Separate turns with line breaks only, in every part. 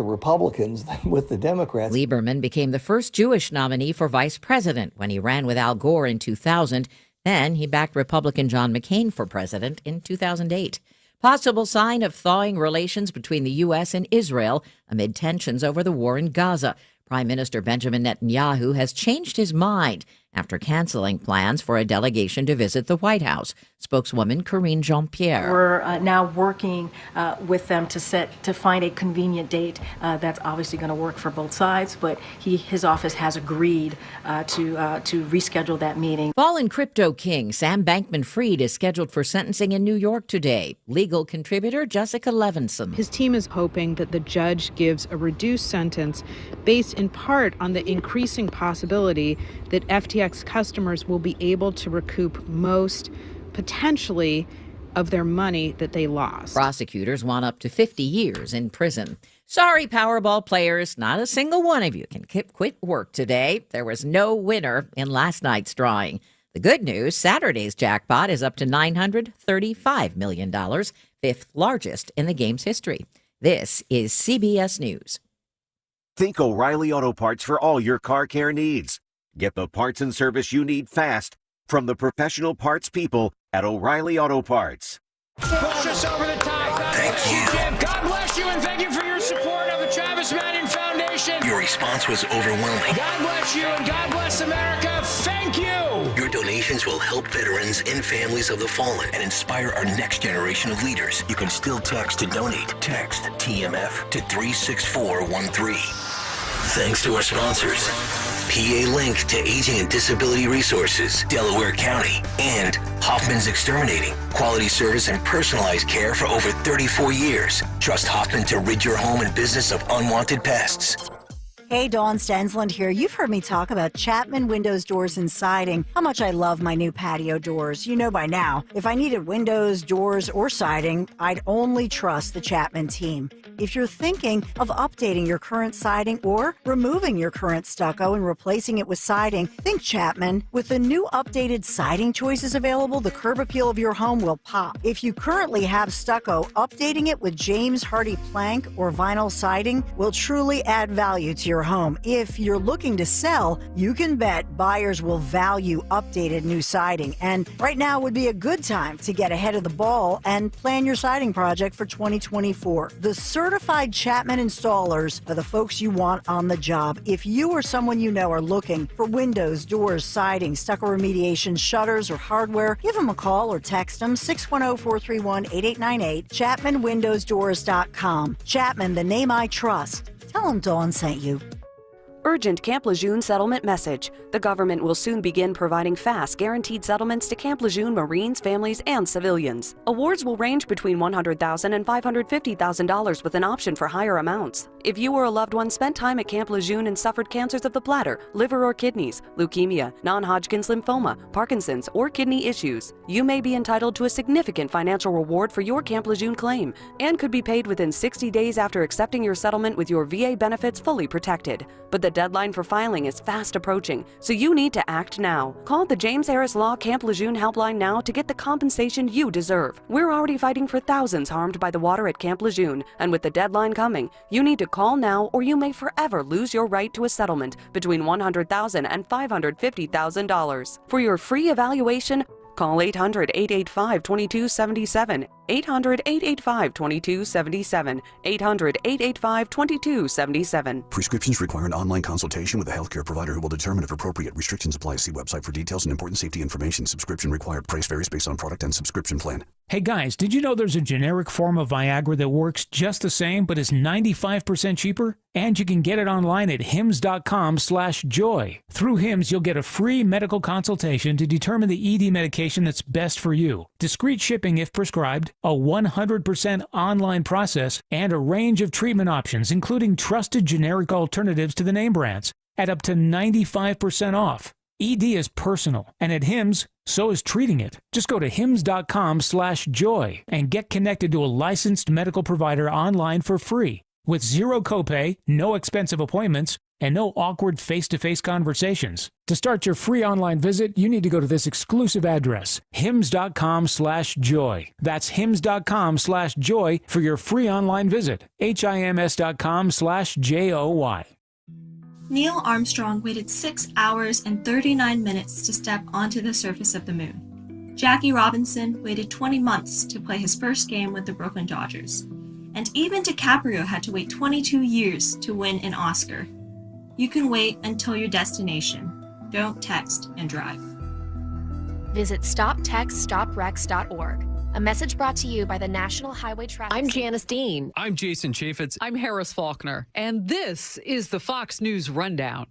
the Republicans than with the Democrats.
Lieberman became the first Jewish nominee for vice president when he ran with Al Gore in 2000. Then he backed Republican John McCain for president in 2008. Possible sign of thawing relations between the U.S. and Israel amid tensions over the war in Gaza. Prime Minister Benjamin Netanyahu has changed his mind after canceling plans for a delegation to visit the White House. Spokeswoman Karine Jean-Pierre.
We're now working with them to find a convenient date that's obviously going to work for both sides, but his office has agreed to reschedule that meeting.
Fallen crypto king Sam Bankman-Fried is scheduled for sentencing in New York today. Legal contributor Jessica Levinson.
His team is hoping that the judge gives a reduced sentence based in part on the increasing possibility that FTX customers will be able to recoup most, potentially, of their money that they lost.
Prosecutors want up to 50 years in prison. Sorry, Powerball players, not a single one of you can quit work today. There was no winner in last night's drawing. The good news, Saturday's jackpot is up to $935 million, fifth largest in the game's history. This is CBS News.
Think O'Reilly Auto Parts for all your car care needs. Get the parts and service you need fast from the professional parts people at O'Reilly Auto Parts.
Push us over the top.
Thank you.
God bless you and thank you for your support of the Travis Manning Foundation.
Your response was overwhelming.
God bless you and God bless America. Thank you.
Your donations will help veterans and families of the fallen and inspire our next generation of leaders. You can still text to donate. Text TMF to 36413. Thanks to our sponsors, PA Link to Aging and Disability Resources, Delaware County, and Hoffman's Exterminating. Quality service and personalized care for over 34 years. Trust Hoffman to rid your home and business of unwanted pests.
Hey, Dawn Stensland here. You've heard me talk about Chapman Windows, Doors, and Siding, how much I love my new patio doors. You know by now, if I needed windows, doors, or siding, I'd only trust the Chapman team. If you're thinking of updating your current siding or removing your current stucco and replacing it with siding, think Chapman. With the new updated siding choices available, the curb appeal of your home will pop. If you currently have stucco, updating it with James Hardie plank or vinyl siding will truly add value to your home. If you're looking to sell, you can bet buyers will value updated new siding. And right now would be a good time to get ahead of the ball and plan your siding project for 2024. The certified Chapman installers are the folks you want on the job. If you or someone you know are looking for windows, doors, siding, stucco remediation, shutters, or hardware, give them a call or text them 610-431-8898, ChapmanWindowsDoors.com. Chapman, the name I trust. Tell them Dawn sent you.
Urgent Camp Lejeune settlement message. The government will soon begin providing fast, guaranteed settlements to Camp Lejeune Marines, families, and civilians. Awards will range between $100,000 and $550,000 with an option for higher amounts. If you or a loved one spent time at Camp Lejeune and suffered cancers of the bladder, liver or kidneys, leukemia, non-Hodgkin's lymphoma, Parkinson's, or kidney issues, you may be entitled to a significant financial reward for your Camp Lejeune claim and could be paid within 60 days after accepting your settlement with your VA benefits fully protected. But the deadline for filing is fast approaching, so you need to act now. Call the James Harris Law Camp Lejeune helpline now to get the compensation you deserve. We're already fighting for thousands harmed by the water at Camp Lejeune, and with the deadline coming, you need to call now or you may forever lose your right to a settlement between $100,000 and $550,000. For your free evaluation, call 800-885-2277, 800-885-2277, 800-885-2277.
Prescriptions require an online consultation with a healthcare provider who will determine if appropriate. Restrictions apply. See website for details and important safety information. Subscription required. Price varies based on product and subscription plan.
Hey guys, did you know there's a generic form of Viagra that works just the same but is 95% cheaper? And you can get it online at hims.com/joy. Through Hims, you'll get a free medical consultation to determine the ED medication that's best for you. Discreet shipping if prescribed, a 100% online process, and a range of treatment options, including trusted generic alternatives to the name brands, at up to 95% off. ED is personal, and at Hims, so is treating it. Just go to hims.com/joy and get connected to a licensed medical provider online for free. With zero copay, no expensive appointments, and no awkward face-to-face conversations. To start your free online visit, you need to go to this exclusive address, hims.com/joy. That's hims.com/joy for your free online visit, hims.com/joy.
Neil Armstrong waited 6 hours and 39 minutes to step onto the surface of the moon. Jackie Robinson waited 20 months to play his first game with the Brooklyn Dodgers. And even DiCaprio had to wait 22 years to win an Oscar. You can wait until your destination. Don't text and drive.
Visit StopTextStopWrecks.org. A message brought to you by the National Highway Traffic.
I'm Janice Dean.
I'm Jason Chaffetz.
I'm Harris Faulkner. And this is the Fox News Rundown.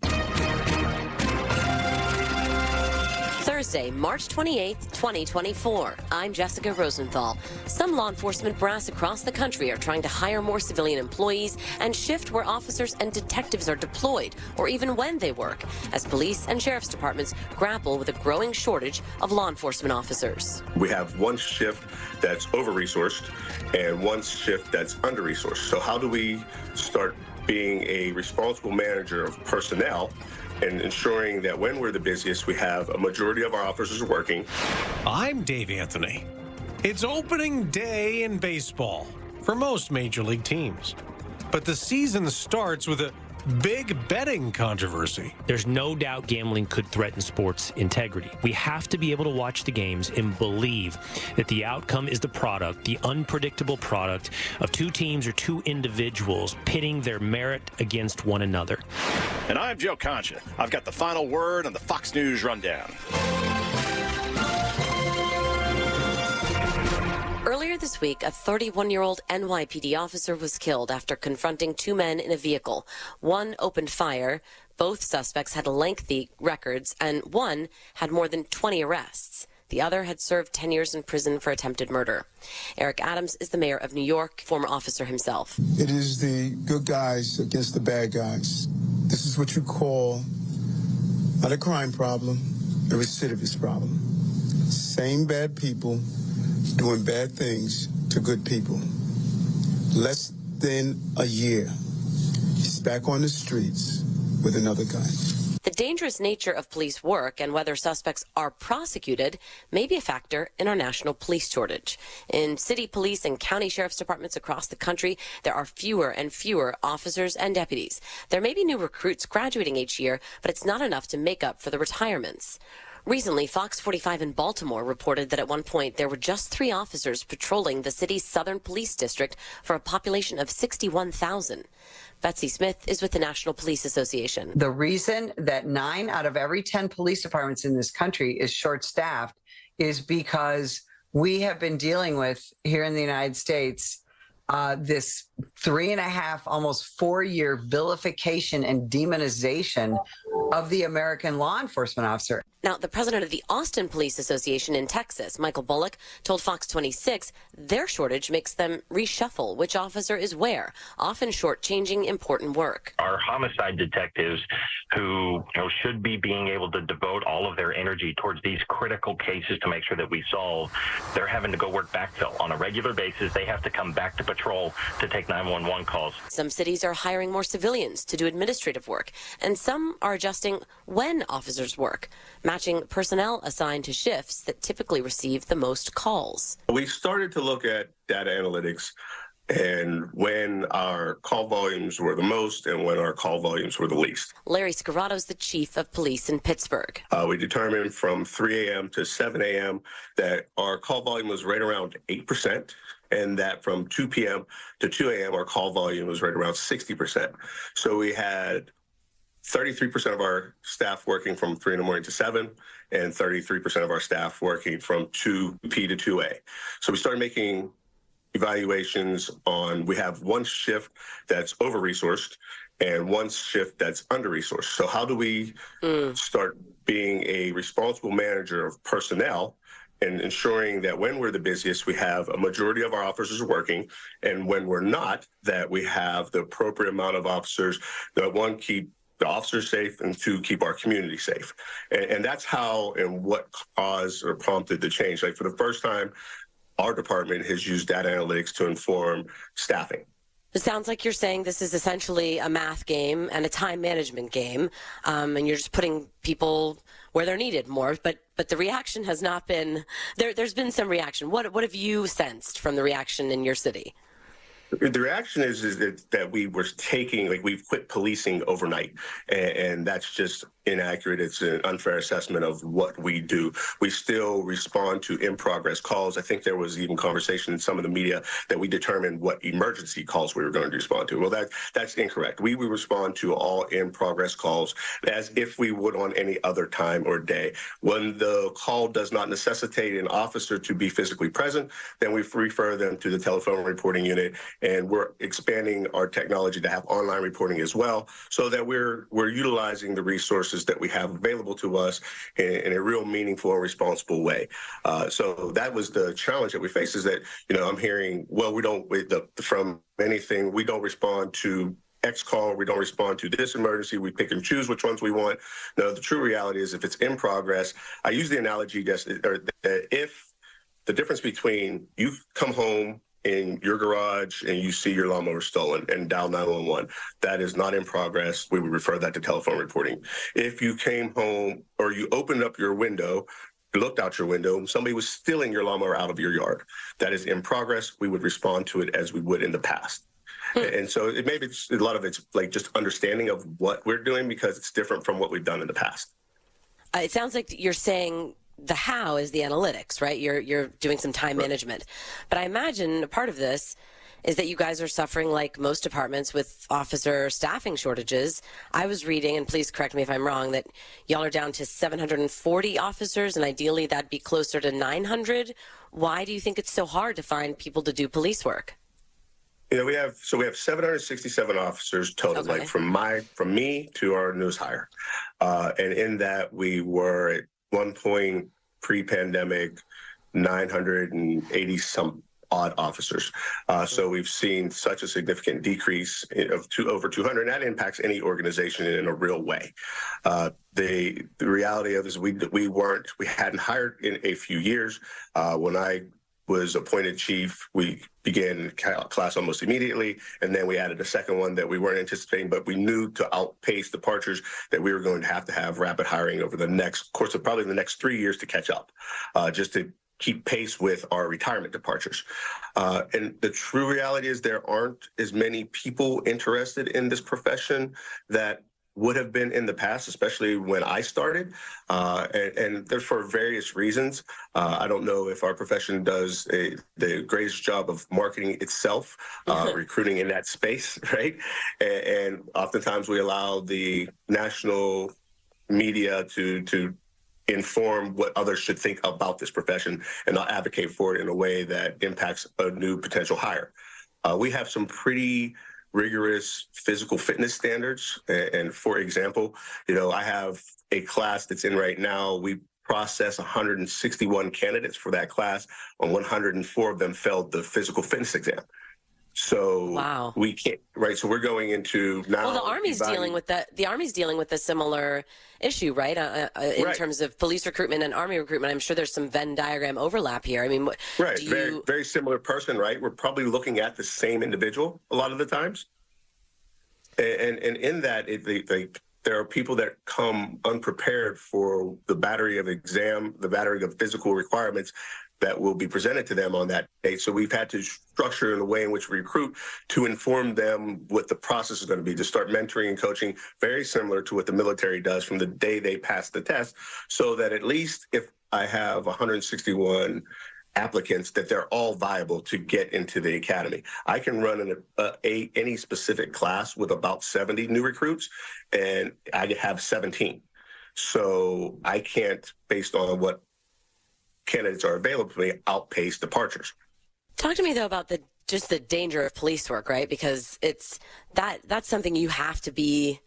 Thursday, March 28th, 2024. I'm Jessica Rosenthal. Some law enforcement brass across the country are trying to hire more civilian employees and shift where officers and detectives are deployed, or even when they work, as police and sheriff's departments grapple with a growing shortage of law enforcement officers.
We have one shift that's over-resourced and one shift that's under-resourced. So how do we start being a responsible manager of personnel and ensuring that when we're the busiest, we have a majority of our officers working?
I'm Dave Anthony. It's opening day in baseball for most major league teams. But the season starts with a big betting controversy.
There's no doubt gambling could threaten sports integrity. We have to be able to watch the games and believe that the outcome is the unpredictable product of two teams or two individuals pitting their merit against one another.
And I'm Joe Concha. I've got the final word on the Fox News Rundown.
Earlier this week, a 31-year-old NYPD officer was killed after confronting two men in a vehicle. One opened fire. Both suspects had lengthy records, and one had more than 20 arrests. The other had served 10 years in prison for attempted murder. Eric Adams is the mayor of New York, former officer himself.
It is the good guys against the bad guys. This is what you call not a crime problem, a recidivist problem. Same bad people doing bad things to good people. Less than a year, he's back on the streets with another guy.
The dangerous nature of police work and whether suspects are prosecuted may be a factor in our national police shortage. In city police and county sheriff's departments across the country, there are fewer and fewer officers and deputies. There may be new recruits graduating each year, but it's not enough to make up for the retirements. Recently, Fox 45 in Baltimore reported that at one point there were just 3 officers patrolling the city's Southern Police District for a population of 61,000. Betsy Smith is with the National Police Association.
The reason that 9 out of every 10 police departments in this country is short-staffed is because we have been dealing with, here in the United States, this 3.5, almost 4-year vilification and demonization of the American law enforcement officer.
Now, the president of the Austin Police Association in Texas, Michael Bullock, told Fox 26 their shortage makes them reshuffle which officer is where, often shortchanging important work.
Our homicide detectives who should be being able to devote all of their energy towards these critical cases to make sure that we solve, they're having to go work backfill. On a regular basis, they have to come back to patrol to take 911 calls.
Some cities are hiring more civilians to do administrative work, and some are adjusting when officers work, matching personnel assigned to shifts that typically receive the most calls.
We started to look at data analytics and when our call volumes were the most and when our call volumes were the least.
Larry Scarrato is the chief of police in Pittsburgh.
We determined from 3 a.m. to 7 a.m. that our call volume was right around 8%, and that from 2 p.m. to 2 a.m. our call volume was right around 60%. So we had 33% of our staff working from 3 in the morning to 7, and 33% of our staff working from 2P to 2A. So we started making evaluations on, we have one shift that's over-resourced and one shift that's under-resourced. So how do we start being a responsible manager of personnel and ensuring that when we're the busiest, we have a majority of our officers working, and when we're not, that we have the appropriate amount of officers that, one, keep the officers safe, and 2, keep our community safe. And that's how and what caused or prompted the change. Like, for the first time, our department has used data analytics to inform staffing.
It sounds like you're saying this is essentially a math game and a time management game, and you're just putting people where they're needed more. But the reaction has not been there. There's been some reaction. What have you sensed from the reaction in your city?
The reaction is that we were we've quit policing overnight, and that's just inaccurate. It's an unfair assessment of what we do. We still respond to in-progress calls. I think there was even conversation in some of the media that we determined what emergency calls we were going to respond to. Well, that's incorrect. We respond to all in-progress calls as if we would on any other time or day. When the call does not necessitate an officer to be physically present, then we refer them to the telephone reporting unit. And we're expanding our technology to have online reporting as well, so that we're utilizing the resources that we have available to us in a real meaningful and responsible way. So that was the challenge that we face, is that, I'm hearing, well, we don't respond to X call, we don't respond to this emergency, we pick and choose which ones we want. No, the true reality is if it's in progress, I use the analogy that if the difference between you come home in your garage and you see your lawnmower stolen and dial 911, that is not in progress. We would refer that to telephone reporting. If you came home or you opened up your window, looked out your window, somebody was stealing your lawnmower out of your yard, that is in progress. We would respond to it as we would in the past. And so a lot of it's like just understanding of what we're doing, because it's different from what we've done in the past.
It sounds like you're saying the how is the analytics, right? You're doing some time management. But I imagine a part of this is that you guys are suffering, like most departments, with officer staffing shortages. I was reading, and please correct me if I'm wrong, that y'all are down to 740 officers, and ideally that'd be closer to 900. Why do you think it's so hard to find people to do police work?
We have 767 officers total,
Okay.
like from me to our newest hire. And in that, we were at one point pre-pandemic 980 some odd officers. So we've seen such a significant decrease of over 200, and that impacts any organization in a real way. The reality of it is we hadn't hired in a few years. When I was appointed chief, we began class almost immediately, and then we added a second one that we weren't anticipating, but we knew to outpace departures that we were going to have rapid hiring over the course of probably the next 3 years to catch up, just to keep pace with our retirement departures. And the true reality is there aren't as many people interested in this profession that would have been in the past, especially when I started, and they're for various reasons. I don't know if our profession does the greatest job of marketing itself, recruiting in that space, right? And oftentimes we allow the national media to inform what others should think about this profession and not advocate for it in a way that impacts a new potential hire. We have some pretty rigorous physical fitness standards. And for example, I have a class that's in right now. We process 161 candidates for that class, and 104 of them failed the physical fitness exam. So
wow.
We can't, right? So we're going into now.
Well, the Army's dealing with that. The Army's dealing with a similar issue, right? In terms of police recruitment and Army recruitment, I'm sure there's some Venn diagram overlap here. I mean,
right? Very similar person, right? We're probably looking at the same individual a lot of the times, and in that, there are people that come unprepared for the battery of physical requirements that will be presented to them on that date. So we've had to structure in the way in which we recruit to inform them what the process is going to be, to start mentoring and coaching, very similar to what the military does from the day they pass the test, so that at least if I have 161 applicants, that they're all viable to get into the academy. I can run any specific class with about 70 new recruits, and I have 17. So I can't, based on what candidates are available to me, outpace departures.
Talk to me though about the danger of police work, right? Because that's something you have to be,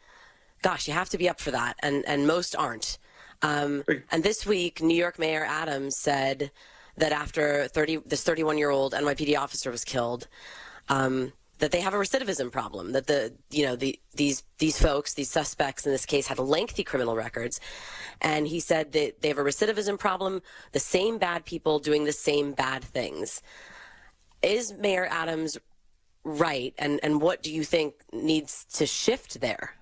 you have to be up for that, and most aren't. And this week, New York Mayor Adams said that after this 31-year-old NYPD officer was killed, that they have a recidivism problem, that these folks, these suspects in this case, had lengthy criminal records. And he said that they have a recidivism problem, the same bad people doing the same bad things. Is Mayor Adams right? And what do you think needs to shift there?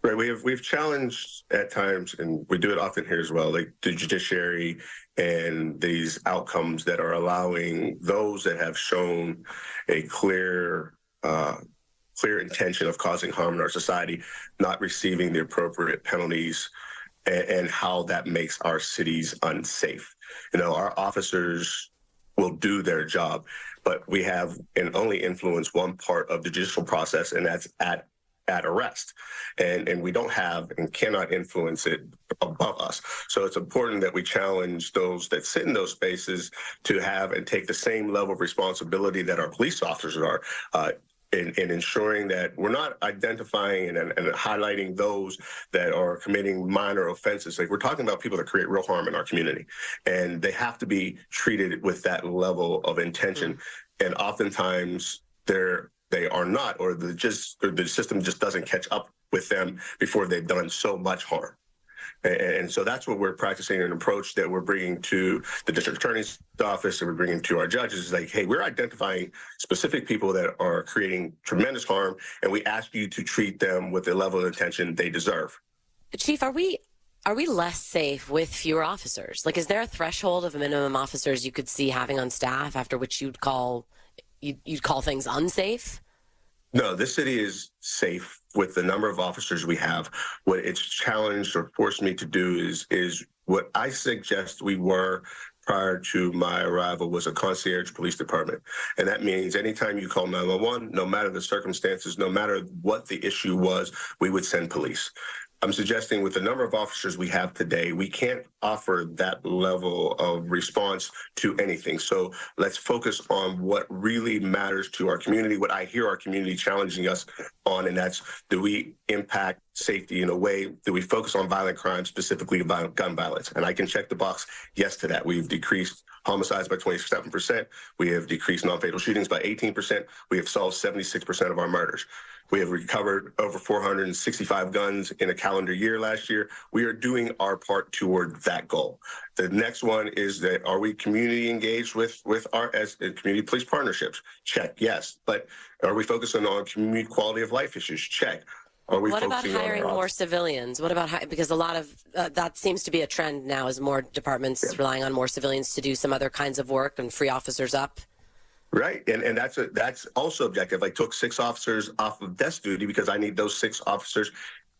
Right. We've challenged at times, and we do it often here as well, like the judiciary and these outcomes that are allowing those that have shown a clear intention of causing harm in our society, not receiving the appropriate penalties, and how that makes our cities unsafe. Our officers will do their job, but we have and only influence one part of the judicial process, and that's at arrest. And we don't have and cannot influence it above us. So it's important that we challenge those that sit in those spaces to have and take the same level of responsibility that our police officers are, in ensuring that we're not identifying and highlighting those that are committing minor offenses. Like, we're talking about people that create real harm in our community, and they have to be treated with that level of intention. And oftentimes they are not, or the system just doesn't catch up with them before they've done so much harm. And so that's what we're practicing, an approach that we're bringing to the district attorney's office and we're bringing to our judges. Is like, hey, we're identifying specific people that are creating tremendous harm, and we ask you to treat them with the level of attention they deserve.
Chief, are we less safe with fewer officers? Like, is there a threshold of minimum officers you could see having on staff after which you'd call things unsafe?
No, this city is safe with the number of officers we have. What it's challenged or forced me to do is what I suggest we were prior to my arrival was a concierge police department. And that means anytime you call 911, no matter the circumstances, no matter what the issue was, we would send police. I'm suggesting with the number of officers we have today, we can't offer that level of response to anything. So let's focus on what really matters to our community, what I hear our community challenging us on, and that's, do we impact safety in a way? Do we focus on violent crime, specifically gun violence? And I can check the box yes to that. We've decreased homicides by 27%. We have decreased non-fatal shootings by 18%. We have solved 76% of our murders. We have recovered over 465 guns in a calendar year last year. We are doing our part toward that goal. The next one is that, are we community engaged with our community police partnerships? Check, yes. But are we focusing on community quality of life issues? Check.
What about hiring more civilians? What about, because a lot of that seems to be a trend now, is more departments relying on more civilians to do some other kinds of work and free officers up?
Right, and that's also objective. I took 6 officers off of desk duty because I need those 6 officers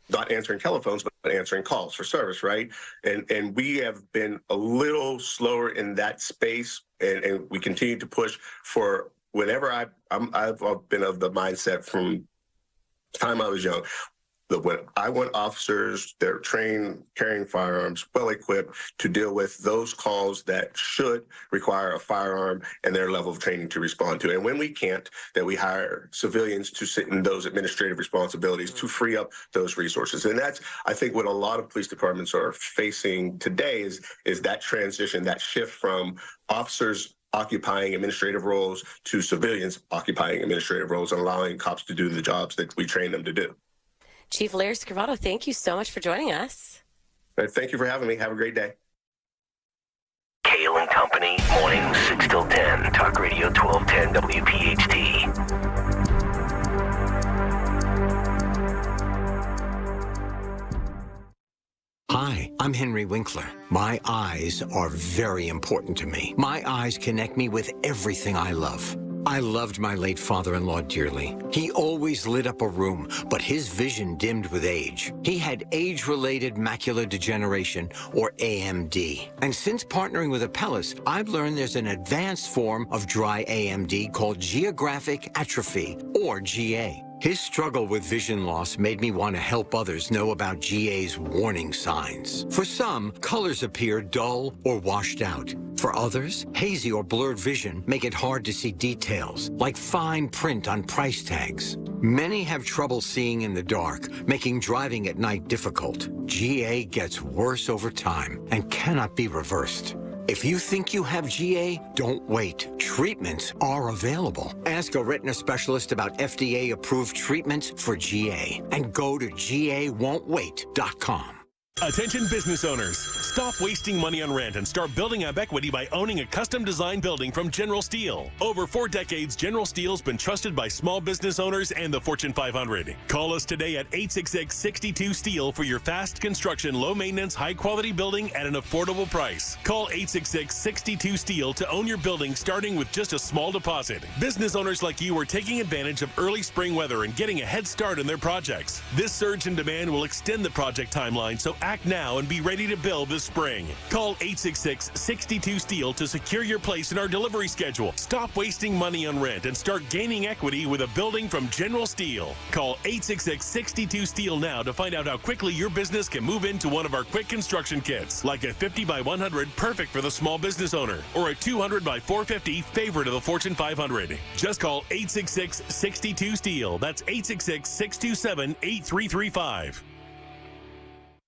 not answering telephones, but answering calls for service, right? And we have been a little slower in that space, and we continue to push for whenever I've been of the mindset from the time I was young, that when I want officers that are trained, carrying firearms, well-equipped to deal with those calls that should require a firearm and their level of training to respond to. And when we can't, that we hire civilians to sit in those administrative responsibilities to free up those resources. And that's, I think, what a lot of police departments are facing today is that transition, that shift from officers occupying administrative roles to civilians occupying administrative roles and allowing cops to do the jobs that we train them to do.
Chief Larry Scrivato, thank you so much for joining us.
Thank you for having me. Have a great day.
Kayal and Company, mornings 6 till 10, Talk Radio 1210 WPHT.
Hi, I'm Henry Winkler. My eyes are very important to me. My eyes connect me with everything I love. I loved my late father-in-law dearly. He always lit up a room, but his vision dimmed with age. He had age-related macular degeneration, or AMD. And since partnering with Apellis, I've learned there's an advanced form of dry AMD called geographic atrophy, or GA. His struggle with vision loss made me want to help others know about GA's warning signs. For some, colors appear dull or washed out. For others, hazy or blurred vision make it hard to see details, like fine print on price tags. Many have trouble seeing in the dark, making driving at night difficult. GA gets worse over time and cannot be reversed. If you think you have GA, don't wait. Treatments are available. Ask a retina specialist about FDA-approved treatments for GA and go to GAWon'tWait.com.
Attention business owners. Stop wasting money on rent and start building up equity by owning a custom-designed building from General Steel. Over 4 decades, General Steel's been trusted by small business owners and the Fortune 500. Call us today at 866-62-STEEL for your fast construction, low-maintenance, high-quality building at an affordable price. Call 866-62-STEEL to own your building starting with just a small deposit. Business owners like you are taking advantage of early spring weather and getting a head start on their projects. This surge in demand will extend the project timeline, so act now and be ready to build this spring. Call 866-62-STEEL to secure your place in our delivery schedule. Stop wasting money on rent and start gaining equity with a building from General Steel. Call 866-62-STEEL now to find out how quickly your business can move into one of our quick construction kits, like a 50 by 100 perfect for the small business owner, or a 200 by 450 favorite of the Fortune 500. Just call 866-62-STEEL. That's 866-627-8335.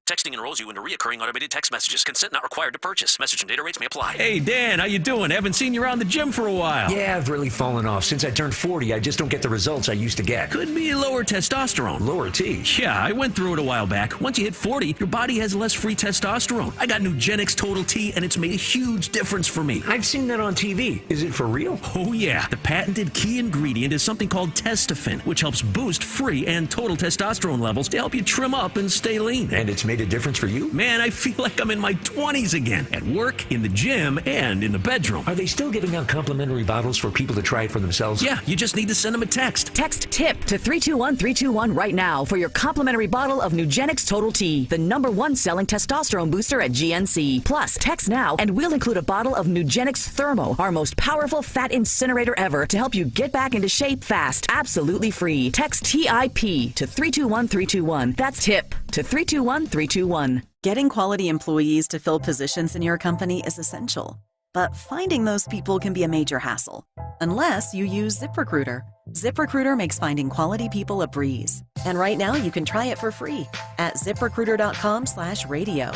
Texting enrolls you into recurring automated text messages. Consent not required to purchase. Message and data rates may apply.
Hey, Dan, how you doing? Haven't seen you around the gym for a while.
Yeah, I've really fallen off. Since I turned 40, I just don't get the results I used to get.
Could be lower testosterone.
Lower T?
Yeah, I went through it a while back. Once you hit 40, your body has less free testosterone. I got Nugenix Total T, and it's made a huge difference for me.
I've seen that on TV. Is it for real?
Oh, yeah. The patented key ingredient is something called Testofen, which helps boost free and total testosterone levels to help you trim up and stay lean.
And it's made a difference for you?
Man, I feel like I'm in my 20s again. At work, in the gym, and in the bedroom.
Are they still giving out complimentary bottles for people to try it for themselves?
Yeah, you just need to send them a text.
Text TIP to 321-321 right now for your complimentary bottle of Nugenix Total T, the #1 selling testosterone booster at GNC. Plus, text now and we'll include a bottle of Nugenix Thermo, our most powerful fat incinerator ever, to help you get back into shape fast. Absolutely free. Text TIP to 321-321. That's TIP to 321-321.
Getting quality employees to fill positions in your company is essential, but finding those people can be a major hassle, unless you use ZipRecruiter. ZipRecruiter makes finding quality people a breeze. And right now you can try it for free at ZipRecruiter.com/radio.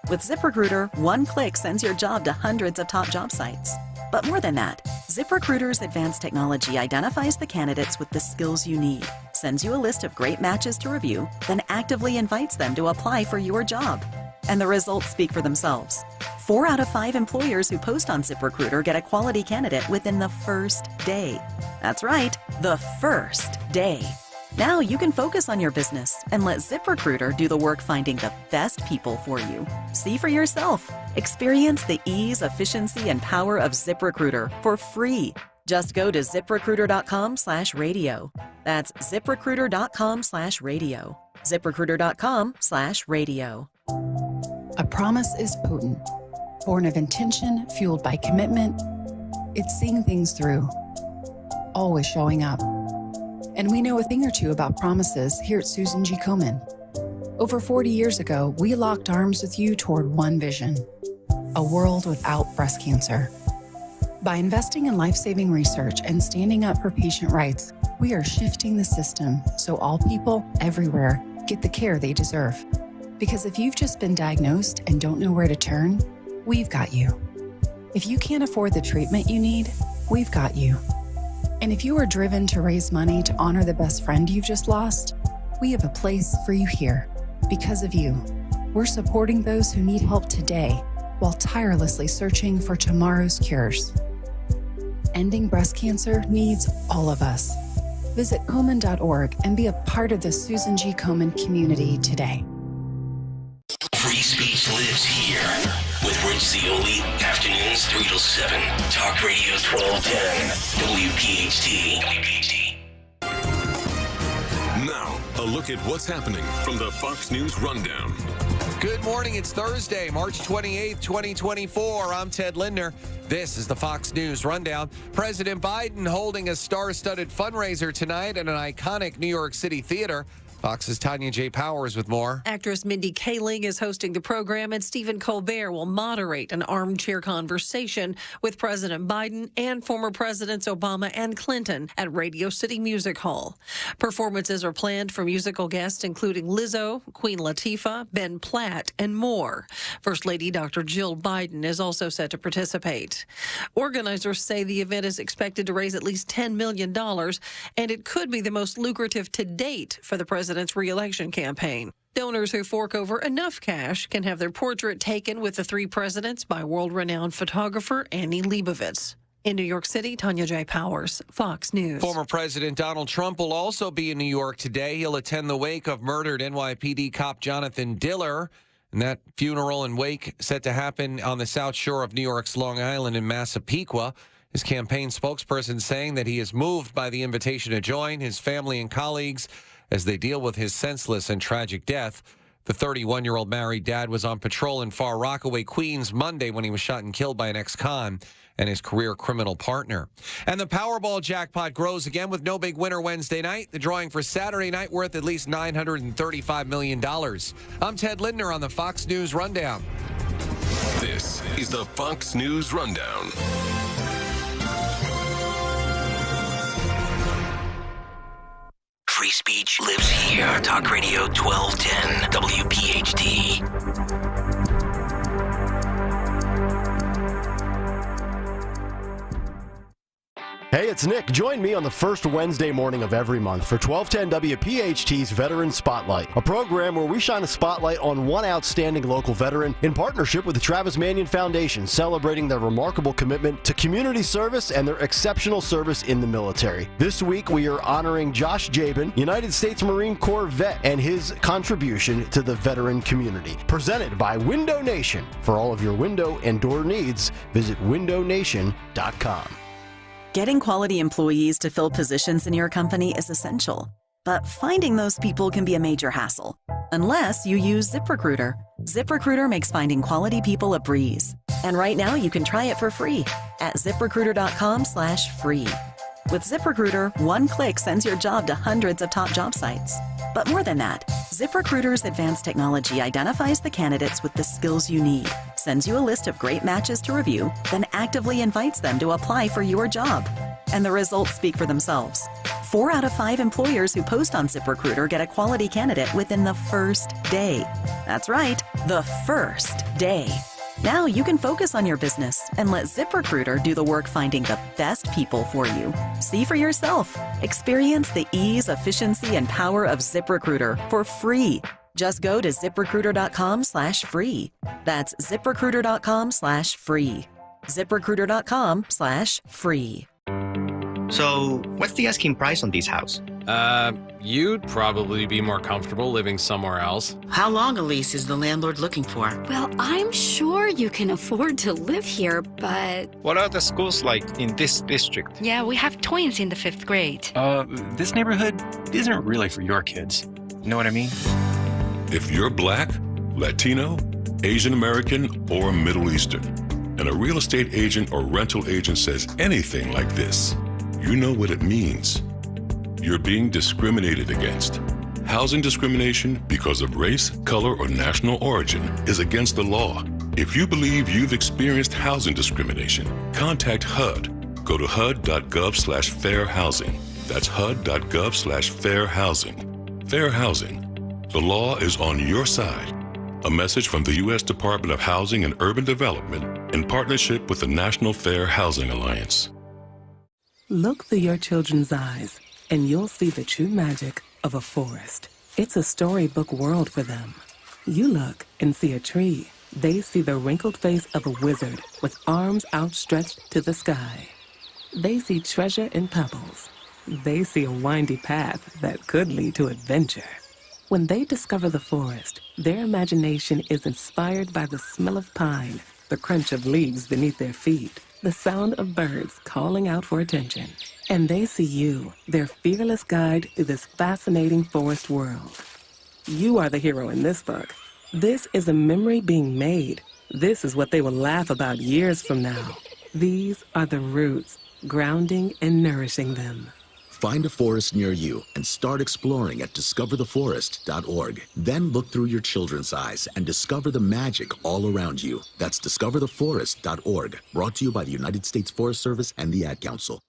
With ZipRecruiter, one click sends your job to hundreds of top job sites. But more than that, ZipRecruiter's advanced technology identifies the candidates with the skills you need, sends you a list of great matches to review, then actively invites them to apply for your job. And the results speak for themselves. 4 out of 5 employers who post on ZipRecruiter get a quality candidate within the first day. That's right, the first day. Now you can focus on your business and let ZipRecruiter do the work finding the best people for you. See for yourself. Experience the ease, efficiency, and power of ZipRecruiter for free. Just go to ZipRecruiter.com/radio. That's ZipRecruiter.com/radio. ZipRecruiter.com/radio.
A promise is potent, born of intention, fueled by commitment. It's seeing things through, always showing up. And we know a thing or two about promises here at Susan G. Komen. Over 40 years ago, we locked arms with you toward one vision: a world without breast cancer. By investing in life-saving research and standing up for patient rights, we are shifting the system so all people everywhere get the care they deserve. Because if you've just been diagnosed and don't know where to turn, we've got you. If you can't afford the treatment you need, we've got you. And if you are driven to raise money to honor the best friend you've just lost, we have a place for you here. Because of you, we're supporting those who need help today while tirelessly searching for tomorrow's cures. Ending breast cancer needs all of us. Visit Komen.org and be a part of the Susan G. Komen community today.
Free speech lives here with Rich Zioli, afternoons 3 till 7. Talk Radio 1210, WPHT.
Now, a look at what's happening from the Fox News Rundown.
Good morning. It's Thursday, March 28th, 2024. I'm Ted Lindner. This is the Fox News Rundown. President Biden holding a star-studded fundraiser tonight at an iconic New York City theater. Fox's Tanya J. Powers with more.
Actress Mindy Kaling is hosting the program, and Stephen Colbert will moderate an armchair conversation with President Biden and former Presidents Obama and Clinton at Radio City Music Hall. Performances are planned for musical guests including Lizzo, Queen Latifah, Ben Platt, and more. First Lady Dr. Jill Biden is also set to participate. Organizers say the event is expected to raise at least $10 million, and it could be the most lucrative to date for the president's re-election campaign. Donors who fork over enough cash can have their portrait taken with the three presidents by world-renowned photographer Annie Leibovitz. In New York City, Tanya J. Powers, Fox News.
Former President Donald Trump will also be in New York today. He'll attend the wake of murdered NYPD cop Jonathan Diller. And that funeral and wake set to happen on the south shore of New York's Long Island in Massapequa. His campaign spokesperson saying that he is moved by the invitation to join his family and colleagues as they deal with his senseless and tragic death. The 31-year-old married dad was on patrol in Far Rockaway, Queens, Monday when he was shot and killed by an ex-con and his career criminal partner. And the Powerball jackpot grows again with no big winner Wednesday night. The drawing for Saturday night worth at least $935 million. I'm Ted Lindner on the Fox News Rundown.
This is the Fox News Rundown.
Free speech lives here. Talk Radio 1210 WPHT.
Hey, it's Nick. Join me on the first Wednesday morning of every month for 1210 WPHT's Veteran Spotlight, a program where we shine a spotlight on one outstanding local veteran in partnership with the Travis Manion Foundation, celebrating their remarkable commitment to community service and their exceptional service in the military. This week, we are honoring Josh Jabin, United States Marine Corps vet, and his contribution to the veteran community. Presented by Window Nation. For all of your window and door needs, visit windownation.com.
Getting quality employees to fill positions in your company is essential, but finding those people can be a major hassle, unless you use ZipRecruiter. ZipRecruiter makes finding quality people a breeze. And right now you can try it for free at ZipRecruiter.com/free. With ZipRecruiter, one click sends your job to hundreds of top job sites. But more than that, ZipRecruiter's advanced technology identifies the candidates with the skills you need, sends you a list of great matches to review, then actively invites them to apply for your job. And the results speak for themselves. 4 out of 5 employers who post on ZipRecruiter get a quality candidate within the first day. That's right, the first day. Now you can focus on your business and let ZipRecruiter do the work finding the best people for you. See for yourself. Experience the ease, efficiency, and power of ZipRecruiter for free. Just go to ZipRecruiter.com/free. That's ZipRecruiter.com/free. ZipRecruiter.com/free.
So, what's the asking price on this house?
You'd probably be more comfortable living somewhere else.
How long a lease is the landlord looking for?
Well, I'm sure you can afford to live here, but...
What are the schools like in this district?
Yeah, we have twins in the 5th grade.
This neighborhood isn't really for your kids. You know what I mean?
If you're Black, Latino, Asian American, or Middle Eastern, and a real estate agent or rental agent says anything like this, you know what it means. You're being discriminated against. Housing discrimination because of race, color, or national origin is against the law. If you believe you've experienced housing discrimination, contact HUD. Go to HUD.gov/fair housing. That's HUD.gov/fair housing. Fair housing. The law is on your side. A message from the U.S. Department of Housing and Urban Development in partnership with the National Fair Housing Alliance.
Look through your children's eyes, and you'll see the true magic of a forest. It's a storybook world for them. You look and see a tree. They see the wrinkled face of a wizard with arms outstretched to the sky. They see treasure in pebbles. They see a windy path that could lead to adventure. When they discover the forest, their imagination is inspired by the smell of pine, the crunch of leaves beneath their feet, the sound of birds calling out for attention. And they see you, their fearless guide through this fascinating forest world. You are the hero in this book. This is a memory being made. This is what they will laugh about years from now. These are the roots, grounding and nourishing them.
Find a forest near you and start exploring at discovertheforest.org. Then look through your children's eyes and discover the magic all around you. That's discovertheforest.org. Brought to you by the United States Forest Service and the Ad Council.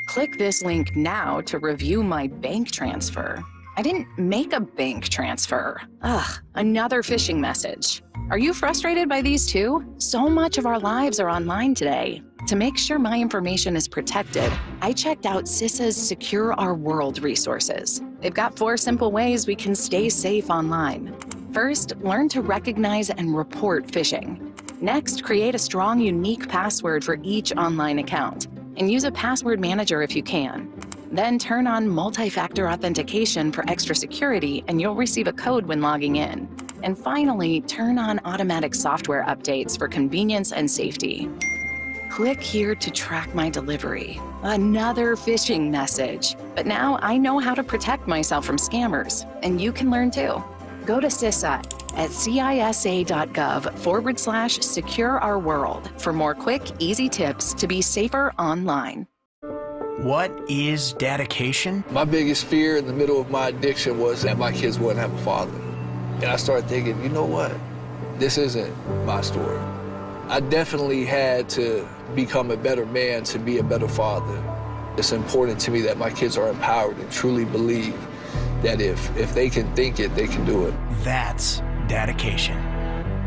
Click this link now to review my bank transfer. I didn't make a bank transfer. Ugh, another phishing message. Are you frustrated by these too? So much of our lives are online today. To make sure my information is protected, I checked out CISA's Secure Our World resources. They've got 4 simple ways we can stay safe online. First, learn to recognize and report phishing. Next, create a strong, unique password for each online account, and use a password manager if you can. Then turn on multi-factor authentication for extra security, and you'll receive a code when logging in. And finally, turn on automatic software updates for convenience and safety. Click here to track my delivery. Another phishing message. But now I know how to protect myself from scammers, and you can learn too. Go to CISA at cisa.gov/secure our world for more quick, easy tips to be safer online.
What is dedication?
My biggest fear in the middle of my addiction was that my kids wouldn't have a father. And I started thinking, you know what? This isn't my story. I definitely had to become a better man to be a better father. It's important to me that my kids are empowered and truly believe that if they can think it, they can do it.
That's dedication.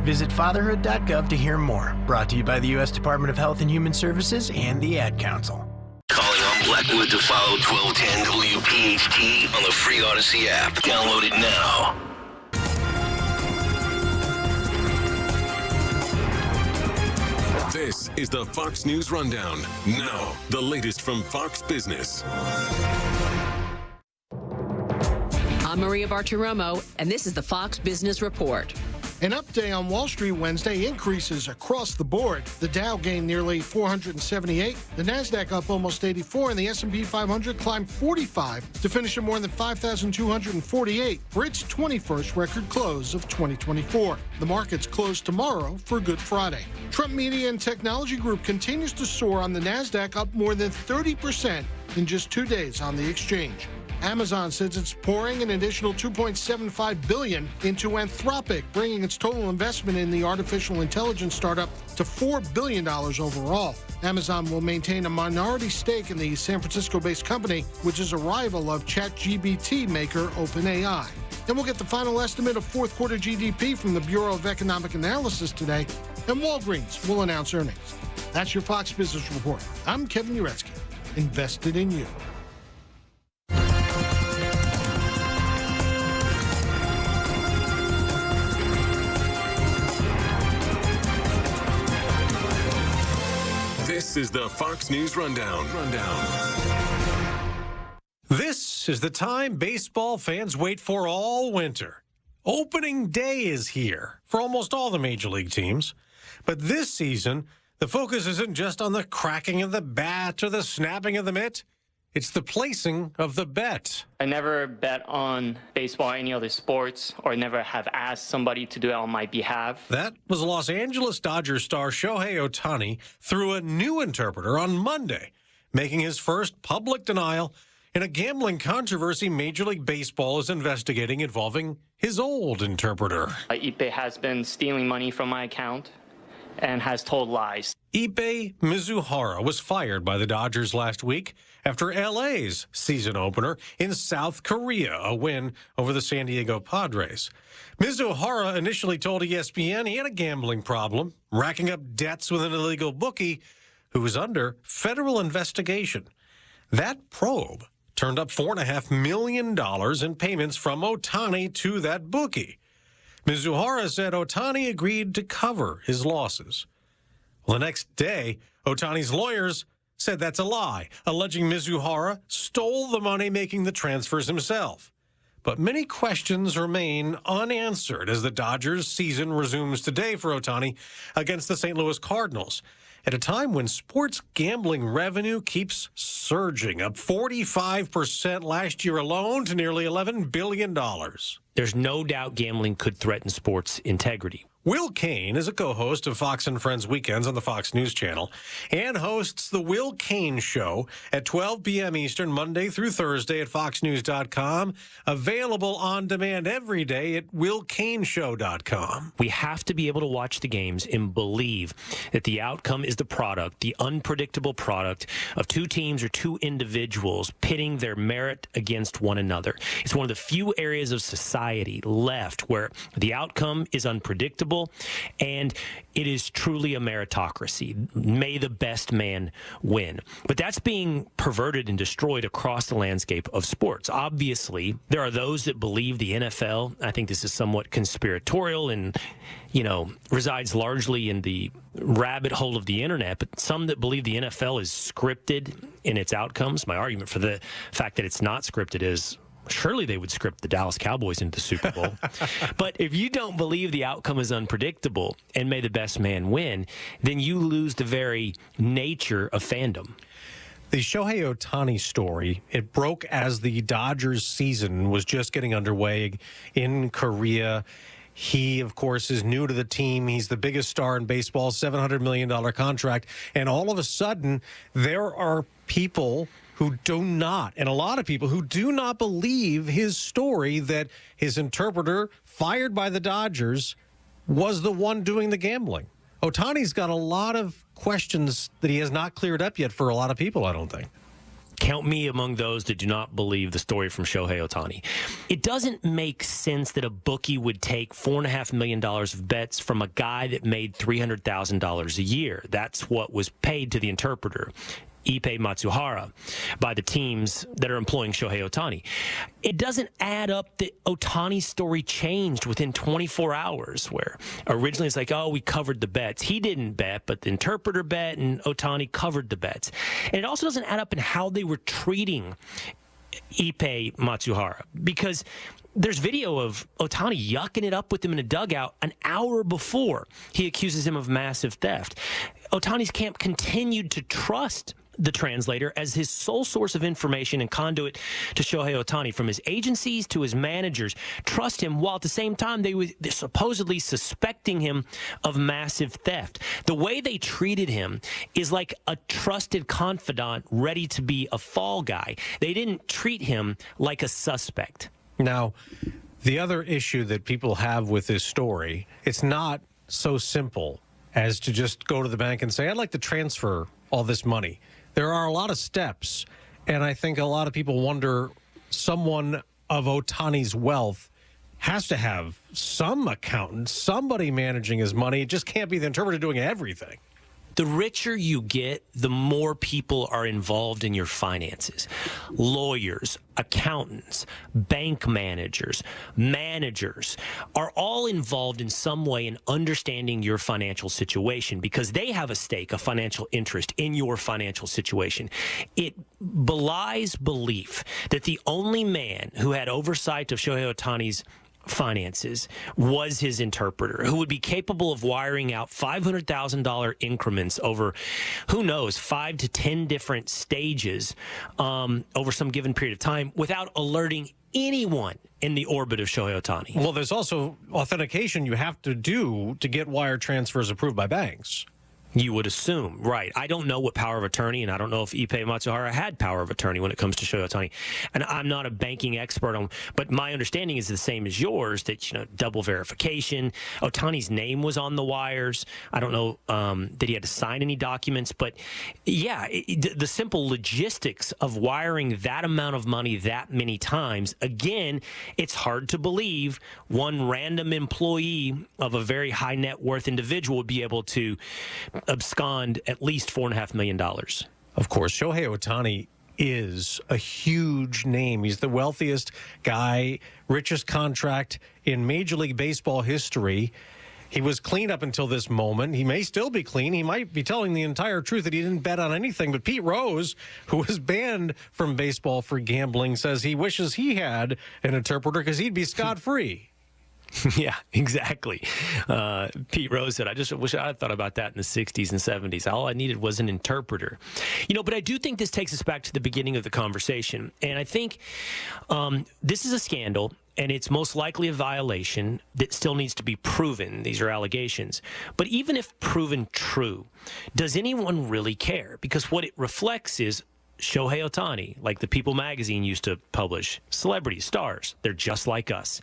Visit fatherhood.gov to hear more. Brought to you by the U.S. Department of Health and Human Services and the Ad Council.
Calling on Blackwood to follow 1210 WPHT on the free Odyssey app. Download it now.
This is the Fox News Rundown. Now, the latest from Fox Business.
I'm Maria Bartiromo, and this is the Fox Business Report.
An update on Wall Street Wednesday, increases across the board. The Dow gained nearly 478, the Nasdaq up almost 84, and the S&P 500 climbed 45 to finish at more than 5,248 for its 21st record close of 2024. The markets close tomorrow for Good Friday. Trump Media and Technology Group continues to soar on the Nasdaq, up more than 30% in just 2 days on the exchange. Amazon says it's pouring an additional $2.75 billion into Anthropic, bringing its total investment in the artificial intelligence startup to $4 billion overall. Amazon will maintain a minority stake in the San Francisco-based company, which is a rival of ChatGPT maker OpenAI. And we'll get the final estimate of fourth quarter GDP from the Bureau of Economic Analysis today, and Walgreens will announce earnings. That's your Fox Business Report. I'm Kevin Uretsky, invested in you.
This is the Fox News Rundown.
This is the time baseball fans wait for all winter. Opening day is here for almost all the major league teams. But this season, the focus isn't just on the cracking of the bat or the snapping of the mitt. It's the placing of the bet.
I never bet on baseball or any other sports, or never have asked somebody to do it on my behalf.
That was Los Angeles Dodgers star Shohei Ohtani through a new interpreter on Monday, making his first public denial in a gambling controversy Major League Baseball is investigating involving his old interpreter.
Ippei has been stealing money from my account and has told lies.
Ippei Mizuhara was fired by the Dodgers last week after LA's season opener in South Korea, a win over the San Diego Padres. Mizuhara initially told ESPN he had a gambling problem, racking up debts with an illegal bookie who was under federal investigation. That probe turned up $4.5 million in payments from Ohtani to that bookie. Mizuhara said Ohtani agreed to cover his losses. Well, the next day, Ohtani's lawyers said that's a lie, alleging Mizuhara stole the money making the transfers himself. But many questions remain unanswered as the Dodgers' season resumes today for Ohtani against the St. Louis Cardinals, at a time when sports gambling revenue keeps surging, up 45% last year alone to nearly $11 billion.
There's no doubt gambling could threaten sports integrity.
Will Cain is a co-host of Fox and Friends Weekends on the Fox News Channel and hosts The Will Cain Show at 12 p.m. Eastern, Monday through Thursday at foxnews.com. Available on demand every day at willcainshow.com.
We have to be able to watch the games and believe that the outcome is the product, the unpredictable product of two teams or two individuals pitting their merit against one another. It's one of the few areas of society left where the outcome is unpredictable unpredictable, and it is truly a meritocracy. May the best man win. But that's being perverted and destroyed across the landscape of sports. Obviously, there are those that believe the NFL, I think this is somewhat conspiratorial and, resides largely in the rabbit hole of the internet, but some that believe the NFL is scripted in its outcomes. My argument for the fact that it's not scripted is surely they would script the Dallas Cowboys into the Super Bowl. But if you don't believe the outcome is unpredictable and may the best man win, then you lose the very nature of fandom.
The Shohei Ohtani story, it broke as the Dodgers season was just getting underway in Korea. He, of course, is new to the team. He's the biggest star in baseball, $700 million contract. And all of a sudden, there are people who do not, and a lot of people who do not believe his story that his interpreter, fired by the Dodgers, was the one doing the gambling. Ohtani's got a lot of questions that he has not cleared up yet for a lot of people, I don't think.
Count me among those that do not believe the story from Shohei Ohtani. It doesn't make sense that a bookie would take $4.5 million of bets from a guy that made $300,000 a year. That's what was paid to the interpreter, Ippei Matsuhara, by the teams that are employing Shohei Ohtani. It doesn't add up that Ohtani's story changed within 24 hours, where originally it's like, oh, we covered the bets. He didn't bet, but the interpreter bet, and Ohtani covered the bets. And it also doesn't add up in how they were treating Ippei Matsuhara, because there's video of Ohtani yucking it up with him in a dugout an hour before he accuses him of massive theft. Ohtani's camp continued to trust the translator as his sole source of information and conduit to Shohei Ohtani, from his agencies to his managers, trust him, while at the same time they're supposedly suspecting him of massive theft. The way they treated him is like a trusted confidant ready to be a fall guy. They didn't treat him like a suspect.
Now, the other issue that people have with this story, it's not so simple as to just go to the bank and say, I'd like to transfer all this money. There are a lot of steps, and I think a lot of people wonder, someone of Ohtani's wealth has to have some accountant, somebody managing his money. It just can't be the interpreter doing everything.
The richer you get, the more people are involved in your finances. Lawyers, accountants, bank managers are all involved in some way in understanding your financial situation, because they have a stake, a financial interest in your financial situation. It belies belief that the only man who had oversight of Shohei Ohtani's finances was his interpreter, who would be capable of wiring out $500,000 increments over, who knows, 5 to 10 different stages over some given period of time without alerting anyone in the orbit of Shohei Ohtani.
Well, there's also authentication you have to do to get wire transfers approved by banks.
You would assume, right. I don't know what power of attorney, and I don't know if Ippei Matsuhara had power of attorney when it comes to Shohei Ohtani. And I'm not a banking expert on, but my understanding is the same as yours, that, double verification. Ohtani's name was on the wires. I don't know that he had to sign any documents, but yeah, the simple logistics of wiring that amount of money that many times, again, it's hard to believe one random employee of a very high net worth individual would be able to abscond at least $4.5 million.
Of course, Shohei Ohtani is a huge name. He's the wealthiest guy, richest contract in Major League Baseball history. He was clean up until this moment. He may still be clean. He might be telling the entire truth that he didn't bet on anything. But Pete Rose, who was banned from baseball for gambling, says he wishes he had an interpreter because he'd be scot-free.
Yeah, exactly. Pete Rose said, I just wish I had thought about that in the 60s and 70s. All I needed was an interpreter. But I do think this takes us back to the beginning of the conversation. And I think this is a scandal, and it's most likely a violation that still needs to be proven. These are allegations. But even if proven true, does anyone really care? Because what it reflects is Shohei Ohtani, like the People magazine used to publish, celebrities, stars, they're just like us.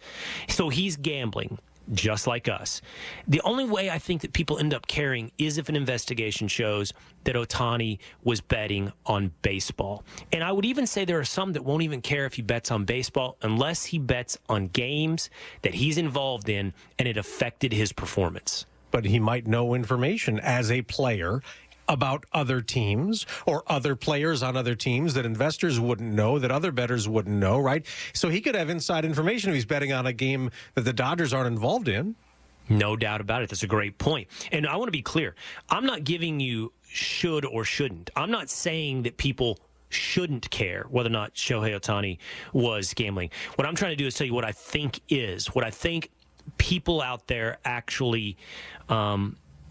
So he's gambling. just like us. The only way I think that people end up caring is if an investigation shows that Ohtani was betting on baseball. And I would even say there are some that won't even care if he bets on baseball unless he bets on games that he's involved in and it affected his performance.
But he might know information as a player about other teams or other players on other teams that investors wouldn't know, that other bettors wouldn't know, right? So he could have inside information if he's betting on a game that the Dodgers aren't involved in.
No doubt about it. That's a great point. And I want to be clear. I'm not giving you should or shouldn't. I'm not saying that people shouldn't care whether or not Shohei Ohtani was gambling. What I'm trying to do is tell you what I think what I think people out there actually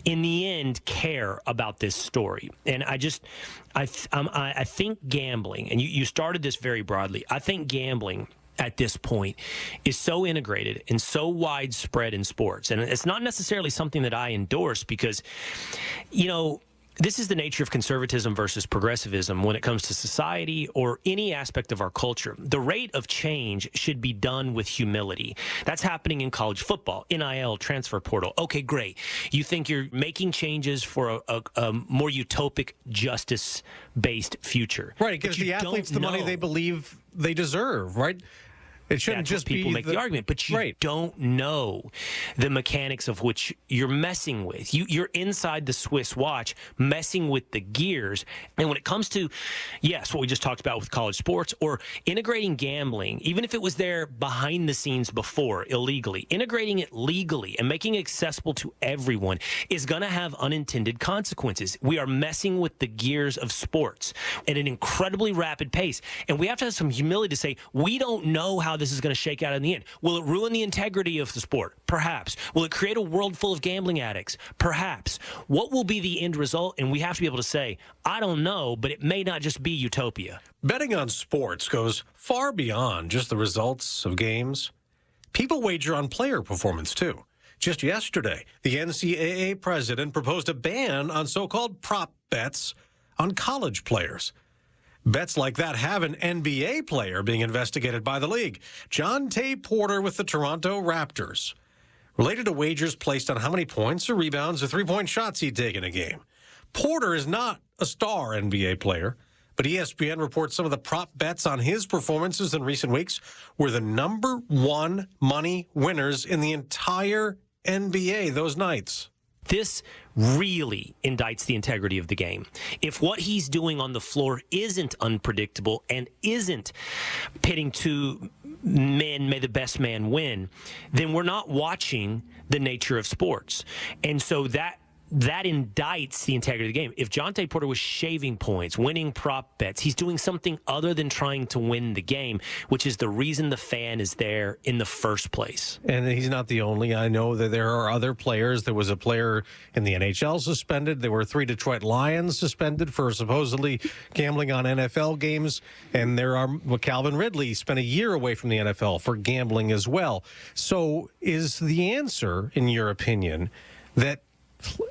in the end care about this story. And I think gambling, and you started this very broadly, I think gambling at this point is so integrated and so widespread in sports. And it's not necessarily something that I endorse because, this is the nature of conservatism versus progressivism when it comes to society or any aspect of our culture. The rate of change should be done with humility. That's happening in college football, NIL, transfer portal. Okay, great. You think you're making changes for a more utopic, justice-based future.
Right, it gives the athletes the money they believe they deserve, right? It shouldn't just
people make the argument, but you don't know the mechanics of which you're messing with. You're inside the Swiss watch, messing with the gears. And when it comes to, yes, what we just talked about with college sports or integrating gambling, even if it was there behind the scenes before illegally, integrating it legally and making it accessible to everyone is going to have unintended consequences. We are messing with the gears of sports at an incredibly rapid pace. And we have to have some humility to say, we don't know how this is going to shake out in the end. Will it ruin the integrity of the sport? Perhaps. Will it create a world full of gambling addicts? Perhaps. What will be the end result? And we have to be able to say, I don't know, but it may not just be utopia.
Betting on sports goes far beyond just the results of games. People wager on player performance, too. Just yesterday, the NCAA president proposed a ban on so-called prop bets on college players. Bets like that have an NBA player being investigated by the league. Jonte Porter with the Toronto Raptors. Related to wagers placed on how many points or rebounds or three-point shots he'd take in a game. Porter is not a star NBA player, but ESPN reports some of the prop bets on his performances in recent weeks were the number one money winners in the entire NBA those nights.
This really indicts the integrity of the game. If what he's doing on the floor isn't unpredictable and isn't pitting two men, may the best man win, then we're not watching the nature of sports. And so that indicts the integrity of the game. If Jonte Porter was shaving points, winning prop bets, he's doing something other than trying to win the game, which is the reason the fan is there in the first place.
And he's not the only. I know that there are other players. There was a player in the NHL suspended. There were 3 Detroit Lions suspended for supposedly gambling on NFL games. And there are Calvin Ridley spent a year away from the NFL for gambling as well. So is the answer, in your opinion, that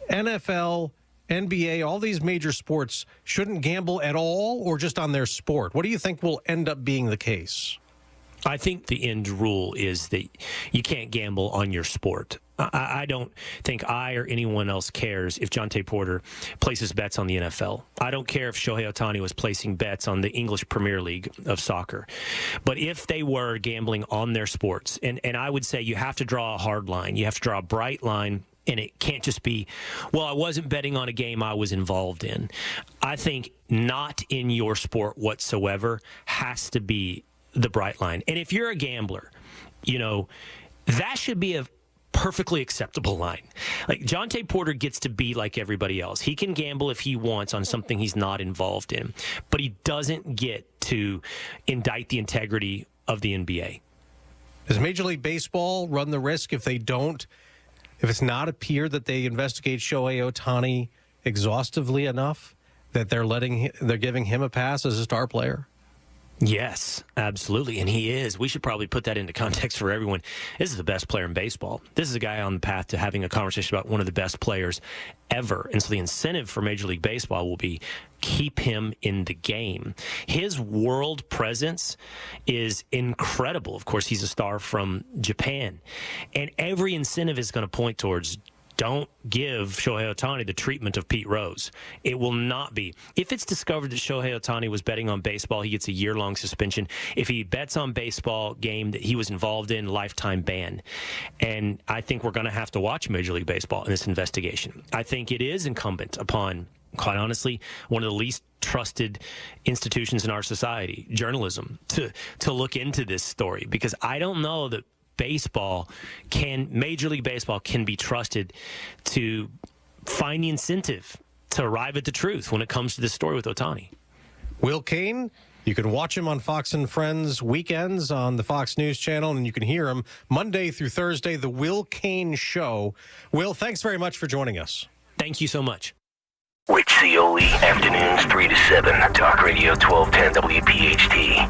NFL, NBA, all these major sports shouldn't gamble at all or just on their sport? What do you think will end up being the case?
I think the end rule is that you can't gamble on your sport. I don't think I or anyone else cares if Jonte Porter places bets on the NFL. I don't care if Shohei Ohtani was placing bets on the English Premier League of soccer. But if they were gambling on their sports, and I would say you have to draw a hard line. You have to draw a bright line. And it can't just be, well, I wasn't betting on a game I was involved in. I think not in your sport whatsoever has to be the bright line. And if you're a gambler, that should be a perfectly acceptable line. Like Jonte Porter gets to be like everybody else. He can gamble if he wants on something he's not involved in, but he doesn't get to indict the integrity of the NBA.
Does Major League Baseball run the risk if it's not appeared that they investigate Shohei Ohtani exhaustively enough that they're giving him a pass as a star player?
Yes, absolutely. And he is. We should probably put that into context for everyone. This is the best player in baseball. This is a guy on the path to having a conversation about one of the best players ever. And so the incentive for Major League Baseball will be keep him in the game. His world presence is incredible. Of course, he's a star from Japan. And every incentive is going to point towards don't give Shohei Ohtani the treatment of Pete Rose. It will not be. If it's discovered that Shohei Ohtani was betting on baseball, he gets a year-long suspension. If he bets on baseball game that he was involved in, lifetime ban. And I think we're going to have to watch Major League Baseball in this investigation. I think it is incumbent upon, quite honestly, one of the least trusted institutions in our society, journalism, to look into this story, because I don't know that Major League Baseball can be trusted to find the incentive to arrive at the truth when it comes to this story with Ohtani.
Will Cain, you can watch him on Fox and Friends weekends on the Fox News Channel, and you can hear him Monday through Thursday, The Will Cain Show. Will, thanks very much for joining us.
Thank you so much.
Rich Cioli, afternoons 3 to 7, Talk Radio 1210 WPHT.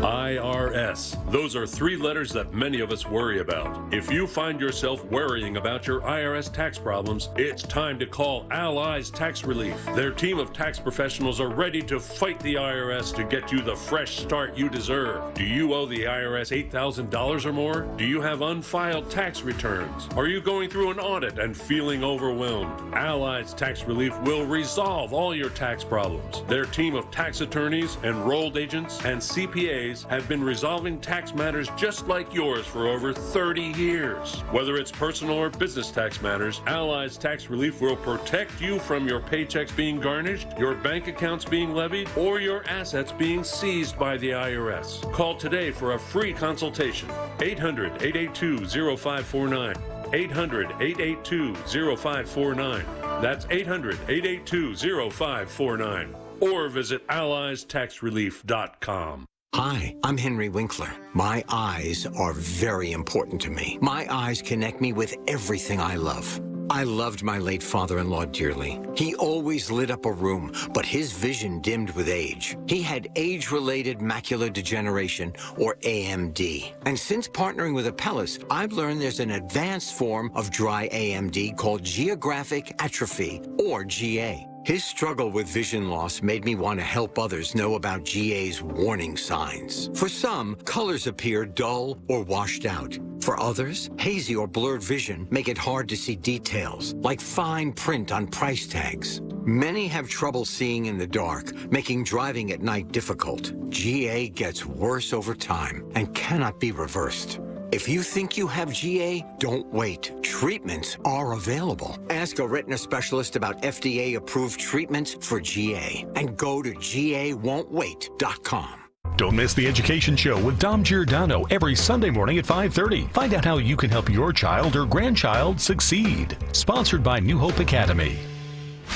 IRS. Those are three letters that many of us worry about. If you find yourself worrying about your IRS tax problems, it's time to call Allies Tax Relief. Their team of tax professionals are ready to fight the IRS to get you the fresh start you deserve. Do you owe the IRS $8,000 or more? Do you have unfiled tax returns? Are you going through an audit and feeling overwhelmed? Allies Tax Relief will resolve all your tax problems. Their team of tax attorneys, enrolled agents, and CPAs have been resolving tax matters just like yours for over 30 years. Whether it's personal or business tax matters, Allies Tax Relief will protect you from your paychecks being garnished, your bank accounts being levied, or your assets being seized by the IRS. Call today for a free consultation. 800-882-0549. 800-882-0549. That's 800-882-0549. Or visit AlliesTaxRelief.com.
Hi, I'm Henry Winkler. My eyes are very important to me. My eyes connect me with everything I love. I loved my late father-in-law dearly. He always lit up a room, but his vision dimmed with age. He had age-related macular degeneration, or AMD. And since partnering with Apellis, I've learned there's an advanced form of dry AMD called geographic atrophy, or GA. His struggle with vision loss made me want to help others know about GA's warning signs. For some, colors appear dull or washed out. For others, hazy or blurred vision make it hard to see details, like fine print on price tags. Many have trouble seeing in the dark, making driving at night difficult. GA gets worse over time and cannot be reversed. If you think you have GA, don't wait. Treatments are available. Ask a retina specialist about FDA-approved treatments for GA and go to GAWon'tWait.com.
Don't miss the Education Show with Dom Giordano every Sunday morning at 5:30. Find out how you can help your child or grandchild succeed. Sponsored by New Hope Academy.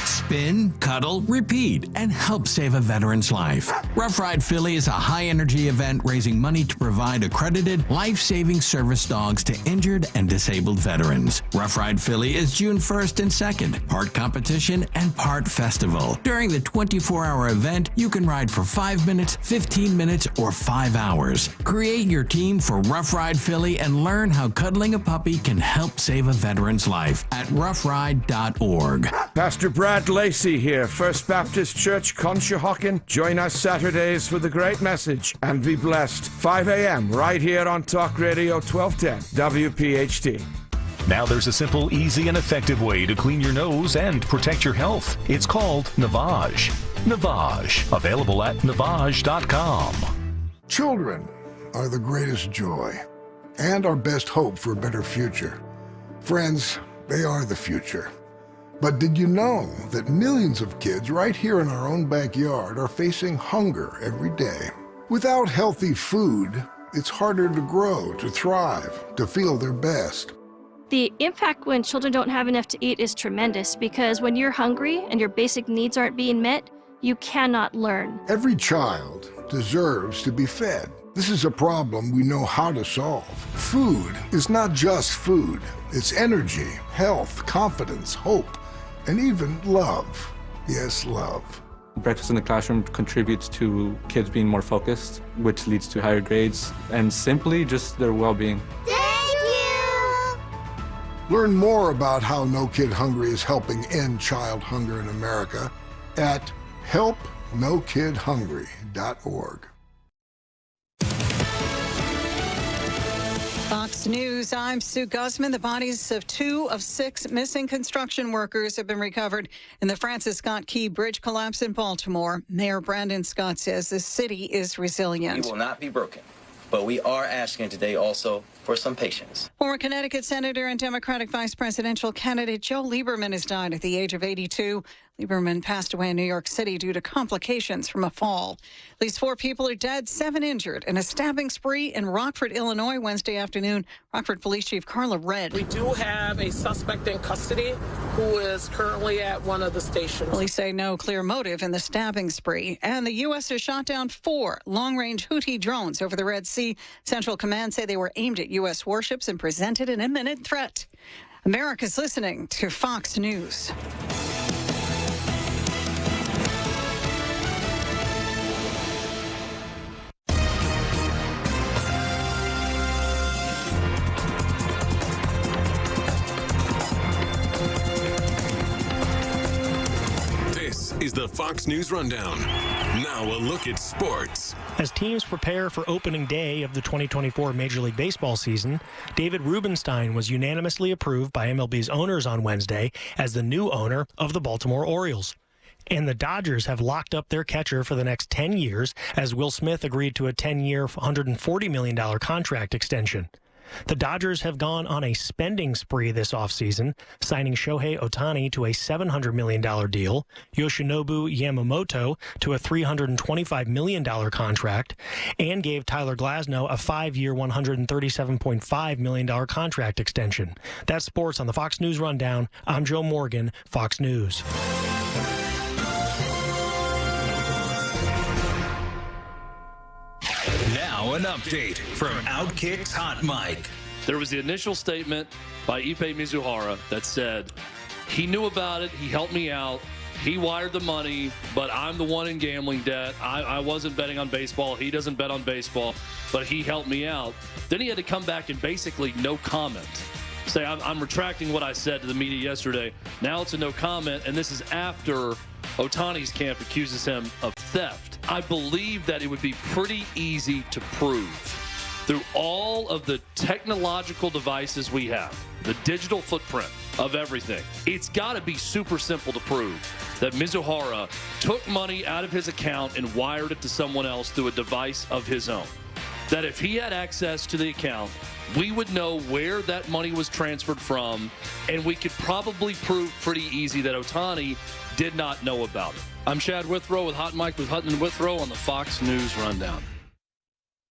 Spin, cuddle, repeat, and help save a veteran's life. Rough Ride Philly is a high-energy event raising money to provide accredited, life-saving service dogs to injured and disabled veterans. Rough Ride Philly is June 1st and 2nd, part competition and part festival. During the 24-hour event, you can ride for 5 minutes, 15 minutes, or 5 hours. Create your team for Rough Ride Philly and learn how cuddling a puppy can help save a veteran's life at roughRide.org.
Pastor Brad Lacey here, First Baptist Church, Conshohocken. Join us Saturdays for the great message and be blessed. 5 a.m. right here on Talk Radio 1210 WPHT.
Now there's a simple, easy, and effective way to clean your nose and protect your health. It's called Navage. Navage. Available at Navage.com.
Children are the greatest joy and our best hope for a better future. Friends, they are the future. But did you know that millions of kids right here in our own backyard are facing hunger every day? Without healthy food, it's harder to grow, to thrive, to feel their best.
The impact when children don't have enough to eat is tremendous because when you're hungry and your basic needs aren't being met, you cannot learn.
Every child deserves to be fed. This is a problem we know how to solve. Food is not just food. It's energy, health, confidence, hope, and even love. Yes, love.
Breakfast in the classroom contributes to kids being more focused, which leads to higher grades, and simply just their well-being.
Learn more about how No Kid Hungry is helping end child hunger in America at helpnokidhungry.org.
Fox News, I'm Sue Guzman. The bodies of 2 of 6 missing construction workers have been recovered in the Francis Scott Key Bridge collapse in Baltimore. Mayor Brandon Scott says the city is resilient.
We will not be broken, but we are asking today also for some patience.
Former Connecticut Senator and Democratic Vice Presidential candidate Joe Lieberman has died at the age of 82. Lieberman passed away in New York City due to complications from a fall. At least 4 people are dead, 7 injured in a stabbing spree in Rockford, Illinois, Wednesday afternoon. Rockford Police Chief Carla Redd.
We do have a suspect in custody who is currently at one of the stations.
Police say no clear motive in the stabbing spree. And the U.S. has shot down 4 long-range Houthi drones over the Red Sea. Central Command say they were aimed at U.S. warships and presented an imminent threat. America's listening to Fox News.
This is the Fox News Rundown. Now a look at sports.
As teams prepare for opening day of the 2024 Major League Baseball season, David Rubenstein was unanimously approved by MLB's owners on Wednesday as the new owner of the Baltimore Orioles. And the Dodgers have locked up their catcher for the next 10 years as Will Smith agreed to a 10-year, $140 million contract extension. The Dodgers have gone on a spending spree this offseason, signing Shohei Ohtani to a $700 million deal, Yoshinobu Yamamoto to a $325 million contract, and gave Tyler Glasnow a 5-year, $137.5 million contract extension. That's sports on the Fox News Rundown. I'm Joe Morgan, Fox News.
Now an update from Outkick's Hot Mic.
There was the initial statement by Ippei Mizuhara that said, he knew about it, he helped me out, he wired the money, but I'm the one in gambling debt. I wasn't betting on baseball, he doesn't bet on baseball, but he helped me out. Then he had to come back and basically no comment. Say, I'm retracting what I said to the media yesterday. Now it's a no comment, and this is after Ohtani's camp accuses him of theft. I believe that it would be pretty easy to prove through all of the technological devices we have, the digital footprint of everything. It's got to be super simple to prove that Mizuhara took money out of his account and wired it to someone else through a device of his own. That if he had access to the account, we would know where that money was transferred from, and we could probably prove pretty easy that Ohtani did not know about it. I'm Chad Withrow with Hot Mike with Hutton and Withrow on the Fox News Rundown.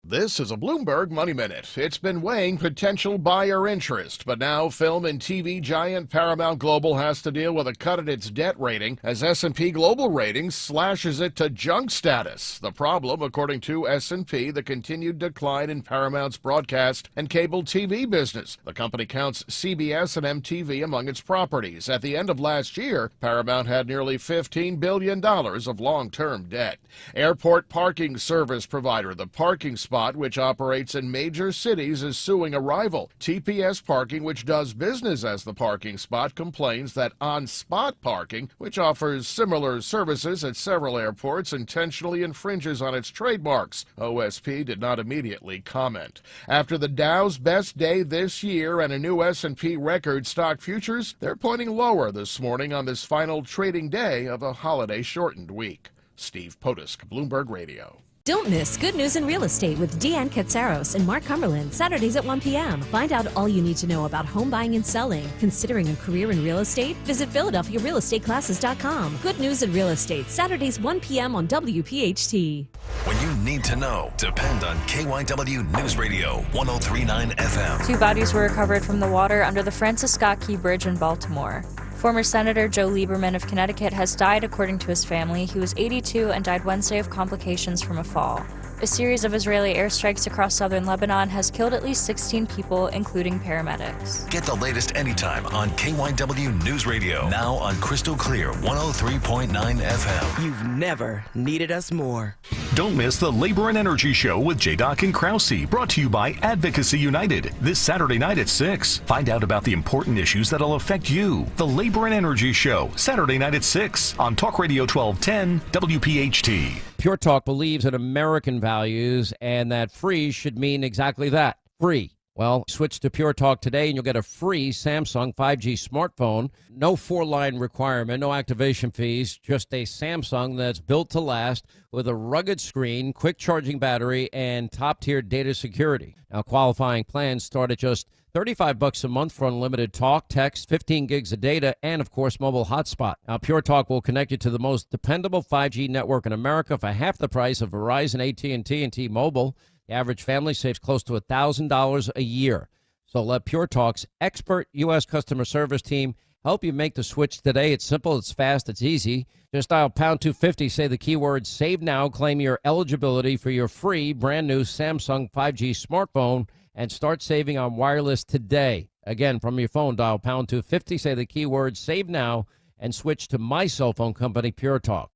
This is a Bloomberg Money Minute. It's been weighing potential buyer interest, but now film and TV giant Paramount Global has to deal with a cut in its debt rating as S&P Global Ratings slashes it to junk status. The problem, according to S&P, the continued decline in Paramount's broadcast and cable TV business. The company counts CBS and MTV among its properties. At the end of last year, Paramount had nearly $15 billion of long-term debt. Airport parking service provider, the Parking Spot, which operates in major cities, is suing a rival. TPS Parking, which does business as the Parking Spot, complains that On-Spot Parking, which offers similar services at several airports, intentionally infringes on its trademarks. OSP did not immediately comment. After the Dow's best day this year and a new S&P record stock futures, they're pointing lower this morning on this final trading day of a holiday-shortened week. Steve Potusk, Bloomberg Radio.
Don't miss Good News in Real Estate with Deanne Katsaros and Mark Cumberland, Saturdays at 1 p.m. Find out all you need to know about home buying and selling. Considering a career in real estate? Visit PhiladelphiaRealEstateClasses.com. Good News in Real Estate, Saturdays 1 p.m. on WPHT.
When you need to know, depend on KYW News Radio 103.9 FM.
2 bodies were recovered from the water under the Francis Scott Key Bridge in Baltimore. Former Senator Joe Lieberman of Connecticut has died, according to his family. He was 82 and died Wednesday of complications from a fall. A series of Israeli airstrikes across southern Lebanon has killed at least 16 people, including paramedics.
Get the latest anytime on KYW News Radio. Now on Crystal Clear 103.9 FM.
You've never needed us more.
Don't miss the Labor and Energy Show with J-Doc and Krause, brought to you by Advocacy United, this Saturday night at 6. Find out about the important issues that'll affect you. The Labor and Energy Show, Saturday night at 6 on Talk Radio 1210 WPHT.
Pure Talk believes in American values and that free should mean exactly that, free. Well, switch to Pure Talk today and you'll get a free Samsung 5G smartphone. No 4-line requirement, no activation fees, just a Samsung that's built to last with a rugged screen, quick charging battery, and top-tier data security. Now, qualifying plans start at just $35 a month for unlimited talk, text, 15 gigs of data, and, of course, mobile hotspot. Now, Pure Talk will connect you to the most dependable 5G network in America for half the price of Verizon, AT&T, and T-Mobile. The average family saves close to $1,000 a year. So let Pure Talk's expert U.S. customer service team help you make the switch today. It's simple, it's fast, it's easy. Just dial pound 250, say the keyword save now, claim your eligibility for your free brand new Samsung 5G smartphone, and start saving on wireless today. Again, from your phone, dial pound 250, say the keyword save now, and switch to my cell phone company, Pure Talk.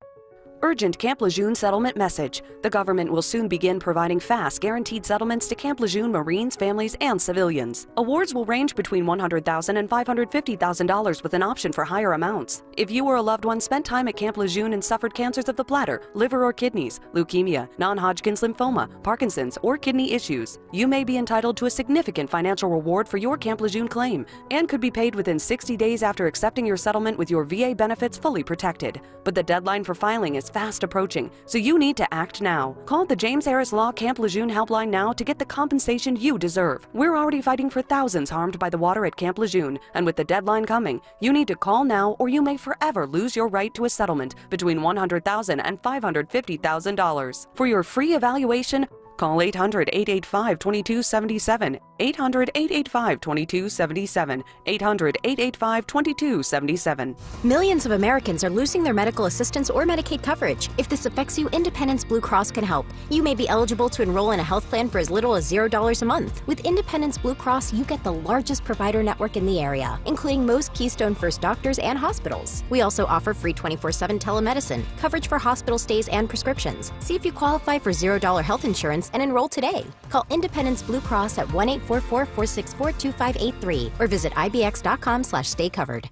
Urgent Camp Lejeune settlement message. The government will soon begin providing fast, guaranteed settlements to Camp Lejeune Marines, families, and civilians. Awards will range between $100,000 and $550,000 with an option for higher amounts. If you or a loved one spent time at Camp Lejeune and suffered cancers of the bladder, liver or kidneys, leukemia, non-Hodgkin's lymphoma, Parkinson's, or kidney issues, you may be entitled to a significant financial reward for your Camp Lejeune claim and could be paid within 60 days after accepting your settlement with your VA benefits fully protected. But the deadline for filing is fast approaching, so you need to act now. Call the James Harris Law Camp Lejeune helpline now to get the compensation you deserve. We're already fighting for thousands harmed by the water at Camp Lejeune, and with the deadline coming, you need to call now or you may forever lose your right to a settlement between $100,000 and $550,000. For your free evaluation, call 800-885-2277, 800-885-2277, 800-885-2277.
Millions of Americans are losing their medical assistance or Medicaid coverage. If this affects you, Independence Blue Cross can help. You may be eligible to enroll in a health plan for as little as $0 a month. With Independence Blue Cross, you get the largest provider network in the area, including most Keystone First doctors and hospitals. We also offer free 24/7 telemedicine, coverage for hospital stays and prescriptions. See if you qualify for $0 health insurance and enroll today. Call Independence Blue Cross at 1-844-464-2583 or visit ibx.com/staycovered.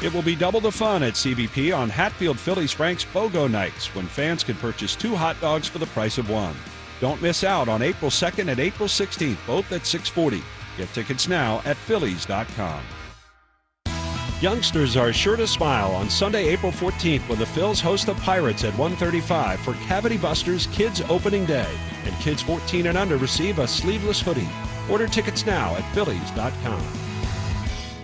It will be double the fun at CBP on Hatfield Phillies Frank's BOGO nights when fans can purchase 2 hot dogs for the price of 1. Don't miss out on April 2nd and April 16th, both at 640. Get tickets now at phillies.com. Youngsters are sure to smile on Sunday, April 14th when the Phils host the Pirates at 1:35 for Cavity Busters Kids Opening Day. And kids 14 and under receive a sleeveless hoodie. Order tickets now at phillies.com.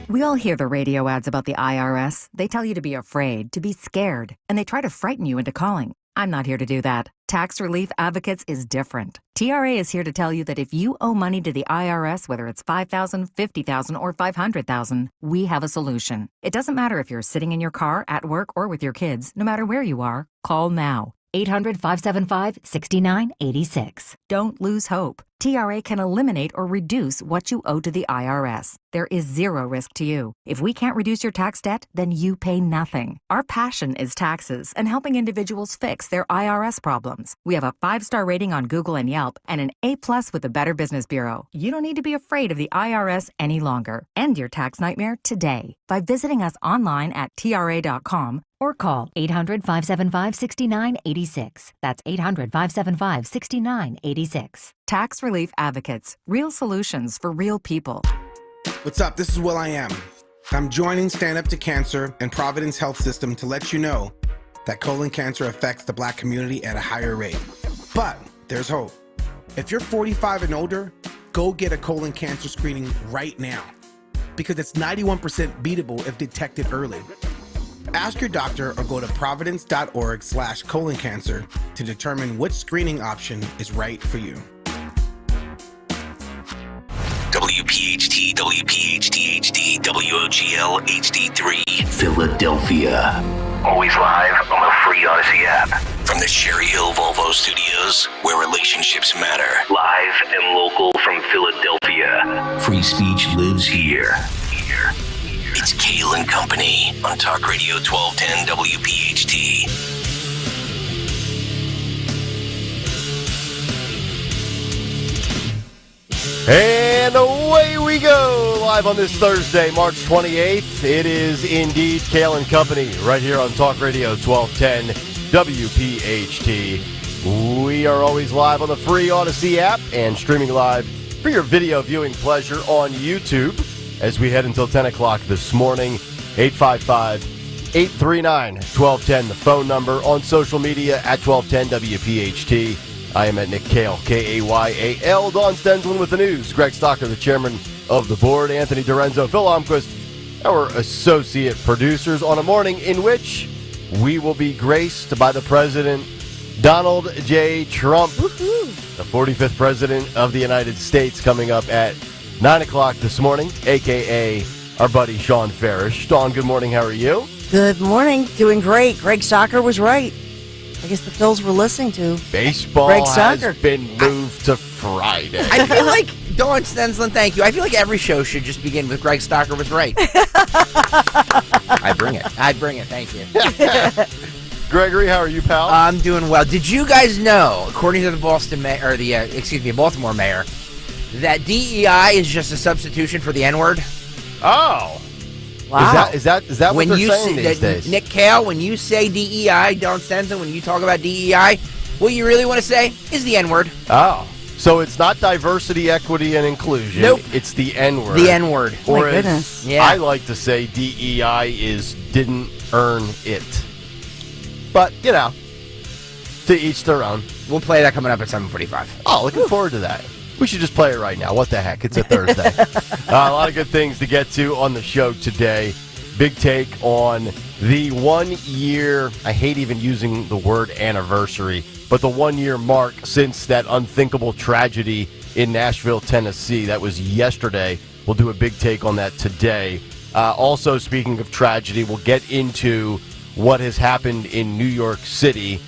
We all hear the radio ads about the IRS. They tell you to be afraid, to be scared, and they try to frighten you into calling. I'm not here to do that. Tax Relief Advocates is different. TRA is here to tell you that if you owe money to the IRS, whether it's $5,000, $50,000, or $500,000, we have a solution. It doesn't matter if you're sitting in your car, at work, or with your kids. No matter where you are, call now. 800-575-6986. Don't lose hope. TRA can eliminate or reduce what you owe to the IRS. There is zero risk to you. If we can't reduce your tax debt, then you pay nothing. Our passion is taxes and helping individuals fix their IRS problems. We have a 5-star rating on Google and Yelp and an A+ with the Better Business Bureau. You don't need to be afraid of the IRS any longer. End your tax nightmare today by visiting us online at TRA.com or call 800-575-6986. That's 800-575-6986. Tax Relief Advocates. Real solutions for real people.
What's up? This is Will I Am. I'm joining Stand Up to Cancer and Providence Health System to let you know that colon cancer affects the Black community at a higher rate. But there's hope. If you're 45 and older, go get a colon cancer screening right now because it's 91% beatable if detected early. Ask your doctor or go to providence.org/colon cancer to determine which screening option is right for you.
WPHT, WPHT HD, WOGL HD3, Philadelphia. Always live on the free Odyssey app. From the Cherry Hill Volvo Studios, where relationships matter. Live and local from Philadelphia. Free speech lives here. It's Kayal and Company on Talk Radio 1210 WPHT.
And away we go, live on this Thursday, March 28th. It is indeed Kayal and Company, right here on Talk Radio 1210 WPHT. We are always live on the free Odyssey app and streaming live for your video viewing pleasure on YouTube as we head until 10 o'clock this morning. 855-839-1210, the phone number. On social media at 1210 WPHT. I am at Nick Kayal, Kayal. Don Stenslin with the news. Greg Stocker, the chairman of the board. Anthony Dorenzo, Phil Almquist, our associate producers, on a morning in which we will be graced by the president, Donald J. Trump, the 45th president of the United States, coming up at 9 o'clock this morning, a.k.a. our buddy Sean Farish. Don, good morning. How are you?
Good morning. Doing great. Greg Stocker was right. I guess the Phils were listening to
baseball has been moved to Friday.
I feel like, Dawn Stenslin, thank you. I feel like every show should just begin with Greg Stocker was right. I bring it. Thank you.
Gregory, how are you, pal?
I'm doing well. Did you guys know, according to the Baltimore mayor, that DEI is just a substitution for the N-word?
Oh.
Wow.
Is that what they're saying these days?
Nick Kayal, when you say DEI, Don Stenson, when you talk about DEI, what you really want to say is the N-word.
Oh. So it's not diversity, equity, and inclusion.
Nope.
It's the N-word.
The N-word.
Or
My goodness.
as I like to say, DEI is didn't earn it. But, to each their own.
We'll play that coming up at 7:45.
Oh, looking forward to that. We should just play it right now. What the heck? It's a Thursday. A lot of good things to get to on the show today. Big take on the 1 year, I hate even using the word anniversary, but the 1 year mark since that unthinkable tragedy in Nashville, Tennessee. That was yesterday. We'll do a big take on that today. Also, speaking of tragedy, we'll get into what has happened in New York City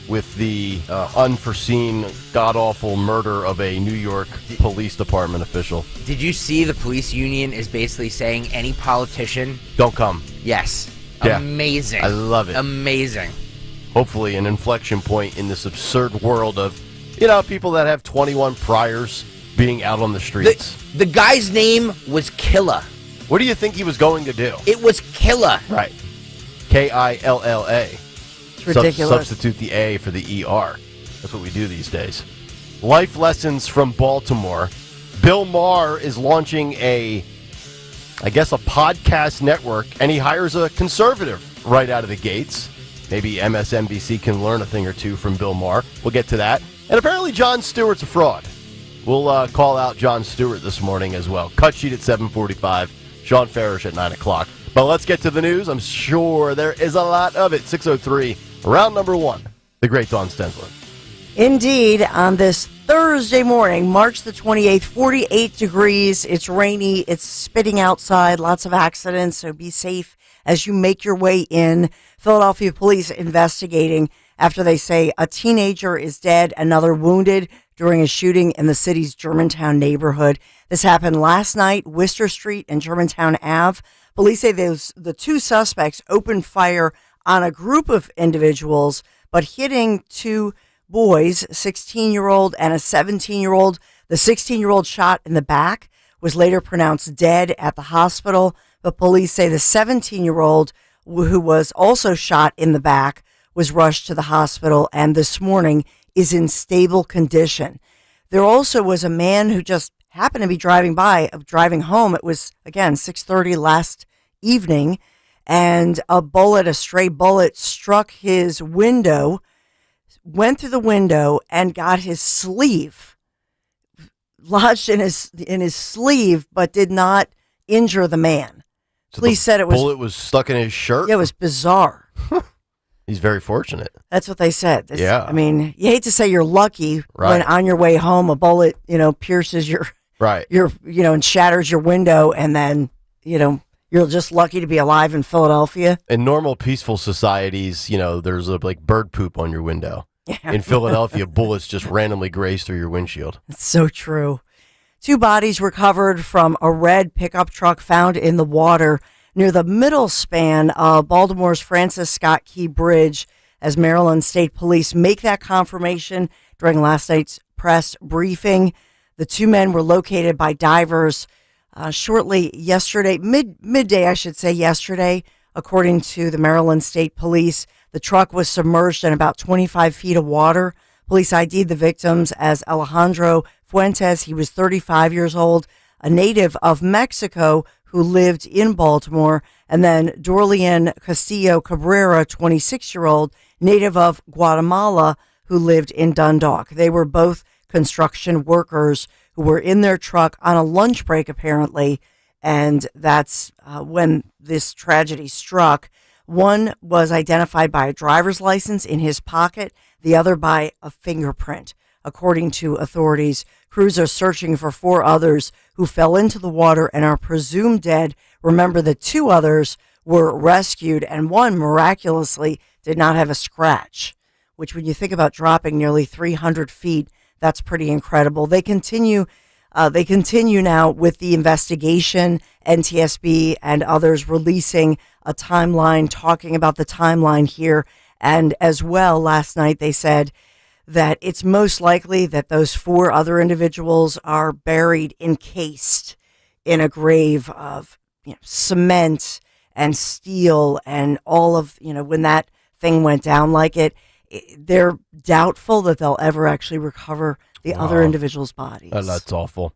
with the unforeseen, god-awful murder of a New York Police Department official.
Did you see the police union is basically saying any politician...
Don't come.
Yes.
Yeah.
Amazing.
I love it.
Amazing.
Hopefully an inflection point in this absurd world of, people that have 21 priors being out on the streets.
The guy's name was Killa.
What do you think he was going to do?
It was Killa.
Right. Killa.
Ridiculous.
Substitute the A for the ER. That's what we do these days. Life lessons from Baltimore. Bill Maher is launching a podcast network, and he hires a conservative right out of the gates. Maybe MSNBC can learn a thing or two from Bill Maher. We'll get to that. And apparently Jon Stewart's a fraud. We'll call out Jon Stewart this morning as well. Cut sheet at 7:45. Sean Farish at 9 o'clock. But let's get to the news. I'm sure there is a lot of it. 6:03. Round number one, the great Don Stenslin.
Indeed, on this Thursday morning, March the 28th, 48 degrees. It's rainy. It's spitting outside. Lots of accidents, so be safe as you make your way in. Philadelphia police investigating after they say a teenager is dead, another wounded during a shooting in the city's Germantown neighborhood. This happened last night, Worcester Street and Germantown Ave. Police say the two suspects opened fire on a group of individuals, but hitting two boys, 16-year-old and a 17-year-old. The 16-year-old shot in the back was later pronounced dead at the hospital, but police say the 17-year-old, who was also shot in the back, was rushed to the hospital and this morning is in stable condition. There also was a man who just happened to be driving home. It was, again, 6:30 last evening, and a stray bullet struck his window, went through the window, and got his sleeve lodged in his sleeve, but did not injure the man.
So
Police said it was
bullet was stuck in his shirt.
Yeah, it was bizarre.
He's very fortunate.
That's what they said.
Yeah.
I mean, you hate to say you're lucky
Right.
when on your way home a bullet, pierces your
Right.
and shatters your window, and then, You're just lucky to be alive in Philadelphia.
In normal peaceful societies, there's like bird poop on your window.
Yeah.
In Philadelphia, bullets just randomly graze through your windshield.
It's so true. 2 bodies recovered from a red pickup truck found in the water near the middle span of Baltimore's Francis Scott Key Bridge as Maryland State Police make that confirmation during last night's press briefing. The 2 men were located by divers shortly yesterday, midday, I should say yesterday, according to the Maryland State Police. The truck was submerged in about 25 feet of water. Police ID'd the victims as Alejandro Fuentes. He was 35 years old, a native of Mexico who lived in Baltimore, and then Dorlian Castillo Cabrera, 26-year-old, native of Guatemala, who lived in Dundalk. They were both construction workers who were in their truck on a lunch break, apparently, and that's when this tragedy struck. One was identified by a driver's license in his pocket, the other by a fingerprint. According to authorities, crews are searching for 4 others who fell into the water and are presumed dead. Remember, the 2 others were rescued, and one miraculously did not have a scratch, which when you think about dropping nearly 300 feet, that's pretty incredible. They continue now with the investigation, NTSB and others releasing a timeline, talking about the timeline here. And as well, last night they said that it's most likely that those 4 other individuals are buried encased in a grave of cement and steel and all of, when that thing went down like it, they're doubtful that they'll ever actually recover the other individuals' bodies.
That's awful.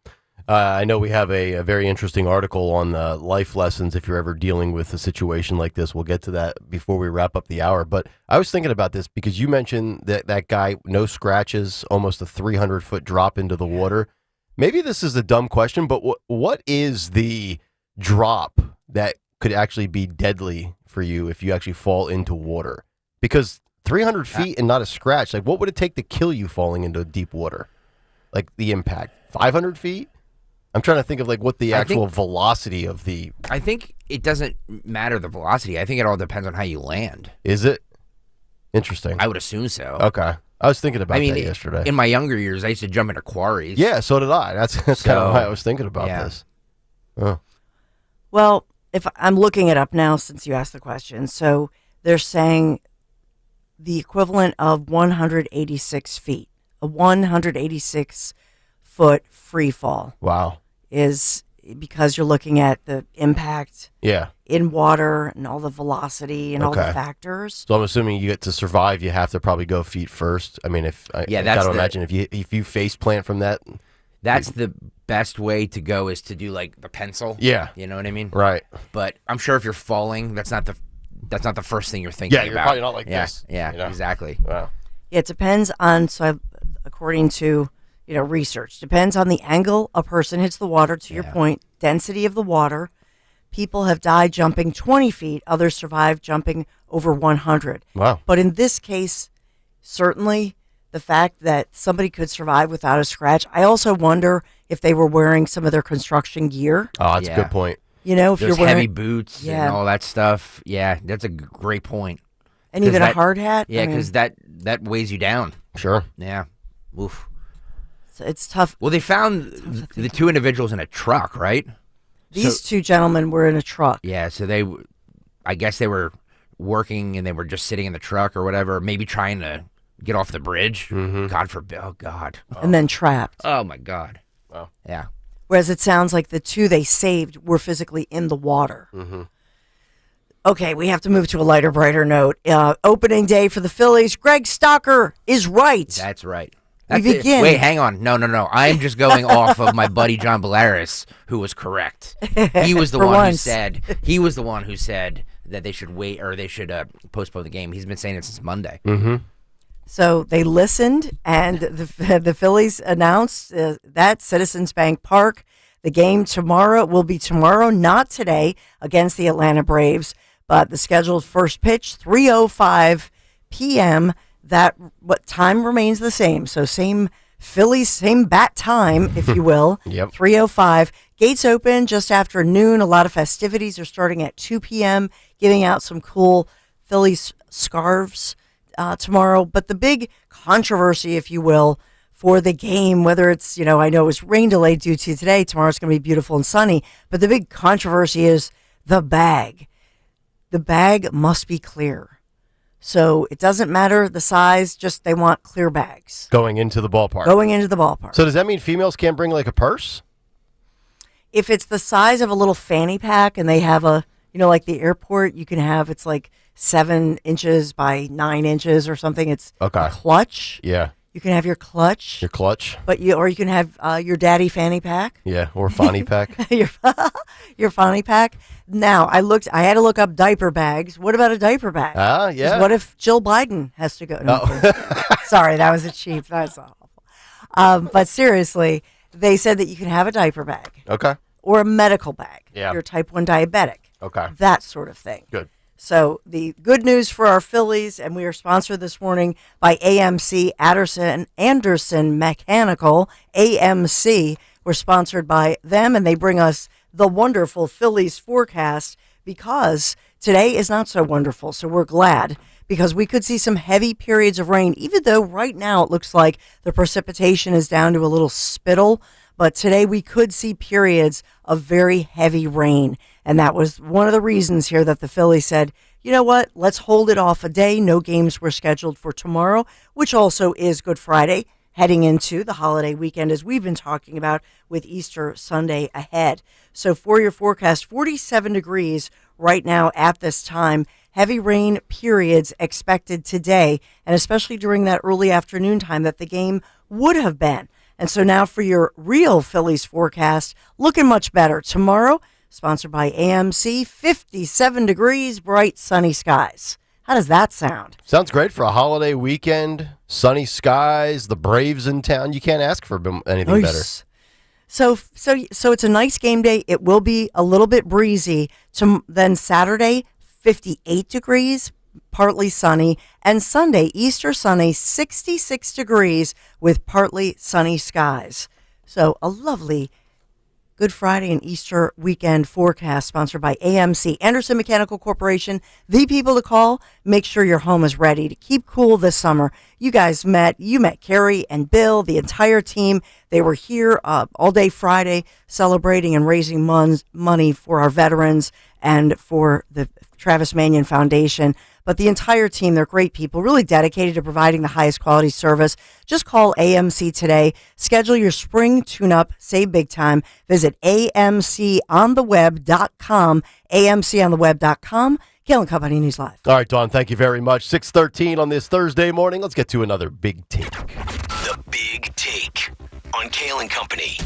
I know we have a very interesting article on life lessons if you're ever dealing with a situation like this. We'll get to that before we wrap up the hour. But I was thinking about this because you mentioned that guy, no scratches, almost a 300-foot drop into the water. Maybe this is a dumb question, but what is the drop that could actually be deadly for you if you actually fall into water? Because 300 feet and not a scratch, like what would it take to kill you falling into deep water? Like the impact, 500 feet? I'm trying to think of like what the actual velocity of the...
I think it doesn't matter the velocity. I think it all depends on how you land.
Is it? Interesting.
I would assume so.
Okay. I was thinking about that yesterday.
In my younger years, I used to jump into quarries.
Yeah, so did I. That's kind of why I was thinking about this. Oh.
Well, if I'm looking it up now since you asked the question, so they're saying the equivalent of 186 feet, a 186-foot free fall.
Wow.
Is because you're looking at the impact in water and all the velocity and all the factors.
So I'm assuming you get to survive, you have to probably go feet first. I mean, I got to imagine if you face plant from that.
That's the best way to go is to do like the pencil.
Yeah.
You know what I mean?
Right.
But I'm sure if you're falling, that's not the first thing you're thinking about.
Yeah, you're probably not like this.
Yeah, exactly.
Wow.
It depends on, according to research, depends on the angle a person hits the water, to your point, density of the water. People have died jumping 20 feet. Others survived jumping over 100.
Wow.
But in this case, certainly the fact that somebody could survive without a scratch. I also wonder if they were wearing some of their construction gear.
Oh, that's a good point.
If
There's
you're wearing
heavy boots and all that stuff. Yeah, that's a great point.
And even a hard hat.
Yeah, because that weighs you down.
Sure.
Yeah. Oof.
So it's tough.
Well, they found the 2 individuals in a truck, right?
These 2 gentlemen were in a truck.
Yeah, so I guess they were working and they were just sitting in the truck or whatever, maybe trying to get off the bridge. Mm-hmm. God forbid. Oh, God.
And then trapped.
Oh, my God.
Wow.
Yeah.
Whereas it sounds like the 2 they saved were physically in the water.
Mm-hmm.
Okay, we have to move to a lighter, brighter note. Opening day for the Phillies. Greg Stocker is right.
That's right.
We begin.
Wait, hang on. No. I'm just going off of my buddy John Bolaris, who was correct. He was the one who said that they should wait or they should postpone the game. He's been saying it since Monday.
Mm-hmm.
So they listened, and the Phillies announced that Citizens Bank Park. The game will be tomorrow, not today, against the Atlanta Braves. But the scheduled first pitch, 3:05 p.m. What time remains the same? So same Phillies, same bat time, if you will.
Yep.
3:05. Gates open just after noon. A lot of festivities are starting at 2 p.m., giving out some cool Phillies scarves tomorrow. But the big controversy, if you will, for the game, whether it's, I know it was rain delayed due to today. Tomorrow's going to be beautiful and sunny. But the big controversy is the bag. The bag must be clear. So it doesn't matter the size, just they want clear bags.
Going into the ballpark.
So
does that mean females can't bring like a purse?
If it's the size of a little fanny pack and they have a, like the airport, you can have, it's like 7 inches by 9 inches or something. It's a clutch.
Yeah.
You can have your clutch.
Your clutch.
Or you can have your daddy fanny pack.
Yeah, or fanny pack.
your fanny pack. Now, I had to look up diaper bags. What about a diaper bag?
Yeah.
'Cause what if Jill Biden has to go? No, sorry, that was that's awful. But seriously, they said that you can have a diaper bag.
Okay.
Or a medical bag.
Yeah.
You're type 1 diabetic.
Okay.
That sort of thing.
Good.
So the good news for our Phillies, and we are sponsored this morning by AMC Anderson Mechanical. AMC, we're sponsored by them, and they bring us the wonderful Phillies forecast because today is not so wonderful. So we're glad because we could see some heavy periods of rain, even though right now it looks like the precipitation is down to a little spittle. But today we could see periods of very heavy rain. And that was one of the reasons here that the Phillies said, you know what, let's hold it off a day. No games were scheduled for tomorrow, which also is Good Friday, heading into the holiday weekend, as we've been talking about with Easter Sunday ahead. So for your forecast, 47 degrees right now at this time. Heavy rain periods expected today, and especially during that early afternoon time that the game would have been. And so now for your real Phillies forecast, looking much better. Tomorrow, sponsored by AMC, 57 degrees, bright sunny skies. How does that sound?
Sounds great for a holiday weekend. Sunny skies, the Braves in town. You can't ask for anything better.
So it's a nice game day. It will be a little bit breezy. Then Saturday, 58 degrees, partly sunny, and Sunday, Easter Sunday, 66 degrees with partly sunny skies. So a lovely Good Friday and Easter weekend forecast sponsored by AMC, Anderson Mechanical Corporation. The people to call. Make sure your home is ready to keep cool this summer. You met Carrie and Bill, the entire team. They were here all day Friday celebrating and raising money for our veterans and for the Travis Manion Foundation. But the entire team, they're great people, really dedicated to providing the highest quality service. Just call AMC today. Schedule your spring tune-up. Save big time. Visit amcontheweb.com. amcontheweb.com. Kayal and Company News Live.
All right, Dawn, thank you very much. 6:13 on this Thursday morning. Let's get to another Big Take.
The Big Take on Kayal and Company.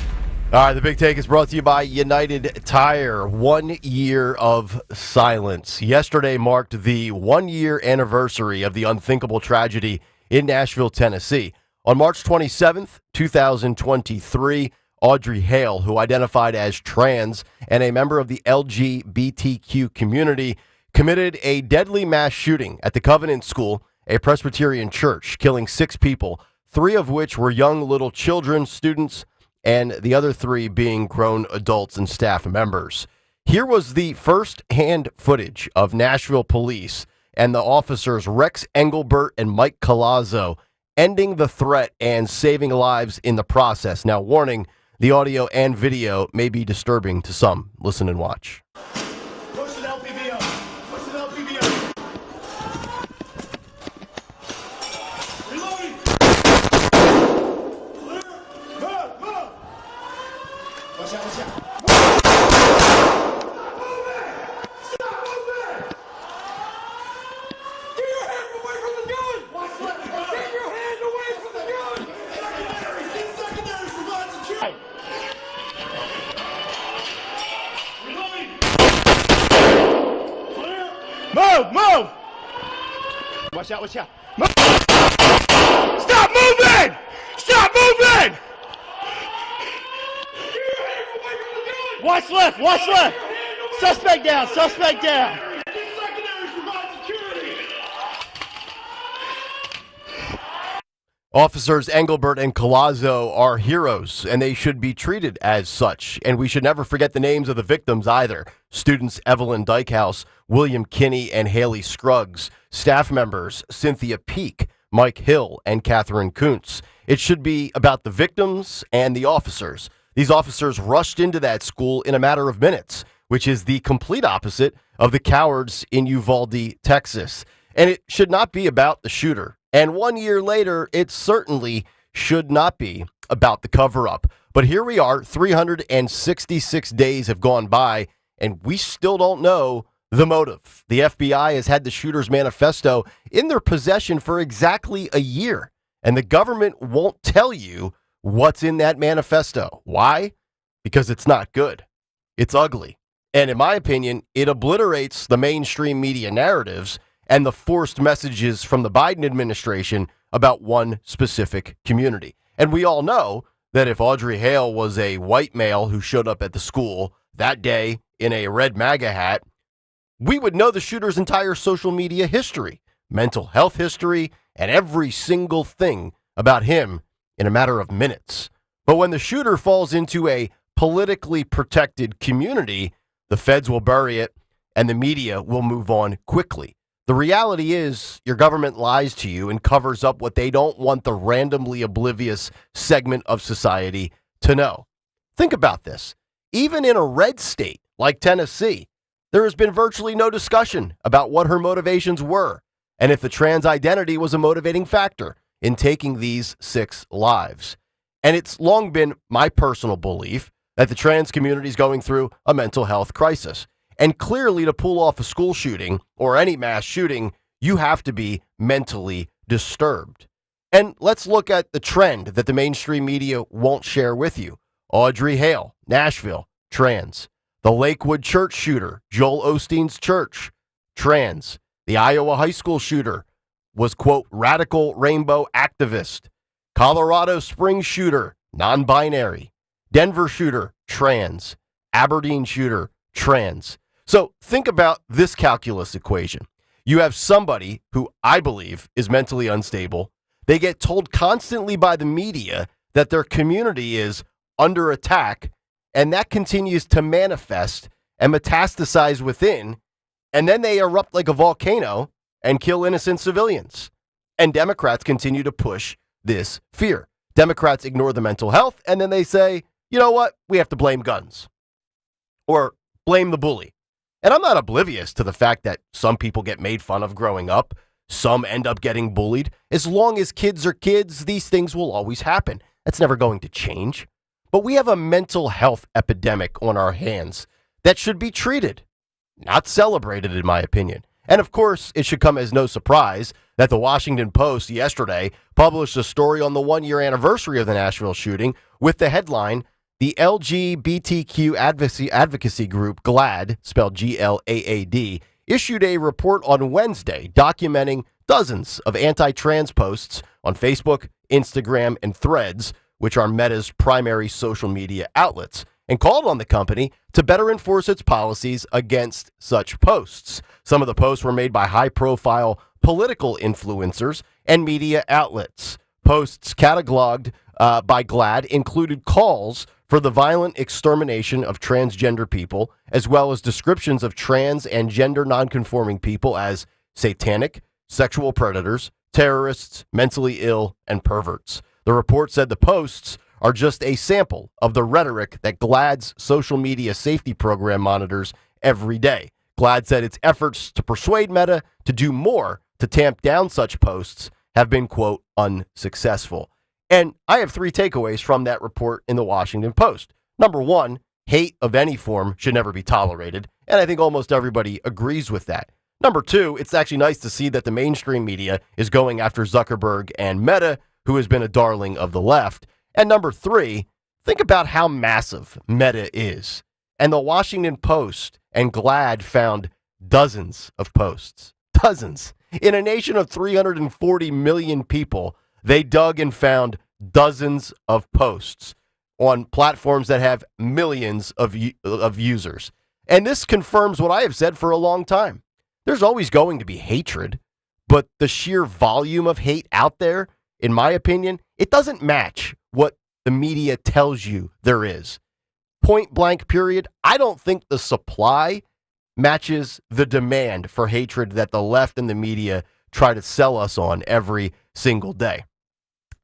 All right, the Big Take is brought to you by United Tire. 1 year of silence. Yesterday marked the 1-year anniversary of the unthinkable tragedy in Nashville, Tennessee. On March 27th, 2023, Audrey Hale, who identified as trans and a member of the LGBTQ community, committed a deadly mass shooting at the Covenant School, a Presbyterian church, killing 6 people, 3 of which were young little children, students, and the other 3 being grown adults and staff members. Here was the first-hand footage of Nashville police and the officers Rex Engelbert and Mike Colazzo ending the threat and saving lives in the process. Now, warning, the audio and video may be disturbing to some. Listen and watch.
Push an LPV up. Push an LPV up. Reloading. Clear. Move. Watch out. Stop moving. Get your hands away from the gun. Watch left. Get your hands away from the gun. Secondaries provide security. Move! Watch out! Move. Stop moving! Watch left! Suspect down!
Officers Engelbert and Collazo are heroes, and they should be treated as such. And we should never forget the names of the victims either. Students Evelyn Dykehouse, William Kinney, and Haley Scruggs. Staff members Cynthia Peak, Mike Hill, and Catherine Kuntz. It should be about the victims and the officers. These officers rushed into that school in a matter of minutes, which is the complete opposite of the cowards in Uvalde, Texas. And it should not be about the shooter. And 1 year later, it certainly should not be about the cover-up. But here we are, 366 days have gone by, and we still don't know the motive. The FBI has had the shooter's manifesto in their possession for exactly a year, and the government won't tell you what's in that manifesto. Why? Because it's not good. It's ugly. And in my opinion, it obliterates the mainstream media narratives and the forced messages from the Biden administration about one specific community. And we all know that if Audrey Hale was a white male who showed up at the school that day in a red MAGA hat, we would know the shooter's entire social media history, mental health history, and every single thing about him in a matter of minutes. But when the shooter falls into a politically protected community, the feds will bury it and the media will move on quickly. The reality is your government lies to you and covers up what they don't want the randomly oblivious segment of society to know. Think about this. Even in a red state like Tennessee, there has been virtually no discussion about what her motivations were and if the trans identity was a motivating factor in taking these 6 lives. And it's long been my personal belief that the trans community is going through a mental health crisis. And clearly, to pull off a school shooting or any mass shooting, you have to be mentally disturbed. And let's look at the trend that the mainstream media won't share with you. Audrey Hale, Nashville, trans. The Lakewood church shooter, Joel Osteen's church, trans. The Iowa high school shooter was, quote, radical rainbow activist. Colorado Springs shooter, non-binary. Denver shooter, trans. Aberdeen shooter, trans. So think about this calculus equation. You have somebody who I believe is mentally unstable. They get told constantly by the media that their community is under attack, and that continues to manifest and metastasize within, and then they erupt like a volcano and kill innocent civilians. And Democrats continue to push this fear. Democrats ignore the mental health, and then they say, you know what? We have to blame guns or blame the bully. And I'm not oblivious to the fact that some people get made fun of growing up. Some end up getting bullied. As long as kids are kids, these things will always happen. That's never going to change. But we have a mental health epidemic on our hands that should be treated, not celebrated, in my opinion. And of course, it should come as no surprise that the Washington Post yesterday published a story on the 1-year anniversary of the Nashville shooting with the headline, "The LGBTQ advocacy group GLAAD," spelled GLAAD, issued a report on Wednesday documenting dozens of anti-trans posts on Facebook, Instagram, and Threads, which are Meta's primary social media outlets, and called on the company to better enforce its policies against such posts. Some of the posts were made by high-profile political influencers and media outlets. Posts cataloged by GLAAD included calls for the violent extermination of transgender people, as well as descriptions of trans and gender nonconforming people as satanic, sexual predators, terrorists, mentally ill, and perverts. The report said the posts are just a sample of the rhetoric that GLAAD's social media safety program monitors every day. GLAAD said its efforts to persuade Meta to do more to tamp down such posts have been, quote, unsuccessful. And I have 3 takeaways from that report in the Washington Post. Number 1, hate of any form should never be tolerated. And I think almost everybody agrees with that. Number 2, it's actually nice to see that the mainstream media is going after Zuckerberg and Meta, who has been a darling of the left. And number 3, think about how massive Meta is. And the Washington Post and GLAAD found dozens of posts. Dozens. In a nation of 340 million people, they dug and found dozens of posts on platforms that have millions of users. And this confirms what I have said for a long time. There's always going to be hatred, but the sheer volume of hate out there in my opinion, it doesn't match what the media tells you there is. Point blank period. I don't think the supply matches the demand for hatred that the left and the media try to sell us on every single day.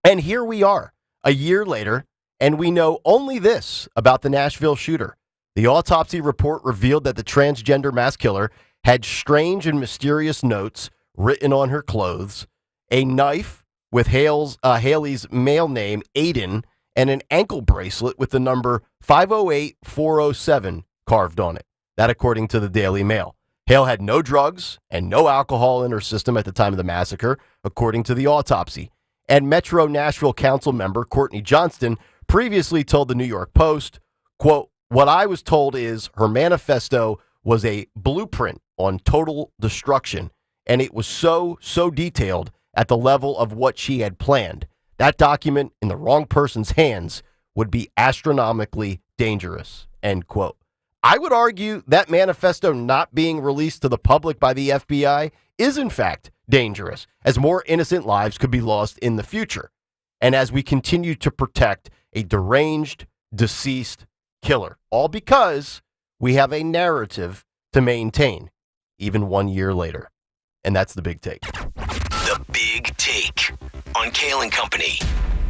And here we are, a year later, and we know only this about the Nashville shooter. The autopsy report revealed that the transgender mass killer had strange and mysterious notes written on her clothes, a knife with Haley's male name, Aiden, and an ankle bracelet with the number 508407 carved on it. That according to the Daily Mail. Hale had no drugs and no alcohol in her system at the time of the massacre, according to the autopsy. And Metro Nashville Council member Courtney Johnston previously told the New York Post, quote, "What I was told is her manifesto was a blueprint on total destruction, and it was so detailed at the level of what she had planned. That document in the wrong person's hands would be astronomically dangerous," end quote. I would argue that manifesto not being released to the public by the FBI is in fact dangerous, as more innocent lives could be lost in the future, and as we continue to protect a deranged, deceased killer, all because we have a narrative to maintain, even 1 year later. And that's the big take.
The Big Take on Kayal and Company.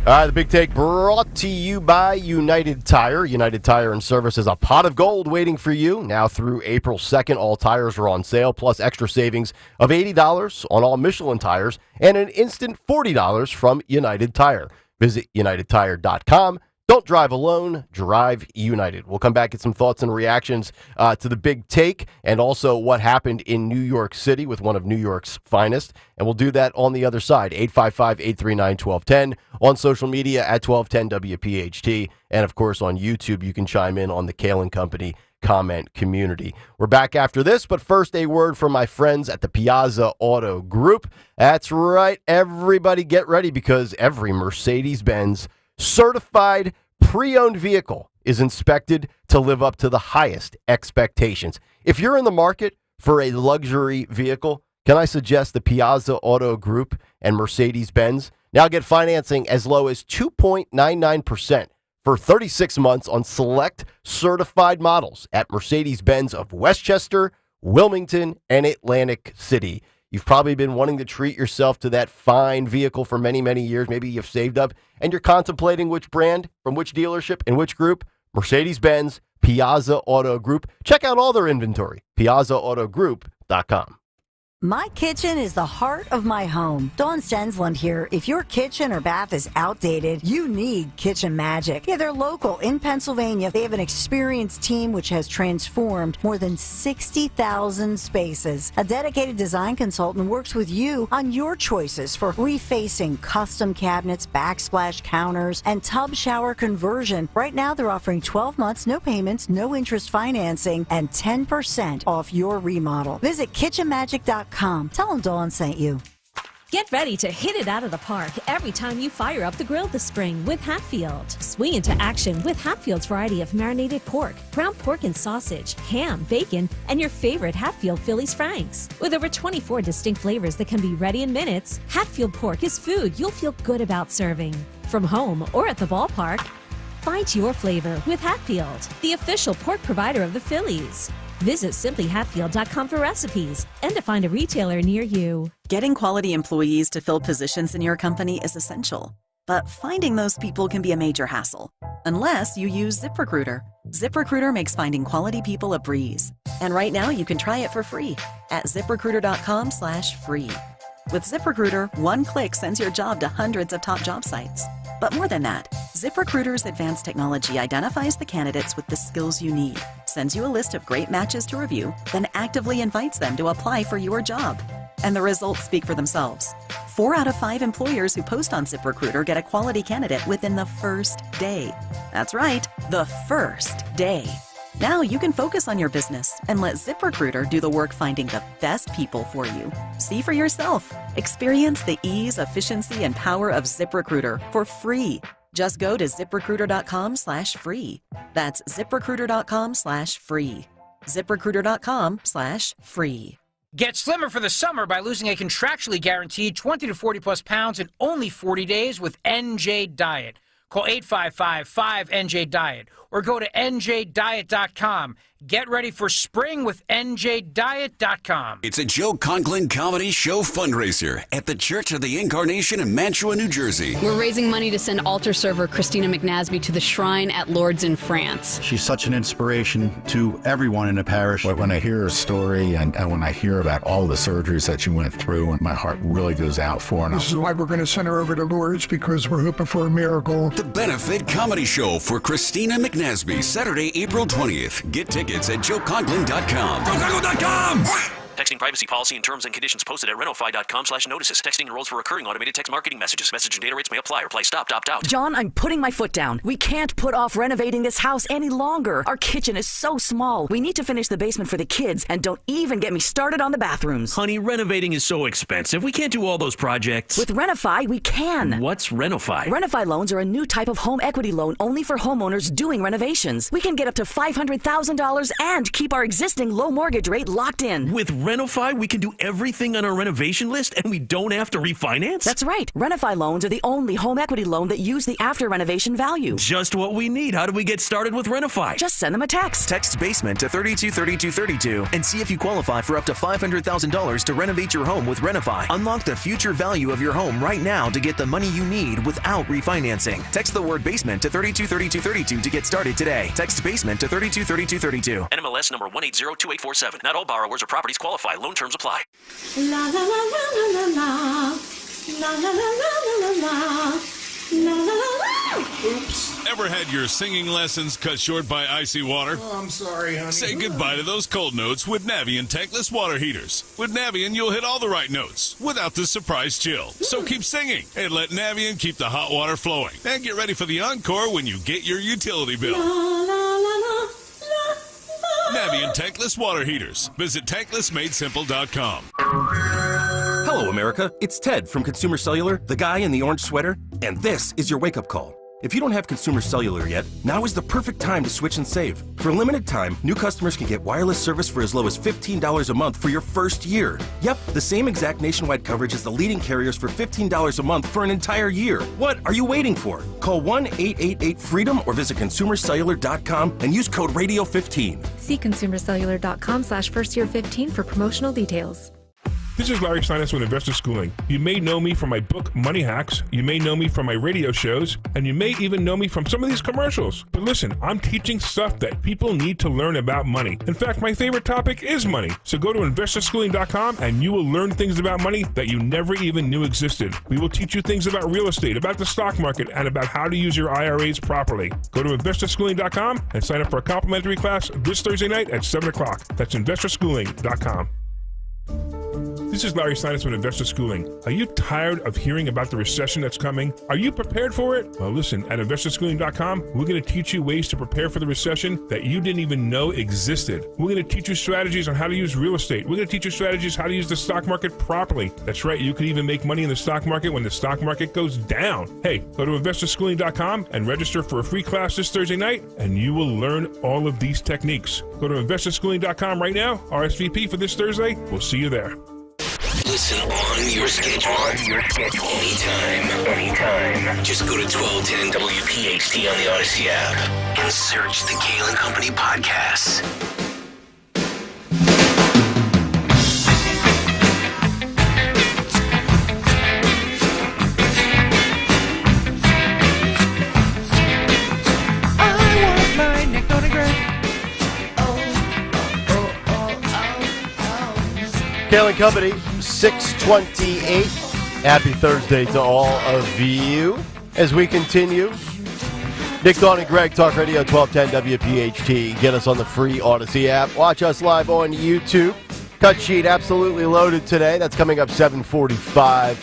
All right, the big take brought to you by United Tire. United Tire and Service is a pot of gold waiting for you. Now through April 2nd, all tires are on sale, plus extra savings of $80 on all Michelin tires and an instant $40 from United Tire. Visit UnitedTire.com. Don't drive alone, drive United. We'll come back at some thoughts and reactions to the big take and also what happened in New York City with one of New York's finest. And we'll do that on the other side, 855-839-1210, on social media at 1210 WPHT. And, of course, on YouTube, you can chime in on the Kayal and Company comment community. We're back after this, but first a word from my friends at the Piazza Auto Group. That's right, everybody get ready because every Mercedes-Benz certified pre-owned vehicle is inspected to live up to the highest expectations. If you're in the market for a luxury vehicle, can I suggest the Piazza Auto Group and Mercedes-Benz? Now get financing as low as 2.99% for 36 months on select certified models at Mercedes-Benz of Westchester, Wilmington, and Atlantic City. You've probably been wanting to treat yourself to that fine vehicle for many, many years. Maybe you've saved up and you're contemplating which brand, from which dealership, and which group. Mercedes-Benz, Piazza Auto Group. Check out all their inventory, piazzaautogroup.com.
My kitchen is the heart of my home. Dawn Stensland here. If your kitchen or bath is outdated, you need Kitchen Magic. Yeah, they're local in Pennsylvania. They have an experienced team which has transformed more than 60,000 spaces. A dedicated design consultant works with you on your choices for refacing, custom cabinets, backsplash counters, and tub shower conversion. Right now, they're offering 12 months, no payments, no interest financing, and 10% off your remodel. Visit kitchenmagic.com. Tell them Dawn sent you.
Get ready to hit it out of the park every time you fire up the grill this spring with Hatfield. Swing into action with Hatfield's variety of marinated pork, ground pork and sausage, ham, bacon, and your favorite Hatfield Phillies Franks. With over 24 distinct flavors that can be ready in minutes, Hatfield pork is food you'll feel good about serving. From home or at the ballpark, find your flavor with Hatfield, the official pork provider of the Phillies. Visit simplyhatfield.com for recipes and to find a retailer near you.
Getting quality employees to fill positions in your company is essential, but finding those people can be a major hassle, unless you use ZipRecruiter. ZipRecruiter makes finding quality people a breeze. And right now you can try it for free at ZipRecruiter.com/free. With ZipRecruiter, one click sends your job to hundreds of top job sites. But more than that, ZipRecruiter's advanced technology identifies the candidates with the skills you need, sends you a list of great matches to review, then actively invites them to apply for your job. And the results speak for themselves. 4 out of 5 employers who post on ZipRecruiter get a quality candidate within the first day. That's right, the first day. Now you can focus on your business and let ZipRecruiter do the work finding the best people for you. See for yourself. Experience the ease, efficiency, and power of ZipRecruiter for free. Just go to ZipRecruiter.com/free. That's ZipRecruiter.com/free. ZipRecruiter.com/free.
Get slimmer for the summer by losing a contractually guaranteed 20 to 40 plus pounds in only 40 days with NJ Diet. Call 855-5NJ-DIET or go to njdiet.com. Get ready for spring with njdiet.com.
It's a Joe Conklin Comedy Show fundraiser at the Church of the Incarnation in Mantua, New Jersey.
We're raising money to send altar server Christina McNasby to the shrine at Lourdes in France.
She's such an inspiration to everyone in the parish.
But when I hear her story and when I hear about all the surgeries that she went through, my heart really goes out for her.
This is why we're going to send her over to Lourdes, because we're hoping for a miracle.
The Benefit Comedy Show for Christina McNasby, Saturday, April 20th. Get tickets at joeconklin.com. joeconklin.com!
Texting privacy policy and terms and conditions posted at renofy.com/notices. Texting enrolls for recurring automated text marketing messages. Message and data rates may apply. Reply stop, opt out.
John, I'm putting my foot down. We can't put off renovating this house any longer. Our kitchen is so small. We need to finish the basement for the kids, and don't even get me started on the bathrooms.
Honey, renovating is so expensive. We can't do all those projects.
With Renofy, we can.
What's Renofy?
Renofy loans are a new type of home equity loan only for homeowners doing renovations. We can get up to $500,000 and keep our existing low mortgage rate locked in.
With Renofy, we can do everything on our renovation list and we don't have to refinance?
That's right. Renofy loans are the only home equity loan that use the after renovation value.
Just what we need. How do we get started with Renofy?
Just send them a text.
Text BASEMENT to 323232 and see if you qualify for up to $500,000 to renovate your home with Renofy. Unlock the future value of your home right now to get the money you need without refinancing. Text the word BASEMENT to 323232 to get started today. Text BASEMENT to 323232.
NMLS number 1802847. Not all borrowers or properties qualify. Loan terms apply.
La la la la la la la. La la la la la la. La la la la.
Oops. Ever had your singing lessons cut short by icy water?
Oh, I'm sorry, honey.
Say goodbye to those cold notes with Navien tankless water heaters. With Navien, you'll hit all the right notes without the surprise chill. So keep singing and let Navien keep the hot water flowing. And get ready for the encore when you get your utility bill.
La la la la.
Navien tankless water heaters. Visit tanklessmadesimple.com.
Hello, America. It's Ted from Consumer Cellular, the guy in the orange sweater, and this is your wake-up call. If you don't have Consumer Cellular yet, now is the perfect time to switch and save. For a limited time, new customers can get wireless service for as low as $15 a month for your first year. Yep, the same exact nationwide coverage as the leading carriers for $15 a month for an entire year. What are you waiting for? Call 1-888-FREEDOM or visit consumercellular.com and use code RADIO15.
See consumercellular.com/firstyear15 for promotional details.
This is Larry Steinitz with Investor Schooling. You may know me from my book, Money Hacks. You may know me from my radio shows. And you may even know me from some of these commercials. But listen, I'm teaching stuff that people need to learn about money. In fact, my favorite topic is money. So go to investorschooling.com and you will learn things about money that you never even knew existed. We will teach you things about real estate, about the stock market, and about how to use your IRAs properly. Go to investorschooling.com and sign up for a complimentary class this Thursday night at 7 o'clock. That's investorschooling.com. This is Larry Steinitz with Investor Schooling. Are you tired of hearing about the recession that's coming? Are you prepared for it? Well, listen, at investorschooling.com, we're going to teach you ways to prepare for the recession that you didn't even know existed. We're going to teach you strategies on how to use real estate. We're going to teach you strategies how to use the stock market properly. That's right, you can even make money in the stock market when the stock market goes down. Hey, go to investorschooling.com and register for a free class this Thursday night, and you will learn all of these techniques. Go to investorschooling.com right now, RSVP for this Thursday. We'll see you there.
Listen on your schedule. Anytime. Just go to 1210 WPHT on the Odyssey app and search the Kayal and Company podcasts.
I want my neck on a grind.
Kayal and Company, 6:28. Happy Thursday to all of you. As we continue, Nick, Dawn, and Greg, Talk Radio 1210 WPHT. Get us on the free Odyssey app. Watch us live on YouTube. Cut sheet absolutely loaded today. That's coming up 7:45.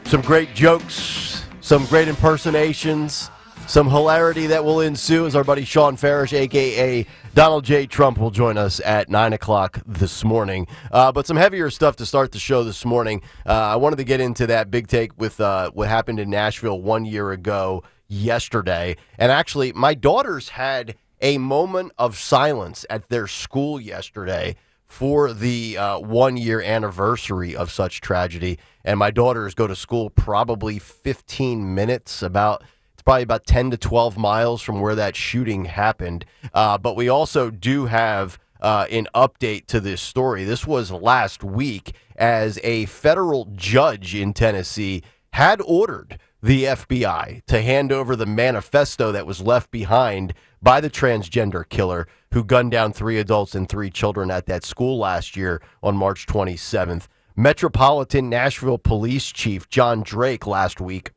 Some great jokes, some great impersonations, some hilarity that will ensue as our buddy Sean Farish, a.k.a. Donald J. Trump, will join us at 9 o'clock this morning. But some heavier stuff to start the show this morning. I wanted to get into that big take with what happened in Nashville 1 year ago yesterday. And actually, my daughters had a moment of silence at their school yesterday for the 1-year anniversary of such tragedy. And my daughters go to school probably 15 minutes, it's probably about 10 to 12 miles from where that shooting happened. But we also do have an update to this story. This was last week as a federal judge in Tennessee had ordered the FBI to hand over the manifesto that was left behind by the transgender killer who gunned down 3 adults and 3 children at that school last year on March 27th. Metropolitan Nashville Police Chief John Drake last week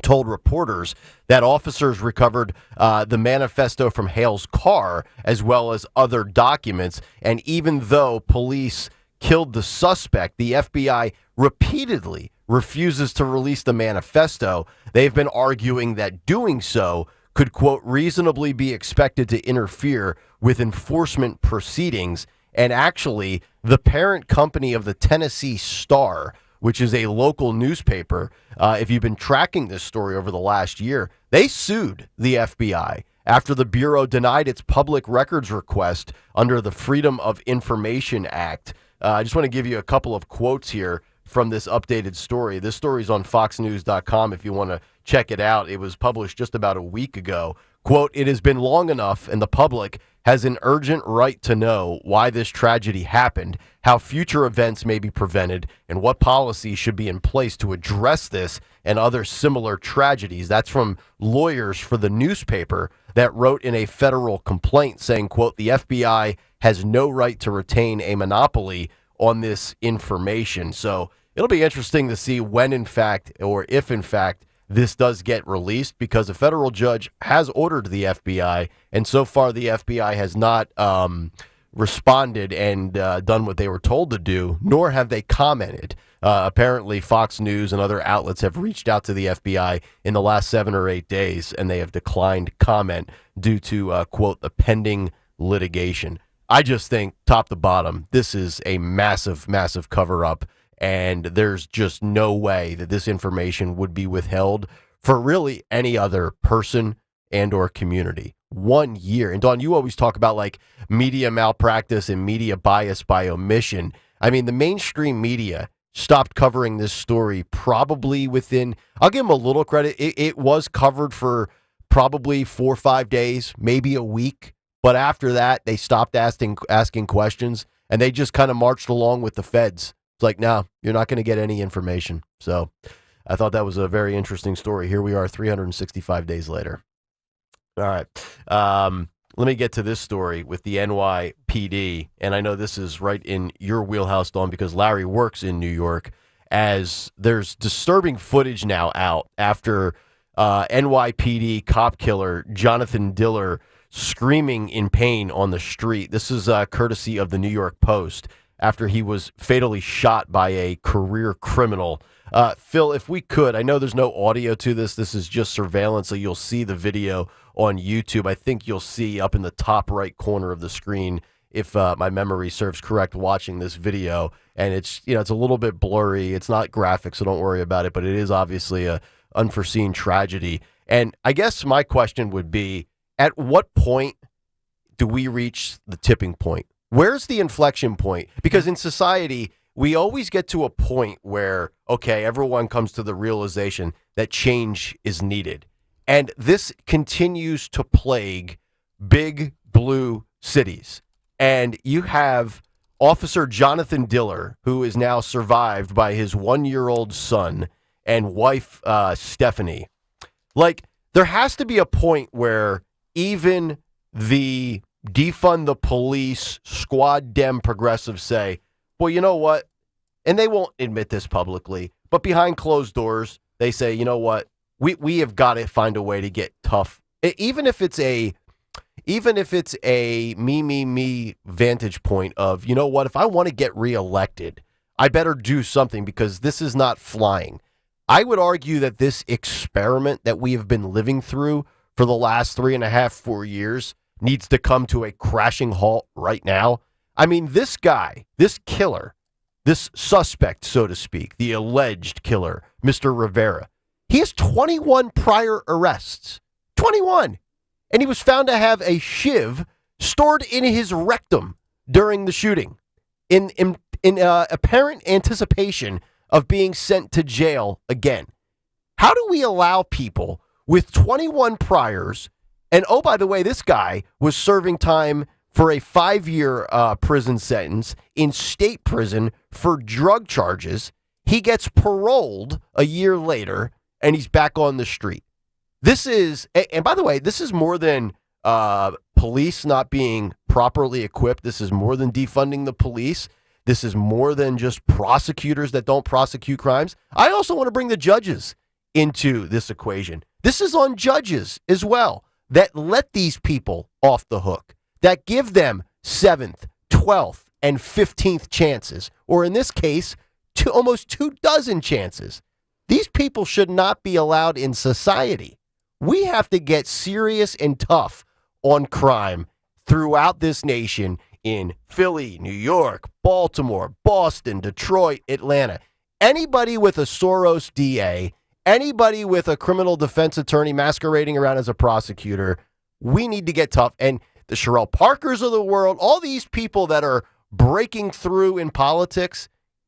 told reporters that officers recovered the manifesto from Hale's car as well as other documents. And even though police killed the suspect, the FBI repeatedly refuses to release the manifesto. They've been arguing that doing so could, quote, reasonably be expected to interfere with enforcement proceedings. And actually, the parent company of the Tennessee Star, which is a local newspaper, if you've been tracking this story over the last year, they sued the FBI after the Bureau denied its public records request under the Freedom of Information Act. I just want to give you a couple of quotes here from this updated story. This story is on foxnews.com if you want to check it out. It was published just about a week ago. Quote, "It has been long enough and the public has an urgent right to know why this tragedy happened, how future events may be prevented, and what policies should be in place to address this and other similar tragedies." That's from lawyers for the newspaper that wrote in a federal complaint saying, quote, "The FBI has no right to retain a monopoly on this information." So it'll be interesting to see when, in fact, or if, in fact, this does get released, because a federal judge has ordered the FBI, and so far the FBI has not responded and done what they were told to do, nor have they commented. Apparently, Fox News and other outlets have reached out to the FBI in the last 7 or 8 days, and they have declined comment due to, quote, the pending litigation. I just think, top to bottom, this is a massive, massive cover-up, and there's just no way that this information would be withheld for really any other person and or community. 1 year. And Dawn, you always talk about like media malpractice and media bias by omission. I mean, the mainstream media stopped covering this story probably within, I'll give them a little credit. It was covered for probably 4 or 5 days, maybe a week. But after that, they stopped asking questions, and they just kind of marched along with the feds. It's like, no, you're not going to get any information. So I thought that was a very interesting story. Here we are 365 days later. All right. Let me get to this story with the NYPD. And I know this is right in your wheelhouse, Dawn, because Larry works in New York, as there's disturbing footage now out after NYPD cop killer Jonathan Diller screaming in pain on the street. This is courtesy of the New York Post after he was fatally shot by a career criminal. Phil, if we could, I know there's no audio to this. This is just surveillance, so you'll see the video on YouTube. I think you'll see up in the top right corner of the screen, if my memory serves correct, watching this video. And it's, it's a little bit blurry. It's not graphic, so don't worry about it. But it is obviously a unforeseen tragedy. And I guess my question would be, at what point do we reach the tipping point? Where's the inflection point? Because in society, we always get to a point where, okay, everyone comes to the realization that change is needed. And this continues to plague big blue cities. And you have Officer Jonathan Diller, who is now survived by his 1-year-old son and wife, Stephanie. Like, there has to be a point where even the defund the police, squad dem progressives say, well, you know what? And they won't admit this publicly, but behind closed doors, they say, you know what? We have got to find a way to get tough. Even if it's a me vantage point of, you know what? If I want to get reelected, I better do something because this is not flying. I would argue that this experiment that we have been living through for the last 3.5, 4 years needs to come to a crashing halt right now. I mean, this guy, this killer, this suspect, so to speak, the alleged killer, Mr. Rivera, he has 21 prior arrests. 21. And he was found to have a shiv stored in his rectum during the shooting. in apparent anticipation of being sent to jail again. How do we allow people with 21 priors, and oh, by the way, this guy was serving time for a 5-year prison sentence in state prison for drug charges. He gets paroled a year later, and he's back on the street. This is, and by the way, this is more than police not being properly equipped. This is more than defunding the police. This is more than just prosecutors that don't prosecute crimes. I also want to bring the judges into this equation. This is on judges as well that let these people off the hook, that give them 7th, 12th, and 15th chances, or in this case, almost 24 chances. These people should not be allowed in society. We have to get serious and tough on crime throughout this nation in Philly, New York, Baltimore, Boston, Detroit, Atlanta. Anybody with a Soros DA, anybody with a criminal defense attorney masquerading around as a prosecutor, we need to get tough. And the Sherelle Parkers of the world, all these people that are breaking through in politics,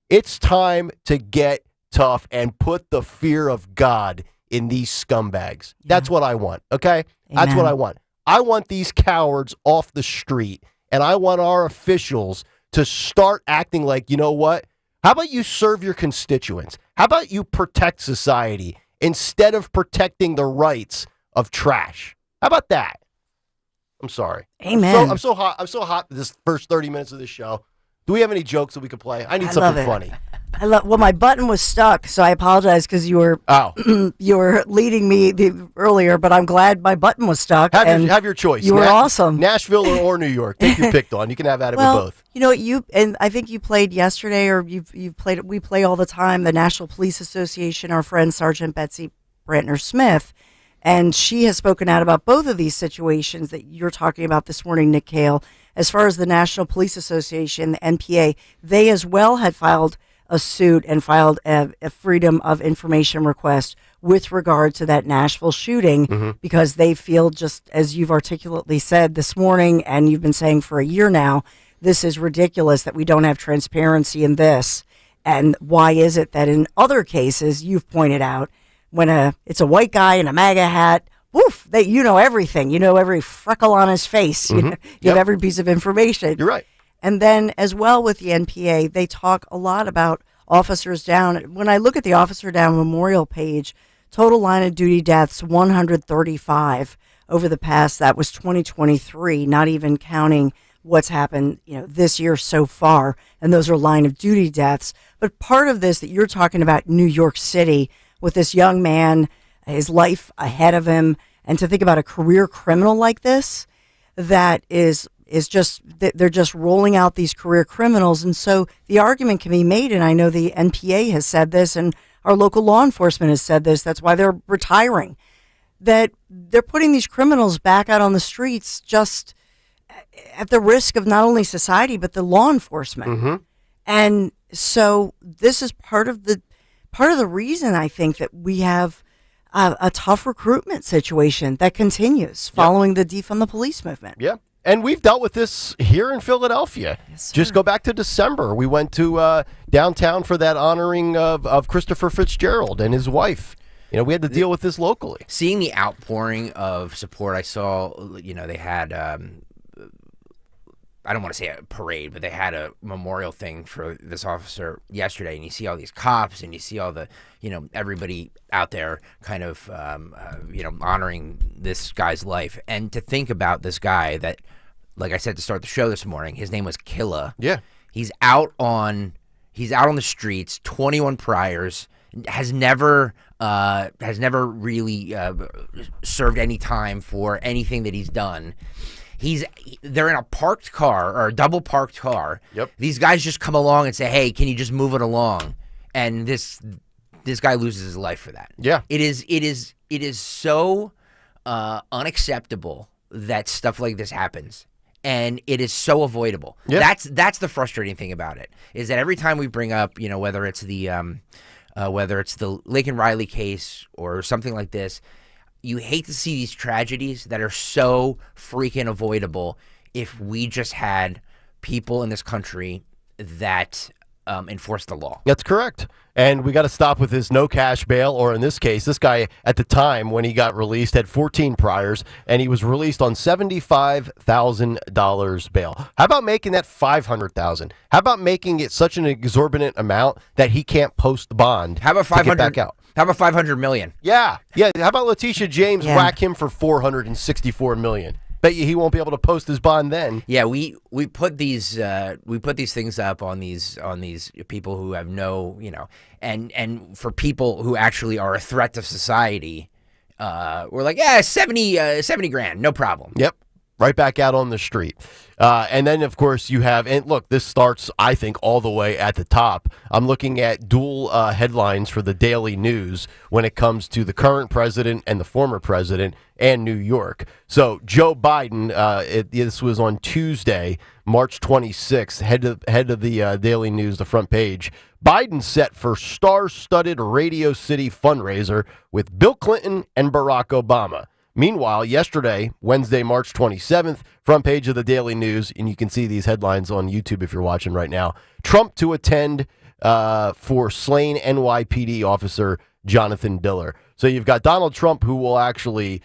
it's time to get tough and put the fear of God in these scumbags. Yeah. That's what I want, okay? Amen. That's what I want. I want these cowards off the street, and I want our officials to start acting like, you know what? How about you serve your constituents? How about you protect society instead of protecting the rights of trash? How about that? I'm sorry.
Amen.
I'm so hot this first 30 minutes of this show. Do we have any jokes that we could play? I need something funny.
Well, my button was stuck, so I apologize because you were you were leading me earlier, but I'm glad my button was stuck.
Have your choice.
You were awesome.
Nashville or New York. Take your pick, Dawn. You can have at it with both.
You know, and I think you played yesterday, or you've played. We play all the time. The National Police Association. Our friend Sergeant Betsy Brantner Smith, and she has spoken out about both of these situations that you're talking about this morning, Nick Kayal. As far as the National Police Association, the NPA, they as well had filed a suit and filed a Freedom of Information request with regard to that Nashville shooting because they feel, just as you've articulately said this morning and you've been saying for a year now, this is ridiculous that we don't have transparency in this. And why is it that in other cases, you've pointed out, when it's a white guy in a MAGA hat, woof, you know everything. You know every freckle on his face. You have every piece of information.
You're right.
And then as well with the NPA, they talk a lot about officers down. When I look at the officer down memorial page, total line of duty deaths, 135 over the past, that was 2023, not even counting what's happened, this year so far. And those are line of duty deaths. But part of this that you're talking about, New York City, with this young man, his life ahead of him, and to think about a career criminal like this, that is just, they're just rolling out these career criminals. And so the argument can be made, and I know the NPA has said this, and our local law enforcement has said this, that's why they're retiring, that they're putting these criminals back out on the streets just at the risk of not only society, but the law enforcement. And so this is part of the reason I think that we have a tough recruitment situation that continues following the defund the police movement.
Yeah. And we've dealt with this here in Philadelphia. Yes, just go back to December. We went to downtown for that honoring of Christopher Fitzgerald and his wife. We had to deal with this locally.
Seeing the outpouring of support, I saw, they had, I don't want to say a parade, but they had a memorial thing for this officer yesterday. And you see all these cops and you see all the, everybody out there kind of, honoring this guy's life. And to think about this guy that, like I said to start the show this morning, his name was Kayal.
Yeah.
He's out on the streets, 21 priors, has never really served any time for anything that he's done. They're in a parked car, or a double parked car.
Yep.
These guys just come along and say, "Hey, can you just move it along?" And this guy loses his life for that.
Yeah.
It is so unacceptable that stuff like this happens, and it is so avoidable.
Yeah.
That's the frustrating thing about it, is that every time we bring up, whether it's the Laken Riley case or something like this, you hate to see these tragedies that are so freaking avoidable if we just had people in this country that enforce the law.
That's correct. And we got to stop with this no cash bail, or in this case, this guy at the time when he got released had 14 priors, and he was released on $75,000 bail. How about making that $500,000? How about making it such an exorbitant amount that he can't post the bond?
How about
to get back out?
How about $500 million?
Yeah. How about Letitia James whack him for $464 million? Bet you he won't be able to post his bond then.
Yeah, we put these things up on these people who have no, and for people who actually are a threat to society, we're like, 70 grand, no problem.
Yep. Right back out on the street. And then, of course, you have, and look, this starts, I think, all the way at the top. I'm looking at dual headlines for the Daily News when it comes to the current president and the former president and New York. So Joe Biden, this was on Tuesday, March 26th, head of the Daily News, the front page. Biden set for star-studded Radio City fundraiser with Bill Clinton and Barack Obama. Meanwhile, yesterday, Wednesday, March 27th, front page of the Daily News, and you can see these headlines on YouTube if you're watching right now. Trump to attend for slain NYPD officer Jonathan Diller. So you've got Donald Trump who will actually,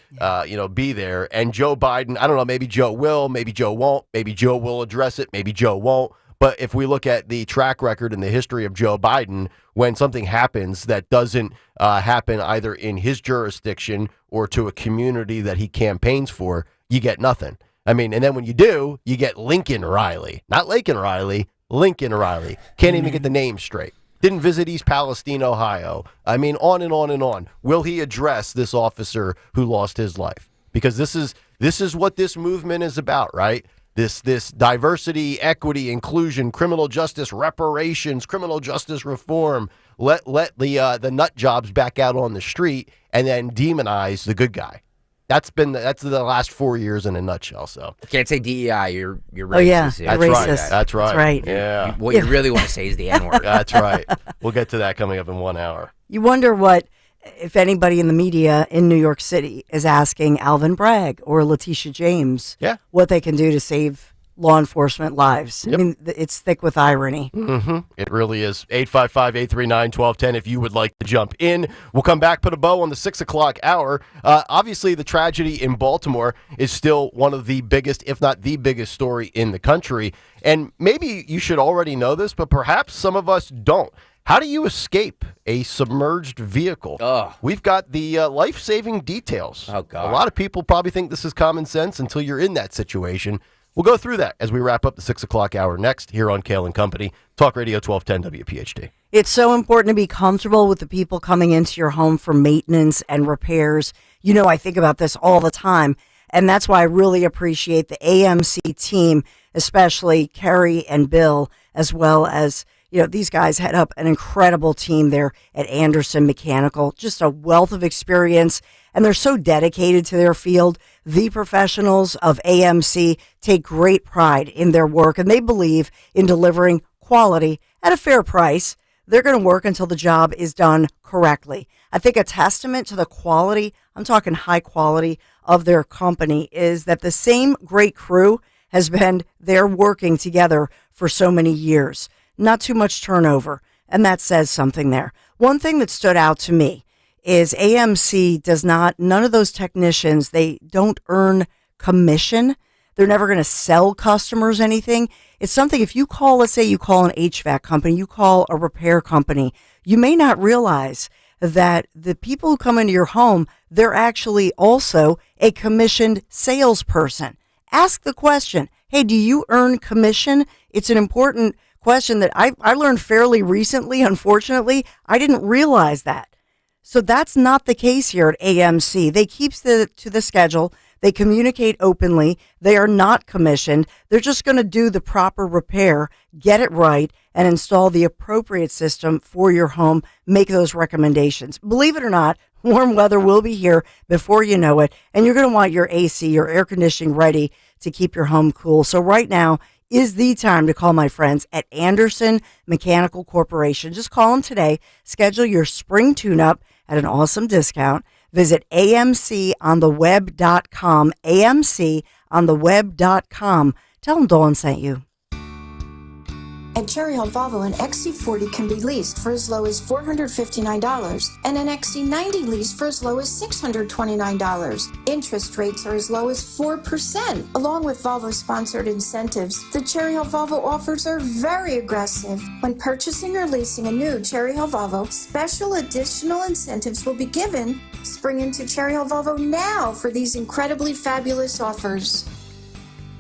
be there, and Joe Biden. I don't know, maybe Joe will, maybe Joe won't, maybe Joe will address it, maybe Joe won't. But if we look at the track record and the history of Joe Biden, when something happens that doesn't happen either in his jurisdiction or to a community that he campaigns for, you get nothing. I mean, and then when you do, you get Lincoln Riley. Not Laken Riley, Lincoln Riley. Can't even get the name straight. Didn't visit East Palestine, Ohio. I mean, on and on and on. Will he address this officer who lost his life? Because this is what this movement is about, right? This diversity, equity, inclusion, criminal justice reparations, criminal justice reform. Let the nut jobs back out on the street and then demonize the good guy. That's the last 4 years in a nutshell. So
can't say DEI. You're racist.
Oh yeah,
That's
racist.
right.
That's right.
That's right.
Yeah.
What you really want to say is the N-word.
That's right. We'll get to that coming up in 1 hour.
You wonder what, if anybody in the media in New York City is asking Alvin Bragg or Letitia James what they can do to save law enforcement lives.
Yep.
I mean, it's thick with irony.
Mm-hmm. It really is. 855-839-1210 if you would like to jump in. We'll come back, put a bow on the 6 o'clock hour. Obviously, the tragedy in Baltimore is still one of the biggest, if not the biggest story in the country. And maybe you should already know this, but perhaps some of us don't. How do you escape a submerged vehicle? We've got the life-saving details.
Oh, God.
A lot of people probably think this is common sense until you're in that situation. We'll go through that as we wrap up the 6 o'clock hour next here on Kayal and Company, Talk Radio 1210 WPHT.
It's so important to be comfortable with the people coming into your home for maintenance and repairs. You know, I think about this all the time, and that's why I really appreciate the AMC team, especially Kerry and Bill, as well as, these guys head up an incredible team there at Anderson Mechanical, just a wealth of experience, and they're so dedicated to their field. The professionals of AMC take great pride in their work, and they believe in delivering quality at a fair price. They're going to work until the job is done correctly. I think a testament to the quality, I'm talking high quality, of their company is that the same great crew has been there working together for so many years. Not too much turnover, and that says something there. One thing that stood out to me is AMC none of those technicians, they don't earn commission. They're never going to sell customers anything. It's something, if you call, let's say you call an HVAC company, you call a repair company, you may not realize that the people who come into your home, they're actually also a commissioned salesperson. Ask the question, hey, do you earn commission? It's an important question that I learned fairly recently. Unfortunately, I didn't realize that. So that's not the case here at AMC. They keep to the schedule. They communicate openly. They are not commissioned. They're just going to do the proper repair, get it right, and install the appropriate system for your home. Make those recommendations. Believe it or not, warm weather will be here before you know it, and you're going to want your AC, your air conditioning ready to keep your home cool. So right now is the time to call my friends at Anderson Mechanical Corporation. Just call them today. Schedule your spring tune-up at an awesome discount. Visit amcontheweb.com, amcontheweb.com. Tell them Dawn sent you.
At Cherry Hill Volvo, an XC40 can be leased for as low as $459 and an XC90 lease for as low as $629. Interest rates are as low as 4%. Along with Volvo-sponsored incentives, the Cherry Hill Volvo offers are very aggressive. When purchasing or leasing a new Cherry Hill Volvo, special additional incentives will be given. Spring into Cherry Hill Volvo now for these incredibly fabulous offers.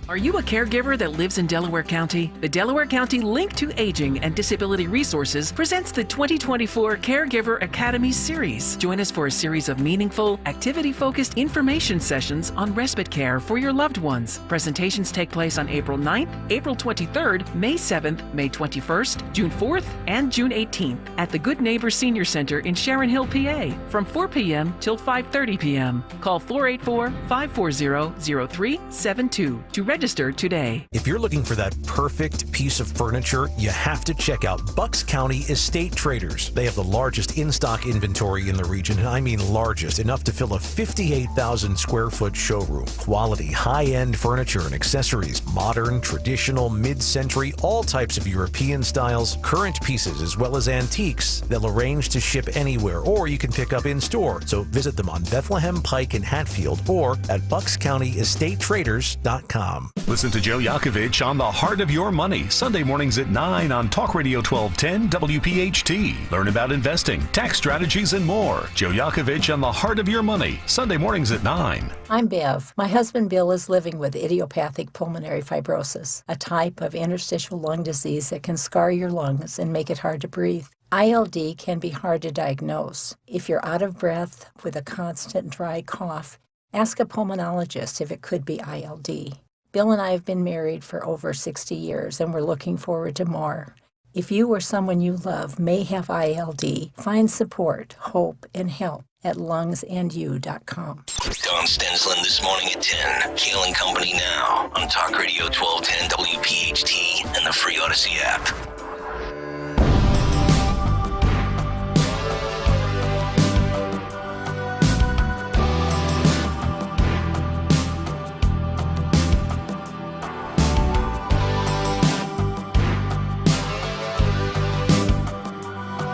Are you a caregiver that lives in Delaware County? The Delaware County Link to Aging and Disability Resources presents the 2024 Caregiver Academy Series. Join us for a series of meaningful, activity-focused information sessions on respite care for your loved ones. Presentations take place on April 9th, April 23rd, May 7th, May 21st, June 4th, and June 18th at the Good Neighbor Senior Center in Sharon Hill, PA, from 4 p.m. till 5:30 p.m. Call 484-540-0372 to register today.
If you're looking for that perfect piece of furniture, you have to check out Bucks County Estate Traders. They have the largest in-stock inventory in the region, and I mean largest, enough to fill a 58,000 square foot showroom. Quality, high-end furniture and accessories, modern, traditional, mid-century, all types of European styles, current pieces, as well as antiques. They'll arrange to ship anywhere, or you can pick up in-store. So visit them on Bethlehem Pike in Hatfield or at buckscountyestatetraders.com.
Listen to Joe Yakovich on The Heart of Your Money, Sunday mornings at 9 on Talk Radio 1210 WPHT. Learn about investing, tax strategies, and more. Joe Yakovich on The Heart of Your Money, Sunday mornings at 9.
I'm Bev. My husband Bill is living with idiopathic pulmonary fibrosis, a type of interstitial lung disease that can scar your lungs and make it hard to breathe. ILD can be hard to diagnose. If you're out of breath with a constant dry cough, ask a pulmonologist if it could be ILD. Bill and I have been married for over 60 years, and we're looking forward to more. If you or someone you love may have ILD, find support, hope, and help at lungsandyou.com.
Don Stensland this morning at 10. Kayal and Company now on Talk Radio 1210 WPHT and the free Odyssey app.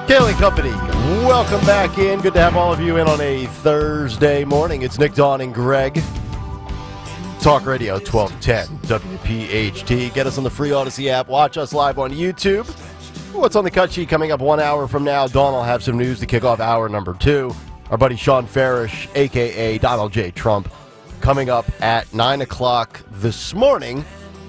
Kayal and Company, welcome back in. Good to have all of you in on a Thursday morning. It's Nick, Dawn, and Greg. Talk Radio 1210 WPHT. Get us on the free Odyssey app. Watch us live on YouTube. What's on the cut sheet coming up 1 hour from now? Dawn will have some news to kick off hour number 2. Our buddy Sean Farish, a.k.a. Donald J. Trump, coming up at 9 o'clock this morning.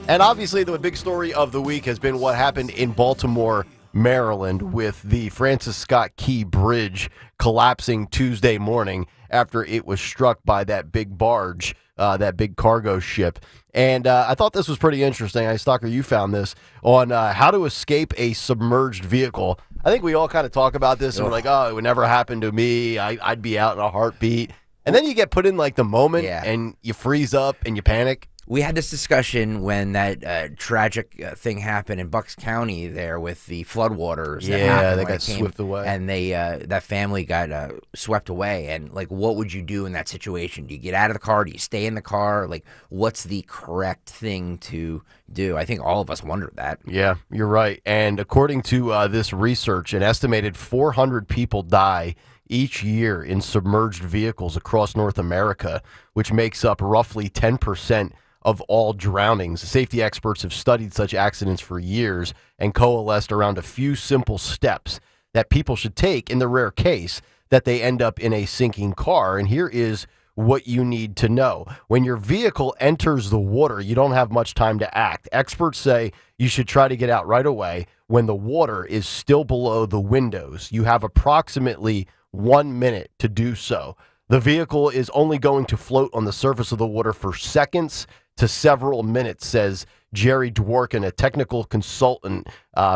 And obviously the big story of the week has been what happened in Baltimore, Maryland, with the Francis Scott Key Bridge collapsing Tuesday morning after it was struck by that big barge, that big cargo ship. And I thought this was pretty interesting. Stalker, you found this on how to escape a submerged vehicle. I think we all kind of talk about this, and we're like, oh, it would never happen to me. I'd be out in a heartbeat. And then you get put in like the moment, and you freeze up and you panic.
We had this discussion when that tragic thing happened in Bucks County there with the floodwaters.
Yeah, they got swept away.
And they that family got swept away. And, like, what would you do in that situation? Do you get out of the car? Do you stay in the car? Like, what's the correct thing to do? I think all of us wondered that.
Yeah, you're right. And according to this research, an estimated 400 people die each year in submerged vehicles across North America, which makes up roughly 10% of all drownings. Safety experts have studied such accidents for years and coalesced around a few simple steps that people should take in the rare case that they end up in a sinking car. And here is what you need to know. When your vehicle enters the water, you don't have much time to act. Experts say you should try to get out right away when the water is still below the windows. You have approximately 1 minute to do so. The vehicle is only going to float on the surface of the water for seconds to several minutes, says Jerry Dworkin, a technical consultant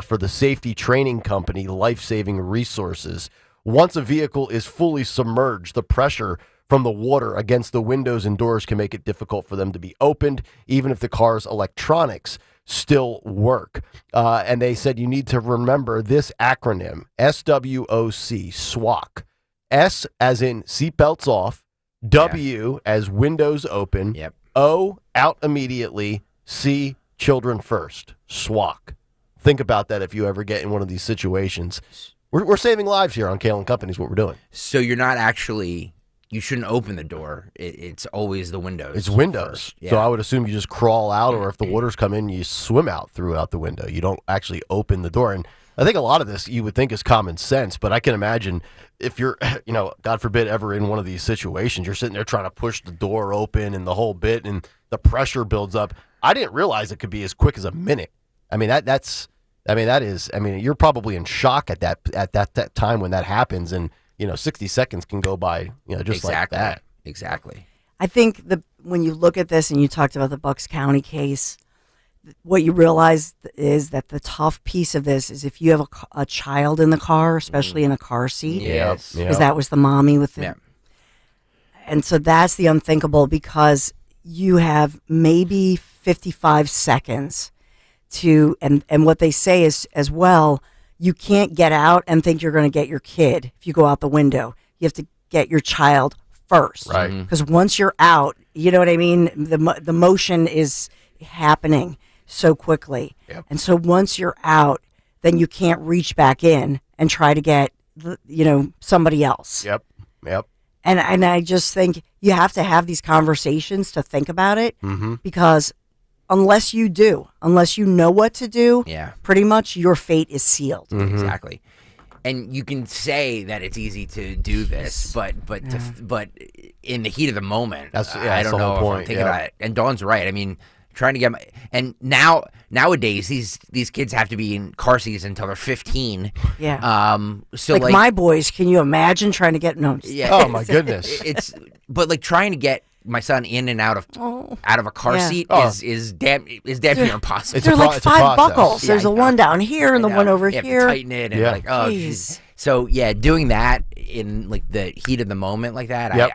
for the safety training company Life Saving Resources. Once a vehicle is fully submerged, the pressure from the water against the windows and doors can make it difficult for them to be opened, even if the car's electronics still work. And they said you need to remember this acronym, SWOC, SWOC. S as in seatbelts off, W as windows open, O, out immediately, C, children first, SWOC. think about that if you ever get in one of these situations. We're saving lives here on Kayal and Company is what we're doing.
So you're not actually, you shouldn't open the door. It's always the windows.
It's windows.
Yeah.
So I would assume you just crawl out, or if the waters come in, you swim out throughout the window. You don't actually open the door. And I think a lot of this you would think is common sense, but I can imagine if you're, God forbid, ever in one of these situations, you're sitting there trying to push the door open and the whole bit, and the pressure builds up. I didn't realize it could be as quick as a minute. I mean, you're probably in shock at that time when that happens, and 60 seconds can go by, just like that.
Exactly.
I think when you look at this and you talked about the Bucks County case, what you realize is that the tough piece of this is if you have a child in the car, especially in a car seat, because that was the mommy with it. And so that's the unthinkable, because you have maybe 55 seconds to, and what they say is as well, you can't get out and think you're going to get your kid if you go out the window. You have to get your child first.
Right.
Because once you're out, you know what I mean? The motion is happening so quickly.
Yep.
And so once you're out, then you can't reach back in and try to get, somebody else.
Yep.
And I just think you have to have these conversations to think about it, because unless you know what to do, pretty much your fate is sealed.
Exactly. And you can say that it's easy to do this, but in the heat of the moment, I don't know if I'm thinking about it. And Dawn's right. I mean, trying to get nowadays these kids have to be in car seats until they're 15.
Yeah.
So
like my boys, can you imagine trying to get
Oh my goodness.
But like trying to get my son in and out of a car seat is damn near impossible.
They're like 5 buckles. There's a one down here and the one over
you
here.
have to tighten it and geez. So doing that in like the heat of the moment like that,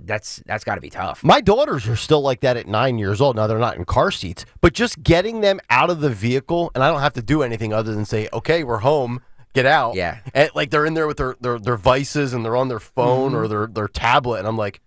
that's got to be tough.
My daughters are still like that at 9 years old. Now they're not in car seats, but just getting them out of the vehicle, and I don't have to do anything other than say, "Okay, we're home. Get out."
Yeah.
And like they're in there with their vices and they're on their phone or their tablet, and I'm like,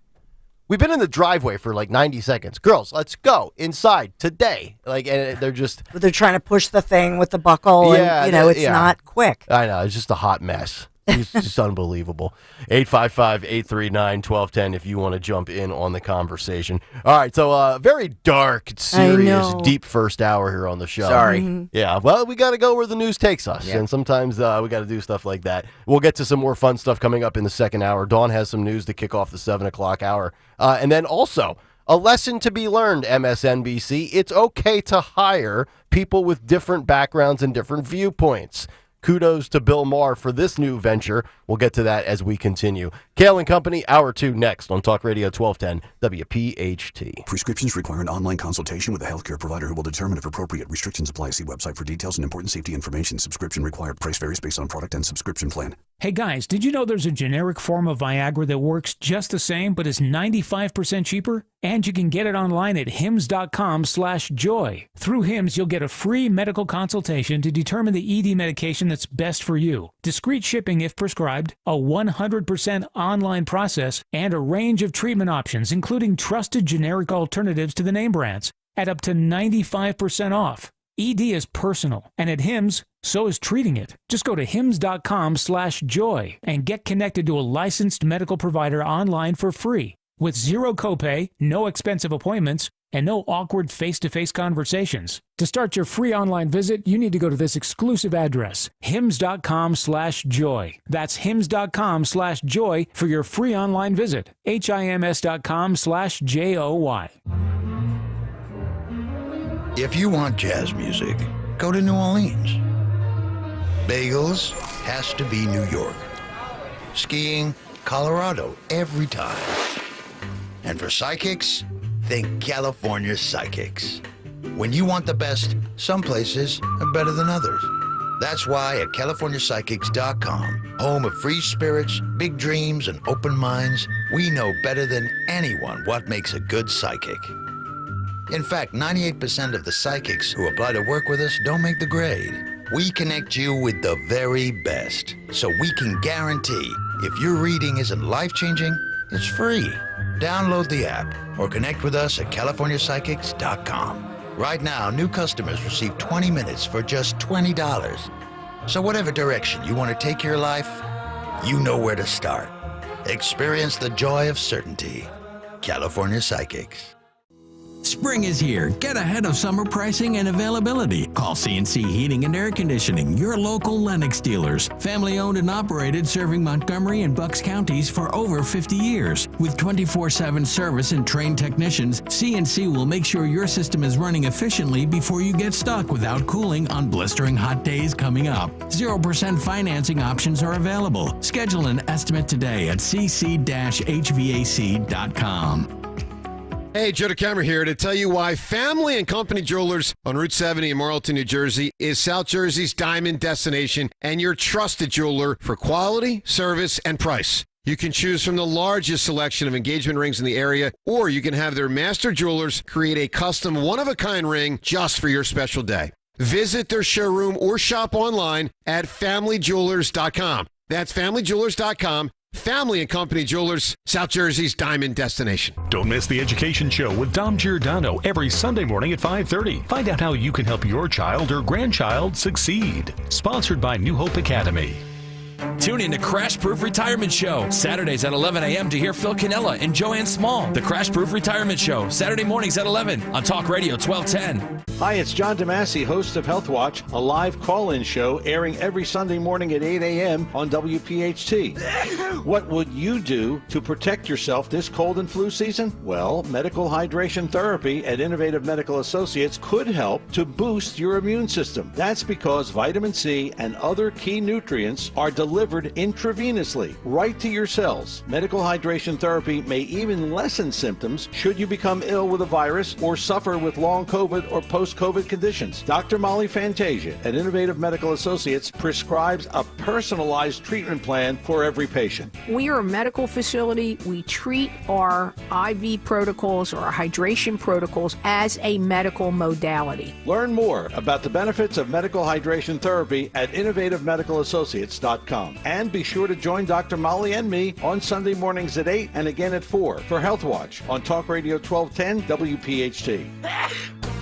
we've been in the driveway for like 90 seconds. Girls, let's go inside today. Like, and they're
trying to push the thing with the buckle.
Yeah,
and, it's not quick.
I know. It's just a hot mess. It's just unbelievable. 855-839-1210 if you want to jump in on the conversation. All right, so very dark, serious, deep first hour here on the show.
Sorry.
Yeah, well, we got to go where the news takes us, and sometimes we got to do stuff like that. We'll get to some more fun stuff coming up in the second hour. Dawn has some news to kick off the 7 o'clock hour. And then also, a lesson to be learned, MSNBC. It's okay to hire people with different backgrounds and different viewpoints. Kudos to Bill Maher for this new venture. We'll get to that as we continue. Kayal and Company, Hour 2 next on Talk Radio 1210 WPHT.
Prescriptions require an online consultation with a healthcare provider who will determine if appropriate. Restrictions apply. See website for details and important safety information. Subscription required. Price varies based on product and subscription plan.
Hey guys, did you know there's a generic form of Viagra that works just the same but is 95% cheaper? And you can get it online at hims.com/joy. Through Hims, you'll get a free medical consultation to determine the ED medication that's best for you. Discreet shipping if prescribed, a 100% online process, and a range of treatment options, including trusted generic alternatives to the name brands, at up to 95% off. ED is personal, and at Hims, so is treating it. Just go to hims.com/joy and get connected to a licensed medical provider online for free, with zero copay, no expensive appointments, and no awkward face-to-face conversations. To start your free online visit, you need to go to this exclusive address, hims.com/joy. That's hims.com/joy for your free online visit. hims.com/joy.
If you want jazz music, go to New Orleans. Bagels has to be New York. Skiing, Colorado, every time. And for psychics, think California Psychics. When you want the best, some places are better than others. That's why at CaliforniaPsychics.com, home of free spirits, big dreams, and open minds, we know better than anyone what makes a good psychic. In fact, 98% of the psychics who apply to work with us don't make the grade. We connect you with the very best, so we can guarantee if your reading isn't life-changing, it's free. Download the app or connect with us at CaliforniaPsychics.com. Right now, new customers receive 20 minutes for just $20. So whatever direction you want to take your life, you know where to start. Experience the joy of certainty. California Psychics.
Spring is here. Get ahead of summer pricing and availability. Call CNC Heating and Air Conditioning, your local Lennox dealers. Family owned and operated, serving Montgomery and Bucks counties for over 50 years. With 24/7 service and trained technicians, CNC will make sure your system is running efficiently before you get stuck without cooling on blistering hot days coming up. 0% financing options are available. Schedule an estimate today at cc-hvac.com.
Hey, Joe DeCamera here to tell you why Family and Company Jewelers on Route 70 in Marlton, New Jersey is South Jersey's diamond destination and your trusted jeweler for quality, service, and price. You can choose from the largest selection of engagement rings in the area, or you can have their master jewelers create a custom one-of-a-kind ring just for your special day. Visit their showroom or shop online at familyjewelers.com. That's familyjewelers.com. Family and Company Jewelers, South Jersey's diamond destination.
Don't miss the Education Show with Dom Giordano every Sunday morning at 5:30. Find out how you can help your child or grandchild succeed. Sponsored by New Hope Academy.
Tune in to Crash Proof Retirement Show, Saturdays at 11 a.m. to hear Phil Cannella and Joanne Small. The Crash Proof Retirement Show, Saturday mornings at 11 on Talk Radio 1210.
Hi, it's John DeMasi, host of Health Watch, a live call-in show airing every Sunday morning at 8 a.m. on WPHT. What would you do to protect yourself this cold and flu season? Well, medical hydration therapy at Innovative Medical Associates could help to boost your immune system. That's because vitamin C and other key nutrients are delivered intravenously right to your cells. Medical hydration therapy may even lessen symptoms should you become ill with a virus or suffer with long COVID or post-COVID conditions. Dr. Molly Fantasia at Innovative Medical Associates prescribes a personalized treatment plan for every patient.
We are a medical facility. We treat our IV protocols or our hydration protocols as a medical modality.
Learn more about the benefits of medical hydration therapy at innovativemedicalassociates.com. And be sure to join Dr. Molly and me on Sunday mornings at 8 and again at 4 for Health Watch on Talk Radio 1210 WPHT.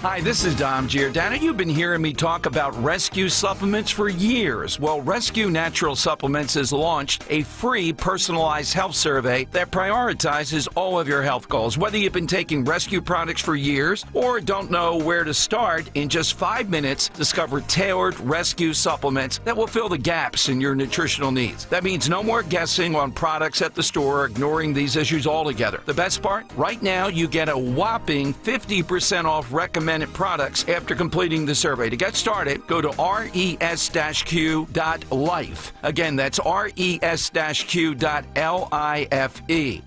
Hi, this is Dom Giordano. You've been hearing me talk about Rescue Supplements for years. Well, Rescue Natural Supplements has launched a free personalized health survey that prioritizes all of your health goals. Whether you've been taking Rescue products for years or don't know where to start, in just 5 minutes, discover tailored Rescue supplements that will fill the gaps in your nutritional needs. That means no more guessing on products at the store or ignoring these issues altogether. The best part? Right now, you get a whopping 50% off recommended products after completing the survey. To get started, go to res-q.life. Again, that's res-q.life.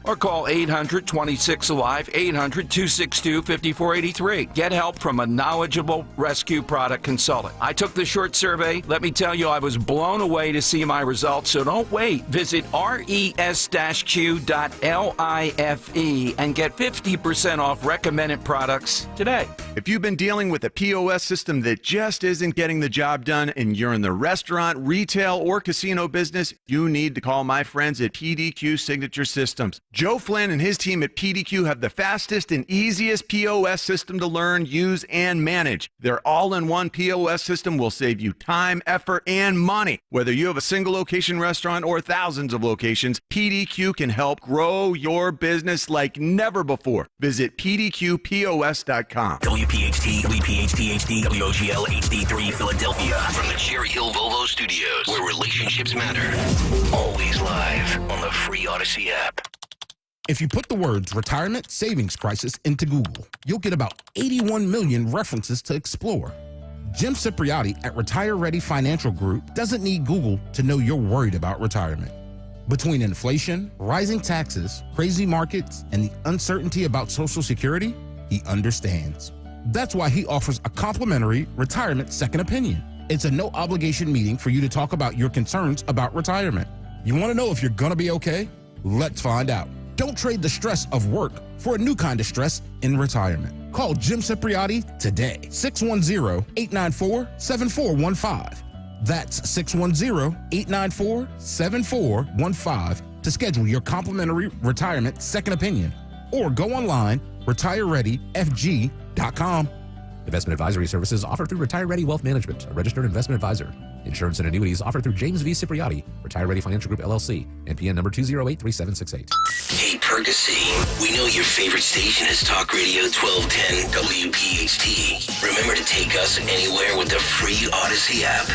Or call 800-26-ALIVE, 800-262-5483. Get help from a knowledgeable Rescue product consultant. I took the short survey. Let me tell you, I was blown away to see my results, so don't wait. Visit res-q.life and get 50% off recommended products today.
If you've been dealing with a POS system that just isn't getting the job done and you're in the restaurant, retail, or casino business, you need to call my friends at PDQ Signature Systems. Joe Flynn and his team at PDQ have the fastest and easiest POS system to learn, use, and manage. Their all-in-one POS system will save you time, effort, and money. Whether you have a single location restaurant or thousands of locations, PDQ can help grow your business like never before. Visit pdqpos.com.
WPHT, WPHT-HD, WOGL HD3 Philadelphia. From the Cherry Hill Volvo Studios, where relationships matter. Always live on the free Odyssey app.
If you put the words retirement savings crisis into Google, you'll get about 81 million references to explore. Jim Cipriotti at Retire Ready Financial Group doesn't need Google to know you're worried about retirement. Between inflation, rising taxes, crazy markets, and the uncertainty about Social Security, he understands. That's why he offers a complimentary retirement second opinion. It's a no-obligation meeting for you to talk about your concerns about retirement. You want to know if you're going to be okay? Let's find out. Don't trade the stress of work for a new kind of stress in retirement. Call Jim Cipriotti today, 610-894-7415. That's 610-894-7415 to schedule your complimentary retirement second opinion. Or go online, retirereadyfg.com.
Investment advisory services offered through Retire Ready Wealth Management, a registered investment advisor. Insurance and annuities offered through James V. Cipriati, Retire Ready Financial Group, LLC, NPN number 2083768.
Hey, Percy, we know your favorite station is Talk Radio 1210 WPHT. Remember to take us anywhere with the free Odyssey app.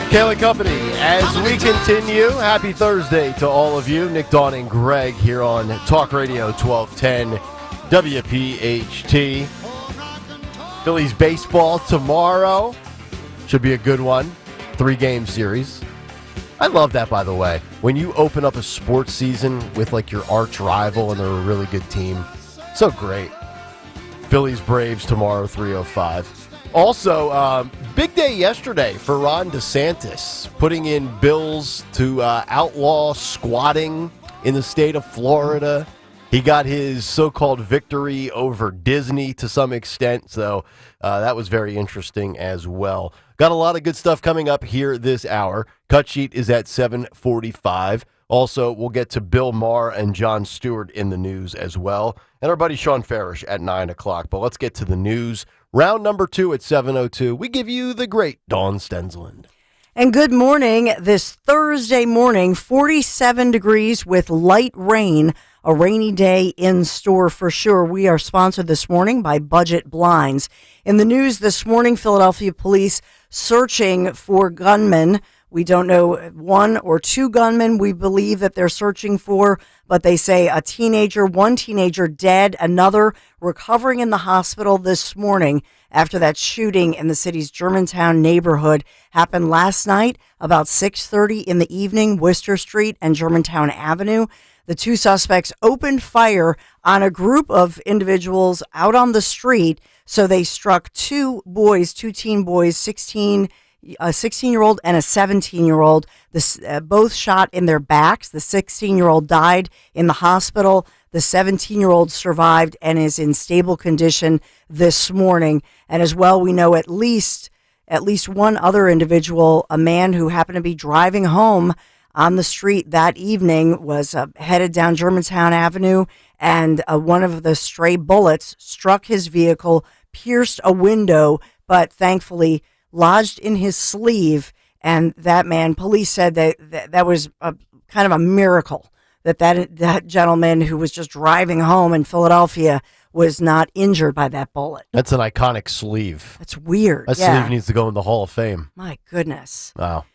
Kayal Company, as we continue, happy Thursday to all of you. Nick, Dawn, and Greg here on Talk Radio 1210 WPHT. Phillies baseball tomorrow. Should be a good one. 3-game series. I love that, by the way. When you open up a sports season with like your arch rival and they're a really good team. So great. Phillies Braves tomorrow, 3:05. Also, big day yesterday for Ron DeSantis, putting in bills to outlaw squatting in the state of Florida. He got his so-called victory over Disney to some extent, so that was very interesting as well. Got a lot of good stuff coming up here this hour. Cut sheet is at 7:45. Also, we'll get to Bill Maher and Jon Stewart in the news as well. And our buddy Sean Farish at 9 o'clock. But let's get to the news. Round number 2 at 7:02. We give you the great Dawn Stensland.
And good morning. This Thursday morning, 47 degrees with light rain. A rainy day in store for sure. We are sponsored this morning by Budget Blinds. In the news this morning, Philadelphia police searching for gunmen. We don't know 1 or 2 gunmen we believe that they're searching for, but they say one teenager dead, another recovering in the hospital this morning after that shooting in the city's Germantown neighborhood happened last night about 6:30 in the evening, Worcester Street and Germantown Avenue. The 2 suspects opened fire on a group of individuals out on the street, so they struck 2 teen boys, a 16-year-old and a 17-year-old, both shot in their backs. The 16-year-old died in the hospital. The 17-year-old survived and is in stable condition this morning. And as well, we know at least 1 other individual, a man who happened to be driving home on the street that evening, was headed down Germantown Avenue, and one of the stray bullets struck his vehicle, pierced a window, but thankfully lodged in his sleeve. And that man, police said that was a kind of a miracle that gentleman who was just driving home in Philadelphia was not injured by that bullet.
That's an iconic sleeve.
That's weird.
That sleeve needs to go in the Hall of Fame.
My goodness.
Wow.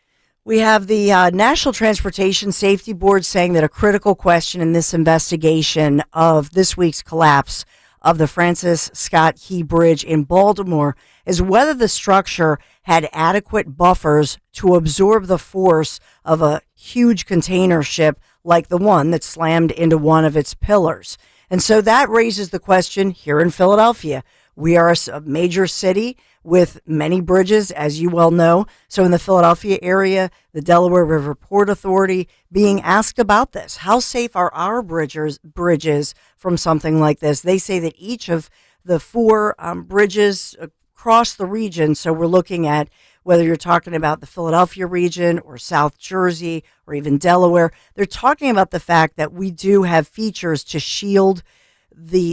We have the National Transportation Safety Board saying that a critical question in this investigation of this week's collapse of the Francis Scott Key Bridge in Baltimore is whether the structure had adequate buffers to absorb the force of a huge container ship like the one that slammed into one of its pillars. And so that raises the question here in Philadelphia. We are a major city with many bridges, as you well know. So in the Philadelphia area, the Delaware River Port Authority being asked about this. How safe are our bridges from something like this? They say that each of the 4 bridges across the region, so we're looking at whether you're talking about the Philadelphia region or South Jersey or even Delaware, they're talking about the fact that we do have features to shield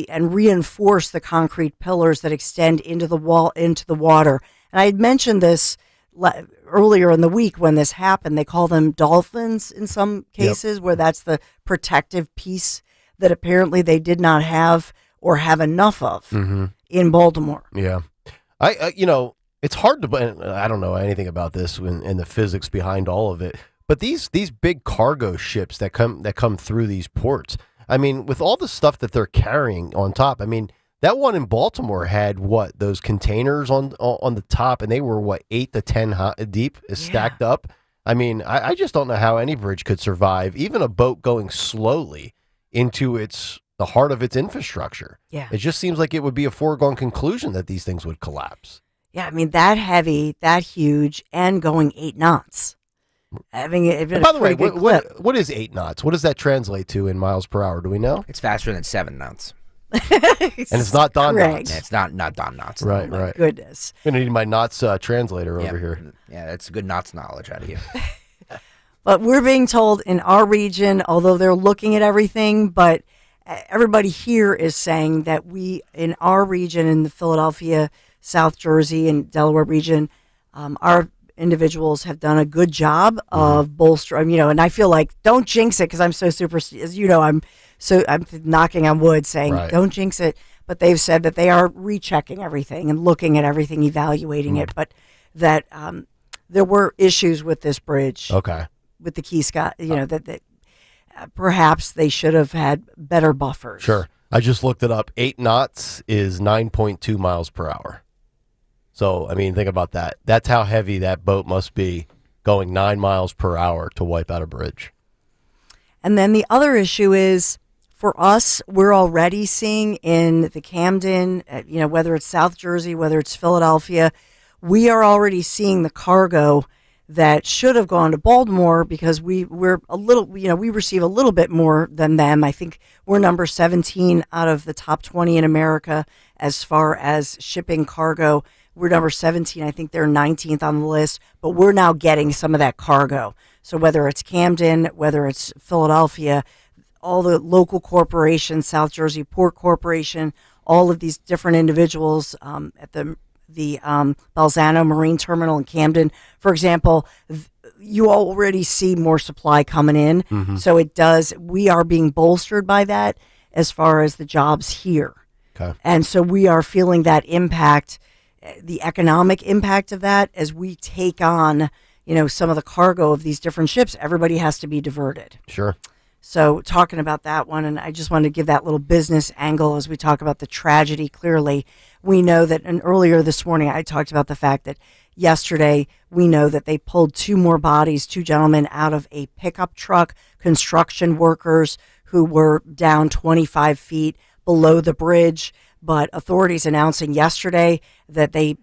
and reinforce the concrete pillars that extend into the water. And I had mentioned this earlier in the week when this happened. They call them dolphins in some cases, where that's the protective piece that apparently they did not have or have enough of in Baltimore.
Yeah. It's hard to, I don't know anything about this and the physics behind all of it, but these big cargo ships that come through these ports, I mean, with all the stuff that they're carrying on top, I mean, that one in Baltimore had those containers on the top, and they were 8 to 10 deep, stacked up. I mean, I just don't know how any bridge could survive, even a boat going slowly into the heart of its infrastructure.
Yeah.
It just seems like it would be a foregone conclusion that these things would collapse.
Yeah, I mean, that heavy, that huge, and going 8 knots. Having it.
And by the way, what is 8 knots? What does that translate to in miles per hour? Do we know?
It's faster than 7 knots.
And it's not Don knots.
Yeah, it's not Don knots.
Right,
Oh, my
right.
goodness.
I'm going to need my knots translator over here.
Yeah, that's good knots knowledge out of you.
But we're being told in our region, although they're looking at everything, but everybody here is saying that we, in our region, in the Philadelphia, South Jersey, and Delaware region, our individuals have done a good job of bolstering, and I feel like, don't jinx it, because I'm so superstitious. I'm knocking on wood saying, don't jinx it. But they've said that they are rechecking everything and looking at everything, evaluating it, but that there were issues with this bridge.
Okay.
With the Key Scott, that perhaps they should have had better buffers.
Sure. I just looked it up. 8 knots is 9.2 miles per hour. So, I mean, think about that. That's how heavy that boat must be, going 9 miles per hour to wipe out a bridge.
And then the other issue is, for us, we're already seeing in the Camden, whether it's South Jersey, whether it's Philadelphia, we are already seeing the cargo that should have gone to Baltimore, because we're a little, we receive a little bit more than them. I think we're number 17 out of the top 20 in America as far as shipping cargo. We're number 17. I think they're 19th on the list, but we're now getting some of that cargo. So whether it's Camden, whether it's Philadelphia, all the local corporations, South Jersey Port Corporation, all of these different individuals at the Balzano Marine Terminal in Camden, for example, you already see more supply coming in.
Mm-hmm.
So we are being bolstered by that as far as the jobs here.
Okay.
And so we are feeling that impact, the economic impact of that, as we take on, some of the cargo of these different ships. Everybody has to be diverted.
Sure.
So talking about that one, and I just wanted to give that little business angle as we talk about the tragedy. Clearly, we know that, and earlier this morning I talked about the fact that yesterday we know that they pulled 2 more bodies, 2 gentlemen out of a pickup truck, construction workers who were down 25 feet below the bridge. But authorities announcing yesterday that they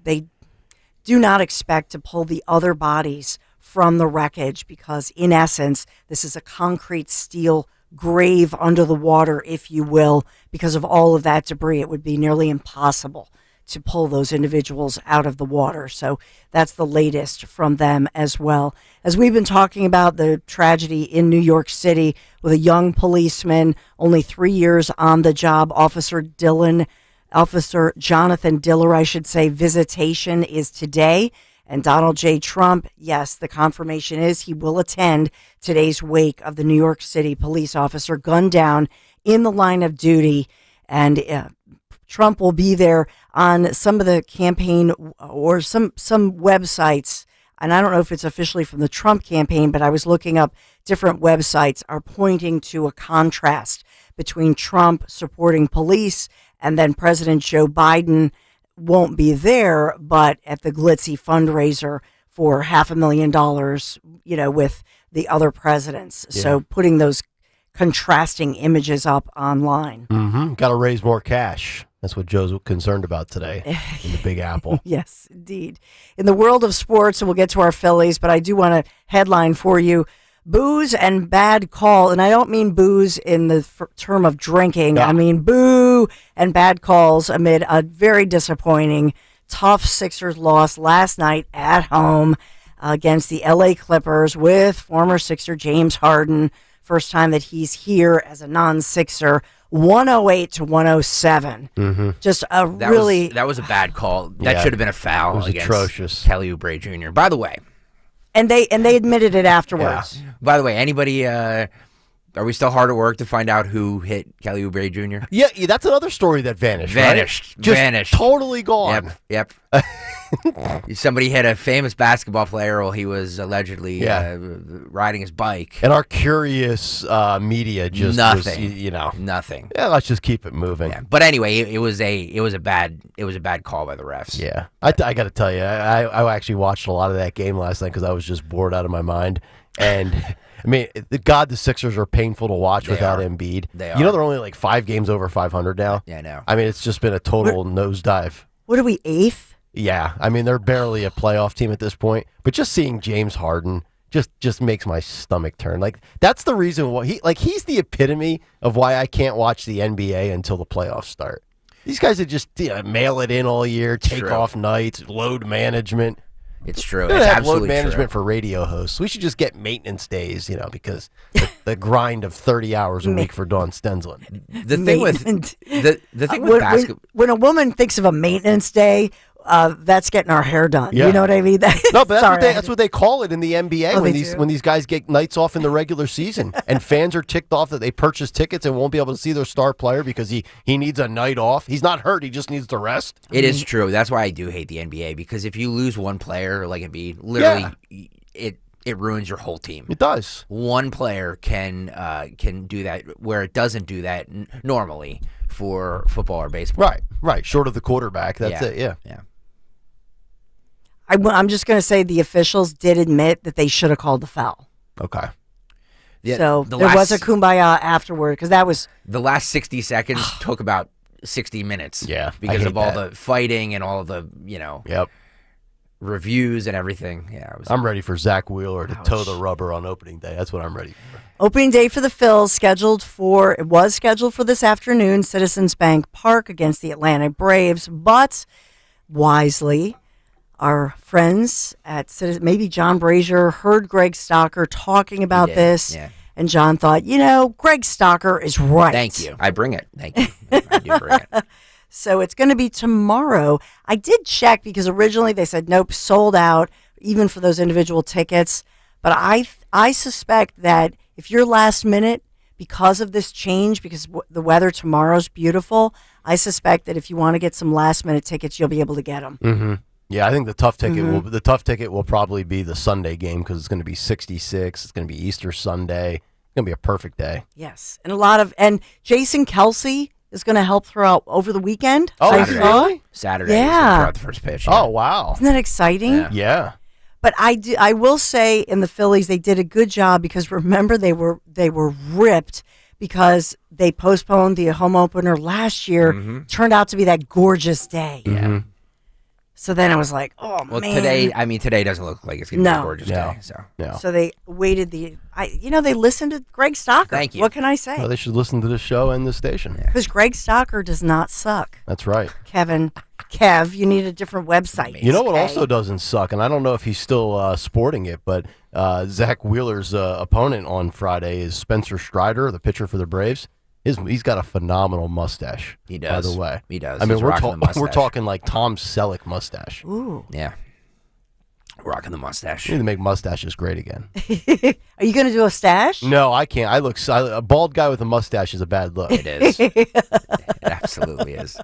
do not expect to pull the other bodies from the wreckage, because in essence, this is a concrete steel grave under the water, if you will, because of all of that debris. It would be nearly impossible to pull those individuals out of the water. So that's the latest from them as well. As we've been talking about the tragedy in New York City with a young policeman, only 3 years on the job, Officer Jonathan Diller, I should say, visitation is today. And Donald J. Trump, yes, the confirmation is he will attend today's wake of the New York City police officer gunned down in the line of duty. And Trump will be there on some of the campaign or some websites. And I don't know if it's officially from the Trump campaign, but I was looking up different websites are pointing to a contrast between Trump supporting police and then President Joe Biden won't be there, but at the glitzy fundraiser for $500,000, with the other presidents. Yeah. So putting those contrasting images up online.
Mm-hmm. Got to raise more cash. That's what Joe's concerned about today in the Big Apple.
Yes, indeed. In the world of sports, and we'll get to our Phillies, but I do want to headline for you. Booze and bad call, and I don't mean booze in the term of drinking. No. I mean boo and bad calls amid a very disappointing, tough Sixers loss last night at home against the LA Clippers with former Sixer James Harden. First time that he's here as a non-Sixer. 108-107.
Mm-hmm.
Just
that was a bad call. That should have been a foul.
It was
against
atrocious.
Kelly Oubre Jr. By the way.
And they admitted it afterwards.
Yeah. By the way, anybody, are we still hard at work to find out who hit Kelly Oubre Jr.?
Yeah, that's another story that vanished.
Vanished.
Totally gone.
Yep. Somebody hit a famous basketball player while he was allegedly riding his bike.
And our curious media just
nothing.
Was,
nothing.
Yeah, let's just keep it moving.
Yeah. But anyway, it was a bad call by the refs.
Yeah, I got to tell you, I actually watched a lot of that game last night because I was just bored out of my mind. And I mean, the Sixers are painful to watch without Embiid.
They are.
They're only like 5 games over 500 now.
Yeah, I know.
I mean, it's just been a total nosedive.
What are we, 8th?
Yeah, I mean, they're barely a playoff team at this point. But just seeing James Harden just makes my stomach turn. Like, that's the reason why he's the epitome of why I can't watch the NBA until the playoffs start. These guys would just mail it in all year, take off nights, load management.
It's true.
It's
It's
have
absolutely
load management
true.
for radio hosts. We should just get maintenance days, because the grind of 30 hours a week for Dawn Stensland.
The thing with the thing with basketball.
When a woman thinks of a maintenance day, that's getting our hair done.
Yeah.
You know what I mean?
No, but
Sorry,
that's what they call it in the NBA
Oh,
when
they
these
do?
when these guys get nights off in the regular season, and fans are ticked off that they purchased tickets and won't be able to see their star player because he needs a night off. He's not hurt; he just needs to rest.
It is true. That's why I do hate the NBA, because if you lose one player, like Embiid, literally, it ruins your whole team.
It does.
One player can do that where it doesn't do that normally for football or baseball.
Right. Short of the quarterback, that's it. Yeah.
I'm just going to say the officials did admit that they should have called the foul.
Okay.
So there was a kumbaya afterward, because that was
the last 60 seconds took about 60 minutes.
Yeah,
because of all
that.
the fighting and all of the reviews and everything. Yeah,
I'm ready for Zach Wheeler to toe the rubber on opening day. That's what I'm ready for.
opening day for the Phils was scheduled for this afternoon, Citizens Bank Park against the Atlanta Braves, but wisely, our friends at maybe John Brazier heard Greg Stocker talking about this, and John thought, Greg Stocker is right.
Thank you. I bring it. Thank you. I do bring it.
So it's going to be tomorrow. I did check because originally they said, nope, sold out, even for those individual tickets. But I suspect that if you're last minute, because of this change, because the weather tomorrow's beautiful, I suspect that if you want to get some last minute tickets, you'll be able to get them.
Mm-hmm. Yeah, I think the tough ticket will probably be the Sunday game because it's going to be 66. It's going to be Easter Sunday. It's going to be a perfect day.
Yes, and Jason Kelsey is going to help throughout over the weekend.
Oh,
really?
Saturday.
Yeah.
Throughout the first pitch.
Oh, wow.
Isn't that exciting?
Yeah.
But I will say in the Phillies they did a good job, because remember they were ripped because they postponed the home opener last year.
Mm-hmm.
Turned out to be that gorgeous day.
Yeah.
Mm-hmm.
So then I was like, oh,
well,
man.
today doesn't look like it's going to be a gorgeous day.
So they waited they listened to Greg Stocker.
Thank you.
What can I say?
Well, they should listen to the show and the station.
Because Greg Stocker does not suck.
That's right.
Kev, you need a different website.
You know what also doesn't suck, and I don't know if he's still sporting it, but Zach Wheeler's opponent on Friday is Spencer Strider, the pitcher for the Braves. He's got a phenomenal mustache.
He does.
By the way,
he does.
I mean,
He's rocking the mustache.
we're talking like Tom Selleck mustache.
Ooh.
Yeah. Rocking the mustache.
We need to make mustaches great again.
Are you going to do a stash?
No, I can't. A bald guy with a mustache is a bad look.
It is. It absolutely is.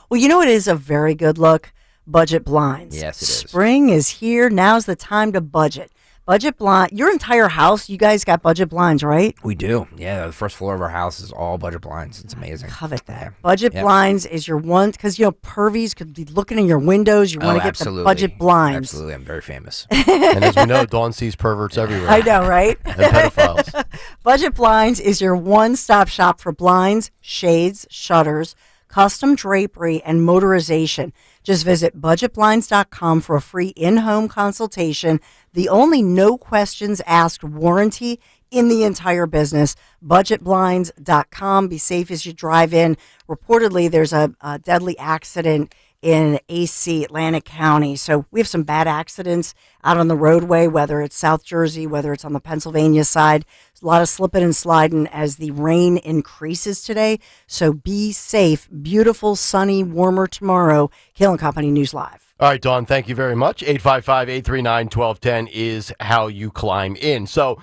Well, you know what is a very good look? Budget blinds.
Yes, it is.
Spring is here. Now's the time to budget. Budget blind. Your entire house, you guys got budget blinds, right?
We do. Yeah, the first floor of our house is all budget blinds. It's amazing.
Covet that. Yeah. Budget blinds is your one, because pervies could be looking in your windows. You want to get the budget blinds.
Absolutely. I'm very famous.
And as we know, Dawn sees perverts everywhere.
I know, right?
And pedophiles.
Budget Blinds is your one-stop shop for blinds, shades, shutters, custom drapery, and motorization. Just visit budgetblinds.com for a free in-home consultation. The only no questions asked warranty in the entire business. Budgetblinds.com. Be safe as you drive in. Reportedly, there's a deadly accident in AC, Atlantic County. So we have some bad accidents out on the roadway, whether it's South Jersey, whether it's on the Pennsylvania side. There's a lot of slipping and sliding as the rain increases today. So be safe. Beautiful, sunny, warmer tomorrow. Kayal & Company News Live.
All right, Dawn, thank you very much. 855-839-1210 is how you climb in. So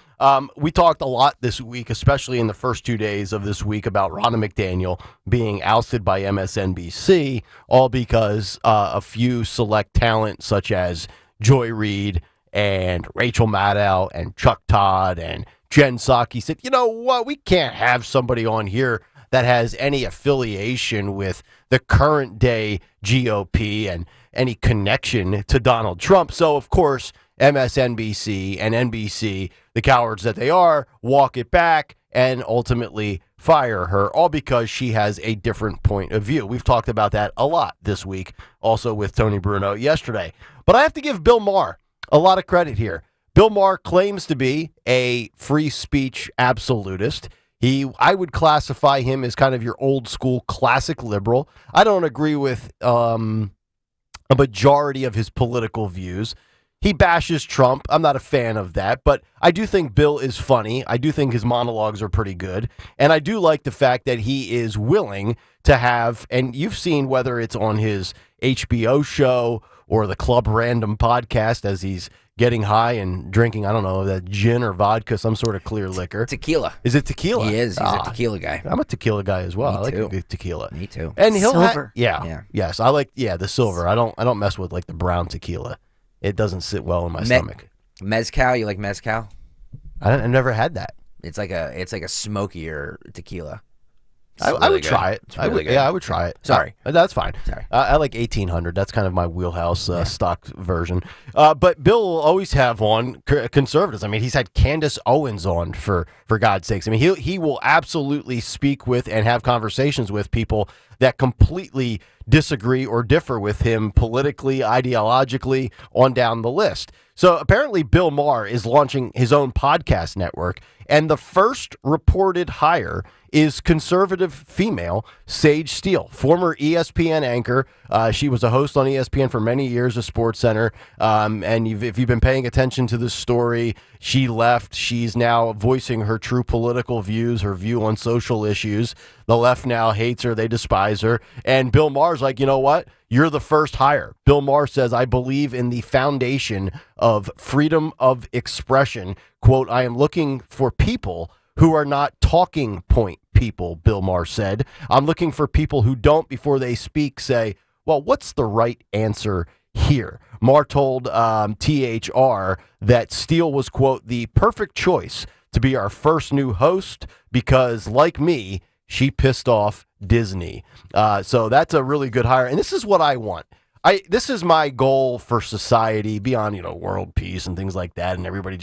we talked a lot this week, especially in the first 2 days of this week, about Ronna McDaniel being ousted by MSNBC, all because a few select talent such as Joy Reid and Rachel Maddow and Chuck Todd and Jen Psaki said, you know what, we can't have somebody on here that has any affiliation with the current day GOP and any connection to Donald Trump. So, of course, MSNBC and NBC, the cowards that they are, walk it back. and ultimately fire her, all because she has a different point of view. We've talked about that a lot this week, also with Tony Bruno yesterday. But I have to give Bill Maher a lot of credit here. Bill Maher claims to be a free speech absolutist. I would classify him as kind of your old school classic liberal. I don't agree with a majority of his political views. He bashes Trump. I'm not a fan of that, but I do think Bill is funny. I do think his monologues are pretty good. And I do like the fact that he is willing to have, and you've seen whether it's on his HBO show or the Club Random podcast as he's getting high and drinking, I don't know, that gin or vodka, some sort of clear liquor.
Tequila.
Is it tequila?
He is. He's a tequila guy.
I'm a tequila guy as well.
Me
I like
too.
a good tequila.
Me too.
And he'll
Silver.
Yes, I like the silver. I don't mess with like the brown tequila. It doesn't sit well in my stomach.
Mezcal, you like mezcal?
I've never had that.
It's like a smokier tequila.
I would try it.
I
would try it.
Sorry.
That's fine.
Sorry.
I like 1800. That's kind of my wheelhouse stock version. But Bill will always have on conservatives. I mean, he's had Candace Owens on for God's sakes. I mean, he will absolutely speak with and have conversations with people that completely disagree or differ with him politically, ideologically, on down the list. So apparently Bill Maher is launching his own podcast network, and the first reported hire is conservative female Sage Steele, former ESPN anchor. She was a host on ESPN for many years, a SportsCenter. And if you've been paying attention to this story, she left. She's now voicing her true political views, her view on social issues. The left now hates her. They despise her. And Bill Maher's like, you know what? You're the first hire. Bill Maher says, I believe in the foundation of freedom of expression. Quote, I am looking for people who are not talking point people, Bill Maher said. I'm looking for people who don't, before they speak, say, well, what's the right answer here? Maher told THR that Steele was, quote, the perfect choice to be our first new host because, like me, she pissed off Disney. So that's a really good hire. And this is what I want. This is my goal for society beyond, world peace and things like that. And everybody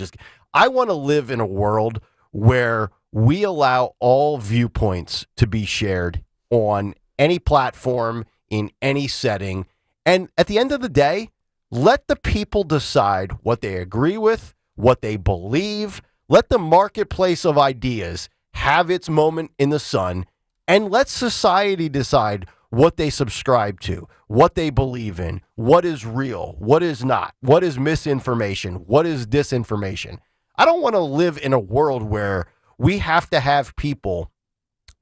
I want to live in a world where we allow all viewpoints to be shared on any platform, in any setting. And at the end of the day, let the people decide what they agree with, what they believe. Let the marketplace of ideas have its moment in the sun, and let society decide what they subscribe to, what they believe in, what is real, what is not, what is misinformation, what is disinformation. I don't want to live in a world where we have to have people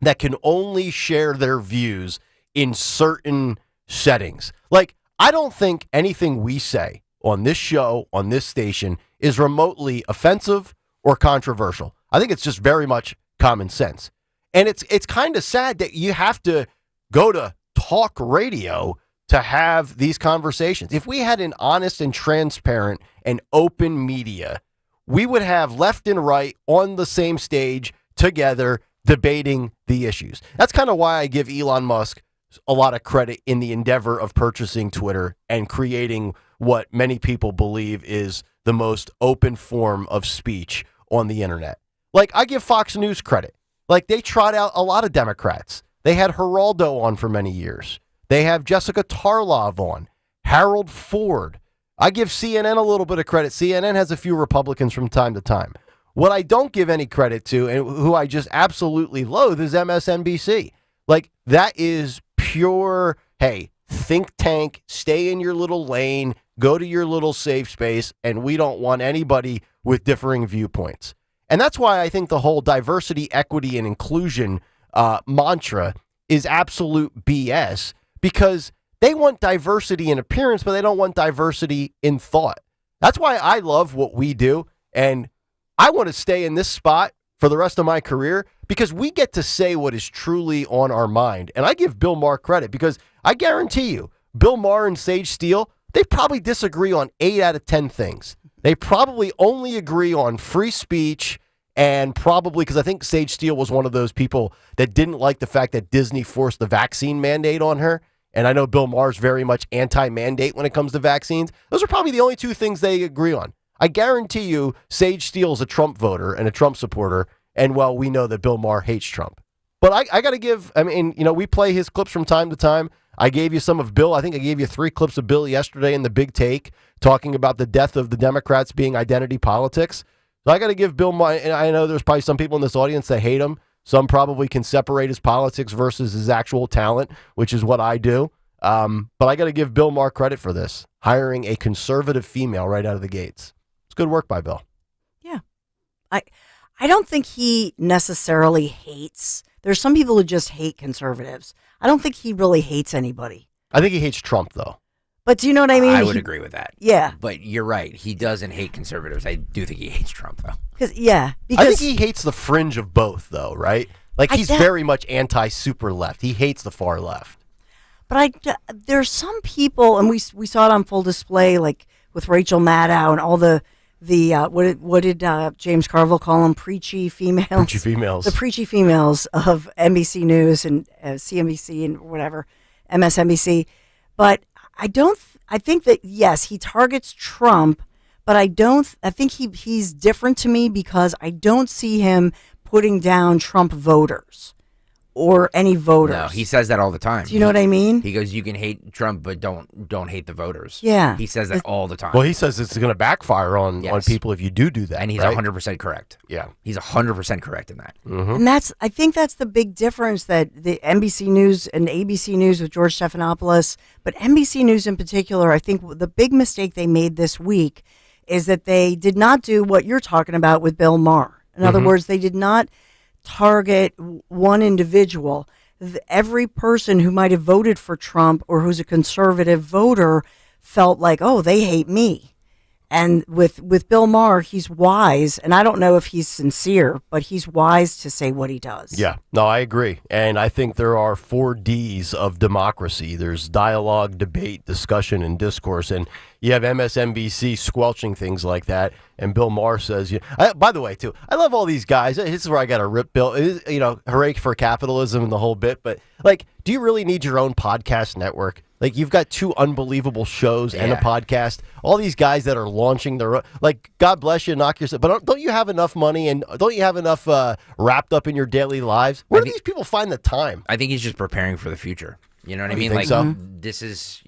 that can only share their views in certain settings. Like, I don't think anything we say on this show, on this station, is remotely offensive or controversial. I think it's just very much common sense. And it's kind of sad that you have to go to talk radio to have these conversations. If we had an honest and transparent and open media, we would have left and right on the same stage together debating the issues. That's kind of why I give Elon Musk a lot of credit in the endeavor of purchasing Twitter and creating what many people believe is the most open form of speech on the internet. Like, I give Fox News credit. Like, they trot out a lot of Democrats. They had Geraldo on for many years. They have Jessica Tarlov on, Harold Ford. I give CNN a little bit of credit. CNN has a few Republicans from time to time. What I don't give any credit to, and who I just absolutely loathe, is MSNBC. Like, that is pure, hey, think tank, stay in your little lane, go to your little safe space, and we don't want anybody with differing viewpoints. And that's why I think the whole diversity, equity, and inclusion mantra is absolute BS, because they want diversity in appearance, but they don't want diversity in thought. That's why I love what we do, and I want to stay in this spot for the rest of my career because we get to say what is truly on our mind. And I give Bill Maher credit because I guarantee you, Bill Maher and Sage Steele, they probably disagree on 8 out of 10 things. They probably only agree on free speech, and probably because I think Sage Steele was one of those people that didn't like the fact that Disney forced the vaccine mandate on her. And I know Bill Maher's very much anti-mandate when it comes to vaccines. Those are probably the only 2 things they agree on. I guarantee you Sage Steele's a Trump voter and a Trump supporter, And, well, we know that Bill Maher hates Trump. But I got to give, we play his clips from time to time. I gave you some of Bill. I think I gave you 3 clips of Bill yesterday in the Big Take talking about the death of the Democrats being identity politics. So I got to give Bill Maher, and I know there's probably some people in this audience that hate him. Some probably can separate his politics versus his actual talent, which is what I do. But I got to give Bill Maher credit for this, hiring a conservative female right out of the gates. It's good work by Bill.
Yeah. I don't think he necessarily hates. There's some people who just hate conservatives. I don't think he really hates anybody.
I think he hates Trump, though.
But do you know what I mean?
I would agree with that.
Yeah.
But you're right. He doesn't hate conservatives. I do think he hates Trump, though.
Because
I think he hates the fringe of both, though, right? Like, he's very much anti-super left. He hates the far left.
But there's some people, and we saw it on full display, like with Rachel Maddow and all the what did James Carville call them? Preachy females.
Preachy females.
The preachy females of NBC News and CNBC and whatever, MSNBC. But I think that, yes, he targets Trump, but I think he's different to me because I don't see him putting down Trump voters or any voters.
No, he says that all the time.
Do you know what I mean?
He goes, you can hate Trump, but don't hate the voters.
Yeah.
He says that all the time.
Well, he says it's going to backfire on people if you do that.
And he's
right?
100% correct.
Yeah.
He's 100% correct in that.
Mm-hmm.
And I think that's the big difference that the NBC News and ABC News with George Stephanopoulos, but NBC News in particular, I think the big mistake they made this week is that they did not do what you're talking about with Bill Maher. In other words, they did not target one individual. Every person who might have voted for Trump or who's a conservative voter felt like, oh, they hate me. And with Bill Maher, he's wise, and I don't know if he's sincere, but he's wise to say what he does.
Yeah, no, I agree. And I think there are 4 Ds of democracy. There's dialogue, debate, discussion, and discourse. And you have MSNBC squelching things like that. And Bill Maher says, by the way, too, I love all these guys. This is where I got to rip Bill. Hooray for capitalism and the whole bit. But, do you really need your own podcast network? You've got 2 unbelievable shows and a podcast. All these guys that are launching their own, God bless you, knock yourself. But don't you have enough money and don't you have enough wrapped up in your daily lives? Where do these people find the time?
I think he's just preparing for the future. You know what I mean?
Think so?
This is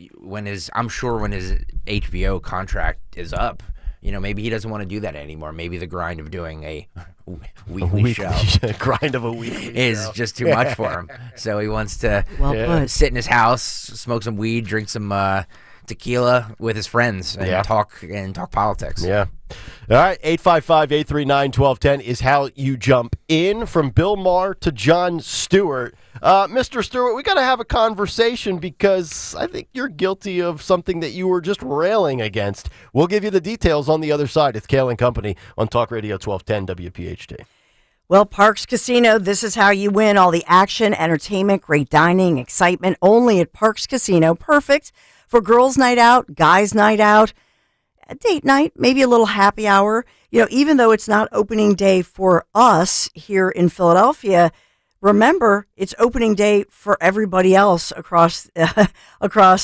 I'm sure when his HBO contract is up, maybe he doesn't want to do that anymore. Maybe the grind of doing a weekly show
grind of a weekly
is
show.
just too much for him. So he wants to sit in his house, smoke some weed, drink some tequila with his friends, and talk politics.
Yeah. All right, 855-839-1210 is how you jump in. From Bill Maher to Jon Stewart. Mr. Stewart, we got to have a conversation because I think you're guilty of something that you were just railing against. We'll give you the details on the other side. It's Kayal and Company on Talk Radio 1210 WPHT.
Well, Parks Casino, this is how you win. All the action, entertainment, great dining, excitement, only at Parks Casino. Perfect for girls' night out, guys' night out, a date night, maybe a little happy hour. Even though it's not opening day for us here in Philadelphia, remember, it's opening day for everybody else across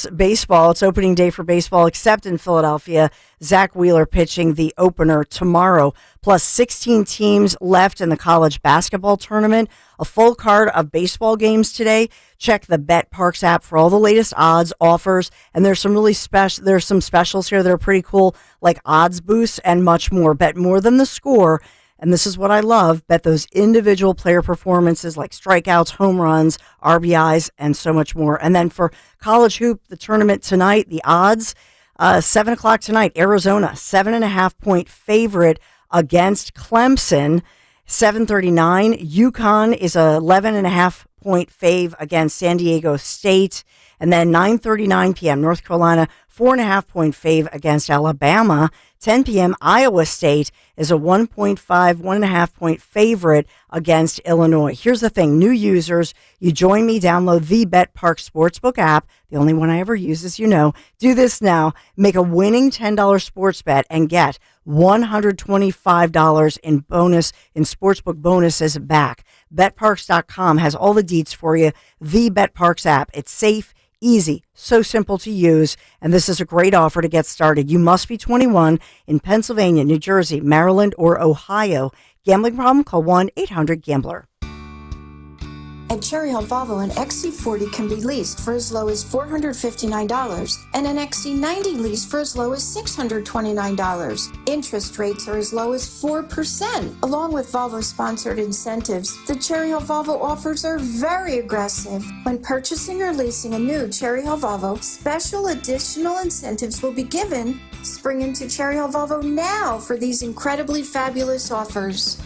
baseball. It's opening day for baseball, except in Philadelphia. Zach Wheeler pitching the opener tomorrow. Plus 16 teams left in the college basketball tournament. A full card of baseball games today. Check the Bet Parks app for all the latest odds, offers, and there's some really there's some specials here that are pretty cool, like odds boosts and much more. Bet more than the score. And this is what I love, bet those individual player performances like strikeouts, home runs, RBIs, and so much more. And then for college hoop, the tournament tonight, the odds, 7 o'clock tonight, Arizona, 7.5-point favorite against Clemson. 7:39, UConn is a 11.5-point fave against San Diego State. And then 9:39 p.m., North Carolina, 4.5-point fave against Alabama. 10 p.m., Iowa State is a 1.5-point favorite against Illinois. Here's the thing, new users, you join me, download the Bet Park Sportsbook app, the only one I ever use, as you know. Do this now, make a winning $10 sports bet and get $125 in sportsbook bonuses back. BetParks.com has all the deets for you. The Bet Parks app, it's safe, easy, so simple to use, and this is a great offer to get started. You must be 21 in Pennsylvania, New Jersey, Maryland, or Ohio. Gambling problem? Call 1-800-GAMBLER.
At Cherry Hill Volvo, an XC40 can be leased for as low as $459 and an XC90 leased for as low as $629. Interest rates are as low as 4%. Along with Volvo-sponsored incentives, the Cherry Hill Volvo offers are very aggressive. When purchasing or leasing a new Cherry Hill Volvo, special additional incentives will be given. Spring into Cherry Hill Volvo now for these incredibly fabulous offers.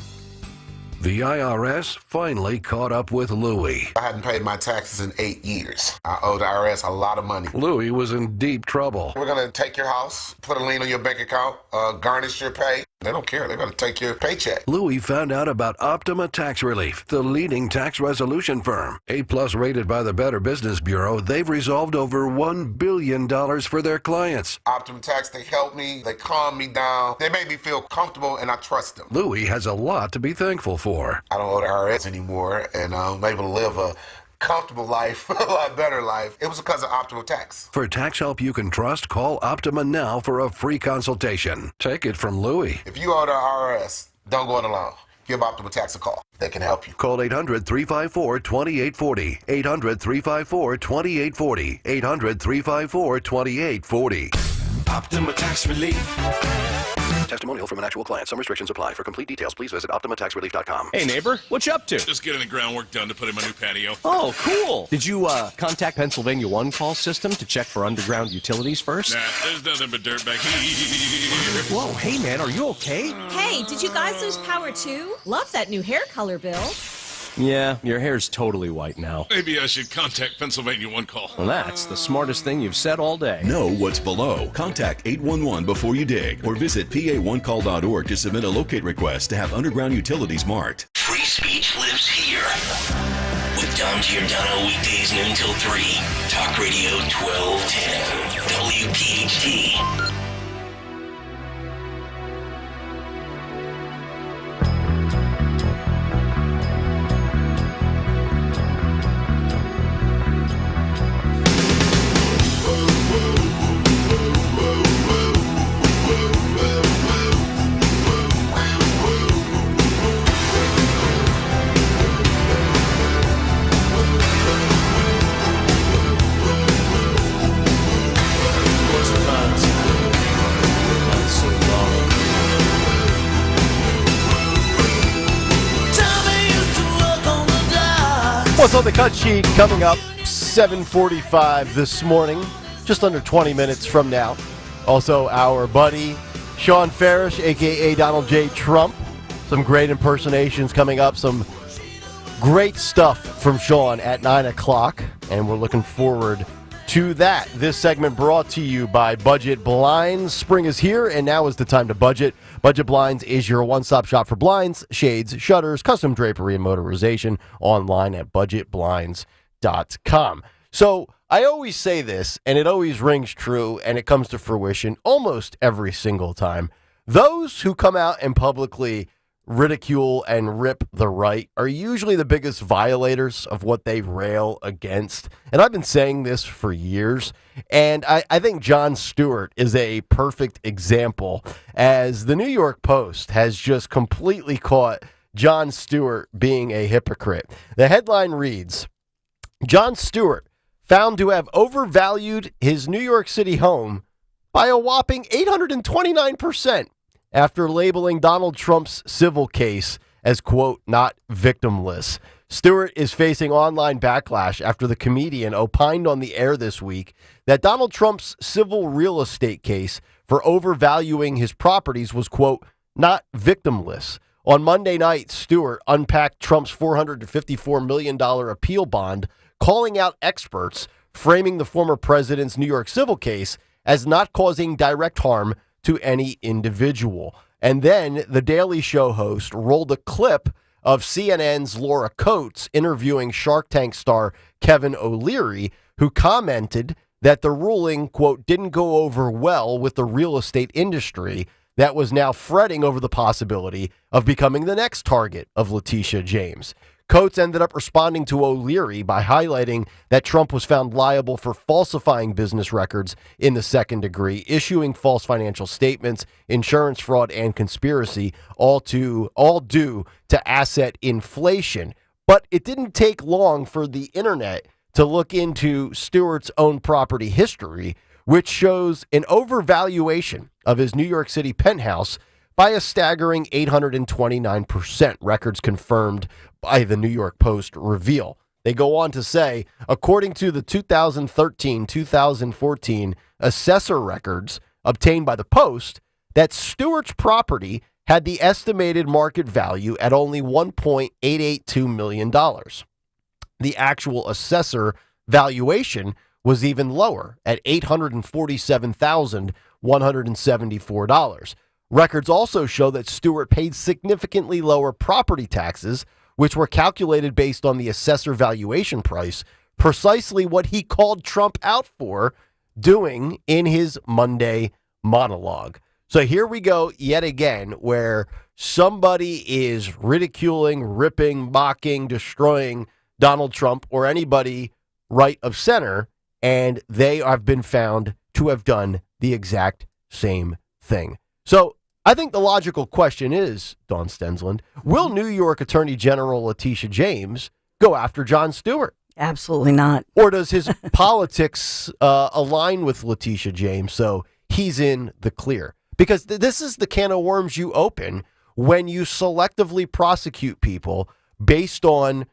The IRS finally caught up with Louie.
I hadn't paid my taxes in 8 years. I owe the IRS a lot of money.
Louie was in deep trouble.
We're going to take your house, put a lien on your bank account, garnish your pay. They don't care. They're going to take your paycheck.
Louie found out about Optima Tax Relief, the leading tax resolution firm. A-plus rated by the Better Business Bureau, they've resolved over $1 billion for their clients.
Optima Tax, they help me. They calm me down. They make me feel comfortable, and I trust them.
Louie has a lot to be thankful for.
I don't owe the IRS anymore, and I'm able to live a comfortable life, a lot better life. It was because of Optima Tax.
For tax help you can trust, call Optima now for a free consultation. Take it from Louie.
If you owe the IRS, don't go it alone. Give Optima Tax a call. They can help you.
Call 800-354-2840. 800-354-2840. 800-354-2840.
Optima Tax Relief.
Testimonial from an actual client. Some restrictions apply. For complete details, please visit OptimaTaxRelief.com.
Hey, neighbor, what you up to?
Just getting the groundwork done to put in my new patio.
Oh, cool. Did you contact Pennsylvania One Call System to check for underground utilities first?
Nah, there's nothing but dirt back here.
Whoa, hey, man, are you okay?
Hey, did you guys lose power too? Love that new hair color, Bill.
Yeah, your hair's totally white now.
Maybe I should contact Pennsylvania One Call.
Well, that's the smartest thing you've said all day.
Know what's below. Contact 811 before you dig or visit pa1call.org to submit a locate request to have underground utilities marked.
Free speech lives here. With Dom Giordano weekdays noon till 3. Talk Radio 1210. WPHT.
What's on the cut sheet coming up 7:45 this morning, just under 20 minutes from now. Also, our buddy Sean Farish, a.k.a. Donald J. Trump. Some great impersonations coming up, some great stuff from Sean at 9 o'clock, and we're looking forward to that. This segment brought to you by Budget Blinds. Spring is here, and now is the time to budget. Budget Blinds is your one-stop shop for blinds, shades, shutters, custom drapery, and motorization online at budgetblinds.com. So I always say this, and it always rings true, and it comes to fruition almost every single time. Those who come out and publicly ridicule and rip the right are usually the biggest violators of what they rail against. And I've been saying this for years, and I think Jon Stewart is a perfect example, as the New York Post has just completely caught Jon Stewart being a hypocrite. The headline reads, Jon Stewart found to have overvalued his New York City home by a whopping 829%. After labeling Donald Trump's civil case as, quote, not victimless. Stewart is facing online backlash after the comedian opined on the air this week that Donald Trump's civil real estate case for overvaluing his properties was, quote, not victimless. On Monday night, Stewart unpacked Trump's $454 million appeal bond, calling out experts framing the former president's New York civil case as not causing direct harm to any individual. And then the Daily Show host rolled a clip of CNN's Laura Coates interviewing Shark Tank star Kevin O'Leary, who commented that the ruling, quote, didn't go over well with the real estate industry that was now fretting over the possibility of becoming the next target of Letitia James. Coates ended up responding to O'Leary by highlighting that Trump was found liable for falsifying business records in the second degree, issuing false financial statements, insurance fraud, and conspiracy, all due to asset inflation. But it didn't take long for the internet to look into Stewart's own property history, which shows an overvaluation of his New York City penthouse by a staggering 829%, records confirmed by the New York Post reveal. They go on to say, according to the 2013-2014 assessor records obtained by the Post, that Stewart's property had the estimated market value at only $1.882 million. The actual assessor valuation was even lower at $847,174. Records also show that Stewart paid significantly lower property taxes, which were calculated based on the assessor valuation price, precisely what he called Trump out for doing in his Monday monologue. So here we go yet again, where somebody is ridiculing, ripping, mocking, destroying Donald Trump or anybody right of center, and they have been found to have done the exact same thing. So I think the logical question is, Dawn Stensland, will New York Attorney General Letitia James go after Jon Stewart?
Absolutely not.
Or does his politics align with Letitia James so he's in the clear? Because this is the can of worms you open when you selectively prosecute people based on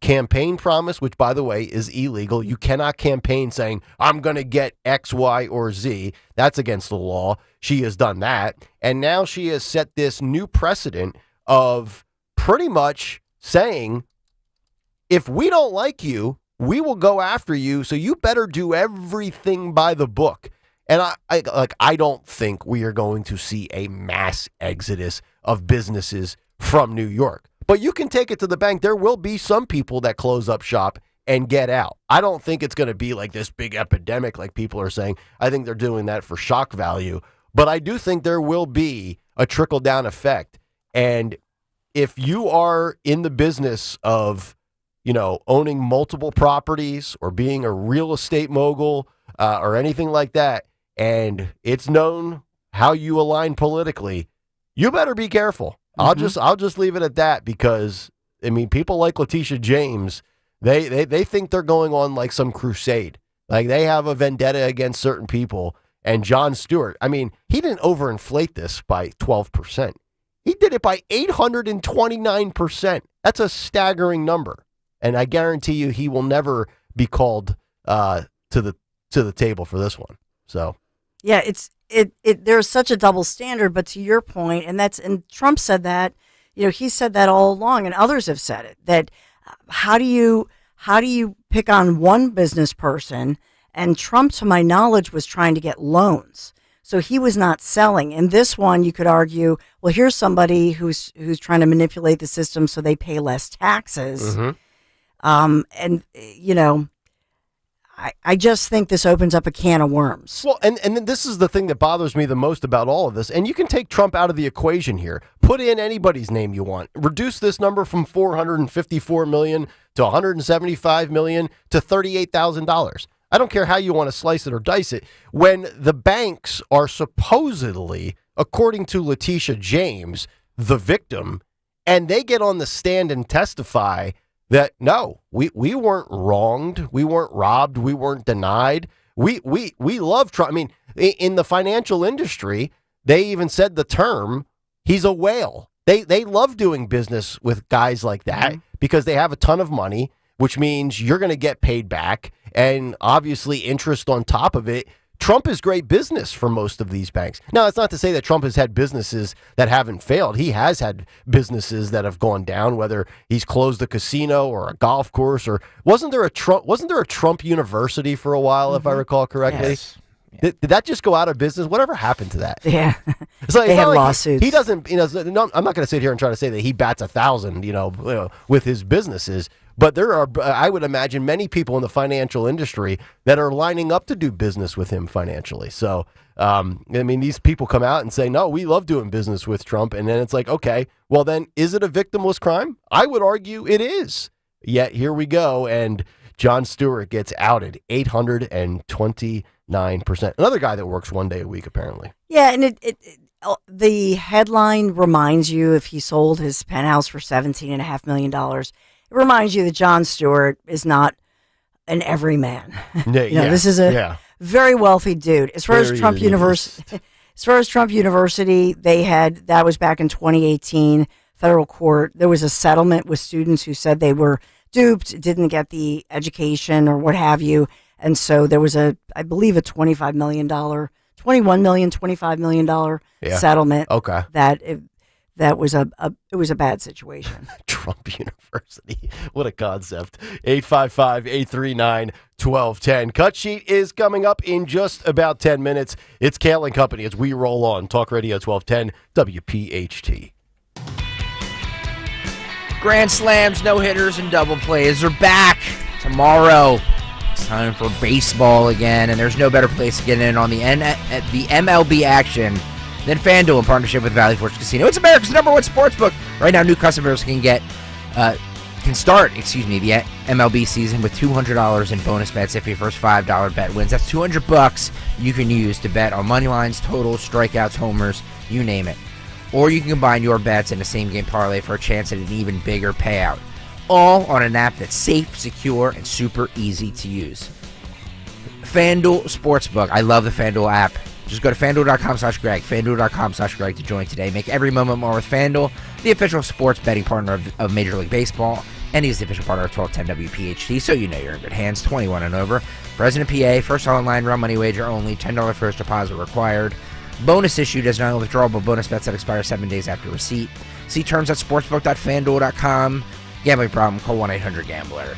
campaign promise, which, by the way, is illegal. You cannot campaign saying, I'm going to get X, Y, or Z. That's against the law. She has done that. And now she has set this new precedent of pretty much saying, if we don't like you, we will go after you. So you better do everything by the book. And I don't think we are going to see a mass exodus of businesses from New York. But you can take it to the bank. There will be some people that close up shop and get out. I don't think it's going to be like this big epidemic like people are saying. I think they're doing that for shock value. But I do think there will be a trickle-down effect. And if you are in the business of, owning multiple properties or being a real estate mogul or anything like that, and it's known how you align politically, you better be careful.
Mm-hmm.
I'll just leave it at that, because people like Letitia James, they think they're going on like some crusade. Like they have a vendetta against certain people. And Jon Stewart, he didn't overinflate this by 12%. He did it by 829%. That's a staggering number. And I guarantee you he will never be called to the table for this one. So
yeah, there's such a double standard, but to your point, and Trump said that, he said that all along, and others have said it, that how do you pick on one business person? And Trump, to my knowledge, was trying to get loans. So he was not selling. In this one, you could argue, well, here's somebody who's trying to manipulate the system so they pay less taxes.
Mm-hmm.
I just think this opens up a can of worms.
Well, and then this is the thing that bothers me the most about all of this. And you can take Trump out of the equation here. Put in anybody's name you want. Reduce this number from $454 million to $175 million to $38,000. I don't care how you want to slice it or dice it. When the banks are supposedly, according to Letitia James, the victim, and they get on the stand and testify that, no, we weren't wronged, we weren't robbed, we weren't denied. We love Trump. In the financial industry, they even said the term, he's a whale. They love doing business with guys like that because they have a ton of money, which means you're going to get paid back, and obviously interest on top of it. Trump is great business for most of these banks. Now, it's not to say that Trump has had businesses that haven't failed. He has had businesses that have gone down, whether he's closed a casino or a golf course, or wasn't there a Trump University for a while, if I recall correctly?
Yes.
Did that just go out of business? Whatever happened to that?
Yeah.
It's like,
they had
like
lawsuits.
He doesn't, no, I'm not going to sit here and try to say that he bats 1,000, with his businesses, But there are, I would imagine, many people in the financial industry that are lining up to do business with him financially. So, I mean, these people come out and say, no, we love doing business with Trump. And then it's like, okay, well, then is it a victimless crime? I would argue it is. Yet here we go. And Jon Stewart gets outed 829%. Another guy that works one day a week, apparently.
Yeah, and the headline reminds you, if he sold his penthouse for $17.5 million, it reminds you that Jon Stewart is not an everyman.
Yeah,
this is a very wealthy dude. As far as Trump University, that was back in 2018, federal court. There was a settlement with students who said they were duped, didn't get the education or what have you. And so there was I believe a $21 million, $25 million settlement.
Okay.
That was it was a bad situation.
Trump University. What a concept. 855-839-1210. Cut Sheet is coming up in just about 10 minutes. It's Kayal and Company as we roll on. Talk Radio 1210 WPHT.
Grand slams, no-hitters, and double plays are back tomorrow. It's time for baseball again, and there's no better place to get in on the MLB action than FanDuel in partnership with Valley Forge Casino. It's America's #1 sportsbook. Right now, new customers can start the MLB season with $200 in bonus bets if your first $5 bet wins. That's $200 you can use to bet on money lines, totals, strikeouts, homers, you name it. Or you can combine your bets in a same-game parlay for a chance at an even bigger payout. All on an app that's safe, secure, and super easy to use. FanDuel Sportsbook. I love the FanDuel app. Just go to FanDuel.com/Greg, FanDuel.com/Greg to join today. Make every moment more with FanDuel, the official sports betting partner of Major League Baseball, and he's the official partner of 1210 WPHT, so you know you're in good hands. 21 and over. President PA, first online real money wager only, $10 first deposit required. Bonus issued as non-withdrawable bonus bets that expire 7 days after receipt. See terms at sportsbook.fanduel.com. Gambling problem, call 1-800-GAMBLER.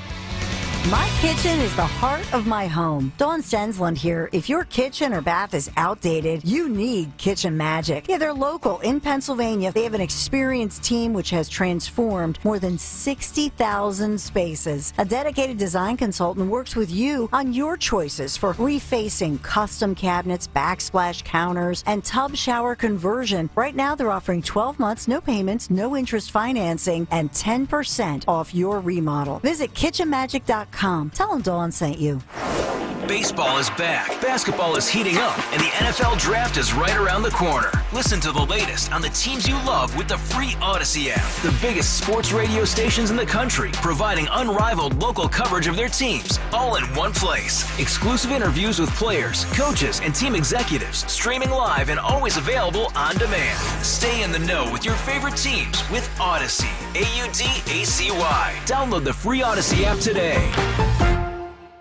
My kitchen is the heart of my home. Dawn Stensland here. If your kitchen or bath is outdated, you need Kitchen Magic. Yeah, they're local in Pennsylvania. They have an experienced team which has transformed more than 60,000 spaces. A dedicated design consultant works with you on your choices for refacing, custom cabinets, backsplash counters, and tub shower conversion. Right now, they're offering 12 months, no payments, no interest financing, and 10% off your remodel. Visit kitchenmagic.com. Tell them Dawn sent you.
Baseball is back, basketball is heating up, and the NFL Draft is right around the corner. Listen to the latest on the teams you love with the free Odyssey app. The biggest sports radio stations in the country, providing unrivaled local coverage of their teams, all in one place. Exclusive interviews with players, coaches, and team executives, streaming live and always available on demand. Stay in the know with your favorite teams with Odyssey. AUDACY. Download the free Odyssey app today.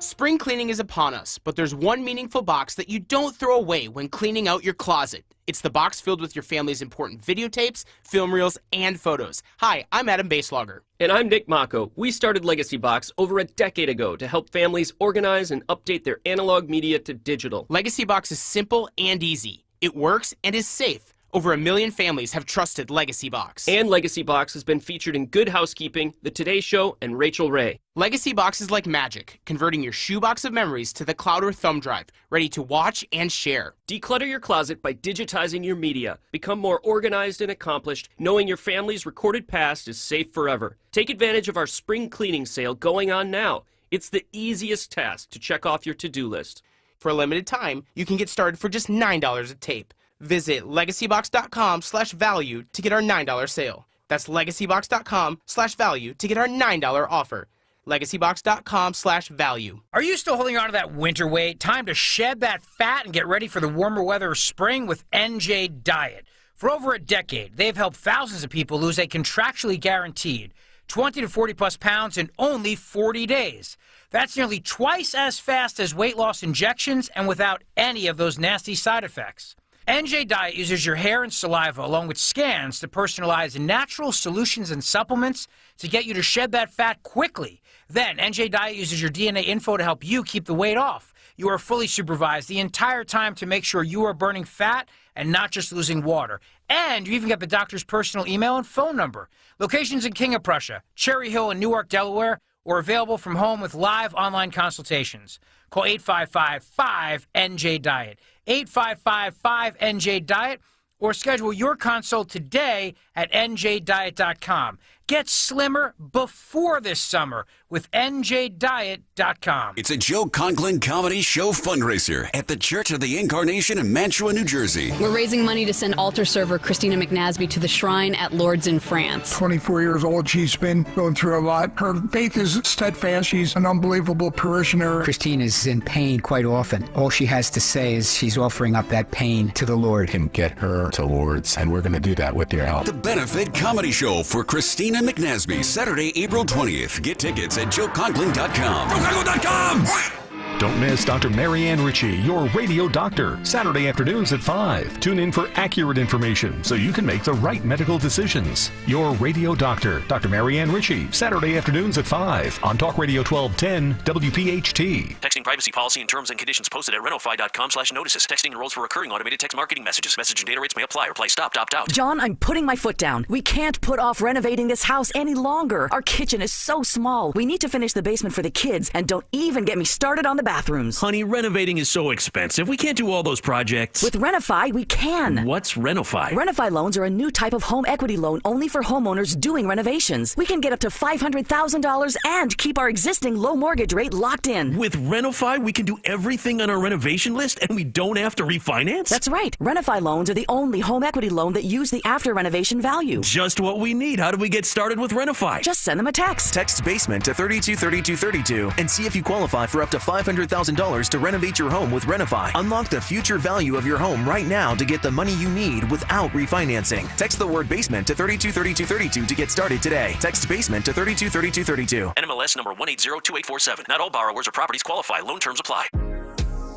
Spring cleaning is upon us, but there's one meaningful box that you don't throw away when cleaning out your closet. It's the box filled with your family's important videotapes, film reels, and photos. Hi, I'm Adam Baselogger.
And I'm Nick Mako. We started Legacy Box over a decade ago to help families organize and update their analog media to digital.
Legacy Box is simple and easy. It works and is safe. Over 1 million families have trusted Legacy Box.
And Legacy Box has been featured in Good Housekeeping, The Today Show, and Rachel Ray.
Legacy Box is like magic, converting your shoebox of memories to the cloud or thumb drive, ready to watch and share.
Declutter your closet by digitizing your media. Become more organized and accomplished, knowing your family's recorded past is safe forever. Take advantage of our spring cleaning sale going on now. It's the easiest task to check off your to-do list.
For a limited time, you can get started for just $9 a tape. Visit legacybox.com/value to get our $9 sale. That's legacybox.com/value to get our $9 offer. legacybox.com/value.
Are you still holding on to that winter weight? Time to shed that fat and get ready for the warmer weather of spring with NJ Diet. For over a decade, they've helped thousands of people lose a contractually guaranteed 20 to 40 plus pounds in only 40 days. That's nearly twice as fast as weight loss injections and without any of those nasty side effects. NJ Diet uses your hair and saliva along with scans to personalize natural solutions and supplements to get you to shed that fat quickly. Then NJ Diet uses your DNA info to help you keep the weight off. You are fully supervised the entire time to make sure you are burning fat and not just losing water. And you even get the doctor's personal email and phone number. Locations in King of Prussia, Cherry Hill, and Newark, Delaware, or available from home with live online consultations. Call 855-5NJ-DIET, 855-5NJ-DIET, or schedule your consult today at njdiet.com. Get slimmer before this summer with njdiet.com.
It's a Joe Conklin Comedy Show fundraiser at the Church of the Incarnation in Mantua, New Jersey.
We're raising money to send altar server Christina McNasby to the shrine at Lourdes in France.
24 years old. She's been going through a lot. Her faith is steadfast. She's an unbelievable parishioner.
Christine is in pain quite often. All she has to say is she's offering up that pain to the Lord.
Can get her to Lourdes, and we're going to do that with your help.
The Benefit Comedy Show for Christina McNasby, Saturday, April 20th. Get tickets at joeconklin.com. joeconklin.com!
Don't miss Dr. Marianne Ritchie, your radio doctor, Saturday afternoons at 5. Tune in for accurate information so you can make the right medical decisions. Your radio doctor, Dr. Marianne Ritchie, Saturday afternoons at 5 on Talk Radio 1210 WPHT.
Texting privacy policy and terms and conditions posted at renofy.com/notices. Texting enrolls for recurring automated text marketing messages. Message and data rates may apply. Reply stop, opt out.
John, I'm putting my foot down. We can't put off renovating this house any longer. Our kitchen is so small. We need to finish the basement for the kids, and don't even get me started on the bathrooms.
Honey, renovating is so expensive. We can't do all those projects.
With Renify, we can.
What's Renify?
Renify loans are a new type of home equity loan only for homeowners doing renovations. We can get up to $500,000 and keep our existing low mortgage rate locked in.
With Renify, we can do everything on our renovation list and we don't have to refinance?
That's right. Renify loans are the only home equity loan that use the after renovation value.
Just what we need. How do we get started with Renify?
Just send them a text.
Text BASEMENT to 323232 and see if you qualify for up to $500,000 to renovate your home with Renify. Unlock the future value of your home right now to get the money you need without refinancing. Text the word BASEMENT to 323232 to get started today. Text BASEMENT to 323232.
NMLS number 1802847. Not all borrowers or properties qualify. Loan terms apply.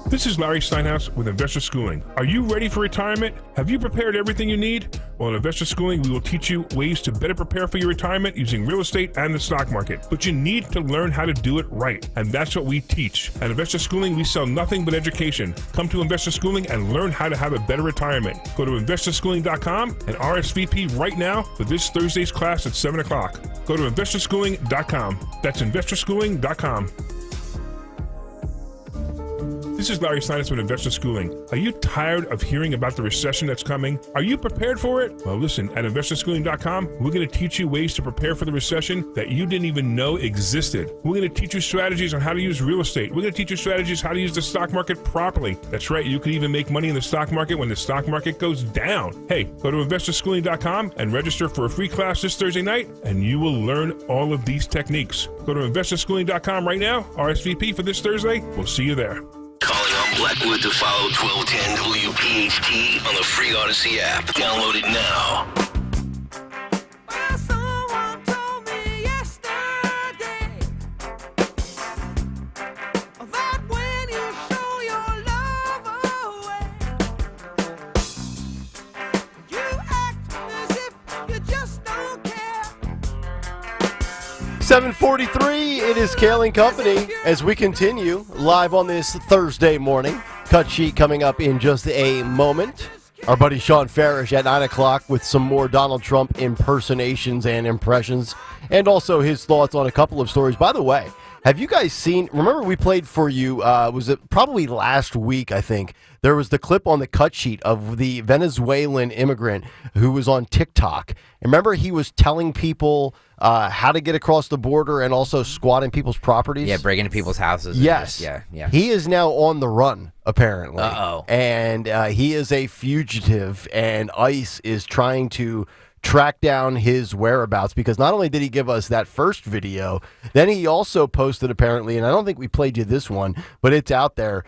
This is Larry Steinhaus with Investor Schooling. Are you ready for retirement? Have you prepared everything you need? Well, at Investor Schooling, we will teach you ways to better prepare for your retirement using real estate and the stock market. But you need to learn how to do it right, and that's what we teach. At Investor Schooling, we sell nothing but education. Come to Investor Schooling and learn how to have a better retirement. Go to investorschooling.com and RSVP right now for this Thursday's class at 7 o'clock. Go to investorschooling.com. That's investorschooling.com. This is Larry Steinhaus with Investor Schooling. Are you tired of hearing about the recession that's coming? Are you prepared for it? Well, listen, at investorschooling.com, we're going to teach you ways to prepare for the recession that you didn't even know existed. We're going to teach you strategies on how to use real estate. We're going to teach you strategies how to use the stock market properly. That's right, you can even make money in the stock market when the stock market goes down. Hey, go to investorschooling.com and register for a free class this Thursday night, and you will learn all of these techniques. Go to investorschooling.com right now, RSVP for this Thursday. We'll see you there.
Calling on Blackwood to follow 1210 WPHT on the free Odyssey app. Download it now.
Someone told me yesterday that when you show your love away, you act as if you just don't care.
7:43, it is Kayal and Company as we continue live on this Thursday morning. Cut sheet coming up in just a moment. Our buddy Sean Farish at 9 o'clock with some more Donald Trump impersonations and impressions, and also his thoughts on a couple of stories. By the way, have you guys seen, remember we played for you, was it probably last week, I think, there was the clip on the cut sheet of the Venezuelan immigrant who was on TikTok. Remember he was telling people how to get across the border and also squatting people's properties?
Yeah, breaking into people's houses.
Yes.
Yeah.
He is now on the run, apparently.
Uh-oh.
And he is a fugitive, and ICE is trying to track down his whereabouts, because not only did he give us that first video, then he also posted, apparently, and I don't think we played you this one, but it's out there.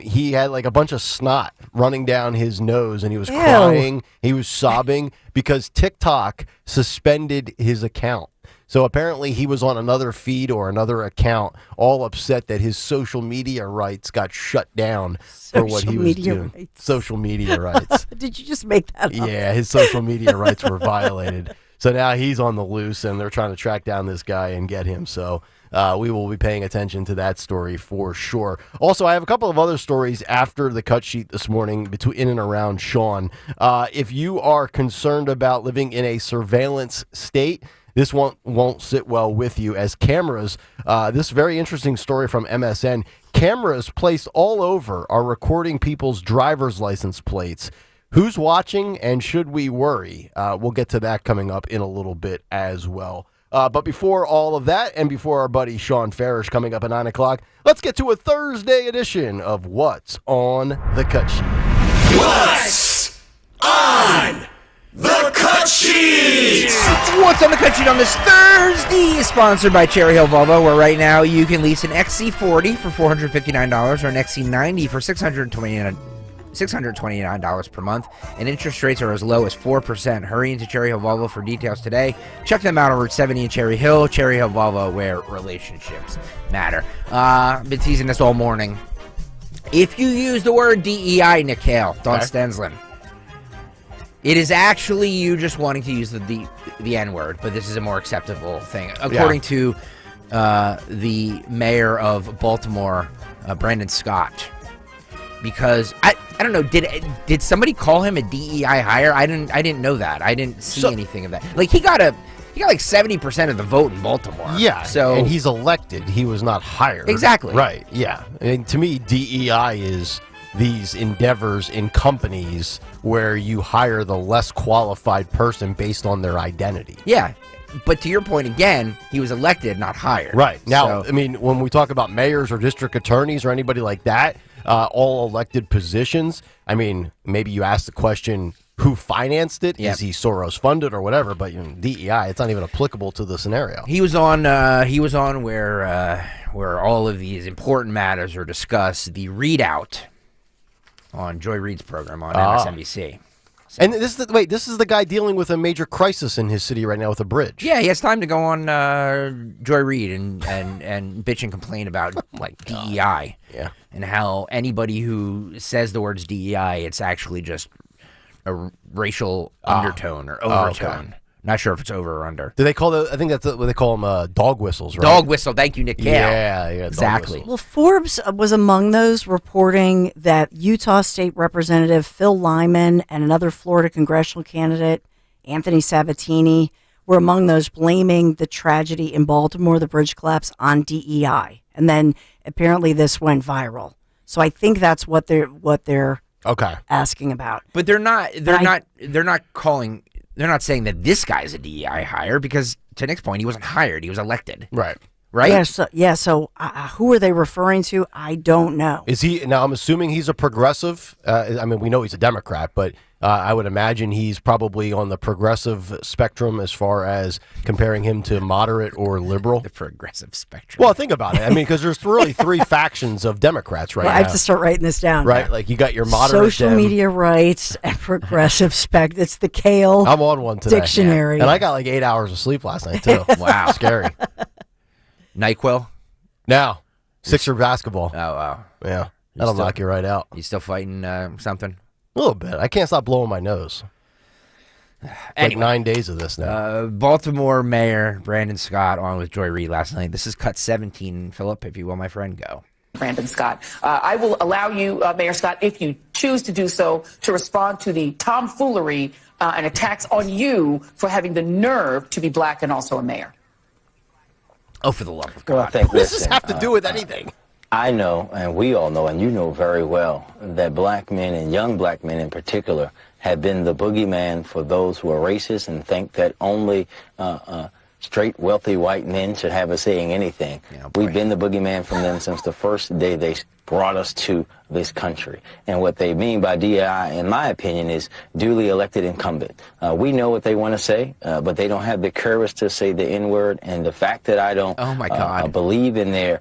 He had like a bunch of snot running down his nose, and he was crying, he was sobbing because TikTok suspended his account. So apparently he was on another feed or another account, all upset that his social media rights got shut down for what he was doing. Social media rights.
Did you just make that up?
Yeah, his social media rights were violated. So now he's on the loose, and they're trying to track down this guy and get him. So we will be paying attention to that story for sure. Also, I have a couple of other stories after the cut sheet this morning in and around Sean. If you are concerned about living in a surveillance state, this won't sit well with you as cameras. This very interesting story from MSN. Cameras placed all over are recording people's driver's license plates. Who's watching and should we worry? We'll get to that coming up in a little bit as well. But before all of that, and before our buddy Sean Farish coming up at 9 o'clock, let's get to a Thursday edition of What's on the Cut Sheet.
What's on the Cut Sheet?
What's on the Cut Sheet on this Thursday is sponsored by Cherry Hill Volvo, where right now you can lease an XC40 for $459 or an XC90 for $629 per month, and interest rates are as low as 4%. Hurry into Cherry Hill Volvo for details today. Check them out on Route 70 in Cherry Hill. Cherry Hill Volvo, where relationships matter. Been teasing this all morning. If you use the word DEI, Kayal, Don Stensland, it is actually you just wanting to use the N-word, but this is a more acceptable thing. According to the mayor of Baltimore, Brandon Scott. Because I don't know, did somebody call him a DEI hire? I didn't know that. I didn't see anything of that. Like he got like 70% of the vote in Baltimore.
Yeah,
so
and he's elected. He was not hired.
Exactly.
Right. Yeah. And to me, DEI is these endeavors in companies where you hire the less qualified person based on their identity.
Yeah. But to your point again, he was elected, not hired.
Right. Now, I mean, when we talk about mayors or district attorneys or anybody like that, all elected positions, I mean, maybe you ask the question, who financed it? Is he Soros funded or whatever? But DEI, it's not even applicable to the scenario.
He was on where all of these important matters are discussed. The Readout on Joy Reid's program on MSNBC.
And this is the guy dealing with a major crisis in his city right now with a bridge.
Yeah, he has time to go on Joy Reid and bitch and complain about like DEI.
Yeah.
And how anybody who says the words DEI, it's actually just a racial undertone or overtone.
Okay.
Not sure if it's over or under.
Do they call I think that's what they call them, dog whistles, right?
Dog whistle. Thank you, Nick Kayal.
Yeah,
exactly.
Well, Forbes was among those reporting that Utah State Representative Phil Lyman and another Florida congressional candidate, Anthony Sabatini, were among those blaming the tragedy in Baltimore, the bridge collapse, on DEI. And then apparently this went viral. So I think that's what they're asking about.
But they're not saying that this guy's a DEI hire because, to Nick's point, he wasn't hired. He was elected.
Right.
Right?
So who are they referring to? I don't know.
Is he, now I'm assuming he's a progressive. I mean, we know he's a Democrat, but I would imagine he's probably on the progressive spectrum as far as comparing him to moderate or liberal.
The progressive spectrum.
Well, think about it. I mean, because there's really three factions of Democrats right now.
I have to start writing this down.
Right? Like you got your moderate
social media rights and progressive spec. It's the Kayal
I'm on one today.
Dictionary.
And I got like 8 hours of sleep last night, too.
Wow.
Scary.
NyQuil?
Now, Sixer basketball.
Oh, wow.
Yeah. That'll knock you right out.
You still fighting something?
A little bit. I can't stop blowing my nose. Anyway, like 9 days of this now.
Baltimore Mayor Brandon Scott on with Joy Reid last night. This is cut 17. Philip, if you will, my friend, go.
Brandon Scott. I will allow you, Mayor Scott, if you choose to do so, to respond to the tomfoolery and attacks on you for having the nerve to be black and also a mayor.
Oh, for the love of God.
Well, I think,
what does this have to do with anything?
I know, and we all know, and you know very well, that black men and young black men in particular have been the boogeyman for those who are racist and think that only straight, wealthy white men should have a say in anything. We've been the boogeyman from them since the first day they brought us to this country. And what they mean by DEI, in my opinion, is duly elected incumbent. We know what they want to say, but they don't have the courage to say the N-word. And the fact that I don't believe in their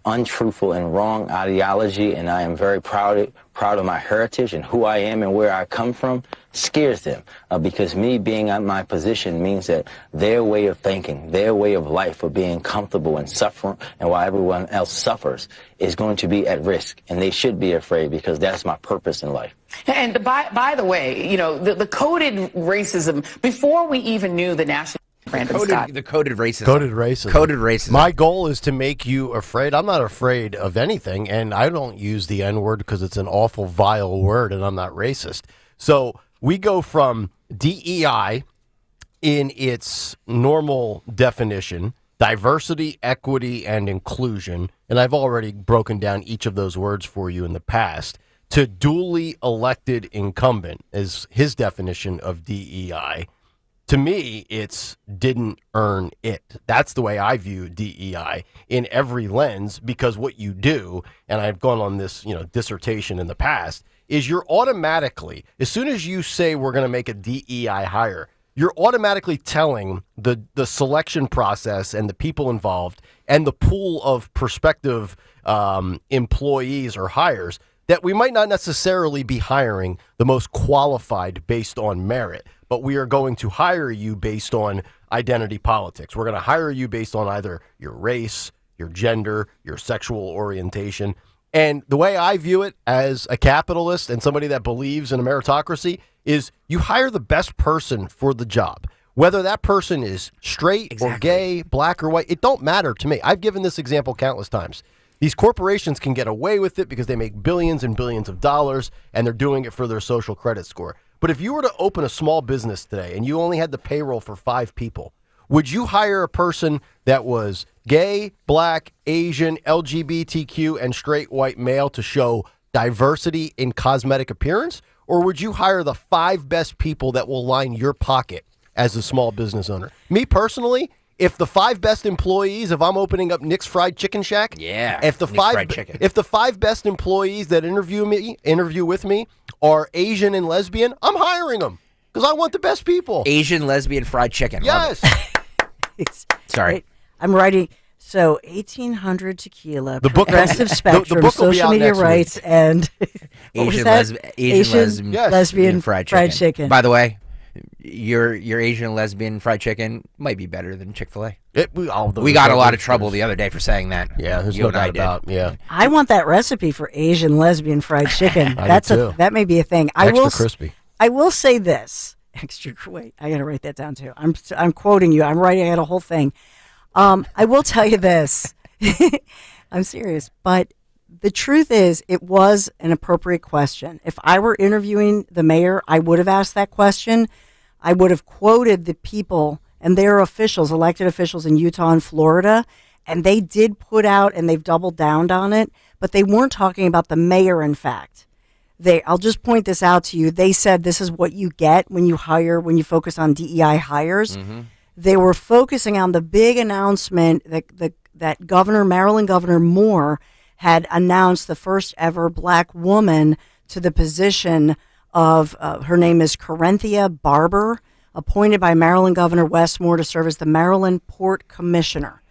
untruthful and wrong ideology, and I am very proud of my heritage and who I am and where I come from, scares them, because me being in my position means that their way of thinking, their way of life of being comfortable and suffering, and while everyone else suffers, is going to be at risk, and they should be afraid because that's my purpose in life.
And by the way, you know, the coded racism, before we even knew the national
The coded racism.
Coded racism.
Coded racism.
My goal is to make you afraid. I'm not afraid of anything, and I don't use the N-word because it's an awful, vile word, and I'm not racist. So we go from DEI in its normal definition, diversity, equity, and inclusion, and I've already broken down each of those words for you in the past, to duly elected incumbent is his definition of DEI. To me, it's didn't earn it. That's the way I view DEI in every lens, because what you do, and I've gone on this, dissertation in the past, is you're automatically, as soon as you say we're going to make a DEI hire, you're automatically telling the selection process and the people involved and the pool of prospective employees or hires that we might not necessarily be hiring the most qualified based on merit, but we are going to hire you based on identity politics. We're going to hire you based on either your race, your gender, your sexual orientation. And the way I view it as a capitalist and somebody that believes in a meritocracy is you hire the best person for the job. Whether that person is straight or gay, black or white, it don't matter to me. I've given this example countless times. These corporations can get away with it because they make billions and billions of dollars, and they're doing it for their social credit score. But if you were to open a small business today and you only had the payroll for 5 people, would you hire a person that was gay, black, Asian, LGBTQ, and straight white male to show diversity in cosmetic appearance? Or would you hire the 5 best people that will line your pocket as a small business owner? Me personally, if the 5 best employees, if I'm opening up Nick's Fried Chicken Shack, if the
Nick's
if the 5 best employees that interview with me are Asian and lesbian, I'm hiring them because I want the best people.
Asian, lesbian, fried chicken.
Yes.
Sorry.
I'm writing. So 1800 tequila,
the book,
progressive spectrum,
the book will be
social
out
media
next
rights,
week.
And
Asian, lesbian, fried chicken. By the way, your Asian lesbian fried chicken might be better than Chick-fil-A. We got a lot of trouble the other day for saying that.
Yeah, there's no doubt about. Yeah,
I want that recipe for Asian lesbian fried chicken.
I do too.
That may be a thing.
Extra crispy.
I will say this. Extra. Wait, I got to write that down too. I'm quoting you. I'm writing out a whole thing. I will tell you this. I'm serious, but the truth is, it was an appropriate question. If I were interviewing the mayor, I would have asked that question. I would have quoted the people and their officials, elected officials in Utah and Florida, and they did put out, and they've doubled down on it, but they weren't talking about the mayor, in fact. I'll just point this out to you. They said this is what you get when you focus on DEI hires. Mm-hmm. They were focusing on the big announcement that Maryland Governor Moore had announced the first ever black woman to the position of, her name is Corinthia Barber, appointed by Maryland Governor Wes Moore to serve as the Maryland Port Commissioner.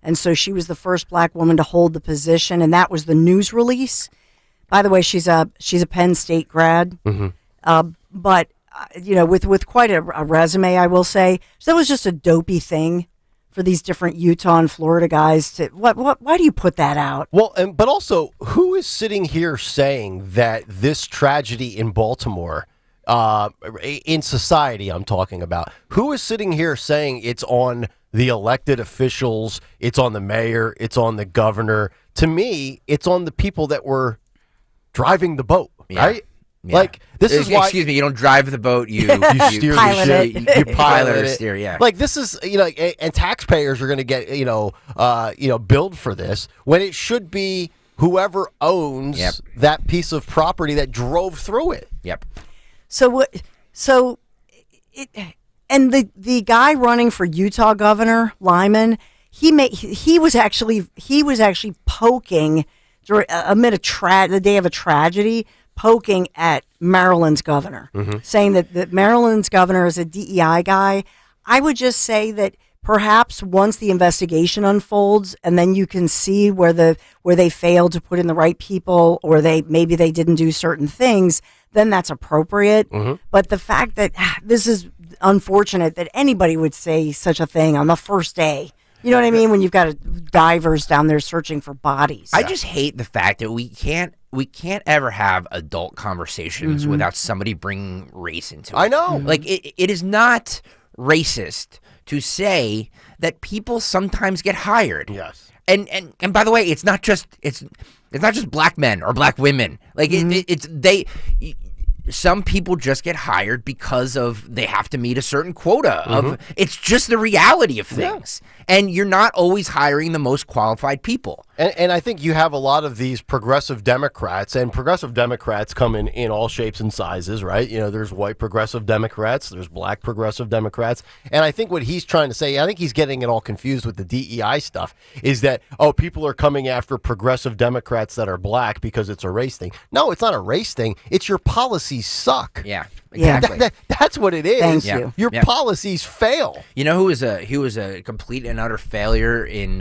And so she was the first black woman to hold the position, and that was the news release. By the way, she's a Penn State grad, but with quite a resume, I will say. So that was just a dopey thing for these different Utah and Florida guys to why do you put that out?
Well, but also, who is sitting here saying that this tragedy in Baltimore, in society I'm talking about, who is sitting here saying it's on the elected officials, it's on the mayor, it's on the governor? To me, it's on the people that were driving the boat, right? Yeah. Like, this is why...
Excuse me, you don't drive the boat, you
steer
pilot
the
it.
ship, you pilot it.
Steer, yeah.
Like, this is, and taxpayers are going to get, billed for this, when it should be whoever owns that piece of property that drove through it.
Yep.
And the guy running for Utah governor, Lyman, he was actually poking amid the day of a tragedy, poking at Maryland's governor, saying that Maryland's governor is a DEI guy. I would just say that perhaps once the investigation unfolds, and then you can see where they failed to put in the right people, or maybe they didn't do certain things, then that's appropriate. But the fact that this is unfortunate that anybody would say such a thing on the first day. You know what I mean? When you've got divers down there searching for bodies.
I just hate the fact that we can't ever have adult conversations without somebody bringing race into it.
I know.
Like, it is not racist to say that people sometimes get hired.
Yes.
And by the way, it's not just black men or black women. Like it's some people just get hired because of they have to meet a certain quota of it's just the reality of things. And you're not always hiring the most qualified people.
And I think you have a lot of these progressive Democrats, and progressive Democrats come in all shapes and sizes, right? You know, there's white progressive Democrats, there's black progressive Democrats. And I think what he's trying to say, I think he's getting it all confused with the DEI stuff, is that, oh, people are coming after progressive Democrats that are black because it's a race thing. No, it's not a race thing. It's your policies suck.
Yeah. Exactly.
That's what it is.
Thank you.
Your policies fail.
You know who was a complete and utter failure in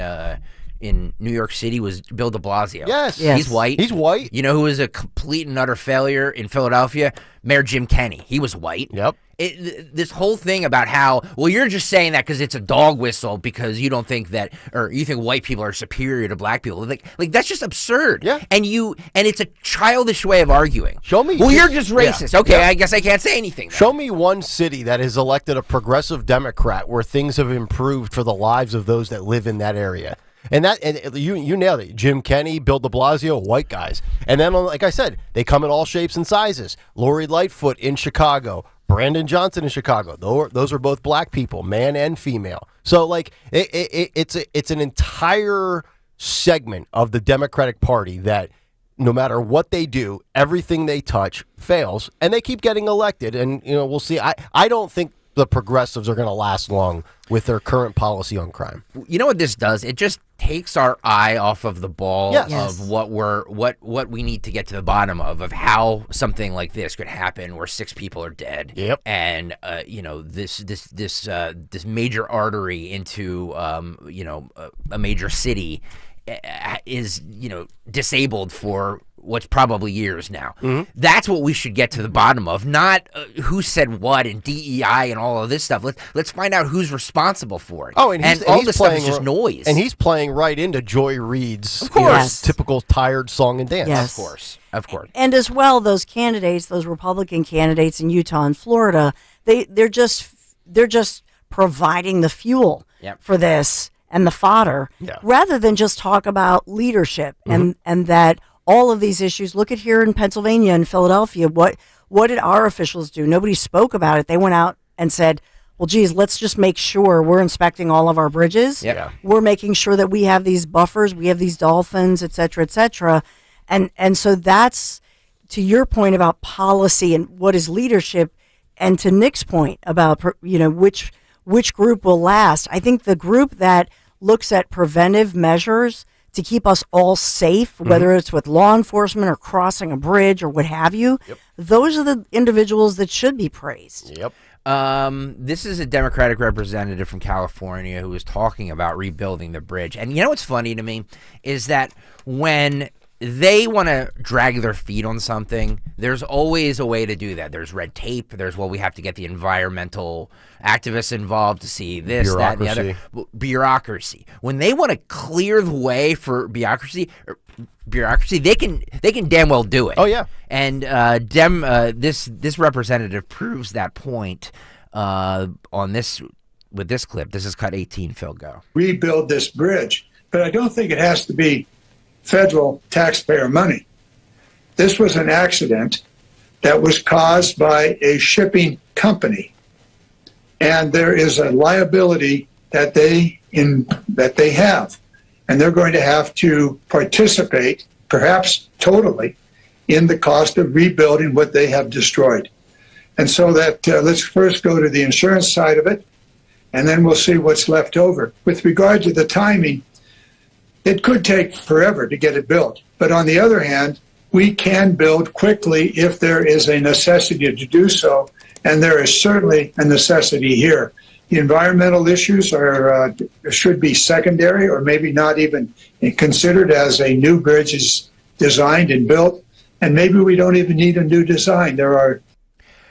New York City was Bill de Blasio.
Yes.
He's white.
He's white.
You know who was a complete and utter failure in Philadelphia? Mayor Jim Kenney. He was white.
Yep.
This whole thing about how, well, you're just saying that because it's a dog whistle because you don't think that, or you think white people are superior to black people. Like that's just absurd.
Yeah.
And it's a childish way of arguing.
Show me.
Well, you're just racist.
Yeah.
Okay,
Yeah.
I guess I can't say anything then.
Show me one city that has elected a progressive Democrat where things have improved for the lives of those that live in that area. And you nailed it. Jim Kenney, Bill de Blasio, white guys. And then, like I said, they come in all shapes and sizes. Lori Lightfoot in Chicago, Brandon Johnson in Chicago. Those are both black people, man and female. So, like, it's an entire segment of the Democratic Party that no matter what they do, everything they touch fails, and they keep getting elected. And, you know, we'll see. I don't think the progressives are going to last long with their current policy on crime.
You know what this does? It just takes our eye off of the ball
Yes.
of what we need to get to the bottom of how something like this could happen where 6 people are dead.
Yep.
And this major artery into a major city is disabled for what's probably years now. That's what we should get to the bottom of, not who said what and DEI and all of this stuff. Let's find out who's responsible for it.
Oh, and
all
he's
this stuff
playing
is just noise.
And he's playing right into Joy Reid's
Of course.
typical tired song and dance.
Yes.
Of course.
And as well, those candidates, those Republican candidates in Utah and Florida, they're just providing the fuel for this and the fodder, rather than just talk about leadership and that all of these issues. Look at here in Pennsylvania and Philadelphia. What did our officials do? Nobody spoke about it. They went out and said, well, geez, let's just make sure we're inspecting all of our bridges.
Yeah.
We're making sure that we have these buffers, we have these dolphins, et cetera, et cetera. And so that's, to your point about policy and what is leadership, and to Nick's point about, which group will last. I think the group that looks at preventive measures to keep us all safe, whether it's with law enforcement or crossing a bridge or what have you, those are the individuals that should be praised.
Yep.
This is a Democratic representative from California who was talking about rebuilding the bridge. And you know what's funny to me is that when they want to drag their feet on something, there's always a way to do that. There's red tape. There's, we have to get the environmental activists involved to see this, that, and the other. Bureaucracy. When they want to clear the way for bureaucracy, they can damn well do it.
Oh, yeah.
And this representative proves that point on this with this clip. This is cut 18, Phil, go.
Rebuild this bridge, but I don't think it has to be federal taxpayer money. This was an accident that was caused by a shipping company, and there is a liability that they have, and they're going to have to participate, perhaps totally, in the cost of rebuilding what they have destroyed. And so that let's first go to the insurance side of it, and then we'll see what's left over. With regard to the timing, it could take forever to get it built. But on the other hand, we can build quickly if there is a necessity to do so, and there is certainly a necessity here. The environmental issues should be secondary, or maybe not even considered as a new bridge is designed and built, and maybe we don't even need a new design.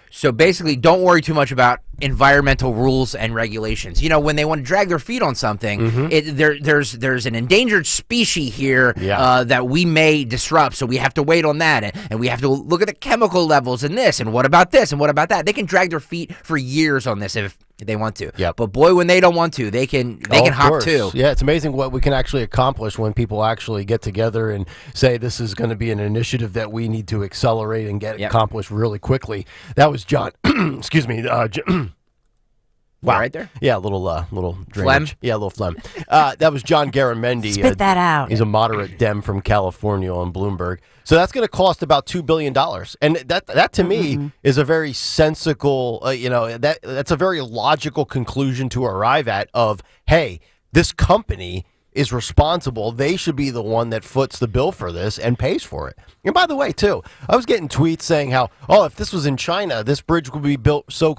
So basically, don't worry too much about environmental rules and regulations. You know, when they want to drag their feet on something, there's an endangered species here that we may disrupt, so we have to wait on that, and we have to look at the chemical levels in this, and what about this, and what about that. They can drag their feet for years on this They want to.
Yep.
But boy, when they don't want to, they can
Of
hop
course.
too.
Yeah, it's amazing what we can actually accomplish when people actually get together and say this is going to be an initiative that we need to accelerate and get accomplished really quickly. That was John. Excuse me. Wow.
Right there?
Yeah, a little drainage.
Phlegm?
Yeah, a little phlegm. That was John Garamendi.
Spit that out.
He's a moderate Dem from California on Bloomberg. So that's going to cost about $2 billion. And that to me is a very sensible, that's a very logical conclusion to arrive at of, hey, this company is responsible. They should be the one that foots the bill for this and pays for it. And by the way, too, I was getting tweets saying how, if this was in China, this bridge would be built so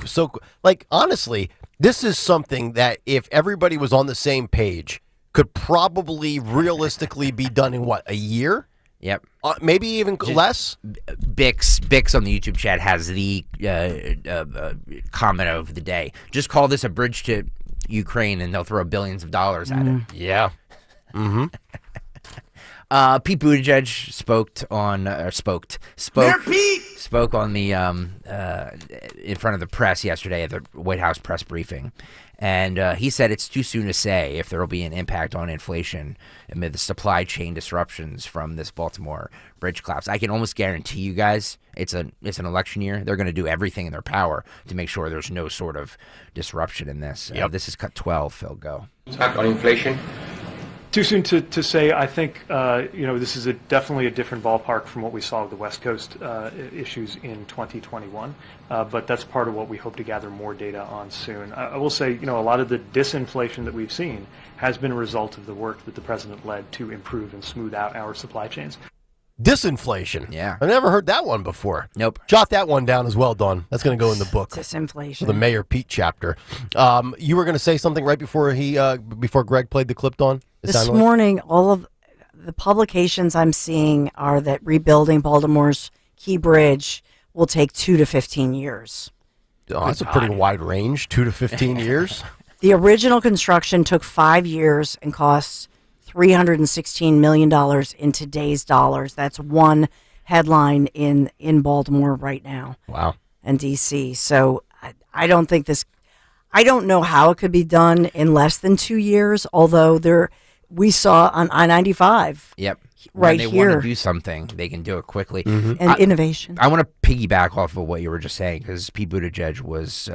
like, honestly, this is something that if everybody was on the same page, could probably realistically be done in a year?
Yep.
Maybe even less?
Bix on the YouTube chat has the comment of the day. Just call this a bridge to Ukraine and they'll throw billions of dollars at it.
Yeah. Mm-hmm.
Pete Buttigieg spoke on the in front of the press yesterday at the White House press briefing, and he said it's too soon to say if there will be an impact on inflation amid the supply chain disruptions from this Baltimore bridge collapse. I can almost guarantee you guys it's an election year. They're going to do everything in their power to make sure there's no sort of disruption in this. This is cut 12. Phil, go.
Talk on inflation.
Too soon to say. I think this is definitely a different ballpark from what we saw with the West Coast issues in 2021. But that's part of what we hope to gather more data on soon. I will say, a lot of the disinflation that we've seen has been a result of the work that the president led to improve and smooth out our supply chains.
Disinflation.
Yeah.
I've never heard that one before.
Nope.
Jot that one down as well, Dawn. That's going to go in the book.
Disinflation.
The Mayor Pete chapter. You were going to say something right before before Greg played the clip, Dawn?
This morning, all of the publications I'm seeing are that rebuilding Baltimore's Key Bridge will take 2 to 15 years.
Oh, that's a pretty wide range, 2 to 15 years.
The original construction took 5 years and cost $316 million in today's dollars. That's one headline in Baltimore right now.
Wow.
And D.C. So I don't think I don't know how it could be done in less than 2 years, although we saw on I-95.
Yep.
Right
when they
here.
want to do something, they can do it quickly.
And innovation.
I want to piggyback off of what you were just saying because Pete Buttigieg was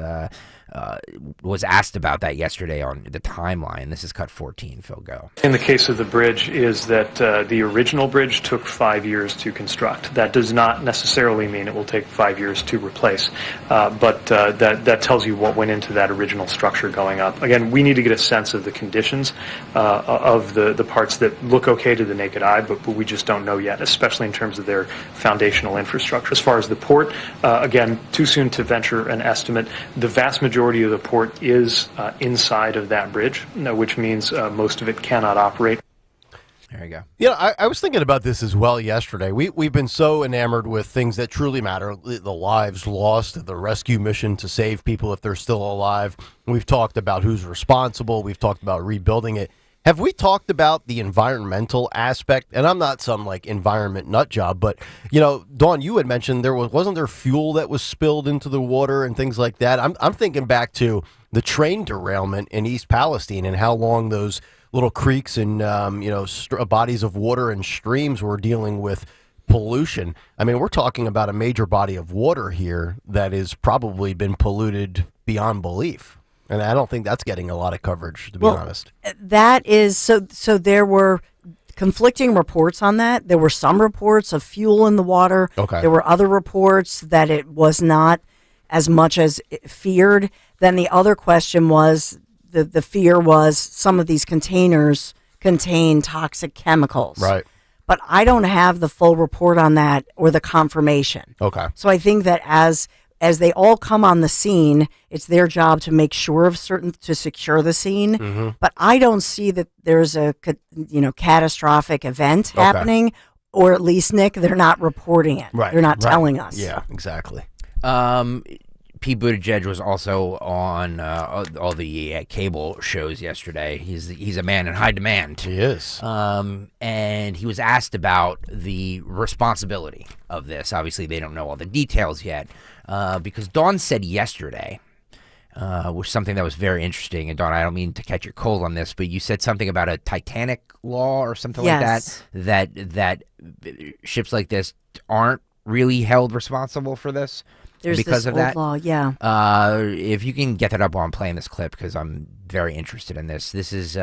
asked about that yesterday on the timeline. This is cut 14. Phil, go.
In the case of the bridge is that the original bridge took 5 years to construct. That does not necessarily mean it will take 5 years to replace, but that tells you what went into that original structure going up. Again, we need to get a sense of the conditions of the parts that look okay to the naked eye, but we just don't know yet, especially in terms of their foundational infrastructure. As far as the port, again, too soon to venture an estimate. The vast majority of the port is inside of that bridge, which means most of it cannot operate.
There you go.
Yeah, I was thinking about this as well yesterday. We've been so enamored with things that truly matter, the lives lost, the rescue mission to save people if they're still alive. We've talked about who's responsible. We've talked about rebuilding it. Have we talked about the environmental aspect? And I'm not some environment nut job, but Dawn, you had mentioned wasn't there fuel that was spilled into the water and things like that. I'm thinking back to the train derailment in East Palestine and how long those little creeks and bodies of water and streams were dealing with pollution. I mean, we're talking about a major body of water here that has probably been polluted beyond belief. And I don't think that's getting a lot of coverage, to be honest.
That is so there were conflicting reports on that. There were some reports of fuel in the water.
Okay.
There were other reports that it was not as much as feared. Then the other question was the fear was some of these containers contain toxic chemicals.
Right.
But I don't have the full report on that or the confirmation.
Okay.
So I think that as they all come on the scene, it's their job to make sure to secure the scene.
Mm-hmm.
But I don't see that there's a catastrophic event happening, or at least, Nick, they're not reporting it.
Right.
They're not telling us.
Yeah, exactly.
Pete Buttigieg was also on all the cable shows yesterday. He's a man in high demand.
He is.
And he was asked about the responsibility of this. Obviously, they don't know all the details yet because Dawn said yesterday was something that was very interesting. And Dawn, I don't mean to catch your cold on this, but you said something about a Titanic law or something like that ships like this aren't really held responsible for this.
There's
because
this
of
old
that
law, yeah.
If you can get that up while I'm playing this clip, because I'm very interested in this. This is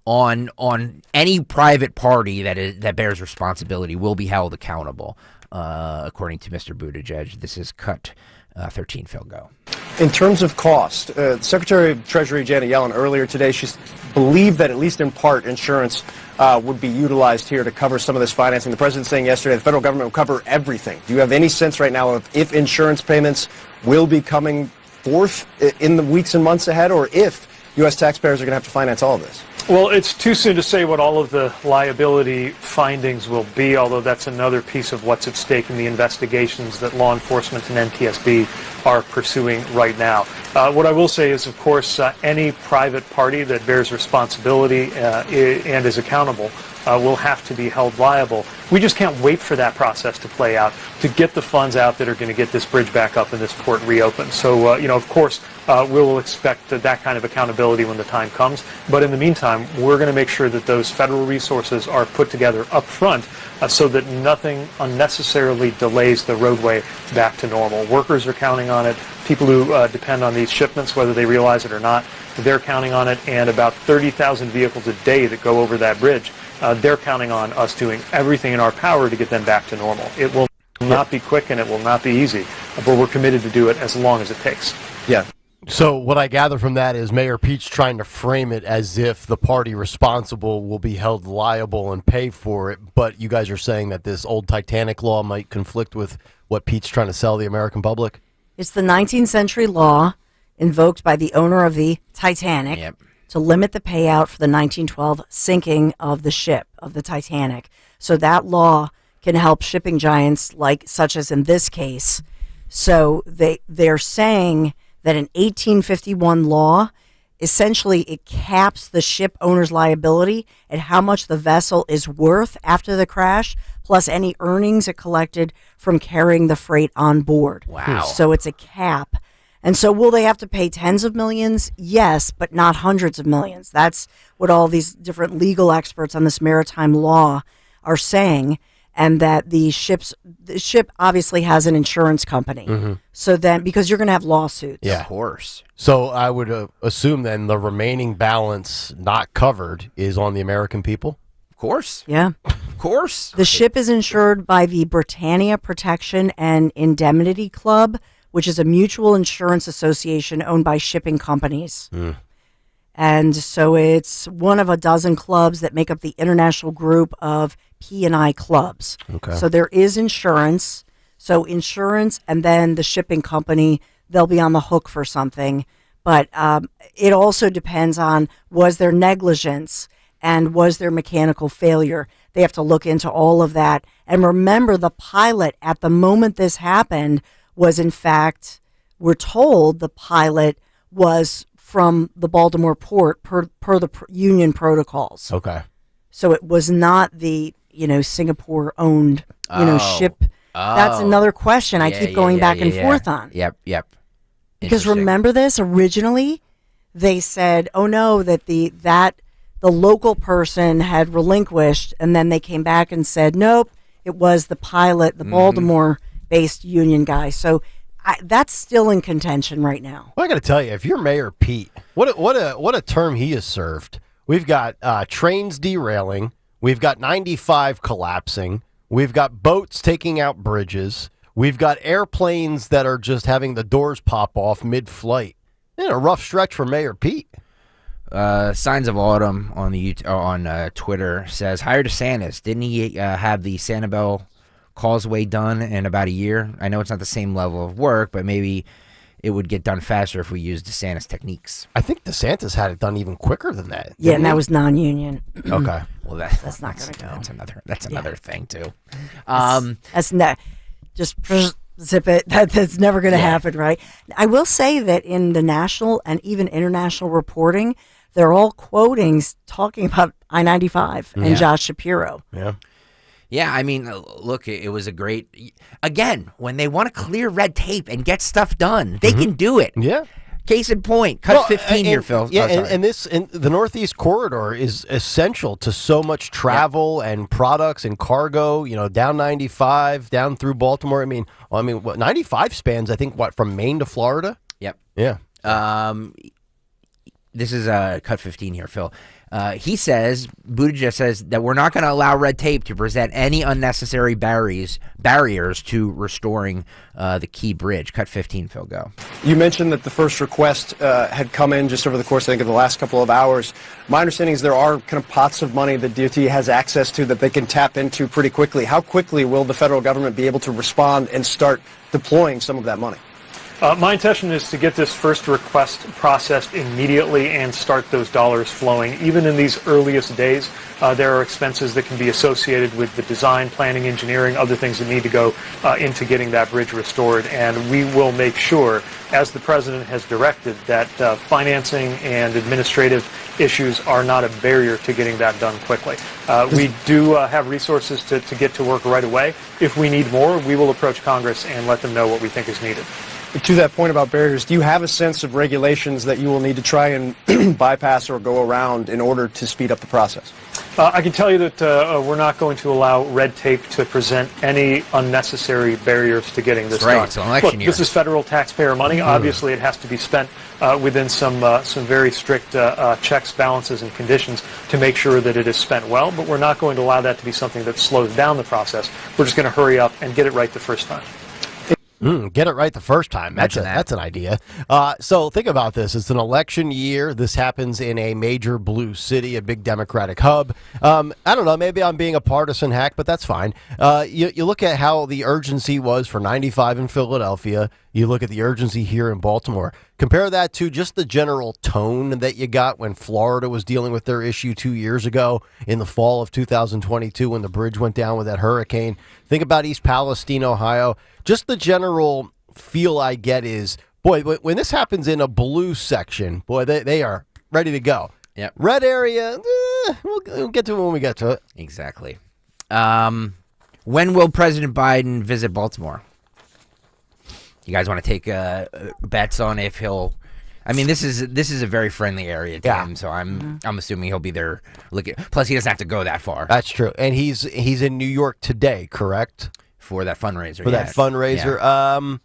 on any private party that bears responsibility will be held accountable, according to Mr. Buttigieg. This is cut 13. Phil, go.
In terms of cost, Secretary of Treasury Janet Yellen earlier today, she believed that at least in part insurance would be utilized here to cover some of this financing. The president saying yesterday the federal government will cover everything. Do you have any sense right now of if insurance payments will be coming forth in the weeks and months ahead, or if U.S. taxpayers are going to have to finance all of this?
Well, it's too soon to say what all of the liability findings will be, although that's another piece of what's at stake in the investigations that law enforcement and NTSB are pursuing right now. What I will say is, of course, any private party that bears responsibility and is accountable will have to be held liable. We just can't wait for that process to play out to get the funds out that are going to get this bridge back up and this port reopened. So, of course, we'll expect that kind of accountability when the time comes. But in the meantime, we're going to make sure that those federal resources are put together up front so that nothing unnecessarily delays the roadway back to normal. Workers are counting on it. People who depend on these shipments, whether they realize it or not, they're counting on it. And about 30,000 vehicles a day that go over that bridge, they're counting on us doing everything in our power to get them back to normal. It will not be quick and it will not be easy, but we're committed to do it as long as it takes.
Yeah.
So what I gather from that is Mayor Pete's trying to frame it as if the party responsible will be held liable and pay for it, but you guys are saying that this old Titanic law might conflict with what Pete's trying to sell the American public?
It's the 19th century law invoked by the owner of the Titanic to limit the payout for the 1912 sinking of the ship, of the Titanic. So that law can help shipping giants, like such as in this case. So they're saying that an 1851 law, essentially it caps the ship owner's liability at how much the vessel is worth after the crash, plus any earnings it collected from carrying the freight on board.
Wow.
So it's a cap. And so will they have to pay tens of millions? Yes, but not hundreds of millions. That's what all these different legal experts on this maritime law are saying. And that the ship obviously has an insurance company.
Mm-hmm.
So then, because you're going to have lawsuits.
Yeah.
Of course.
So I would assume then the remaining balance not covered is on the American people?
Of course.
Yeah.
Of course.
The ship is insured by the Britannia Protection and Indemnity Club, which is a mutual insurance association owned by shipping companies. And so it's one of a dozen clubs that make up the international group of P&I clubs.
Okay.
So there is insurance. So insurance and then the shipping company, they'll be on the hook for something. But it also depends on, was there negligence and was there mechanical failure? They have to look into all of that. And remember, the pilot at the moment this happened was, in fact, we're told the pilot was from the Baltimore port per the union protocols.
Okay.
So it was not the, Singapore owned, ship. That's another question I keep going back and forth on.
Yep.
Because remember this, originally they said, oh no, that the local person had relinquished, and then they came back and said, nope, it was the pilot, the Baltimore based union guy. So that's still in contention right now.
Well, I got to tell you, if you're Mayor Pete, what a term he has served. We've got trains derailing. We've got 95 collapsing. We've got boats taking out bridges. We've got airplanes that are just having the doors pop off mid-flight. A rough stretch for Mayor Pete.
Signs of Autumn on Twitter says, hire DeSantis. Didn't he have the Sanibel Causeway done in about a year? I know it's not the same level of work, but maybe it would get done faster if we used DeSantis techniques.
I think DeSantis had it done even quicker than that.
Yeah, and that was non-union.
Okay.
Well,
that's not going to go.
That's another thing too.
That's not just zip it. That's never going to happen, right? I will say that in the national and even international reporting, they're all talking about I-95 and Josh Shapiro.
Yeah.
Yeah, I mean, look, it was a great... Again, when they want to clear red tape and get stuff done, they can do it.
Yeah.
Case in point, cut 15 here, Phil.
Yeah,
Oh,
and the Northeast Corridor is essential to so much travel and products and cargo. Down 95, down through Baltimore. I mean, what 95 spans? I think from Maine to Florida.
Yep.
Yeah.
This is cut 15 here, Phil. Buttigieg says that we're not going to allow red tape to present any unnecessary barriers to restoring the Key Bridge. Cut 15, Phil, go.
You mentioned that the first request had come in just over the course, I think, of the last couple of hours. My understanding is there are kind of pots of money that DOT has access to that they can tap into pretty quickly. How quickly will the federal government be able to respond and start deploying some of that money?
My intention is to get this first request processed immediately and start those dollars flowing. Even in these earliest days, there are expenses that can be associated with the design, planning, engineering, other things that need to go into getting that bridge restored. And we will make sure, as the president has directed, that financing and administrative issues are not a barrier to getting that done quickly. We do have resources to get to work right away. If we need more, we will approach Congress and let them know what we think is needed.
To that point about barriers, do you have a sense of regulations that you will need to try and bypass or go around in order to speed up the process?
I can tell you that we're not going to allow red tape to present any unnecessary barriers to getting this done.
It's an election year.
This is federal taxpayer money. Obviously, it has to be spent within some very strict checks, balances, and conditions to make sure that it is spent well. But we're not going to allow that to be something that slows down the process. We're just going to hurry up and get it right the first time.
Get it right the first time. That's an idea. So think about this. It's an election year. This happens in a major blue city, a big Democratic hub. I don't know. Maybe I'm being a partisan hack, but that's fine. You look at how the urgency was for 95 in Philadelphia. You look at the urgency here in Baltimore. Compare that to just the general tone that you got when Florida was dealing with their issue 2 years ago in the fall of 2022 when the bridge went down with that hurricane. Think about East Palestine, Ohio. Just the general feel I get is, boy, when this happens in a blue section, boy, they are ready to go.
Yep.
Red area, we'll get to it when we get to it.
Exactly. When will President Biden visit Baltimore? You guys want to take bets on if he'll? I mean, this is a very friendly area to him, so I'm assuming he'll be there. Plus, he doesn't have to go that far.
That's true, and he's in New York today, correct?
For that fundraiser.
For that fundraiser. Yeah.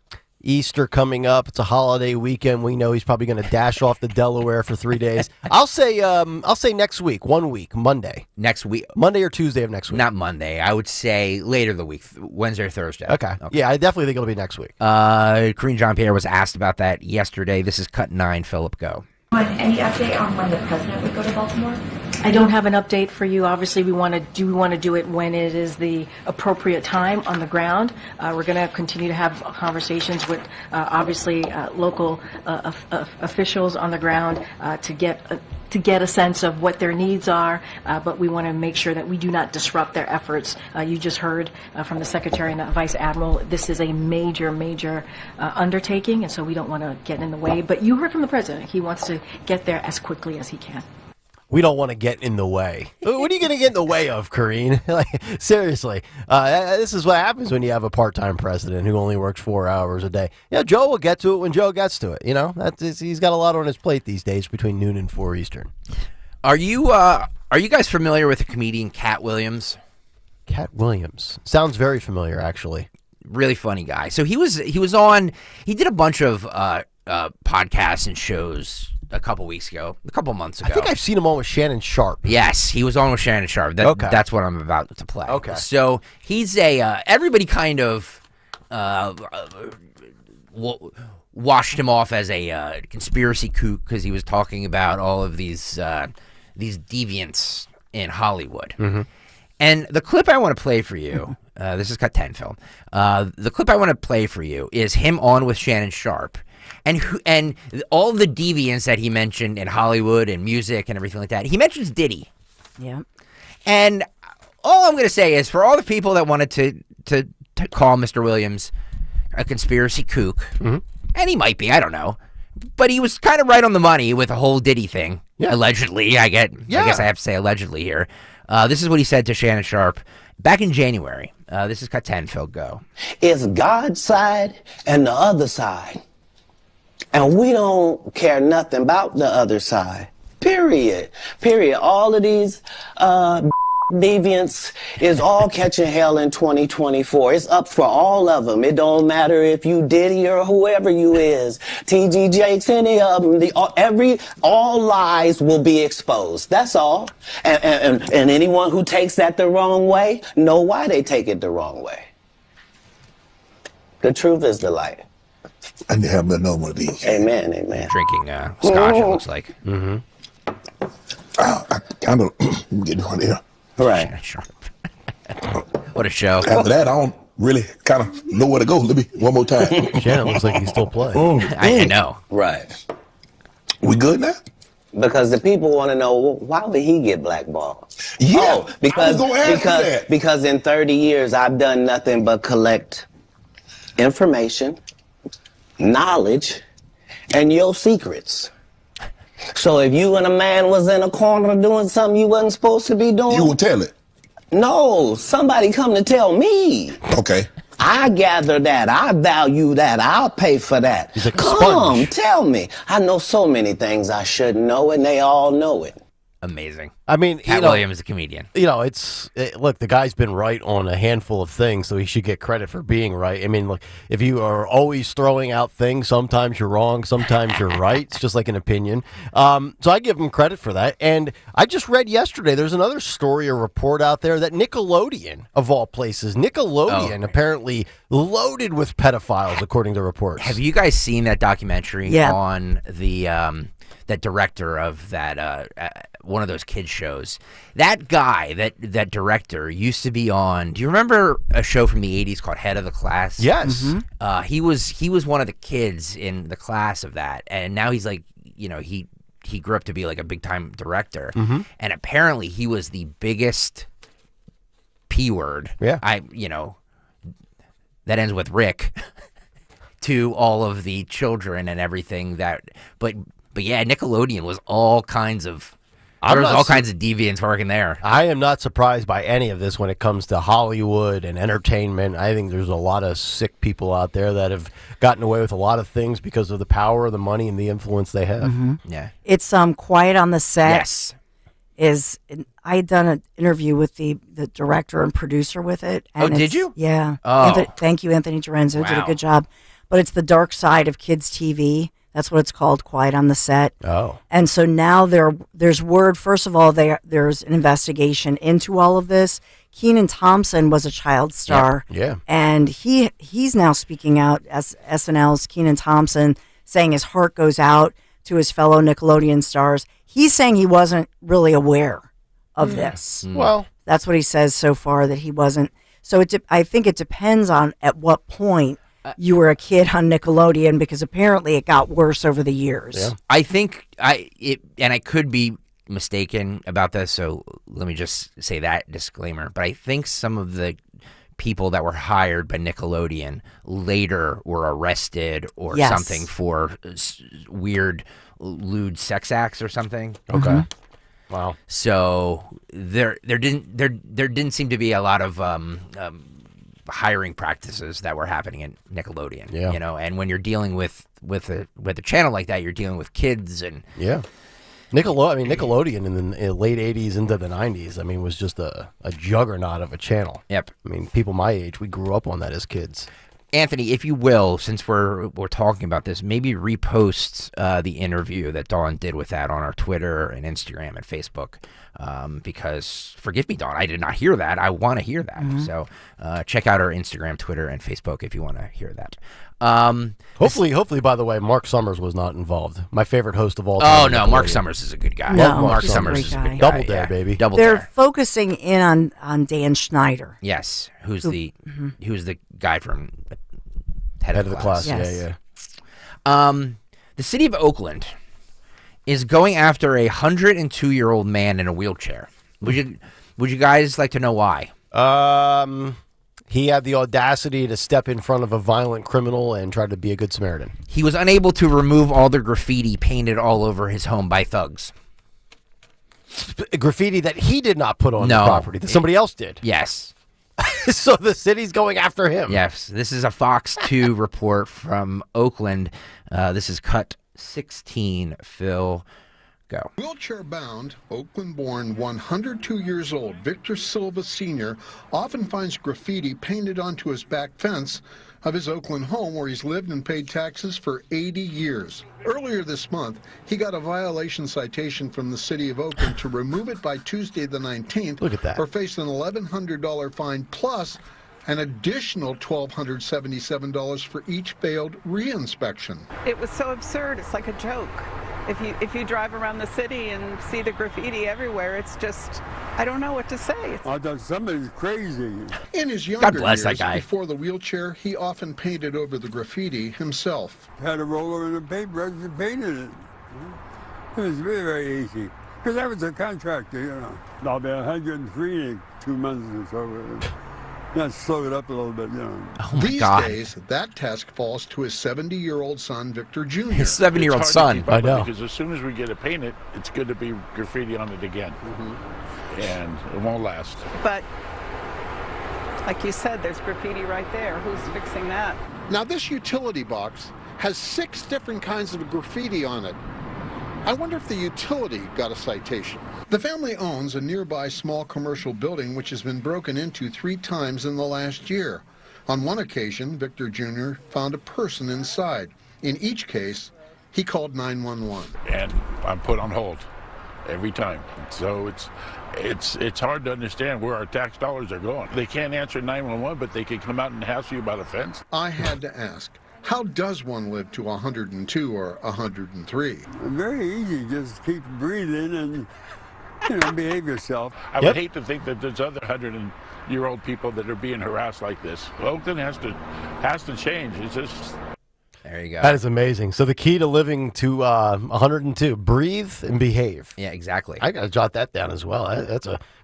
Easter coming up. It's a holiday weekend. We know he's probably going to dash off to Delaware for 3 days. I'll say next week, 1 week, Monday.
Next week,
Monday or Tuesday of next week.
Not Monday. I would say later the week, Wednesday or Thursday.
Okay. Yeah, I definitely think it'll be next week.
Karine Jean-Pierre was asked about that yesterday. This is cut 9. Philip, go.
Any update on when the president would go to Baltimore?
I don't have an update for you. Obviously, we want to do it when it is the appropriate time on the ground. We're going to continue to have conversations with obviously local officials on the ground to get a sense of what their needs are, but we want to make sure that we do not disrupt their efforts. You just heard from the Secretary and the Vice Admiral, this is a major undertaking, and so we don't want to get in the way. But you heard from the President. He wants to get there as quickly as he can.
We don't want to get in the way. What are you going to get in the way of, Karine? Seriously. This is what happens when you have a part-time president who only works 4 hours a day. Yeah, Joe will get to it when Joe gets to it. He's got a lot on his plate these days between noon and 4 Eastern.
Are you guys familiar with the comedian Cat Williams?
Cat Williams sounds very familiar, actually.
Really funny guy. So he did a bunch of podcasts and shows a couple months ago.
I think I've seen him on with Shannon Sharp.
Yes, he was on with Shannon Sharp.
Okay.
That's what I'm about to play.
Okay.
So he's everybody kind of washed him off as a conspiracy kook because he was talking about all of these deviants in Hollywood.
Mm-hmm.
And the clip I want to play for you, this is cut 10 film. The clip I want to play for you is him on with Shannon Sharp. And all the deviants that he mentioned in Hollywood and music and everything like that, he mentions Diddy.
Yeah.
And all I'm going to say is for all the people that wanted to call Mr. Williams a conspiracy kook,
mm-hmm.
and he might be, I don't know, but he was kind of right on the money with the whole Diddy thing. Yeah. Allegedly, I guess I have to say allegedly here. This is what he said to Shannon Sharp back in January. This is cut 10, Phil, go.
It's God's side and the other side.
And we don't care nothing about the other side. Period. All of these deviants is all catching hell in 2024. It's up for all of them. It don't matter if you Diddy or whoever you is. TG Jakes, any of them. All lies will be exposed. That's all. And anyone who takes that the wrong way, know why they take it the wrong way. The truth is the light.
I need to have another one of these.
Amen.
Drinking scotch, it looks like.
Mm-hmm. I kind of get one here.
Right.
Sure. What a show.
After that, I don't really kind of know where to go. Let me one more time.
Shannon looks like he's still playing.
I know.
Right.
We good now?
Because the people want to know, well, why would he get blackballed?
Yeah.
Because in 30 years, I've done nothing but collect information, knowledge, and your secrets. So if you and a man was in a corner doing something you wasn't supposed to be doing,
you will tell it.
No, somebody come to tell me.
Okay.
I gather that. I value that. I'll pay for that.
He's a
Come,
sponge.
tell me. I know so many things I shouldn't know, and they all know it.
Amazing.
I mean,
Cat Williams, a comedian.
Look, the guy's been right on a handful of things, so he should get credit for being right. I mean, look, if you are always throwing out things, sometimes you're wrong, sometimes you're right. It's just like an opinion. So I give him credit for that. And I just read yesterday, there's another story or report out there that Nickelodeon, of all places, apparently loaded with pedophiles, according to reports.
Have you guys seen that documentary on the that director of that one of those kids shows? That guy, that director, used to be on. Do you remember a show from the 80s called Head of the Class?
Yes.
Mm-hmm.
He was one of the kids in the class of that, and now he's like, he grew up to be like a big time director, and apparently he was the biggest P word.
Yeah.
That ends with Rick to all of the children and everything but yeah, Nickelodeon was all kinds of deviants working there.
I am not surprised by any of this when it comes to Hollywood and entertainment. I think there's a lot of sick people out there that have gotten away with a lot of things because of the power, the money, and the influence they have.
Yeah.
It's Quiet on the Set.
Yes.
I had done an interview with the director and producer with it. And
did you?
Yeah.
Oh.
Thank you, Anthony Dorenzo. Did a
Wow.
good job. But it's the dark side of kids' TV. That's what it's called, Quiet on the Set.
Oh.
And so now there's word, first of all, there's an investigation into all of this. Kenan Thompson was a child star.
Yeah.
And he's now speaking out as SNL's Kenan Thompson, saying his heart goes out to his fellow Nickelodeon stars. He's saying he wasn't really aware of this.
Well,
that's what he says so far, that he wasn't. So I think it depends on at what point you were a kid on Nickelodeon, because apparently it got worse over the years.
Yeah.
I think and I could be mistaken about this, so let me just say that disclaimer. But I think some of the people that were hired by Nickelodeon later were arrested or something for weird lewd sex acts or something.
Okay. Wow.
So there didn't seem to be a lot of hiring practices that were happening in Nickelodeon.
Yeah.
And when you're dealing with a channel like that, you're dealing with kids and
Nickelodeon in the late 80s into the 90s, was just a juggernaut of a channel.
Yep.
People my age, we grew up on that as kids.
Anthony, if you will, since we're talking about this, maybe repost the interview that Dawn did with that on our Twitter and Instagram and Facebook, because, forgive me, Dawn, I did not hear that. I want to hear that. So check out our Instagram, Twitter, and Facebook if you want to hear that.
Hopefully, by the way, Mark Summers was not involved. My favorite host of all time.
Oh, no, Mark Summers is a good guy.
No,
Mark Summers is a good guy.
Double Dare, baby.
Double
They're
Dare.
focusing in on Dan Schneider.
Yes, who's the guy from Head of the Class.
Yes.
Yeah. The city of Oakland is going after a 102-year-old man in a wheelchair. Would you guys like to know why?
He had the audacity to step in front of a violent criminal and try to be a good Samaritan.
He was unable to remove all the graffiti painted all over his home by thugs.
Graffiti that he did not put on the property, that somebody else did.
Yes.
So the city's going after him.
Yes, this is a Fox 2 report from Oakland. This is cut 16. Phil, go.
Wheelchair-bound, Oakland-born, 102 years old, Victor Silva Sr. often finds graffiti painted onto his back fence of his Oakland home where he's lived and paid taxes for 80 years. Earlier this month, he got a violation citation from the city of Oakland to remove it by Tuesday the 19th.
Look at that.
Or face an $1,100 fine plus an additional $1,277 for each failed reinspection.
It was so absurd. It's like a joke. If you drive around the city and see the graffiti everywhere, it's just, I don't know what to say.
I thought somebody's crazy.
In his younger
bless
years,
that guy.
before the wheelchair, he often painted over the graffiti himself.
Had a roller and a paintbrush and painted it. It was very, very easy. Because I was a contractor, you know. I'll be 103 in 2 months or so. That slowed it up a little bit, you know.
Oh my
These
God.
days, that task falls to his 70-year-old son, Victor Jr.
His 70-year-old
It's hard to
son.
keep up
I know.
with, because as soon as we get it painted, it's good to be graffiti on it again. And it won't last.
But, like you said, there's graffiti right there. Who's fixing that?
Now, this utility box has 6 different kinds of graffiti on it. I wonder if the utility got a citation. The family owns a nearby small commercial building which has been broken into 3 times in the last year. On one occasion, Victor Jr. found a person inside. In each case, he called 911.
And I'm put on hold every time. So it's hard to understand where our tax dollars are going. They can't answer 911, but they can come out and hassle you about a fence.
I had to ask, how does one live to 102 or 103?
Very easy. Just keep breathing and, you know, behave yourself.
I would hate to think that there's other 100-year-old people that are being harassed like this. Oakland has to change. It's just...
There you go.
That is amazing. So the key to living to 102: breathe and behave.
Yeah, exactly.
I got to jot that down as well.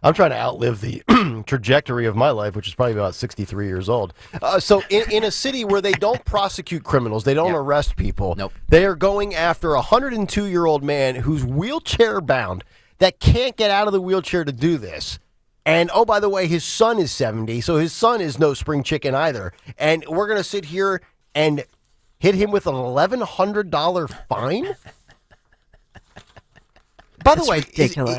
I'm trying to outlive the trajectory of my life, which is probably about 63 years old. So in a city where they don't prosecute criminals, they don't arrest people.
Nope.
They are going after a 102-year-old man who's wheelchair bound that can't get out of the wheelchair to do this. And, oh, by the way, his son is 70, so his son is no spring chicken either. And we're going to sit here and hit him with an $1,100 fine? By the way,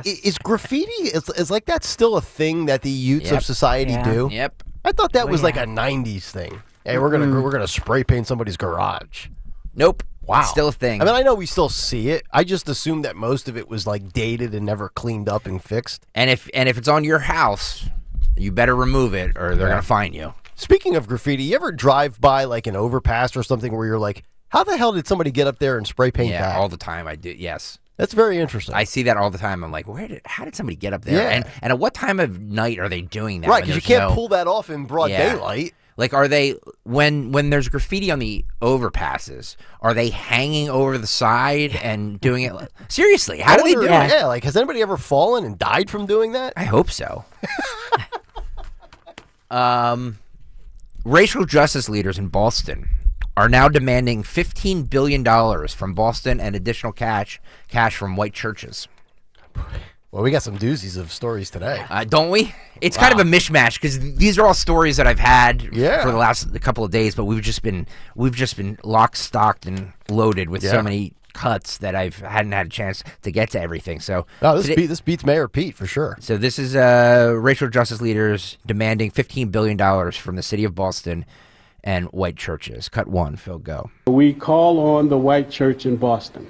is graffiti, is like that still a thing that the youths of society do?
Yep.
I thought that was like a 90s thing. Hey, we're gonna spray paint somebody's garage.
Nope.
Wow.
Still a thing.
I mean, I know we still see it. I just assumed that most of it was like dated and never cleaned up and fixed.
And if it's on your house, you better remove it or they're going to fine you.
Speaking of graffiti, you ever drive by like an overpass or something where you're like, how the hell did somebody get up there and spray paint that?
Yeah, all the time I do. Yes.
That's very interesting.
I see that all the time. I'm like, how did somebody get up there?
Yeah.
And at what time of night are they doing that?
Right, because you can't pull that off in broad daylight.
Like, are they, when there's graffiti on the overpasses, are they hanging over the side and doing it? Seriously, how do they do it?
Yeah, like, has anybody ever fallen and died from doing that?
I hope so. Racial justice leaders in Boston are now demanding $15 billion from Boston and additional cash from white churches.
Well, we got some doozies of stories today.
Don't we? It's kind of a mishmash because these are all stories that I've had for the last couple of days, but we've just been locked, stocked, and loaded with so many cuts that I hadn't had a chance to get to everything. So
this beats Mayor Pete for sure.
So this is racial justice leaders demanding $15 billion from the city of Boston and white churches. Cut 1, Phil, go.
We call on the white church in Boston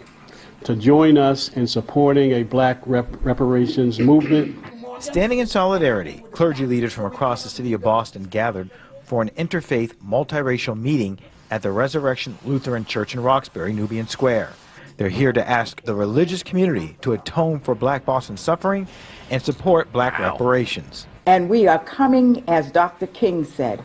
to join us in supporting a black reparations movement.
Standing in solidarity, clergy leaders from across the city of Boston gathered for an interfaith, multiracial meeting at the Resurrection Lutheran Church in Roxbury, Nubian Square. They're here to ask the religious community to atone for black Boston suffering and support black reparations.
And we are coming, as Dr. King said,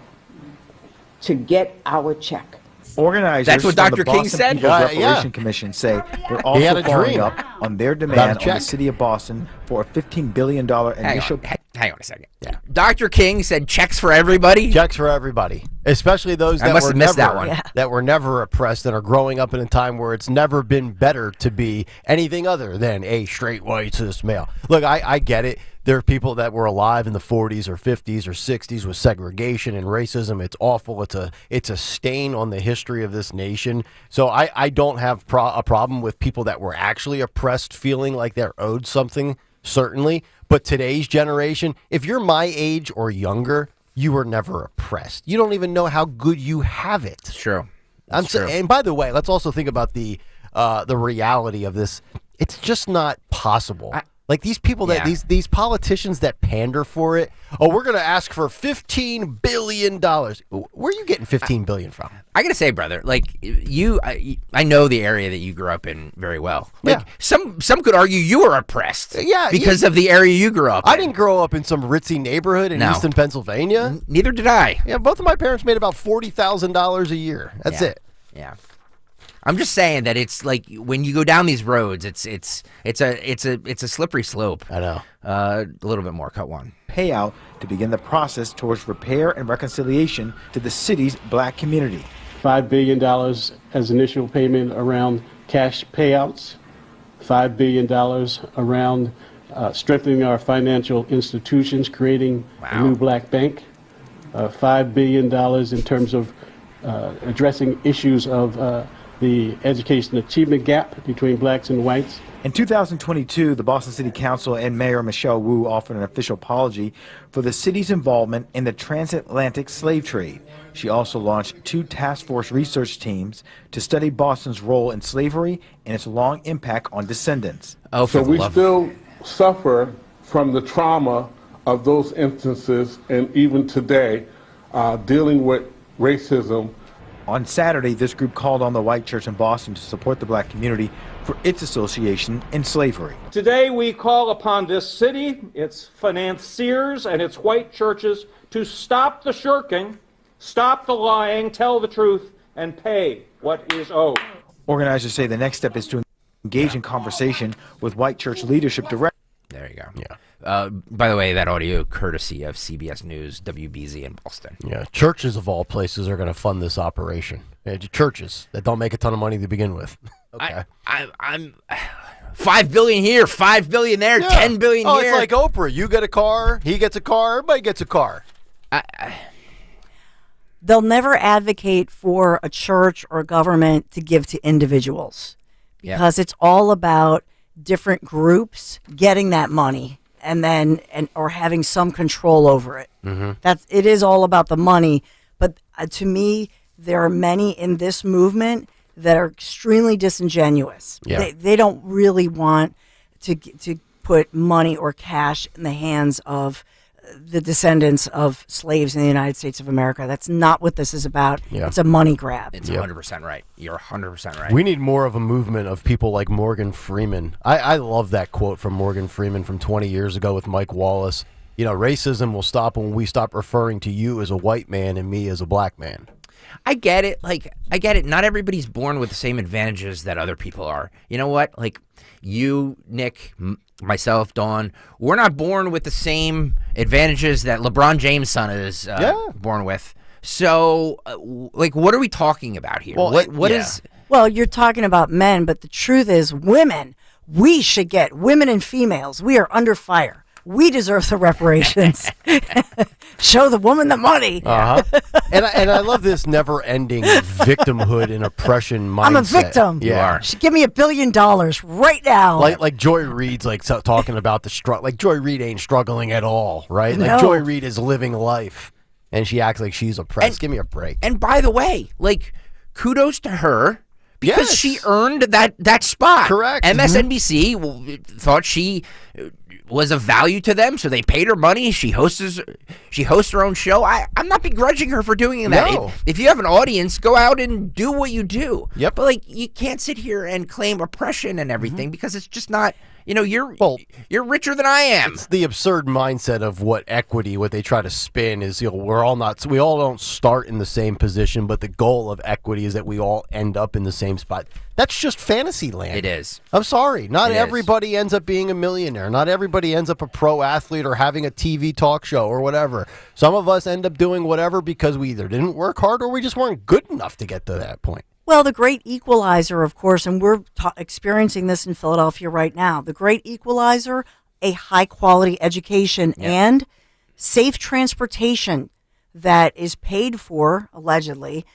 to get our check.
Organizers
That's what
from
Dr.
the
King
Boston
said?
People's Reparation Commission say they're also following up on their demand on the city of Boston for a $15 billion initial.
Hang on a second. Yeah. Dr. King said checks for everybody.
Checks for everybody, especially those that
must
were
have missed
never,
that one. Yeah.
that were never oppressed and are growing up in a time where it's never been better to be anything other than a straight white cis male. Look, I get it. There are people that were alive in the 40s or 50s or 60s with segregation and racism. It's awful. It's a stain on the history of this nation. So I don't have a problem with people that were actually oppressed feeling like they're owed something, certainly. But today's generation, if you're my age or younger, you were never oppressed. You don't even know how good you have it.
It's true.
And by the way, let's also think about the reality of this. It's just not possible. Like these people that these politicians that pander for it. Oh, we're going to ask for $15 billion. Where are you getting $15 billion from?
I got to say, brother, like I know the area that you grew up in very well. Like some could argue you were oppressed. Because of the area you grew up in.
I didn't grow up in some ritzy neighborhood in Easton, Pennsylvania.
Neither did I.
Yeah, both of my parents made about $40,000 a year. That's it.
Yeah. I'm just saying that it's like when you go down these roads, it's a slippery slope.
I know.
A little bit more. Cut one.
Payout to begin the process towards repair and reconciliation to the city's black community.
$5 billion as initial payment around cash payouts, $5 billion around strengthening our financial institutions, creating a new black bank, $5 billion in terms of addressing issues of the education achievement gap between blacks and whites.
In 2022, the Boston City Council and Mayor Michelle Wu offered an official apology for the city's involvement in the transatlantic slave trade. She also launched 2 task force research teams to study Boston's role in slavery and its long impact on descendants.
So we still suffer from the trauma of those instances, and even today, dealing with racism.
On Saturday, this group called on the white church in Boston to support the black community for its association in slavery.
Today we call upon this city, its financiers, and its white churches to stop the shirking, stop the lying, tell the truth, and pay what is owed.
Organizers say the next step is to engage in conversation with white church leadership directly.
There you go. Yeah. By the way, that audio courtesy of CBS News, WBZ in Boston.
Yeah. Churches of all places are going to fund this operation. Churches that don't make a ton of money to begin with. Okay.
I'm $5 billion here, $5 billion there, $10 billion here.
It's like Oprah. You get a car, he gets a car, everybody gets a car.
They'll never advocate for a church or government to give to individuals because it's all about different groups getting that money or having some control over it. It is all about the money. But to me, there are many in this movement that are extremely disingenuous. They don't really want to put money or cash in the hands of the descendants of slaves in the United States of America. That's not what this is about. It's a money grab.
It's 100% right. You're 100% right.
We need more of a movement of people like Morgan Freeman. I love that quote from Morgan Freeman from 20 years ago with Mike Wallace. You know, racism will stop when we stop referring to you as a white man and me as a black man.
I get it. I get it. Not everybody's born with the same advantages that other people are. You know what? Like you, Nick, myself, Dawn, we're not born with the same advantages that LeBron James' son is born with. So, what are we talking about here?
Well,
what is?
Well, you're talking about men, but the truth is women. We should get women and females. We are under fire. We deserve the reparations. Show the woman the money.
And I love this never-ending victimhood and oppression mindset.
I'm a victim.
You are.
Give me $1 billion right now.
Like Joy Reid's talking about the struggle. Like Joy Reid ain't struggling at all, right? Like Joy Reid is living life, and she acts like she's oppressed. Give me a break.
And by the way, kudos to her. Because she earned that spot.
Correct.
MSNBC thought she was of value to them, so they paid her money. She hosts her own show. I'm not begrudging her for doing that.
No.
If you have an audience, go out and do what you do.
Yep.
But you can't sit here and claim oppression and everything because it's just not. You're richer than I am.
It's the absurd mindset of what they try to spin is, we all don't start in the same position, but the goal of equity is that we all end up in the same spot. That's just fantasy land.
It is.
I'm sorry. Not everybody ends up being a millionaire. Not everybody everybody ends up a pro athlete or having a TV talk show or whatever. Some of us end up doing whatever because we either didn't work hard or we just weren't good enough to get to that point.
Well, the great equalizer, of course, and we're experiencing this in Philadelphia right now. The great equalizer, a high-quality education and safe transportation that is paid for, allegedly,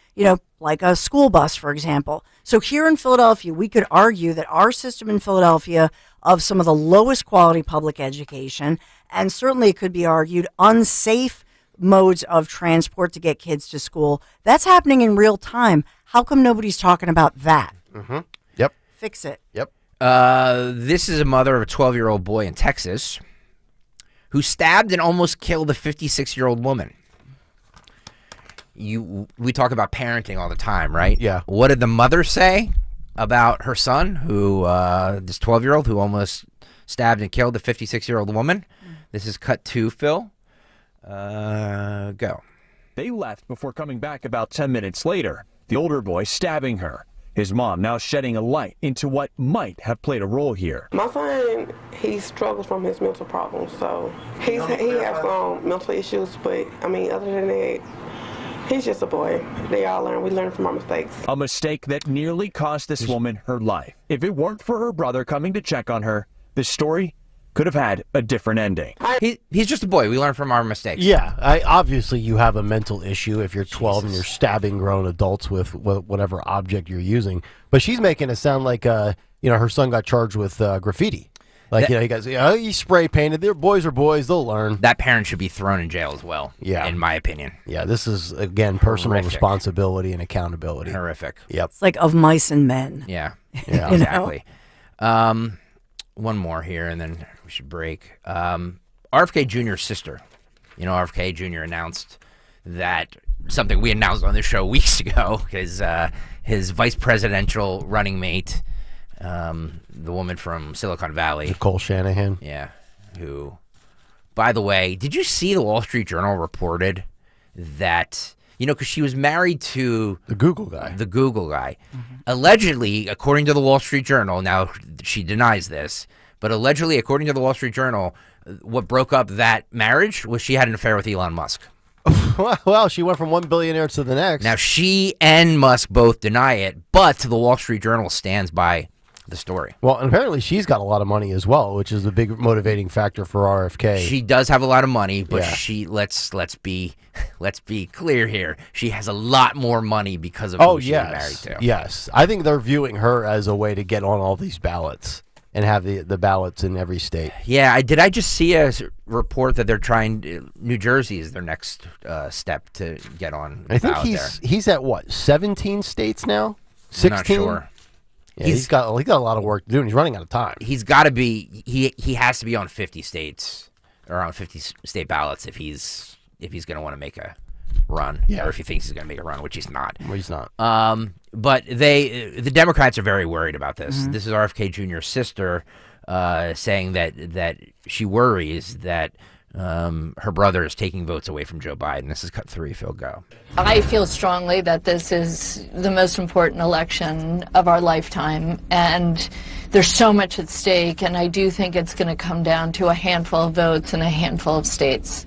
like a school bus, for example. So here in Philadelphia, we could argue that our system in Philadelphia of some of the lowest quality public education, and certainly it could be argued unsafe modes of transport to get kids to school, that's happening in real time. How come nobody's talking about that?
Mm-hmm. Yep.
Fix it.
Yep.
This is a mother of a 12-year-old boy in Texas who stabbed and almost killed a 56-year-old woman. We talk about parenting all the time, right?
Yeah.
What did the mother say about her son, this 12-year-old who almost stabbed and killed a 56-year-old woman? This is cut 2, Phil. Go.
They left before coming back about 10 minutes later, the older boy stabbing her. His mom now shedding a light into what might have played a role here.
My son, he struggles from his mental problems, so he has some mental issues, but other than that, he's just a boy. They all learn. We learn from our mistakes.
A mistake that nearly cost this woman her life. If it weren't for her brother coming to check on her, this story could have had a different ending.
He's just a boy. We learn from our mistakes.
Yeah, obviously you have a mental issue if you're 12 and you're stabbing grown adults with whatever object you're using. But she's making it sound like her son got charged with graffiti. Like, he goes, he spray painted. They're boys are boys. They'll learn.
That parent should be thrown in jail as well.
Yeah,
in my opinion.
Yeah, this is again personal
Horrific.
Responsibility and accountability.
Horrific.
Yep.
It's like of mice and men.
Yeah.
Yeah.
Exactly. One more here, and then we should break. RFK Jr.'s sister. RFK Jr. announced that something we announced on this show weeks ago. His vice presidential running mate, the woman from Silicon Valley,
Nicole Shanahan.
Yeah. Who, by the way, did you see the Wall Street Journal reported that? Because she was married to
the Google guy.
Allegedly, according to the Wall Street Journal, now she denies this, but allegedly, according to the Wall Street Journal, what broke up that marriage was she had an affair with Elon Musk.
Well, she went from one billionaire to the next.
Now, she and Musk both deny it, but the Wall Street Journal stands by the story.
Well, and apparently she's got a lot of money as well, which is a big motivating factor for RFK.
She does have a lot of money, but
Yeah.
let's be clear here. She has a lot more money because of who she's married to.
Yes. I think they're viewing her as a way to get on all these ballots and have the ballots in every state.
Yeah, did I just see a report that they're trying New Jersey is their next step to get on
I think
ballot
he's at what, 17 states now? 16?
I'm not sure.
Yeah, he's got a lot of work to do, and he's running out of time.
He's got to be he has to be on 50 states or on 50 state ballots if he's going to want to make a run, or if he thinks he's going to make a run, which he's not.
Well, he's not.
But the Democrats are very worried about this.
Mhm.
This is RFK Jr.'s sister saying that she worries that her brother is taking votes away from Joe Biden. This is cut 3. Phil, go.
I feel strongly that this is the most important election of our lifetime, and there's so much at stake, and I do think it's going to come down to a handful of votes in a handful of states.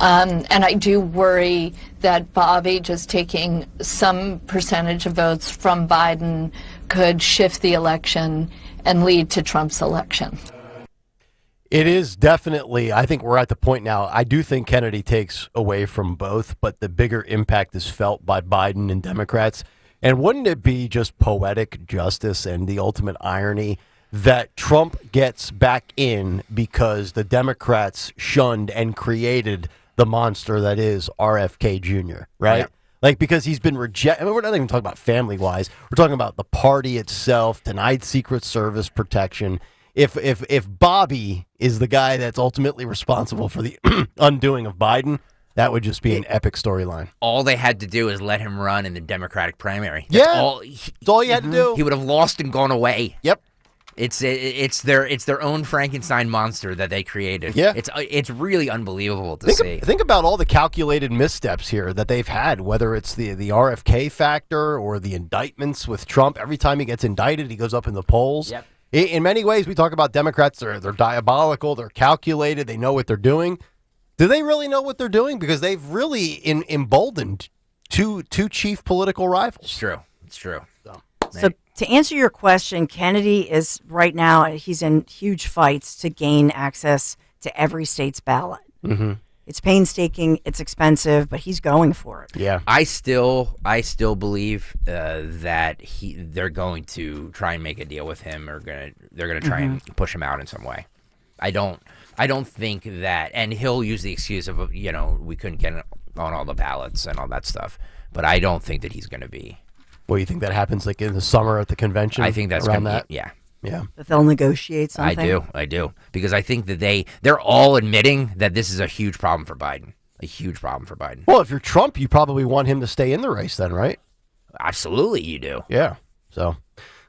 And I do worry that Bobby just taking some percentage of votes from Biden could shift the election and lead to Trump's election.
It is definitely, I think we're at the point now, I do think Kennedy takes away from both, but the bigger impact is felt by Biden and Democrats. And wouldn't it be just poetic justice and the ultimate irony that Trump gets back in because the Democrats shunned and created the monster that is RFK Jr., right?
Yeah.
Like, because he's been rejected. I mean, we're not even talking about family-wise. We're talking about the party itself, denied Secret Service protection. If Bobby is the guy that's ultimately responsible for the undoing of Biden, that would just be an epic storyline.
All they had to do is let him run in the Democratic primary.
That's all you had to do.
He would have lost and gone away.
Yep.
It's their own Frankenstein monster that they created.
Yeah.
It's really unbelievable to see.
Think about all the calculated missteps here that they've had, whether it's the RFK factor or the indictments with Trump. Every time he gets indicted, he goes up in the polls.
Yep.
In many ways, we talk about Democrats, they're diabolical, they're calculated, they know what they're doing. Do they really know what they're doing? Because they've really emboldened two chief political rivals.
It's true.
So to answer your question, Kennedy is right now, he's in huge fights to gain access to every state's ballot.
Mm-hmm.
It's painstaking, it's expensive, but he's going for it.
Yeah.
I still believe that they're going to try and make a deal with him, or they're gonna try and push him out in some way. I don't think that, and he'll use the excuse of, we couldn't get on all the ballots and all that stuff. But I don't think that he's going to be.
Well, you think that happens like in the summer at the convention?
I think that's
around
gonna
that.
Yeah.
That they'll negotiate something.
I do, because I think that they're all admitting that this is a huge problem for Biden. A huge problem for Biden.
Well, if you're Trump, you probably want him to stay in the race then, right?
Absolutely, you do.
Yeah. So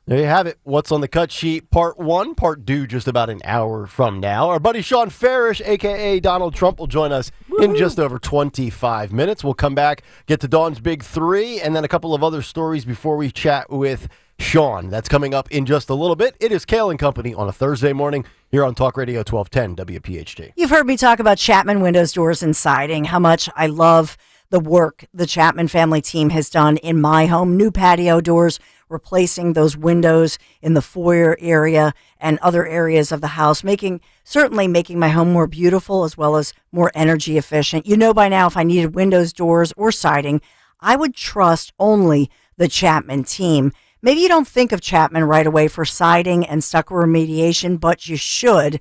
there you have it. What's on the cut sheet? Part 1, part 2, just about an hour from now. Our buddy Sean Farish, a.k.a. Donald Trump, will join us in just over 25 minutes. We'll come back, get to Dawn's Big 3, and then a couple of other stories before we chat with Sean. That's coming up in just a little bit. It is Kayal and Company on a Thursday morning here on Talk Radio 1210 WPHT.
You've heard me talk about Chapman Windows, Doors, and Siding, how much I love the work the Chapman family team has done in my home. New patio doors, replacing those windows in the foyer area and other areas of the house, certainly making my home more beautiful as well as more energy efficient. You know by now, if I needed windows, doors, or siding, I would trust only the Chapman team. Maybe you don't think of Chapman right away for siding and stucco remediation, but you should.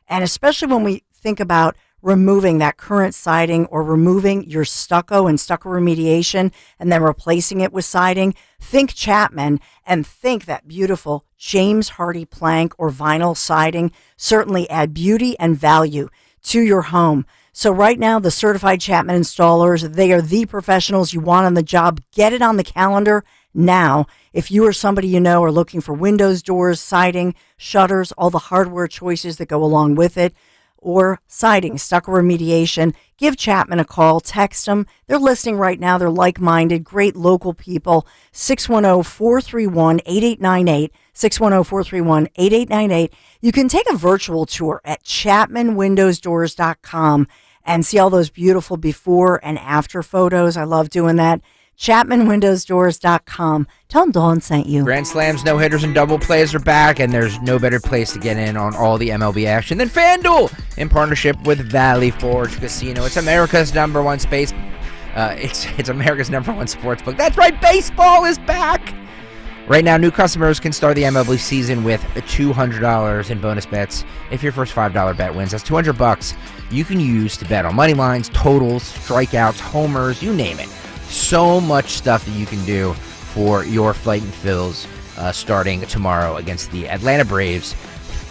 And especially when we think about removing that current siding or removing your stucco and stucco remediation and then replacing it with siding, think Chapman and think that beautiful James Hardy plank or vinyl siding certainly add beauty and value to your home. So right now, the certified Chapman installers, they are the professionals you want on the job. Get it on the calendar now. If you or somebody you know are looking for windows, doors, siding, shutters, all the hardware choices that go along with it, or siding, stucco remediation, give Chapman a call, text them. They're listening right now. They're like-minded, great local people. 610-431-8898, 610-431-8898. You can take a virtual tour at ChapmanWindowsDoors.com and see all those beautiful before and after photos. I love doing that. ChapmanWindowsDoors.com. Tell them Dawn sent you.
Grand slams, no hitters, and double plays are back, and there's no better place to get in on all the MLB action than FanDuel in partnership with Valley Forge Casino. It's America's number one space. It's America's number one sports book. That's right, baseball is back. Right now, new customers can start the MLB season with $200 in bonus bets. If your first $5 bet wins, that's $200 you can use to bet on money lines, totals, strikeouts, homers, you name it. So much stuff that you can do for your Fightin' Phils starting tomorrow against the Atlanta Braves,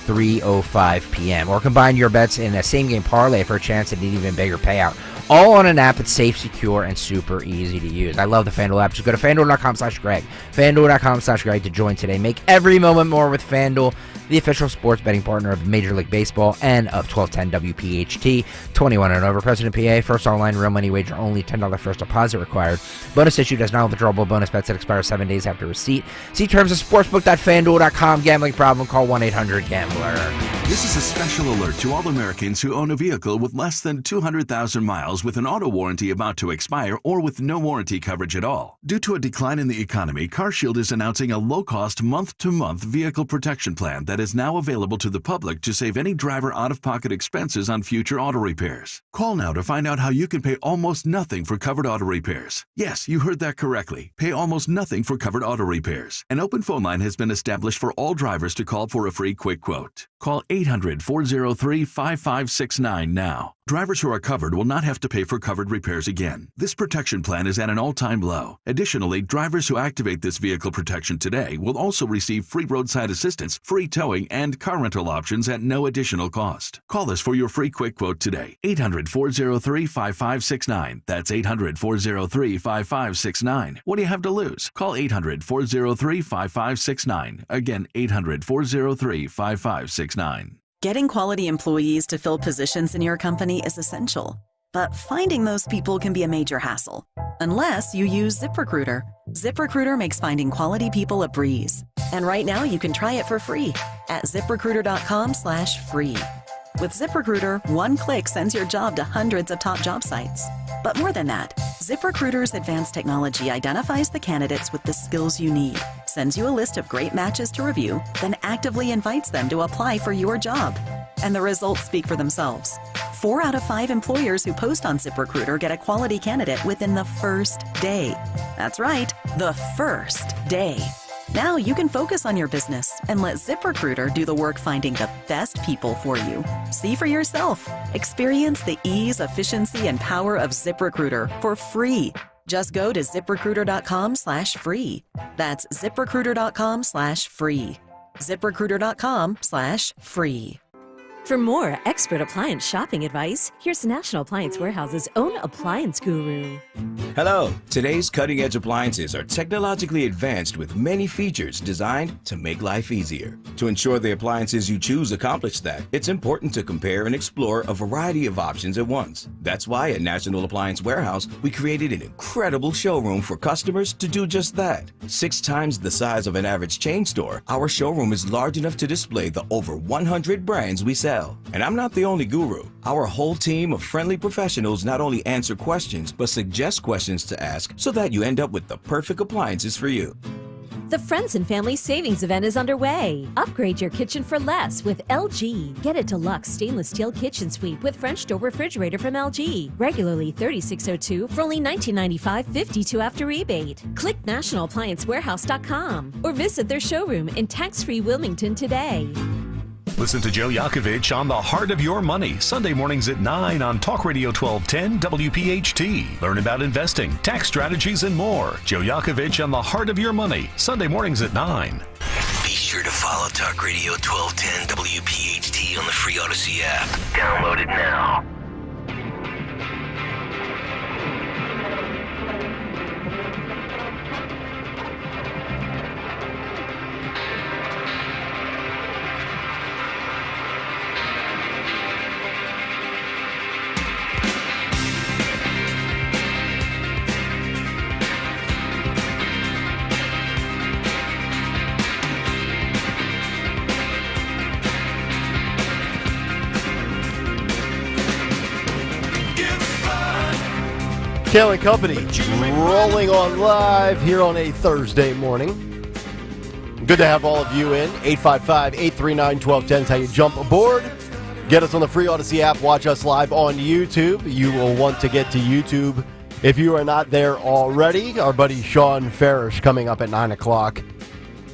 3:05 p.m. Or combine your bets in a same-game parlay for a chance at an even bigger payout. All on an app that's safe, secure, and super easy to use. I love the FanDuel app. Just go to FanDuel.com/Greg. FanDuel.com/Greg to join today. Make every moment more with FanDuel, the official sports betting partner of Major League Baseball and of 1210 WPHT. 21 and over. President PA. First online real money wager only. $10 first deposit required. Bonus issued as non-withdrawable bonus bets that expire 7 days after receipt. See terms at sportsbook.fanduel.com. Gambling problem? Call 1-800-GAMBLER.
This is a special alert to all Americans who own a vehicle with less than 200,000 miles with an auto warranty about to expire or with no warranty coverage at all. Due to a decline in the economy, CarShield is announcing a low-cost month-to-month vehicle protection plan that is now available to the public to save any driver out-of-pocket expenses on future auto repairs. Call now to find out how you can pay almost nothing for covered auto repairs. Yes, you heard that correctly. Pay almost nothing for covered auto repairs. An open phone line has been established for all drivers to call for a free quick quote. Call 800-403-5569 now. Drivers who are covered will not have to pay for covered repairs again. This protection plan is at an all-time low. Additionally, drivers who activate this vehicle protection today will also receive free roadside assistance, free towing, and car rental options at no additional cost. Call us for your free quick quote today. 800-403-5569. That's 800-403-5569. What do you have to lose? Call 800-403-5569. Again, 800-403-5569.
Getting quality employees to fill positions in your company is essential, but finding those people can be a major hassle, unless you use ZipRecruiter. ZipRecruiter makes finding quality people a breeze. And right now you can try it for free at ziprecruiter.com/free. With ZipRecruiter, one click sends your job to hundreds of top job sites. But more than that, ZipRecruiter's advanced technology identifies the candidates with the skills you need, sends you a list of great matches to review, then actively invites them to apply for your job. And the results speak for themselves. 4 out of 5 employers who post on ZipRecruiter get a quality candidate within the first day. That's right, the first day. Now you can focus on your business and let ZipRecruiter do the work finding the best people for you. See for yourself. Experience the ease, efficiency, and power of ZipRecruiter for free. Just go to ziprecruiter.com/free. That's ziprecruiter.com/free. ziprecruiter.com/free.
For more expert appliance shopping advice, here's National Appliance Warehouse's own appliance guru.
Hello. Today's cutting-edge appliances are technologically advanced with many features designed to make life easier. To ensure the appliances you choose accomplish that, it's important to compare and explore a variety of options at once. That's why at National Appliance Warehouse, we created an incredible showroom for customers to do just that. 6 times the size of an average chain store, our showroom is large enough to display the over 100 brands we sell. And I'm not the only guru. Our whole team of friendly professionals not only answer questions, but suggest questions to ask so that you end up with the perfect appliances for you.
The Friends and Family Savings Event is underway. Upgrade your kitchen for less with LG. Get a deluxe stainless steel kitchen suite with French door refrigerator from LG. Regularly $36.02 for only $19.95, $52 after rebate. Click nationalappliancewarehouse.com or visit their showroom in tax-free Wilmington today.
Listen to Joe Yakovich on The Heart of Your Money, Sunday mornings at 9 on Talk Radio 1210 WPHT. Learn about investing, tax strategies, and more. Joe Yakovich on The Heart of Your Money, Sunday mornings at 9.
Be sure to follow Talk Radio 1210 WPHT on the free Odyssey app. Download it now.
Kayal and Company rolling on live here on a Thursday morning. Good to have all of you in. 855-839-1210 is how you jump aboard. Get us on the free Odyssey app. Watch us live on YouTube. You will want to get to YouTube if you are not there already. Our buddy Sean Farish coming up at 9 o'clock.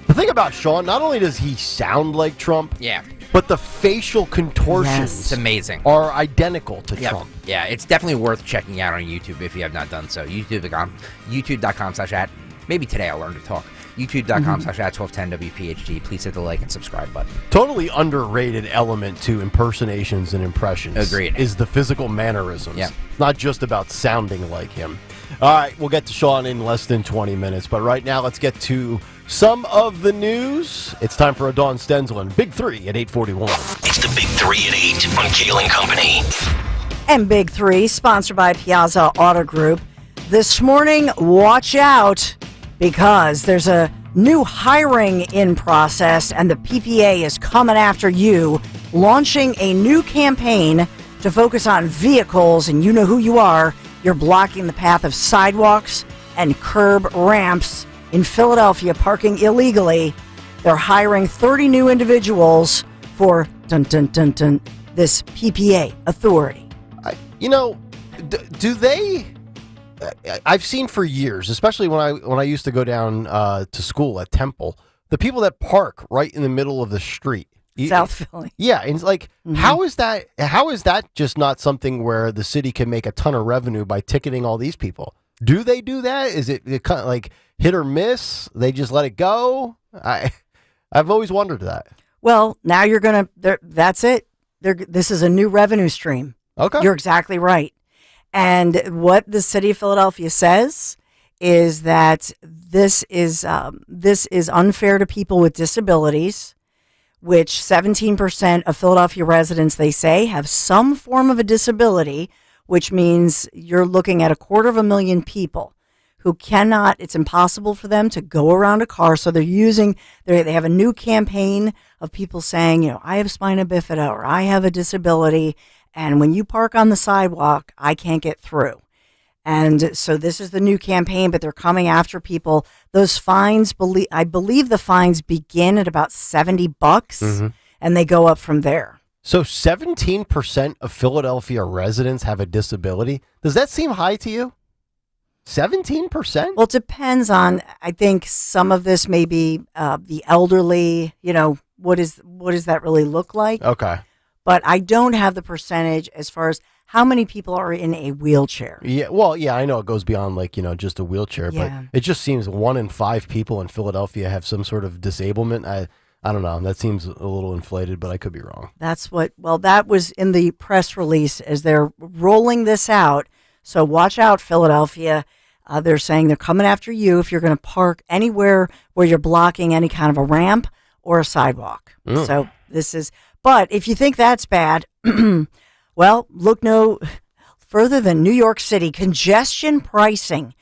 The thing about Sean, not only does he sound like Trump,
Yeah.
but the facial contortions
It's amazing.
are identical to
Yep.
Trump.
Yeah, it's definitely worth checking out on YouTube if you have not done so. YouTube.com/@ maybe today I'll learn to talk. YouTube.com/@ 1210 WPHT. Please hit the like and subscribe button.
Totally underrated element to impersonations and impressions.
Agreed.
Is the physical mannerisms.
Yeah.
It's not just about sounding like him. All right, we'll get to Sean in less than 20 minutes. But right now, let's get to some of the news. It's time for a Dawn Stensland. Big 3 at 8:41.
It's the Big 3 at 8 on Kayal and Company.
And Big 3, sponsored by Piazza Auto Group. This morning, watch out, because there's a new hiring in process, and the PPA is coming after you, launching a new campaign to focus on vehicles, and you know who you are. You're blocking the path of sidewalks and curb ramps in Philadelphia, parking illegally. They're hiring 30 new individuals for this PPA authority.
Do they? I've seen for years, especially when I used to go down to school at Temple, the people that park right in the middle of the street.
South Philly.
Yeah, and it's like, how is that just not something where the city can make a ton of revenue by ticketing all these people? Do they do that? Is it kind of like hit or miss? They just let it go? I've always wondered that.
Well, now you're going to, that's it. This is a new revenue stream.
Okay.
You're exactly right. And what the city of Philadelphia says is that this is unfair to people with disabilities, which 17% of Philadelphia residents, they say, have some form of a disability, which means you're looking at 250,000 people who cannot, it's impossible for them to go around a car. So they have a new campaign of people saying, you know, I have spina bifida or I have a disability. And when you park on the sidewalk, I can't get through. And so this is the new campaign, but they're coming after people. Those fines, I believe the fines begin at about $70 and they go up from there.
So 17% of Philadelphia residents have a disability. Does that seem high to you? 17%?
Well, it depends on, I think some of this may be the elderly, you know, what does that really look like?
Okay.
But I don't have the percentage as far as how many people are in a wheelchair.
Yeah, well, yeah, I know it goes beyond like, you know, just a wheelchair,
Yeah.
but it just seems 1 in 5 people in Philadelphia have some sort of disablement. I don't know. That seems a little inflated, but I could be wrong.
That was in the press release as they're rolling this out. So watch out, Philadelphia. They're saying they're coming after you if you're going to park anywhere where you're blocking any kind of a ramp or a sidewalk. So but if you think that's bad, well, look no further than New York City. Congestion pricing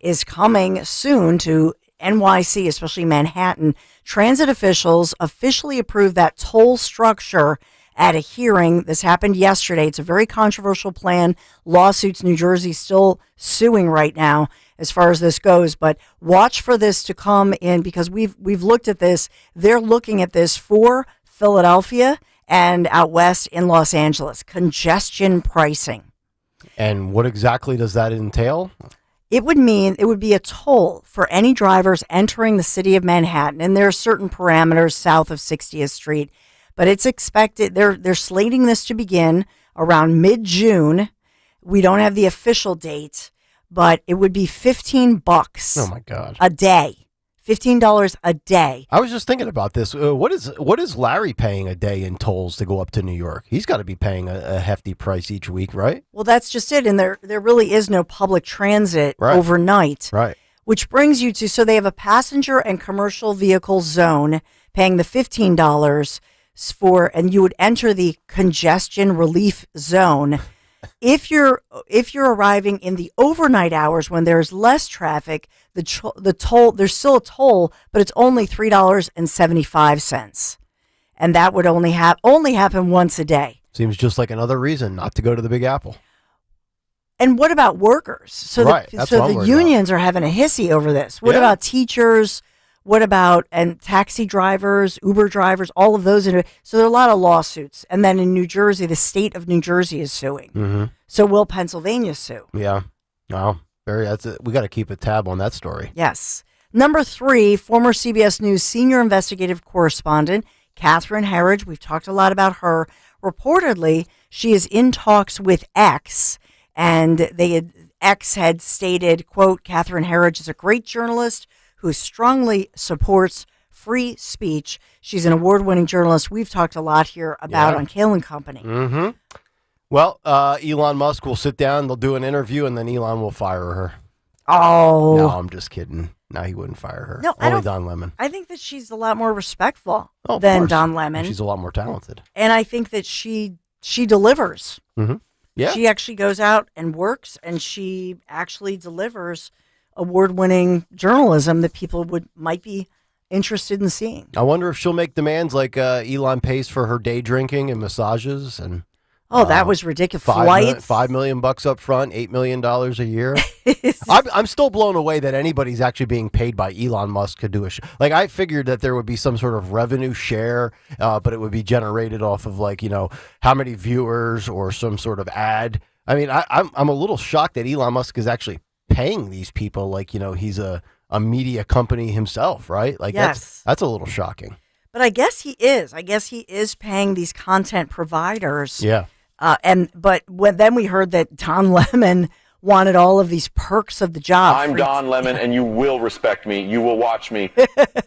is coming soon to NYC, especially Manhattan. Transit officials officially approved that toll structure at a hearing. This happened yesterday. It's a very controversial plan. Lawsuits, New Jersey still suing right now as far as this goes. But watch for this to come in because we've looked at this. They're looking at this for Philadelphia and out west in Los Angeles. Congestion pricing.
And what exactly does that entail?
It would be a toll for any drivers entering the city of Manhattan. And there are certain parameters south of 60th Street. But it's expected, they're slating this to begin around mid-June. We don't have the official date, but it would be $15.
Oh my God.
A day. $15 a day.
I was just thinking about this. What is Larry paying a day in tolls to go up to New York? He's got to be paying a hefty price each week, right?
Well, that's just it. And there really is no public transit overnight.
Right.
Which brings you to, so they have a passenger and commercial vehicle zone paying the $15 and you would enter the congestion relief zone. If you're arriving in the overnight hours when there's less traffic, the toll, there's still a toll, but it's only $3.75, and that would only happen once a day.
Seems just like another reason not to go to the Big Apple.
And what about workers? So the unions are having a hissy over this. What about teachers? What about taxi drivers, Uber drivers, all of those? So there are a lot of lawsuits. And then in New Jersey, the state of New Jersey is suing.
Mm-hmm.
So will Pennsylvania sue?
Yeah. Wow. That's it. We got to keep a tab on that story.
Yes. Number 3, former CBS News senior investigative correspondent Catherine Herridge. We've talked a lot about her. Reportedly, she is in talks with X, and X had stated, quote, Catherine Herridge is a great journalist who strongly supports free speech. She's an award-winning journalist we've talked a lot here about on Kayal and Company.
Mm-hmm. Well, Elon Musk will sit down, they'll do an interview, and then Elon will fire her.
Oh.
No, I'm just kidding. No, he wouldn't fire her.
No,
Only Don Lemon.
I think that she's a lot more respectful than Don Lemon.
And she's a lot more talented.
And I think that she delivers.
Mm-hmm. Yeah.
She actually goes out and works, and she actually delivers award-winning journalism that people might be interested in seeing.
I wonder if she'll make demands like Elon pays for her day drinking and massages and.
Oh, that was ridiculous.
$5 million up front, $8 million a year. I'm still blown away that anybody's actually being paid by Elon Musk to do a show. Like, I figured that there would be some sort of revenue share, but it would be generated off of, like, you know, how many viewers or some sort of ad. I mean, I'm a little shocked that Elon Musk is actually paying these people like, you know, he's a media company himself, right? Like, that's a little shocking.
But I guess he is. I guess he is paying these content providers.
Yeah.
But then we heard that Don Lemon wanted all of these perks of the job.
I'm Don Lemon, and you will respect me. You will watch me.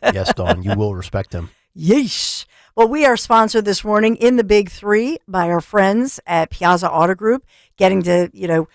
Yes, Don, you will respect him.
Yeesh. Well, we are sponsored this morning in the Big Three by our friends at Piazza Auto Group, getting to,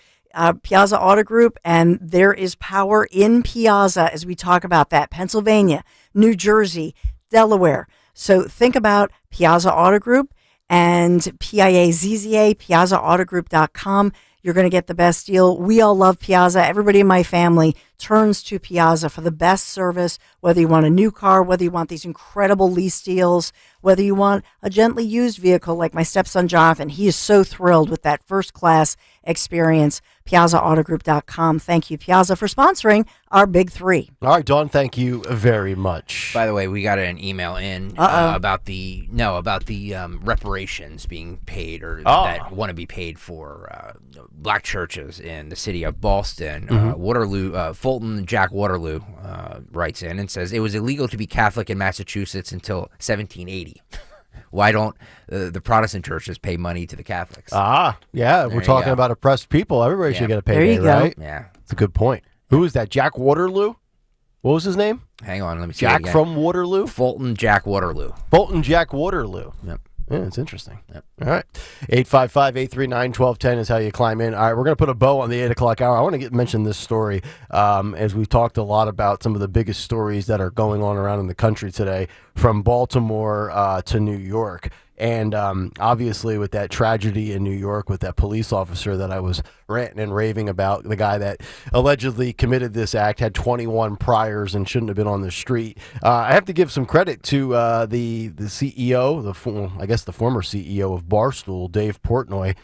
Piazza Auto Group, and there is power in Piazza as we talk about that. Pennsylvania, New Jersey, Delaware. So think about Piazza Auto Group and PIAZZA, PiazzaAutogroup.com. You're going to get the best deal. We all love Piazza. Everybody in my family, turns to Piazza for the best service, whether you want a new car, whether you want these incredible lease deals, whether you want a gently used vehicle like my stepson Jonathan. He is so thrilled with that first-class experience. PiazzaAutogroup.com. Thank you, Piazza, for sponsoring our Big Three.
All right, Dawn, thank you very much.
By the way, we got an email in about the reparations being paid or that want to be paid for black churches in the city of Boston. Waterloo, Fulton Jack Waterloo writes in and says it was illegal to be Catholic in Massachusetts until 1780. Why don't the Protestant churches pay money to the Catholics?
Yeah, we're talking about oppressed people. Everybody should get a payday, right?
Yeah.
It's a good point. Who is that? Jack Waterloo? What was his name?
Hang on, let me see.
Jack from Waterloo?
Fulton Jack Waterloo.
Fulton Jack Waterloo.
Yep.
Yeah, it's interesting. Yep. All right. 855-839-1210 is how you climb in. All right, we're going to put a bow on the 8 o'clock hour. I want to mention this story as we've talked a lot about some of the biggest stories that are going on around in the country today, from Baltimore to New York. And obviously with that tragedy in New York with that police officer that I was ranting and raving about, the guy that allegedly committed this act, had 21 priors and shouldn't have been on the street. I have to give some credit to the CEO, the former CEO of Barstool, Dave Portnoy.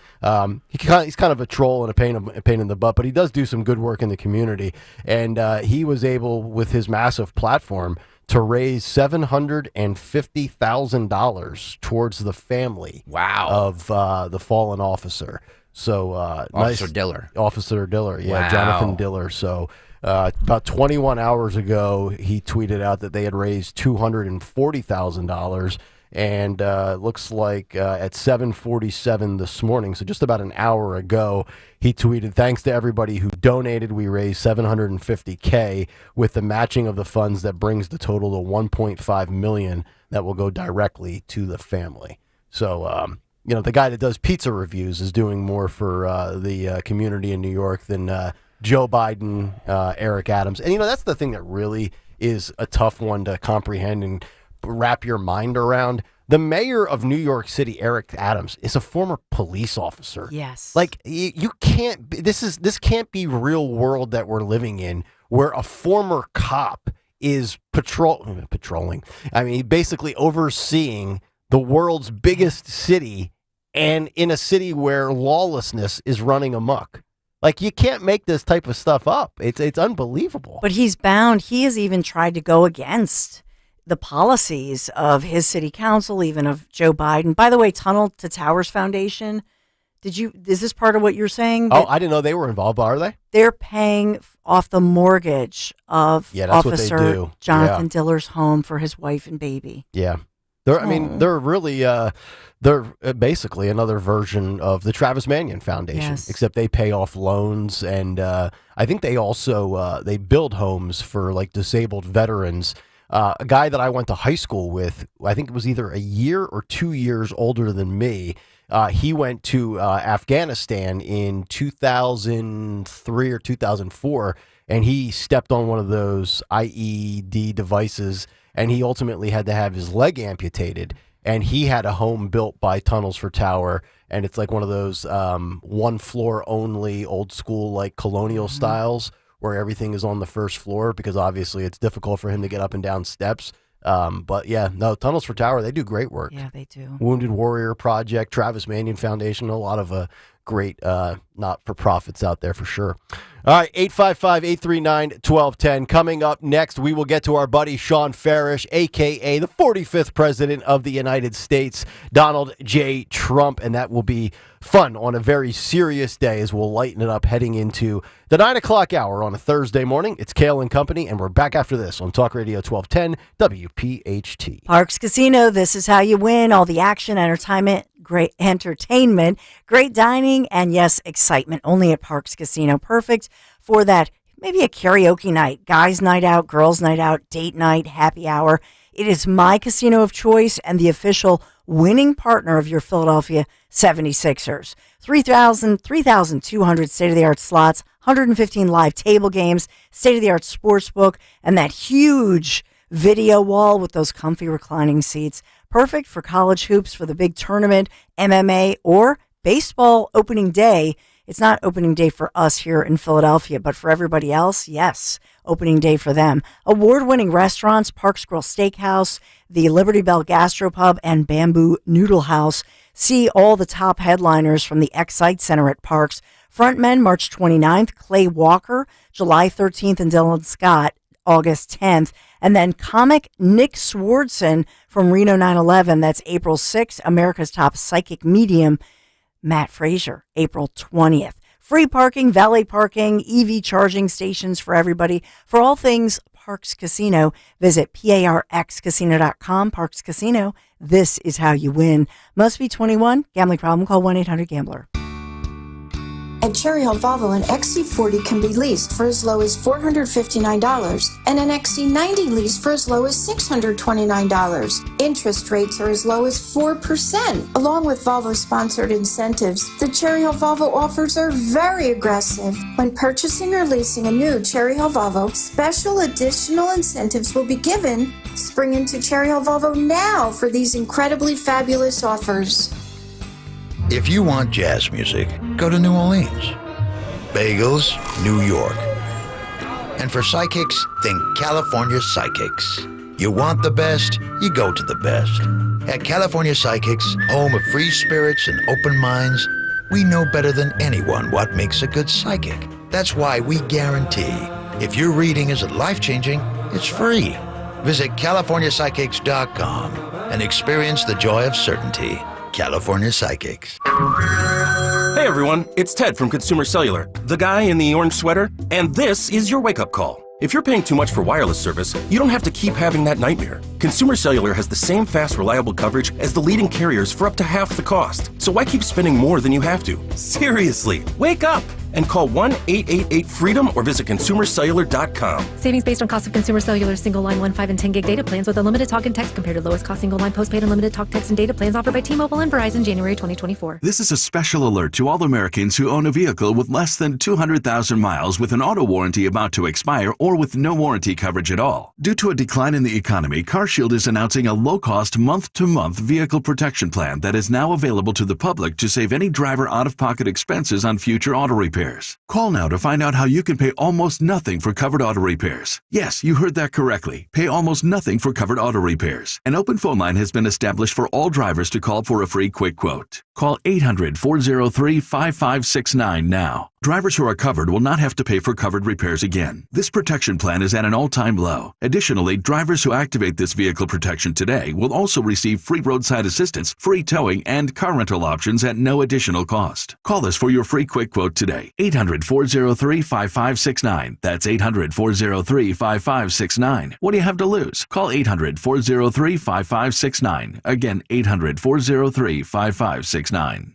He's kind of a troll and a pain in the butt, but he does do some good work in the community. And he was able, with his massive platform, to raise $750,000 towards the family of the fallen officer. So
Officer Diller.
Officer Diller, yeah,
Wow.
Jonathan Diller. So about 21 hours ago, he tweeted out that they had raised $240,000. And looks like at 7:47 this morning, so just about an hour ago, he tweeted, "Thanks to everybody who donated. We raised $750K with the matching of the funds that brings the total to $1.5 million that will go directly to the family." So, the guy that does pizza reviews is doing more for the community in New York than Joe Biden, Eric Adams. And, that's the thing that really is a tough one to comprehend and wrap your mind around. The mayor of New York City, Eric Adams, is a former police officer.
Yes.
Like, you can't, this can't be real world that we're living in, where a former cop is patrolling. I mean, basically overseeing the world's biggest city, and in a city where lawlessness is running amok. Like, you can't make this type of stuff up. It's unbelievable.
But he's bound. He has even tried to go against the policies of his city council, even of Joe Biden. By the way, Tunnel to Towers Foundation, is this part of what you're saying?
I didn't know they were involved, are they?
They're paying off the mortgage of
that's
Officer
what they do.
Jonathan Diller's home for his wife and baby.
Yeah. They're really, they're basically another version of the Travis Manion Foundation, except they pay off loans. And I think they also, they build homes for like disabled veterans. A guy that I went to high school with, I think it was either a year or 2 years older than me. He went to Afghanistan in 2003 or 2004, and he stepped on one of those IED devices, and he ultimately had to have his leg amputated. And he had a home built by Tunnels for Tower, and it's like one of those one floor only, old school, like colonial styles, where everything is on the first floor, because obviously it's difficult for him to get up and down steps. But yeah, no, Tunnels for Tower, they do great work.
Yeah, they do.
Wounded Warrior Project, Travis Manion Foundation, a lot of great not-for-profits out there for sure. All right, 855-839-1210. Coming up next, we will get to our buddy Sean Farish, a.k.a. the 45th President of the United States, Donald J. Trump, and that will be fun on a very serious day as we'll lighten it up heading into the 9 o'clock hour on a Thursday morning. It's Kayal and Company, and we're back after this on Talk Radio 1210 WPHT.
Parks Casino, this is how you win. All the action, entertainment, great dining, and yes, excitement only at Parks Casino. Perfect for that, maybe a karaoke night, guys' night out, girls' night out, date night, happy hour. It is my casino of choice and the official winning partner of your Philadelphia 76ers. 3,200 state-of-the-art slots, 115 live table games, state-of-the-art sports book, and that huge video wall with those comfy reclining seats. Perfect for college hoops for the big tournament, MMA, or baseball opening day. It's not opening day for us here in Philadelphia, but for everybody else, yes, opening day for them. Award-winning restaurants, Parks Grill Steakhouse, the Liberty Bell Gastropub, and Bamboo Noodle House. See all the top headliners from the Excite Center at Parks. Frontmen, March 29th, Clay Walker, July 13th, and Dylan Scott, August 10th. And then comic Nick Swardson from Reno 9/11, that's April 6th. America's Top Psychic Medium, Matt Frazier, April 20th. Free parking, valet parking, EV charging stations for everybody. For all things Parks Casino, visit parxcasino.com. Parks Casino, this is how you win. Must be 21. Gambling problem? Call 1-800-GAMBLER.
At Cherry Hill Volvo, an XC40 can be leased for as low as $459 and an XC90 leased for as low as $629. Interest rates are as low as 4%. Along with Volvo-sponsored incentives, the Cherry Hill Volvo offers are very aggressive. When purchasing or leasing a new Cherry Hill Volvo, special additional incentives will be given. Spring into Cherry Hill Volvo now for these incredibly fabulous offers.
If you want jazz music, go to New Orleans. Bagels, New York. And for psychics, think California Psychics. You want the best, you go to the best. At California Psychics, home of free spirits and open minds, we know better than anyone what makes a good psychic. That's why we guarantee, if your reading isn't life-changing, it's free. Visit CaliforniaPsychics.com and experience the joy of certainty. California Psychics.
Hey everyone, it's Ted from Consumer Cellular, the guy in the orange sweater, and this is your wake-up call. If you're paying too much for wireless service, you don't have to keep having that nightmare. Consumer Cellular has the same fast, reliable coverage as the leading carriers for up to half the cost. So why keep spending more than you have to? Seriously, wake up and call 1-888-FREEDOM or visit consumercellular.com.
Savings based on cost of Consumer Cellular single line 1, 5, and 10 gig data plans with unlimited talk and text compared to lowest cost single line postpaid unlimited talk, text, and data plans offered by T-Mobile and Verizon January 2024.
This is a special alert to all Americans who own a vehicle with less than 200,000 miles with an auto warranty about to expire or with no warranty coverage at all. Due to a decline in the economy, CarShield is announcing a low-cost month-to-month vehicle protection plan that is now available to the public to save any driver out-of-pocket expenses on future auto repairs. Call now to find out how you can pay almost nothing for covered auto repairs. Yes, you heard that correctly. Pay almost nothing for covered auto repairs. An open phone line has been established for all drivers to call for a free quick quote. Call 800-403-5569 now. Drivers who are covered will not have to pay for covered repairs again. This protection plan is at an all-time low. Additionally, drivers who activate this vehicle protection today will also receive free roadside assistance, free towing, and car rental options at no additional cost. Call us for your free quick quote today. 800-403-5569. That's 800-403-5569. What do you have to lose? Call 800-403-5569. Again, 800-403-5569.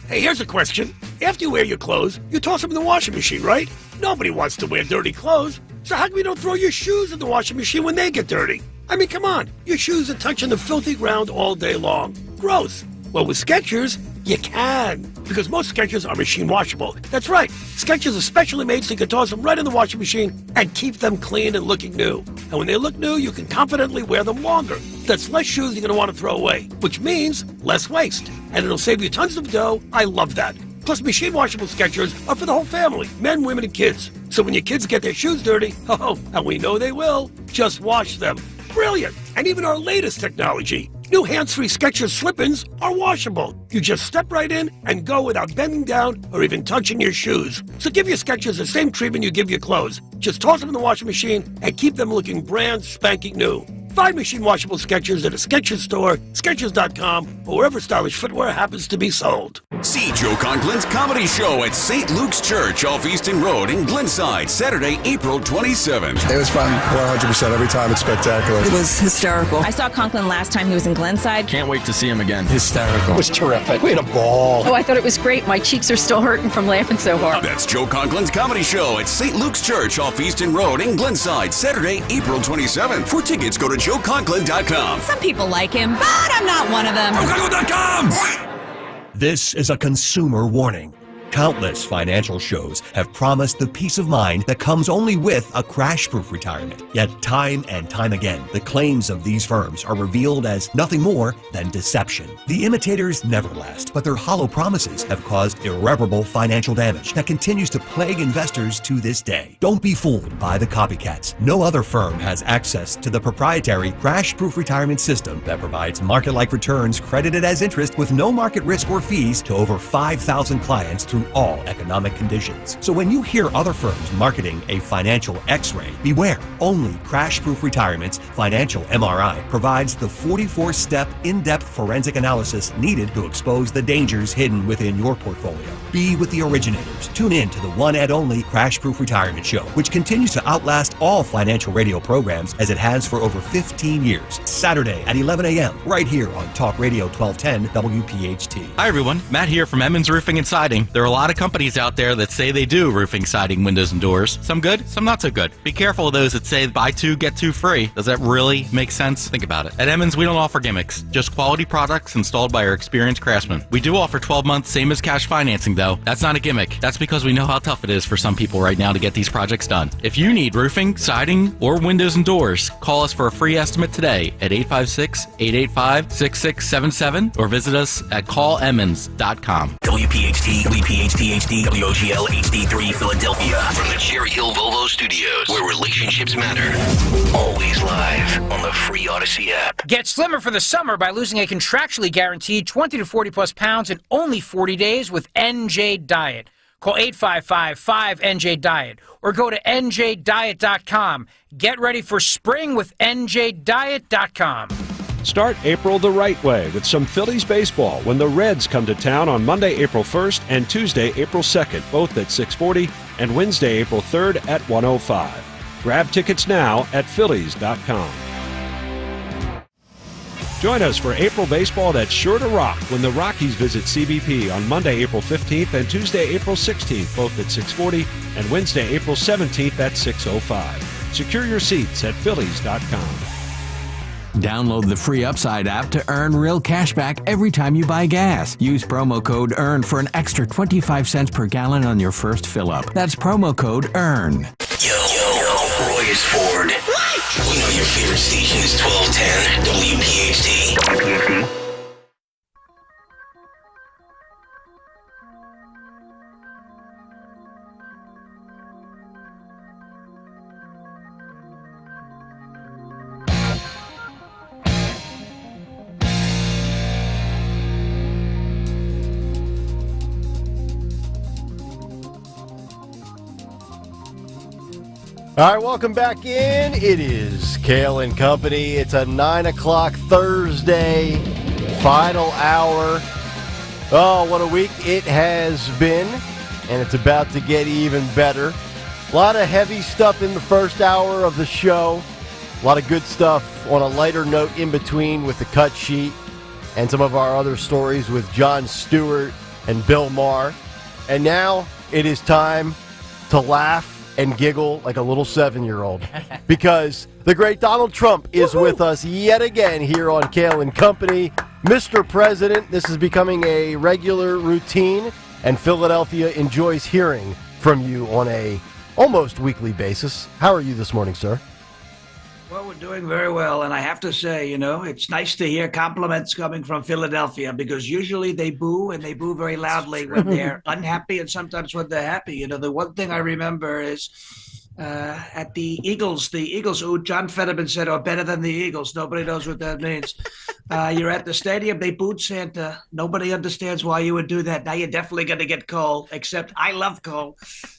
Hey, here's a question. After you wear your clothes, you toss them in the washing machine, right? Nobody wants to wear dirty clothes. So how come you don't throw your shoes in the washing machine when they get dirty? I mean, come on. Your shoes are touching the filthy ground all day long. Gross. Well, with Skechers, you can. Because most Skechers are machine washable. That's right. Skechers are specially made so you can toss them right in the washing machine and keep them clean and looking new. And when they look new, you can confidently wear them longer. That's less shoes you're going to want to throw away, which means less waste. And it'll save you tons of dough. I love that. Plus, machine washable Skechers are for the whole family, men, women, and kids. So when your kids get their shoes dirty, oh, and we know they will, just wash them. Brilliant. And even our latest technology, new hands-free Skechers slip-ins are washable. You just step right in and go without bending down or even touching your shoes. So give your Skechers the same treatment you give your clothes. Just toss them in the washing machine and keep them looking brand spanking new. Find machine washable Skechers at a Skechers store, Skechers.com, or wherever stylish footwear happens to be sold.
See Joe Conklin's comedy show at St. Luke's Church off Easton Road in Glenside, Saturday, April 27th.
It was fun, 100% every time. It's spectacular.
It was hysterical. I saw Conklin last time he was in Glenside.
Can't wait to see him again. Hysterical.
It was terrific.
We had a ball.
Oh, I thought it was great. My cheeks are still hurting from laughing so hard.
That's Joe Conklin's comedy show at St. Luke's Church off Easton Road in Glenside, Saturday, April 27th. For tickets, go to JoeConklin.com.
Some people like him, but I'm not one of them.
JoeConklin.com!
This is a consumer warning. Countless financial shows have promised the peace of mind that comes only with a crash-proof retirement. Yet time and time again, the claims of these firms are revealed as nothing more than deception. The imitators never last, but but their hollow promises have caused irreparable financial damage that continues to plague investors to this day. Don't be fooled by the copycats. No other firm has access to the proprietary crash-proof retirement system that provides market-like returns credited as interest with no market risk or fees to over 5,000 clients through all economic conditions. So when you hear other firms marketing a financial X-ray, beware. Only Crash-Proof Retirement's Financial MRI provides the 44-step in-depth forensic analysis needed to expose the dangers hidden within your portfolio. Be with the originators. Tune in to the one and only Crash-Proof Retirement Show, which continues to outlast all financial radio programs as it has for over 15 years. Saturday at 11 a.m. right here on Talk Radio 1210 WPHT.
Hi everyone, Matt here from Emmons Roofing and Siding. There are a lot of companies out there that say they do roofing, siding, windows, and doors. Some good, some not so good. Be careful of those that say buy two, get two free. Does that really make sense? Think about it. At Emmons, we don't offer gimmicks, just quality products installed by our experienced craftsmen. We do offer 12 months, same as cash financing though. That's not a gimmick. That's because we know how tough it is for some people right now to get these projects done. If you need roofing, siding, or windows and doors, call us for a free estimate today at 856-885-6677 or visit us at callemmons.com.
WPHT, WPHT-HD, WOGL HD3 Philadelphia. From the Cherry Hill Volvo Studios, where relationships matter. Always live on the free Odyssey app.
Get slimmer for the summer by losing a contractually guaranteed 20 to 40 plus pounds in only 40 days with NJ Diet. Call 855-5NJ-DIET or go to njdiet.com. Get ready for spring with njdiet.com.
Start April the right way with some Phillies baseball when the Reds come to town on Monday, April 1st and Tuesday, April 2nd, both at 6:40, and Wednesday, April 3rd at 1:05. Grab tickets now at phillies.com. Join us for April baseball that's sure to rock when the Rockies visit CBP on Monday, April 15th and Tuesday, April 16th, both at 6:40, and Wednesday, April 17th at 6:05. Secure your seats at phillies.com.
Download the free Upside app to earn real cash back every time you buy gas. Use promo code EARN for an extra 25 cents per gallon on your first fill-up. That's promo code EARN.
Yo, Roy is Ford. We know your favorite station is 1210 WPHT.
All right, welcome back in. It is Kayal and Company. It's a 9 o'clock Thursday, final hour. Oh, what a week it has been, and it's about to get even better. A lot of heavy stuff in the first hour of the show. A lot of good stuff on a lighter note in between with the cut sheet and some of our other stories with Jon Stewart and Bill Maher. And now it is time to laugh and giggle like a little 7-year-old because the great Donald Trump is with us yet again here on Kayal and Company. Mr. President, this is becoming a regular routine, and Philadelphia enjoys hearing from you on a almost weekly basis. How are you this morning, sir?
Well, we're doing very well, and I have to say, it's nice to hear compliments coming from Philadelphia because usually they boo, and they boo very loudly when they're unhappy and sometimes when they're happy. The one thing I remember is at the Eagles, John Fetterman said, "Oh, better than the Eagles." Nobody knows what that means. You're at the stadium, they booed Santa. Nobody understands why you would do that. Now you're definitely going to get coal, except I love coal,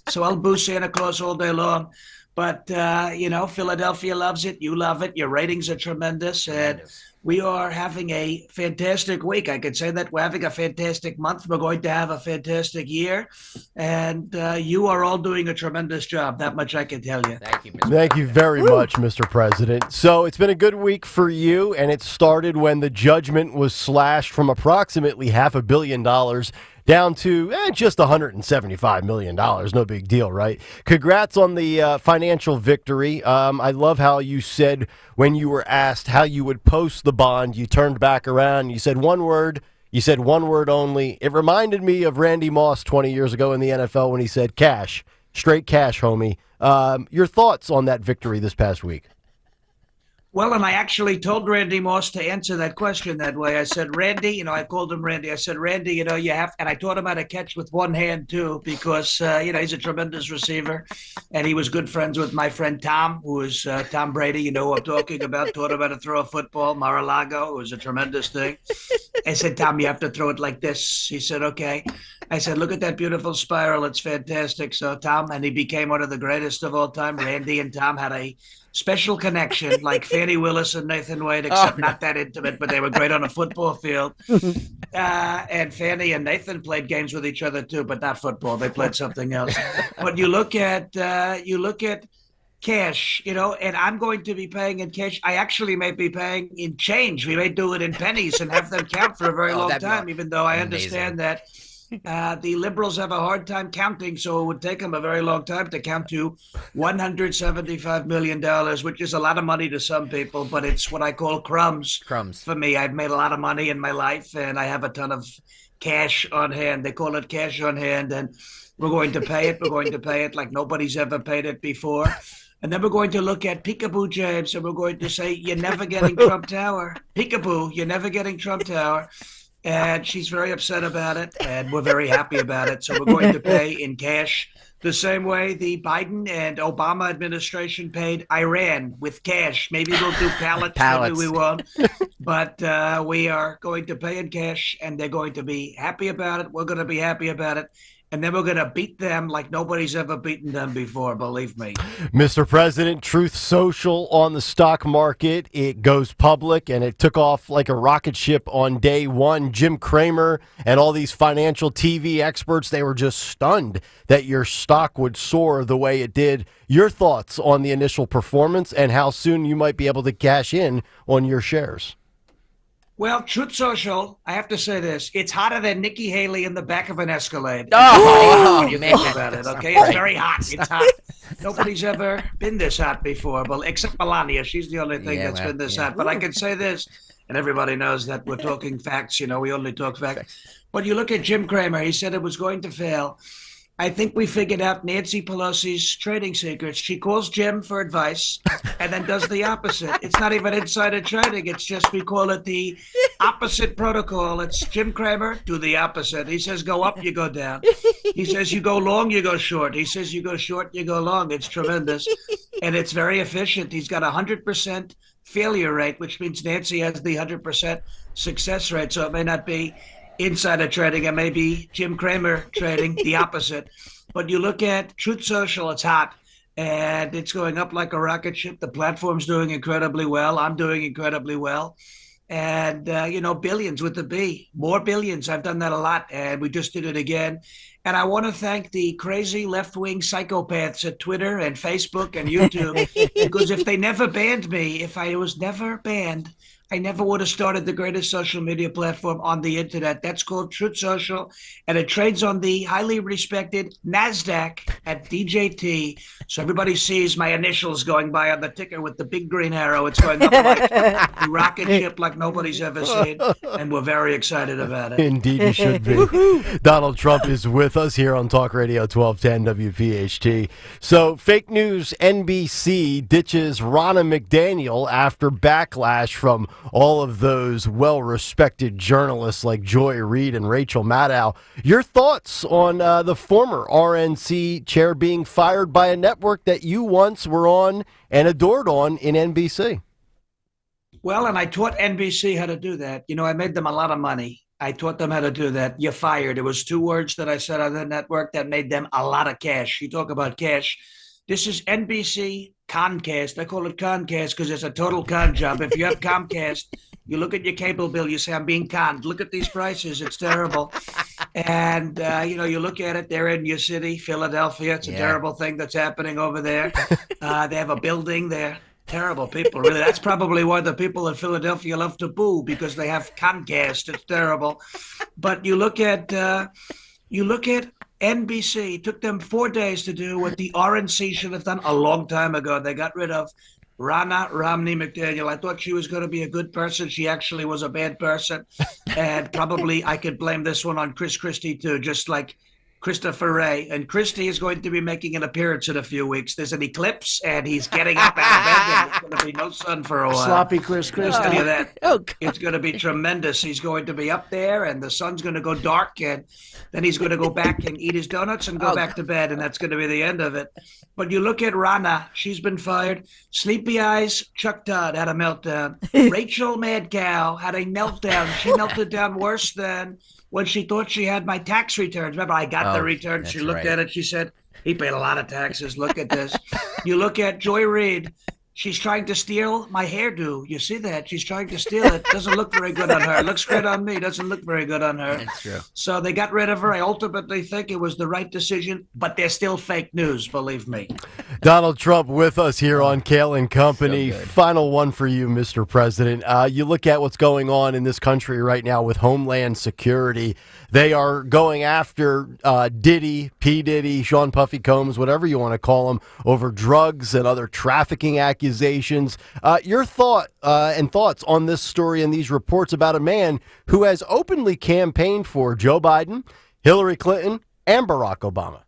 so I'll boo Santa Claus all day long. But, Philadelphia loves it. You love it. Your ratings are tremendous. And we are having a fantastic week. I could say that we're having a fantastic month. We're going to have a fantastic year. And you are all doing a tremendous job. That much I can tell you.
Thank you, Mr.
Thank you very much, Mr. President. So it's been a good week for you, and it started when the judgment was slashed from approximately $500 million down to just $175 million. No big deal, right? Congrats on the financial victory. I love how you said when you were asked how you would post the bond, you turned back around, you said one word. You said one word only. It reminded me of Randy Moss 20 years ago in the NFL when he said cash, straight cash, homie. Your thoughts on that victory this past week?
Well, and I actually told Randy Moss to answer that question that way. I said, Randy, I called him Randy. I said, Randy, you have, and I taught him how to catch with one hand too, because, he's a tremendous receiver. And he was good friends with my friend Tom, who is Tom Brady, who I'm talking about, taught him how to throw a football, Mar-a-Lago. It was a tremendous thing. I said, Tom, you have to throw it like this. He said, okay. I said, look at that beautiful spiral. It's fantastic. So Tom, and he became one of the greatest of all time. Randy and Tom had a special connection, like Fannie Willis and Nathan Wade, except not that intimate, but they were great on a football field. And Fannie and Nathan played games with each other too, but not football. They played something else. But you look at cash, and I'm going to be paying in cash. I actually may be paying in change. We may do it in pennies and have them count for a very long time, even though I understand that the liberals have a hard time counting, so it would take them a very long time to count to $175 million, which is a lot of money to some people, but it's what I call crumbs.
Crumbs.
For me, I've made a lot of money in my life, and I have a ton of cash on hand. They call it cash on hand, and we're going to pay it. We're going to pay it like nobody's ever paid it before. And then we're going to look at Peekaboo James, and we're going to say, you're never getting Trump Tower. Peekaboo, you're never getting Trump Tower. And she's very upset about it, and we're very happy about it. So we're going to pay in cash the same way the Biden and Obama administration paid Iran with cash. Maybe we'll do pallets. Maybe we won't. But we are going to pay in cash, and they're going to be happy about it. We're going to be happy about it. And then we're going to beat them like nobody's ever beaten them before, believe me.
Mr. President, Truth Social on the stock market, it goes public, and it took off like a rocket ship on day one. Jim Cramer and all these financial TV experts, they were just stunned that your stock would soar the way it did. Your thoughts on the initial performance and how soon you might be able to cash in on your shares?
Well, Truth Social, I have to say this. It's hotter than Nikki Haley in the back of an Escalade.
Oh,
you think about it, okay? It's very hot. It's hot. Nobody's ever been this hot before, well, except Melania. She's the only thing that's been this hot. But I can say this, and everybody knows that we're talking facts. We only talk facts. But you look at Jim Cramer. He said it was going to fail. I think we figured out Nancy Pelosi's trading secrets. She calls Jim for advice and then does the opposite. It's not even insider trading. It's just, we call it the opposite protocol. It's Jim Cramer, do the opposite. He says, go up, you go down. He says, you go long, you go short. He says, you go short, you go long. It's tremendous. And it's very efficient. He's got 100% failure rate, which means Nancy has the 100% success rate. So it may not be insider trading, and maybe Jim Cramer trading, the opposite. But you look at Truth Social, it's hot, and it's going up like a rocket ship. The platform's doing incredibly well. I'm doing incredibly well. And, billions with the B, more billions. I've done that a lot, and we just did it again. And I want to thank the crazy left-wing psychopaths at Twitter and Facebook and YouTube, because if they never banned me, if I was never banned, I never would have started the greatest social media platform on the internet. That's called Truth Social, and it trades on the highly respected NASDAQ at DJT. So everybody sees my initials going by on the ticker with the big green arrow. It's going up like a rocket ship like nobody's ever seen, and we're very excited about it.
Indeed, you should be. Donald Trump is with us here on Talk Radio 1210 WPHT. So, fake news, NBC ditches Ronna McDaniel after backlash from all of those well-respected journalists like Joy Reid and Rachel Maddow. Your thoughts on the former RNC chair being fired by a network that you once were on and adored on in NBC?
Well, and I taught NBC how to do that. I made them a lot of money. I taught them how to do that. You're fired. It was 2 words that I said on the network that made them a lot of cash. You talk about cash. This is NBC Concast. I call it Concast because it's a total con job. If you have Comcast, you look at your cable bill, you say, I'm being conned. Look at these prices. It's terrible. And, you look at it, they're in your city, Philadelphia. It's a terrible thing that's happening over there. They have a building there. Terrible people, really. That's probably why the people in Philadelphia love to boo, because they have Comcast. It's terrible. But you look at NBC. It took them 4 days to do what the RNC should have done a long time ago. They got rid of Ronna Romney McDaniel. I thought she was going to be a good person. She actually was a bad person. And probably I could blame this one on Chris Christie, too, just like Christopher Ray, and Christie is going to be making an appearance in a few weeks. There's an eclipse, and he's getting up out of bed, and there's going to be no sun for a while.
Sloppy Chris Christie.
I'll tell you that. It's going to be tremendous. He's going to be up there, and the sun's going to go dark, and then he's going to go back and eat his donuts and go back to bed, and that's going to be the end of it. But you look at Rana, she's been fired. Sleepy Eyes, Chuck Todd had a meltdown. Rachel Mad Cow had a meltdown. She melted down worse than when she thought she had my tax returns. Remember, I got the return. She looked at it. She said, he paid a lot of taxes. Look at this. You look at Joy Reid. She's trying to steal my hairdo. You see that? She's trying to steal it. Doesn't look very good on her. It looks great on me. Doesn't look very good on her.
That's true.
So they got rid of her. I ultimately think it was the right decision, but they're still fake news, believe me.
Donald Trump with us here on Kayal and Company. Final one for you, Mr. President. You look at what's going on in this country right now with Homeland Security. They are going after Diddy, P. Diddy, Sean Puffy Combs, whatever you want to call him, over drugs and other trafficking accusations. Your thoughts on this story and these reports about a man who has openly campaigned for Joe Biden, Hillary Clinton, and Barack Obama.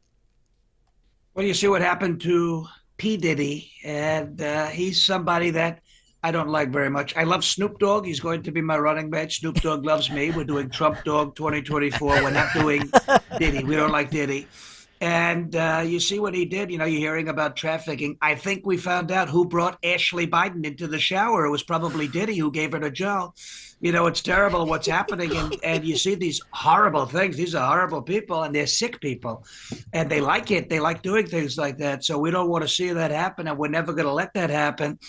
Well, you see what happened to P. Diddy, and he's somebody that I don't like very much. I love Snoop Dogg. He's going to be my running mate. Snoop Dogg loves me. We're doing Trump Dogg 2024. We're not doing Diddy. We don't like Diddy. And you see what he did. You know, you're hearing about trafficking. I think we found out who brought Ashley Biden into the shower. It was probably Diddy who gave her to Joe. You know, it's terrible what's happening. And you see these horrible things. These are horrible people, and they're sick people. And they like it. They like doing things like that. So we don't want to see that happen, and we're never going to let that happen.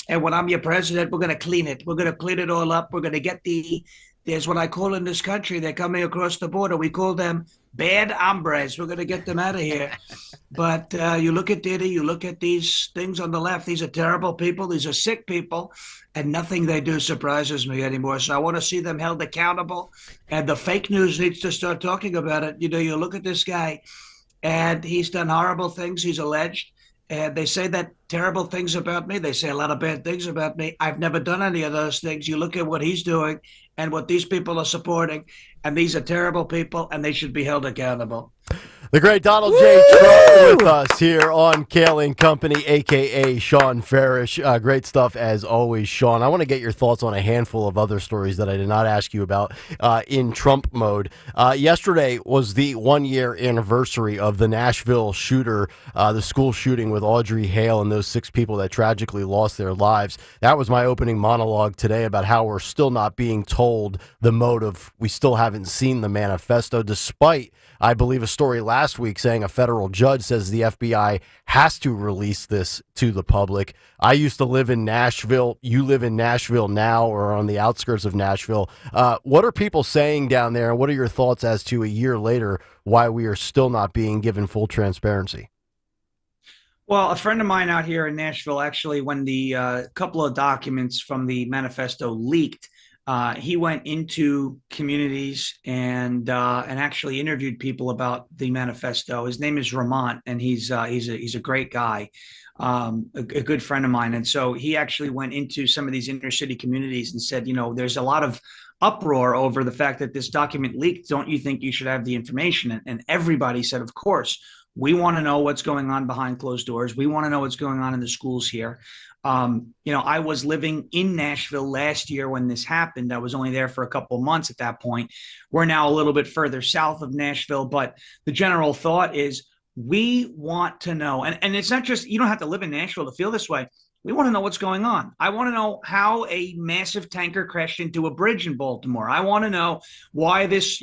And when I'm your president, we're going to clean it. We're going to clean it all up. We're going to get there's what I call in this country, they're coming across the border. We call them bad hombres. We're going to get them out of here. But you look at Diddy, you look at these things on the left. These are terrible people. These are sick people. And nothing they do surprises me anymore. So I want to see them held accountable. And the fake news needs to start talking about it. You know, you look at this guy, and he's done horrible things. He's alleged. And they say that terrible things about me. They say a lot of bad things about me. I've never done any of those things. You look at what he's doing and what these people are supporting, and these are terrible people, and they should be held accountable.
The great Donald J. Trump with us here on Kayal and Company, a.k.a. Sean Farish. Great stuff as always, Sean. I want to get your thoughts on a handful of other stories that I did not ask you about in Trump mode. Yesterday was the one-year anniversary of the Nashville shooter, the school shooting with Audrey Hale and those 6 people that tragically lost their lives. That was my opening monologue today about how we're still not being told the motive. We still haven't seen the manifesto, despite, I believe, a story last week saying a federal judge says the FBI has to release this to the public. I used to live in Nashville. You live in Nashville now, or on the outskirts of Nashville. What are people saying down there, and what are your thoughts as to a year later why we are still not being given full transparency?
Well, a friend of mine out here in Nashville, actually, when the couple of documents from the manifesto leaked, he went into communities and actually interviewed people about the manifesto. His name is Ramont, and he's a great guy, a good friend of mine. And so he actually went into some of these inner city communities and said, you know, there's a lot of uproar over the fact that this document leaked. Don't you think you should have the information? And everybody said, of course. We want to know what's going on behind closed doors. We want to know what's going on in the schools here. You know, I was living in Nashville last year when this happened. I was only there for a couple of months at that point. We're now a little bit further south of Nashville, but the general thought is we want to know. And it's not just, you don't have to live in Nashville to feel this way. We want to know what's going on. I want to know how a massive tanker crashed into a bridge in Baltimore. I want to know why this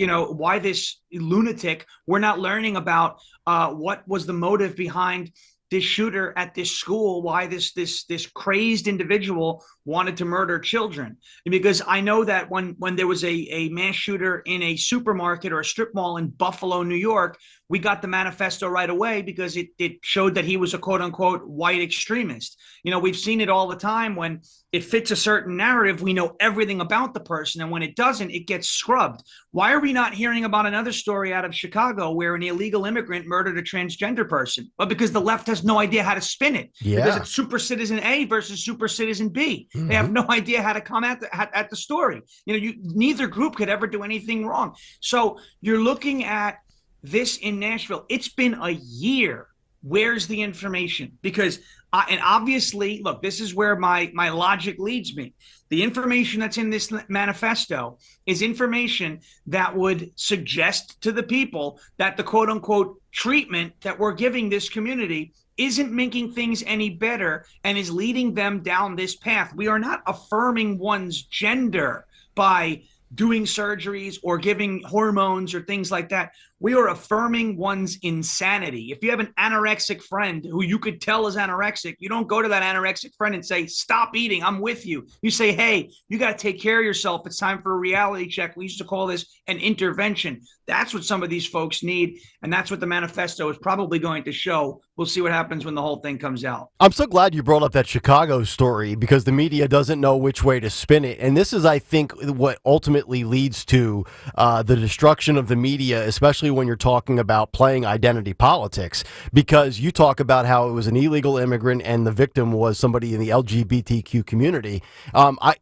lunatic, we're not learning about what was the motive behind this shooter at this school, why this crazed individual wanted to murder children. Because I know that when there was a mass shooter in a supermarket or a strip mall in Buffalo, New York, we got the manifesto right away because it showed that he was a quote unquote white extremist. You know, we've seen it all the time when it fits a certain narrative, we know everything about the person. And when it doesn't, it gets scrubbed. Why are we not hearing about another story out of Chicago where an illegal immigrant murdered a transgender person? Well, because the left has no idea how to spin it.
Yeah.
Because it's super citizen A versus super citizen B. Mm-hmm. They have no idea how to come at the story. You know, neither group could ever do anything wrong. So you're looking at this in Nashville. It's been a year. Where's the information? Because, and obviously, look, this is where my logic leads me. The information that's in this manifesto is information that would suggest to the people that the quote unquote treatment that we're giving this community isn't making things any better and is leading them down this path. We are not affirming one's gender by doing surgeries or giving hormones or things like that. We are affirming one's insanity. If you have an anorexic friend who you could tell is anorexic, you don't go to that anorexic friend and say, stop eating, I'm with you. You say, hey, you got to take care of yourself. It's time for a reality check. We used to call this an intervention. That's what some of these folks need. And that's what the manifesto is probably going to show. We'll see what happens when the whole thing comes out.
I'm so glad you brought up that Chicago story because the media doesn't know which way to spin it. And this is, I think, what ultimately leads to the destruction of the media, especially when you're talking about playing identity politics, because you talk about how it was an illegal immigrant and the victim was somebody in the LGBTQ community.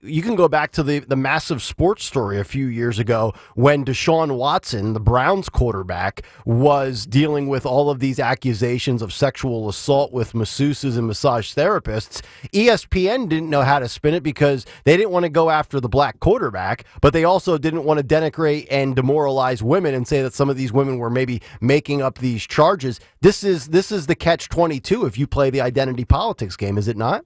You can go back to the massive sports story a few years ago when Deshaun Watson, the Browns quarterback, was dealing with all of these accusations of sexual assault with masseuses and massage therapists. ESPN didn't know how to spin it because they didn't want to go after the black quarterback, but they also didn't want to denigrate and demoralize women and say that some of these women were maybe making up these charges. This is the catch-22 if you play the identity politics game, is it not?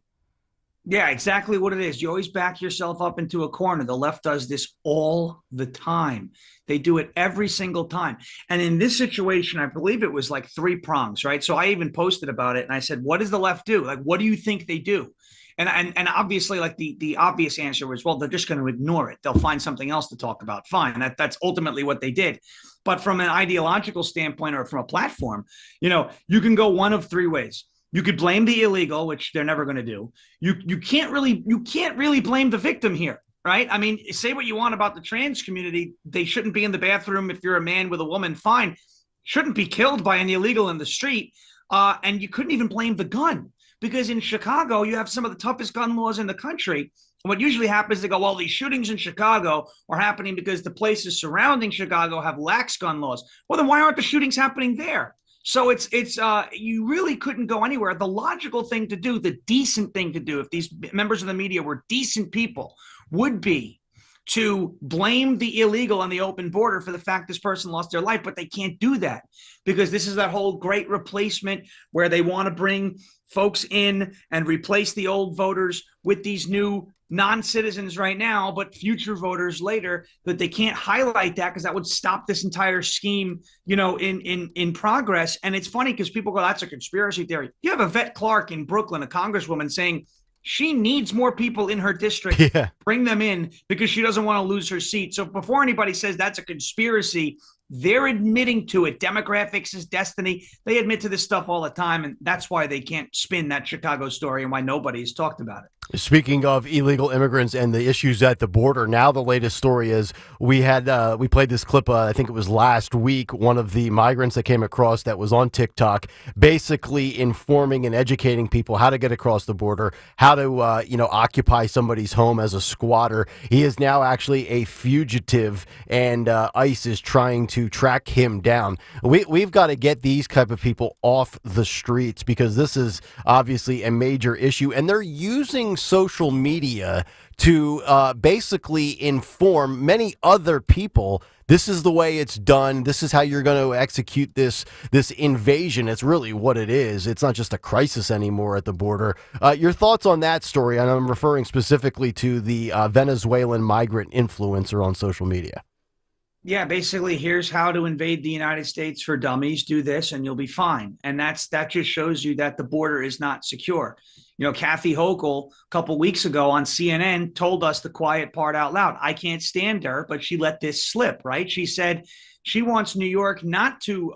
Yeah, exactly what it is. You always back yourself up into a corner. The left does this all the time. They do it every single time. And in this situation, I believe it was like 3 prongs, right? So I even posted about it and I said, what does the left do? Like, what do you think they do? And obviously, like the obvious answer was, well, they're just going to ignore it. They'll find something else to talk about. Fine. That's ultimately what they did. But from an ideological standpoint or from a platform, you can go one of 3 ways. You could blame the illegal, which they're never going to do. You can't really blame the victim here, right? I mean, say what you want about the trans community. They shouldn't be in the bathroom if you're a man with a woman. Fine. Shouldn't be killed by an illegal in the street. And you couldn't even blame the gun. Because in Chicago, you have some of the toughest gun laws in the country. And what usually happens, they go, well, these shootings in Chicago are happening because the places surrounding Chicago have lax gun laws. Well, then why aren't the shootings happening there? So it's you really couldn't go anywhere. The logical thing to do, the decent thing to do, if these members of the media were decent people, would be to blame the illegal on the open border for the fact this person lost their life. But they can't do that because this is that whole great replacement where they want to bring folks in and replace the old voters with these new non-citizens right now, but future voters later, that they can't highlight that because that would stop this entire scheme, in progress. And it's funny because people go, that's a conspiracy theory. You have Yvette Clarke in Brooklyn, a congresswoman, saying she needs more people in her district. Yeah. Bring them in because she doesn't want to lose her seat. So before anybody says that's a conspiracy, they're admitting to it. Demographics is destiny. They admit to this stuff all the time, and that's why they can't spin that Chicago story and why nobody has talked about it.
Speaking of illegal immigrants and the issues at the border, now the latest story is we played this clip, I think it was last week, one of the migrants that came across that was on TikTok, basically informing and educating people how to get across the border, how to, occupy somebody's home as a squatter. He is now actually a fugitive, and ICE is trying to track him down. We've got to get these type of people off the streets because this is obviously a major issue, and they're using social media to basically inform many other people this is the way it's done. This is how you're going to execute this invasion. It's really what it is. It's not just a crisis anymore at the border. Your thoughts on that story? And I'm referring specifically to the Venezuelan migrant influencer on social media.
Yeah, basically, here's how to invade the United States for dummies. Do this and you'll be fine. And that just shows you that the border is not secure. Kathy Hochul a couple weeks ago on CNN told us the quiet part out loud. I can't stand her, but she let this slip, right? She said she wants New York not to,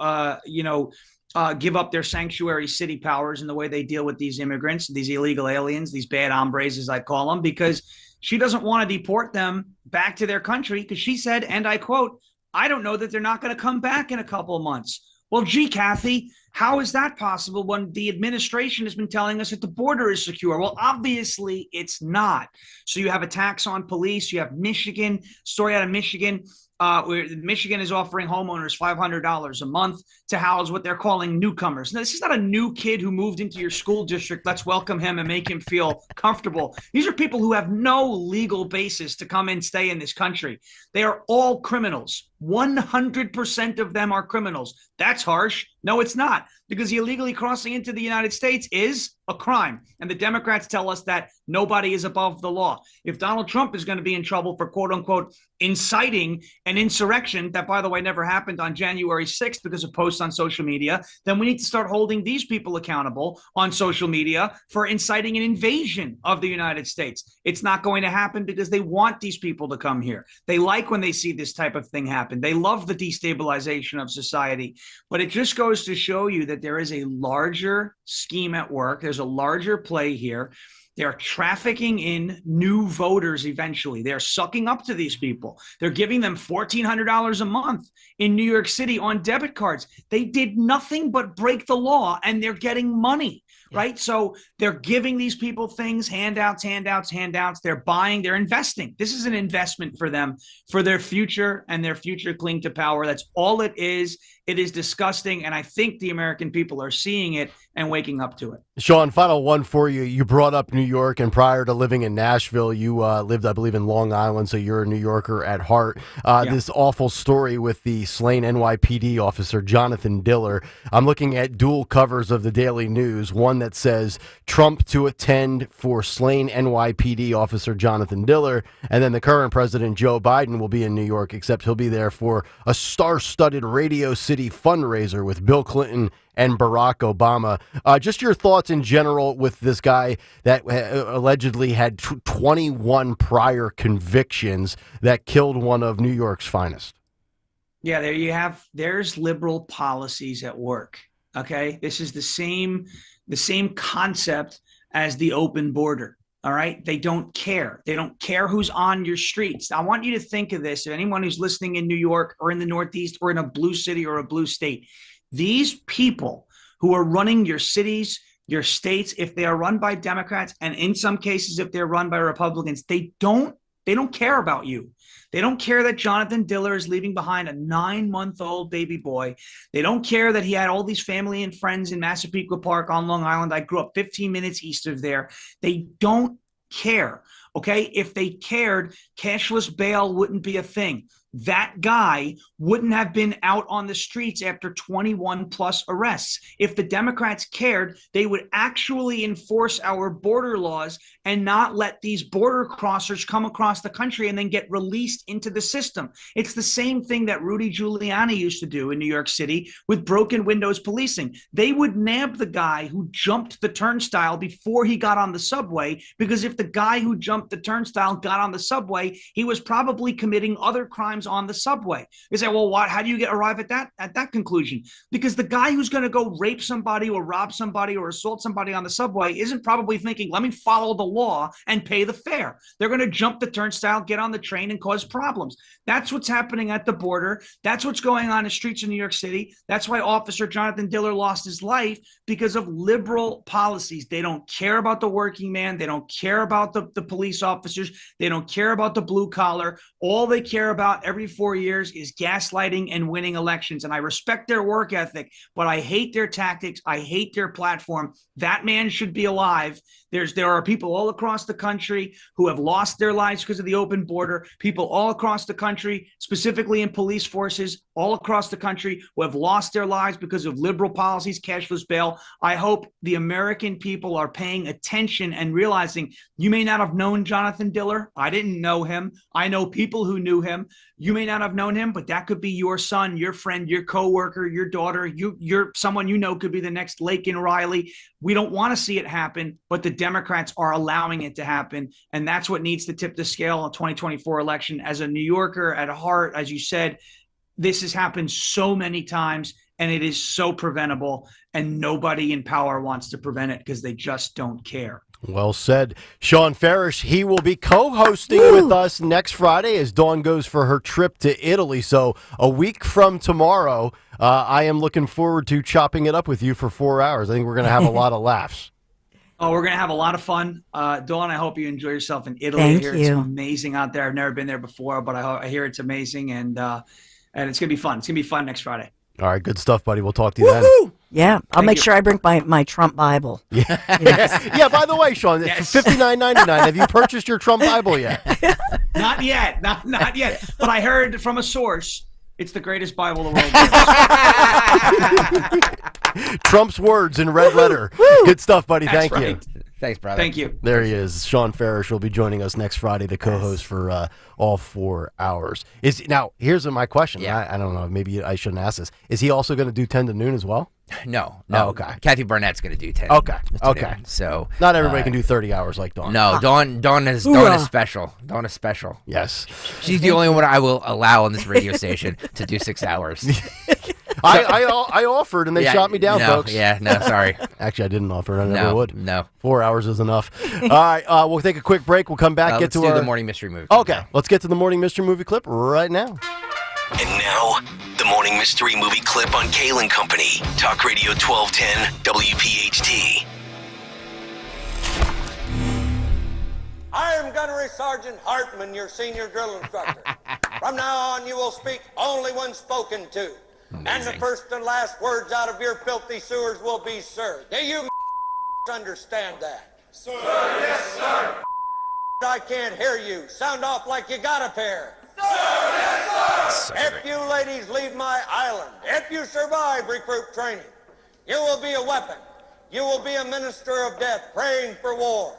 give up their sanctuary city powers in the way they deal with these immigrants, these illegal aliens, these bad hombres, as I call them, because she doesn't want to deport them back to their country because she said, and I quote, I don't know that they're not going to come back in a couple of months. Well, gee, Kathy, how is that possible when the administration has been telling us that the border is secure? Well, obviously it's not. So you have attacks on police. You have story out of Michigan. Michigan is offering homeowners $500 a month to house what they're calling newcomers. Now, this is not a new kid who moved into your school district. Let's welcome him and make him feel comfortable. These are people who have no legal basis to come and stay in this country. They are all criminals. 100% of them are criminals. That's harsh. No, it's not, because illegally crossing into the United States is a crime. And the Democrats tell us that nobody is above the law. If Donald Trump is going to be in trouble for, quote unquote, inciting an insurrection that, by the way, never happened on January 6th because of posts on social media, then we need to start holding these people accountable on social media for inciting an invasion of the United States. It's not going to happen because they want these people to come here. They like when they see this type of thing happen. They love the destabilization of society. But it just goes to show you that there is a larger scheme at work. There's a larger play here. They're trafficking in new voters eventually. They're sucking up to these people. They're giving them $1,400 a month in New York City on debit cards. They did nothing but break the law, and they're getting money, right? So they're giving these people things, handouts. They're buying, they're investing. This is an investment for them, for their future and their future cling to power. That's all it is. It is disgusting, and I think the American people are seeing it and waking up to it.
Sean, final one for you. You brought up New York, and prior to living in Nashville, you lived, I believe, in Long Island, so you're a New Yorker at heart. This awful story with the slain NYPD officer, Jonathan Diller. I'm looking at dual covers of the Daily News, one that says Trump to attend for slain NYPD officer Jonathan Diller, and then the current president, Joe Biden, will be in New York, except he'll be there for a star-studded Radio City fundraiser with Bill Clinton and Barack Obama. Just your thoughts in general with this guy that allegedly had 21 prior convictions that killed one of New York's finest.
Yeah, there you have. There's liberal policies at work. Okay, this is the same concept as the open border. All right. They don't care. They don't care who's on your streets. I want you to think of this. If anyone who's listening in New York or in the Northeast or in a blue city or a blue state, these people who are running your cities, your states, if they are run by Democrats, and in some cases, if they're run by Republicans, they don't care about you. They don't care that Jonathan Diller is leaving behind a 9-month-old baby boy. They don't care that he had all these family and friends in Massapequa Park on Long Island. I grew up 15 minutes east of there. They don't care. Okay, if they cared, cashless bail wouldn't be a thing. That guy wouldn't have been out on the streets after 21 plus arrests. If the Democrats cared, they would actually enforce our border laws and not let these border crossers come across the country and then get released into the system. It's the same thing that Rudy Giuliani used to do in New York City with broken windows policing. They would nab the guy who jumped the turnstile before he got on the subway, because if the guy who jumped the turnstile got on the subway, he was probably committing other crimes on the subway. They say, well, how do you arrive at that conclusion? Because the guy who's going to go rape somebody or rob somebody or assault somebody on the subway isn't probably thinking, let me follow the law and pay the fare. They're going to jump the turnstile, get on the train, and cause problems. That's what's happening at the border. That's what's going on in the streets of New York City. That's why Officer Jonathan Diller lost his life, because of liberal policies. They don't care about the working man. They don't care about the police officers. They don't care about the blue collar. All they care about every 4 years is gaslighting and winning elections. And I respect their work ethic, but I hate their tactics. I hate their platform. That man should be alive. There are people all across the country who have lost their lives because of the open border. People all across the country, specifically in police forces, all across the country, who have lost their lives because of liberal policies, cashless bail. I hope the American people are paying attention and realizing you may not have known Jonathan Diller. I didn't know him. I know people who knew him. You may not have known him, but that could be your son, your friend, your coworker, your daughter. You're someone you know could be the next Laken Riley. We don't want to see it happen, but the Democrats are allowing it to happen. And that's what needs to tip the scale in the 2024 election. As a New Yorker at heart, as you said, this has happened so many times, and it is so preventable, and nobody in power wants to prevent it because they just don't care.
Well said. Sean Farish, he will be co-hosting with us next Friday as Dawn goes for her trip to Italy. So a week from tomorrow, I am looking forward to chopping it up with you for 4 hours. I think we're going to have a lot of laughs.
Oh, we're going to have a lot of fun. Dawn, I hope you enjoy yourself in Italy.
Thank
I hear
you.
it's amazing out there. I've never been there before, but I hear it's amazing, and it's going to be fun. It's going to be fun next Friday.
All right, good stuff, buddy. We'll talk to you then.
Yeah, I'll make sure I bring my Trump Bible.
Yeah, by the way, Sean, it's $59.99. Have you purchased your Trump Bible yet?
Not yet. Not yet. But I heard from a source, it's the greatest Bible the world has.
Trump's words in red letter. Good stuff, buddy.
That's
Thank
right.
you.
Thanks, brother.
Thank you.
There he is. Sean Farish will be joining us next Friday, the co-host for all 4 hours. Now, here's my question.
Yeah.
I don't know. Maybe I shouldn't ask this. Is he also going to do 10 to noon as well?
No.
Oh, okay.
Kathy Burnett's going to do 10.
Okay.
to
Okay.
noon. So
not everybody can do 30 hours like Dawn.
No, Dawn is special. Dawn is special.
Yes.
She's the only one I will allow on this radio station to do 6 hours.
I offered, and they shot me down, folks.
Yeah, no, sorry.
Actually, I didn't offer. I never would.
No.
4 hours is enough. All right, we'll take a quick break. We'll come back, get
let's
to
do
our
the morning mystery movie.
Okay, let's get to the morning mystery movie clip right now.
And now, the morning mystery movie clip on Kayal and Company. Talk Radio 1210, WPHT.
I am Gunnery Sergeant Hartman, your senior drill instructor. From now on, you will speak only when spoken to.
Amazing.
And the first and last words out of your filthy sewers will be sir. Do you understand that? Sir, yes, sir. I can't hear you. Sound off like you got a pair. Sir, yes, sir. If you ladies leave my island, if you survive recruit training, you will be a weapon. You will be a minister of death praying for war.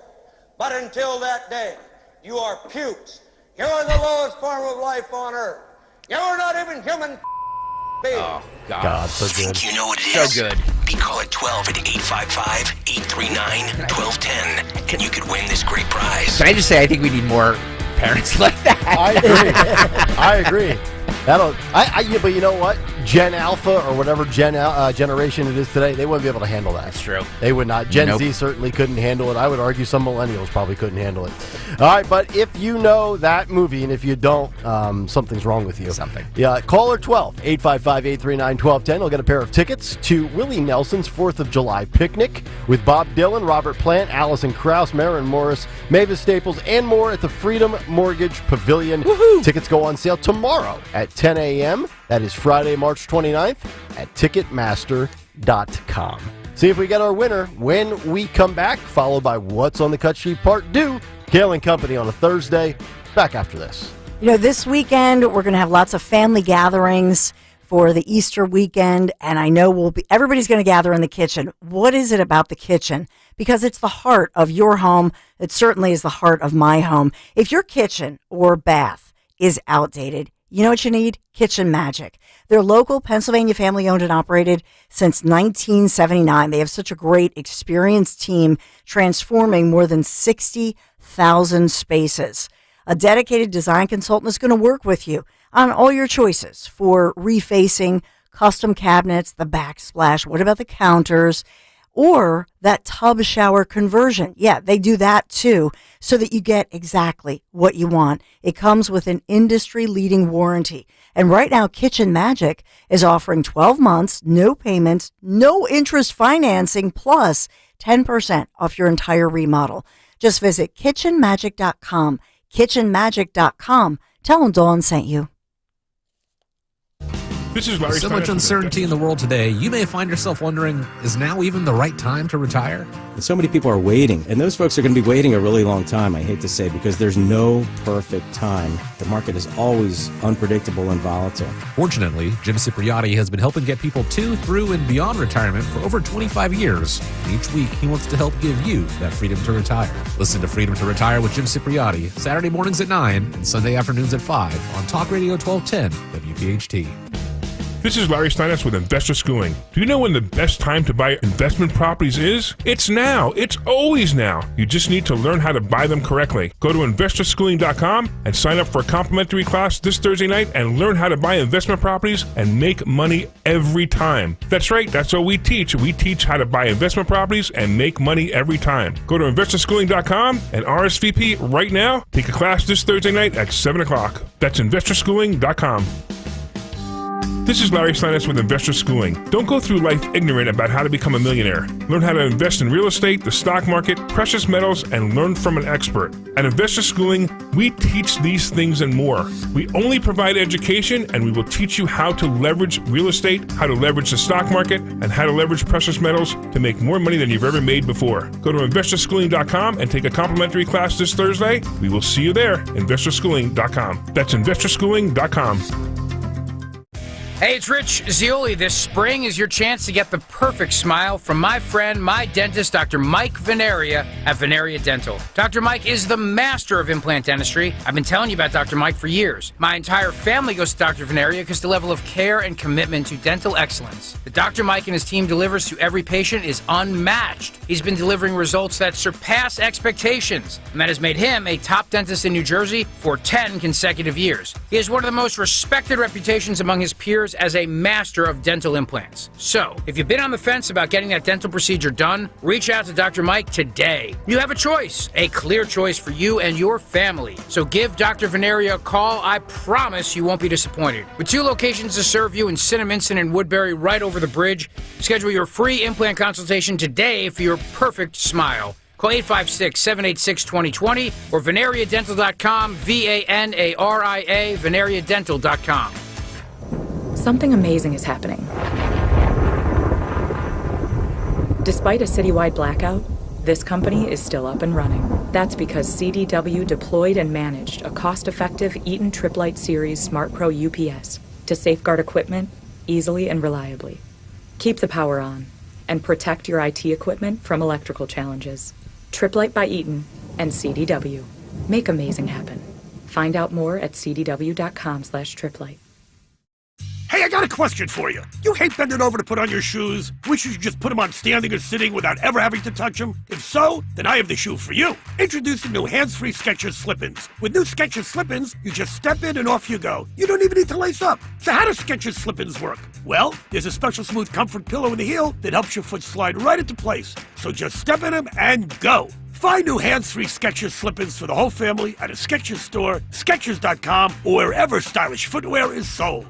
But until that day, you are pukes. You are the lowest form of life on earth. You are not even human beings.
Oh, God.
So good.
Think you know what it is?
So good.
Be call at 12 at 855-839-1210, and you could win this great prize.
Can I just say, I think we need more parents like that.
I agree. But you know what? Gen Alpha or whatever generation it is today, they wouldn't be able to handle that.
That's true.
They would not. Gen Z certainly couldn't handle it. I would argue some millennials probably couldn't handle it. All right, but if you know that movie, and if you don't, something's wrong with you. Yeah, caller 12, 855-839-1210. You'll get a pair of tickets to Willie Nelson's 4th of July picnic with Bob Dylan, Robert Plant, Alison Krauss, Maren Morris, Mavis Staples, and more at the Freedom Mortgage Pavilion. Woo-hoo! Tickets go on sale tomorrow at 10 a.m. That is Friday, March 29th at Ticketmaster.com. See if we get our winner when we come back, followed by What's on the Cut Sheet Part 2. Kayal and Company on a Thursday. Back after this.
You know, this weekend we're going to have lots of family gatherings for the Easter weekend, and I know everybody's going to gather in the kitchen. What is it about the kitchen? Because it's the heart of your home. It certainly is the heart of my home. If your kitchen or bath is outdated, you know what you need? Kitchen Magic. They're local, Pennsylvania family owned and operated since 1979. They have such a great experienced team transforming more than 60,000 spaces. A dedicated design consultant is going to work with you on all your choices for refacing, custom cabinets, the backsplash. What about the counters? Or that tub shower conversion. Yeah, they do that too, so that you get exactly what you want. It comes with an industry-leading warranty. And right now, Kitchen Magic is offering 12 months, no payments, no interest financing, plus 10% off your entire remodel. Just visit kitchenmagic.com, kitchenmagic.com. Tell them Dawn sent you.
This is Larry. With so much uncertainty in the world today, you may find yourself wondering, is now even the right time to retire?
So many people are waiting, and those folks are going to be waiting a really long time, I hate to say, because there's no perfect time. The market is always unpredictable and volatile.
Fortunately, Jim Cipriotti has been helping get people to, through, and beyond retirement for over 25 years. And each week, he wants to help give you that freedom to retire. Listen to Freedom to Retire with Jim Cipriotti, Saturday mornings at 9 and Sunday afternoons at 5 on Talk Radio 1210 WPHT. This is Larry Steinitz with Investor Schooling. Do you know when the best time to buy investment properties is? It's now. It's always now. You just need to learn how to buy them correctly. Go to investorschooling.com and sign up for a complimentary class this Thursday night and learn how to buy investment properties and make money every time. That's right. That's what we teach. We teach how to buy investment properties and make money every time. Go to investorschooling.com and RSVP right now. Take a class this Thursday night at 7 o'clock. That's investorschooling.com.
This is Larry Sinus with Investor Schooling. Don't go through life ignorant about how to become a millionaire. Learn how to invest in real estate, the stock market, precious metals, and learn from an expert. At Investor Schooling, we teach these things and more. We only provide education, and we will teach you how to leverage real estate, how to leverage the stock market, and how to leverage precious metals to make more money than you've ever made before. Go to investorschooling.com and take a complimentary class this Thursday. We will see you there. Investorschooling.com. That's investorschooling.com.
Hey, it's Rich Zioli. This spring is your chance to get the perfect smile from my friend, my dentist, Dr. Mike Veneria at Veneria Dental. Dr. Mike is the master of implant dentistry. I've been telling you about Dr. Mike for years. My entire family goes to Dr. Veneria because the level of care and commitment to dental excellence that Dr. Mike and his team delivers to every patient is unmatched. He's been delivering results that surpass expectations, and that has made him a top dentist in New Jersey for 10 consecutive years. He has one of the most respected reputations among his peers as a master of dental implants. So, if you've been on the fence about getting that dental procedure done, reach out to Dr. Mike today. You have a choice, a clear choice for you and your family. So give Dr. Veneria a call. I promise you won't be disappointed. With 2 locations to serve you in Cinnaminson and Woodbury right over the bridge, schedule your free implant consultation today for your perfect smile. Call 856-786-2020 or veneriadental.com, VANARIA, veneriadental.com.
Something amazing is happening. Despite a citywide blackout, this company is still up and running. That's because CDW deployed and managed a cost-effective Eaton Triplite Series Smart Pro UPS to safeguard equipment easily and reliably. Keep the power on and protect your IT equipment from electrical challenges. Triplite by Eaton and CDW. Make amazing happen. Find out more at cdw.com/triplite.
Hey, I got a question for you. You hate bending over to put on your shoes? Wish you could just put them on standing or sitting without ever having to touch them? If so, then I have the shoe for you. Introduce the new hands-free Skechers Slip-ins. With new Skechers Slip-ins, you just step in and off you go. You don't even need to lace up. So how do Skechers Slip-ins work? Well, there's a special smooth comfort pillow in the heel that helps your foot slide right into place. So just step in them and go. Find new hands-free Skechers Slip-ins for the whole family at a Skechers store, Skechers.com, or wherever stylish footwear is sold.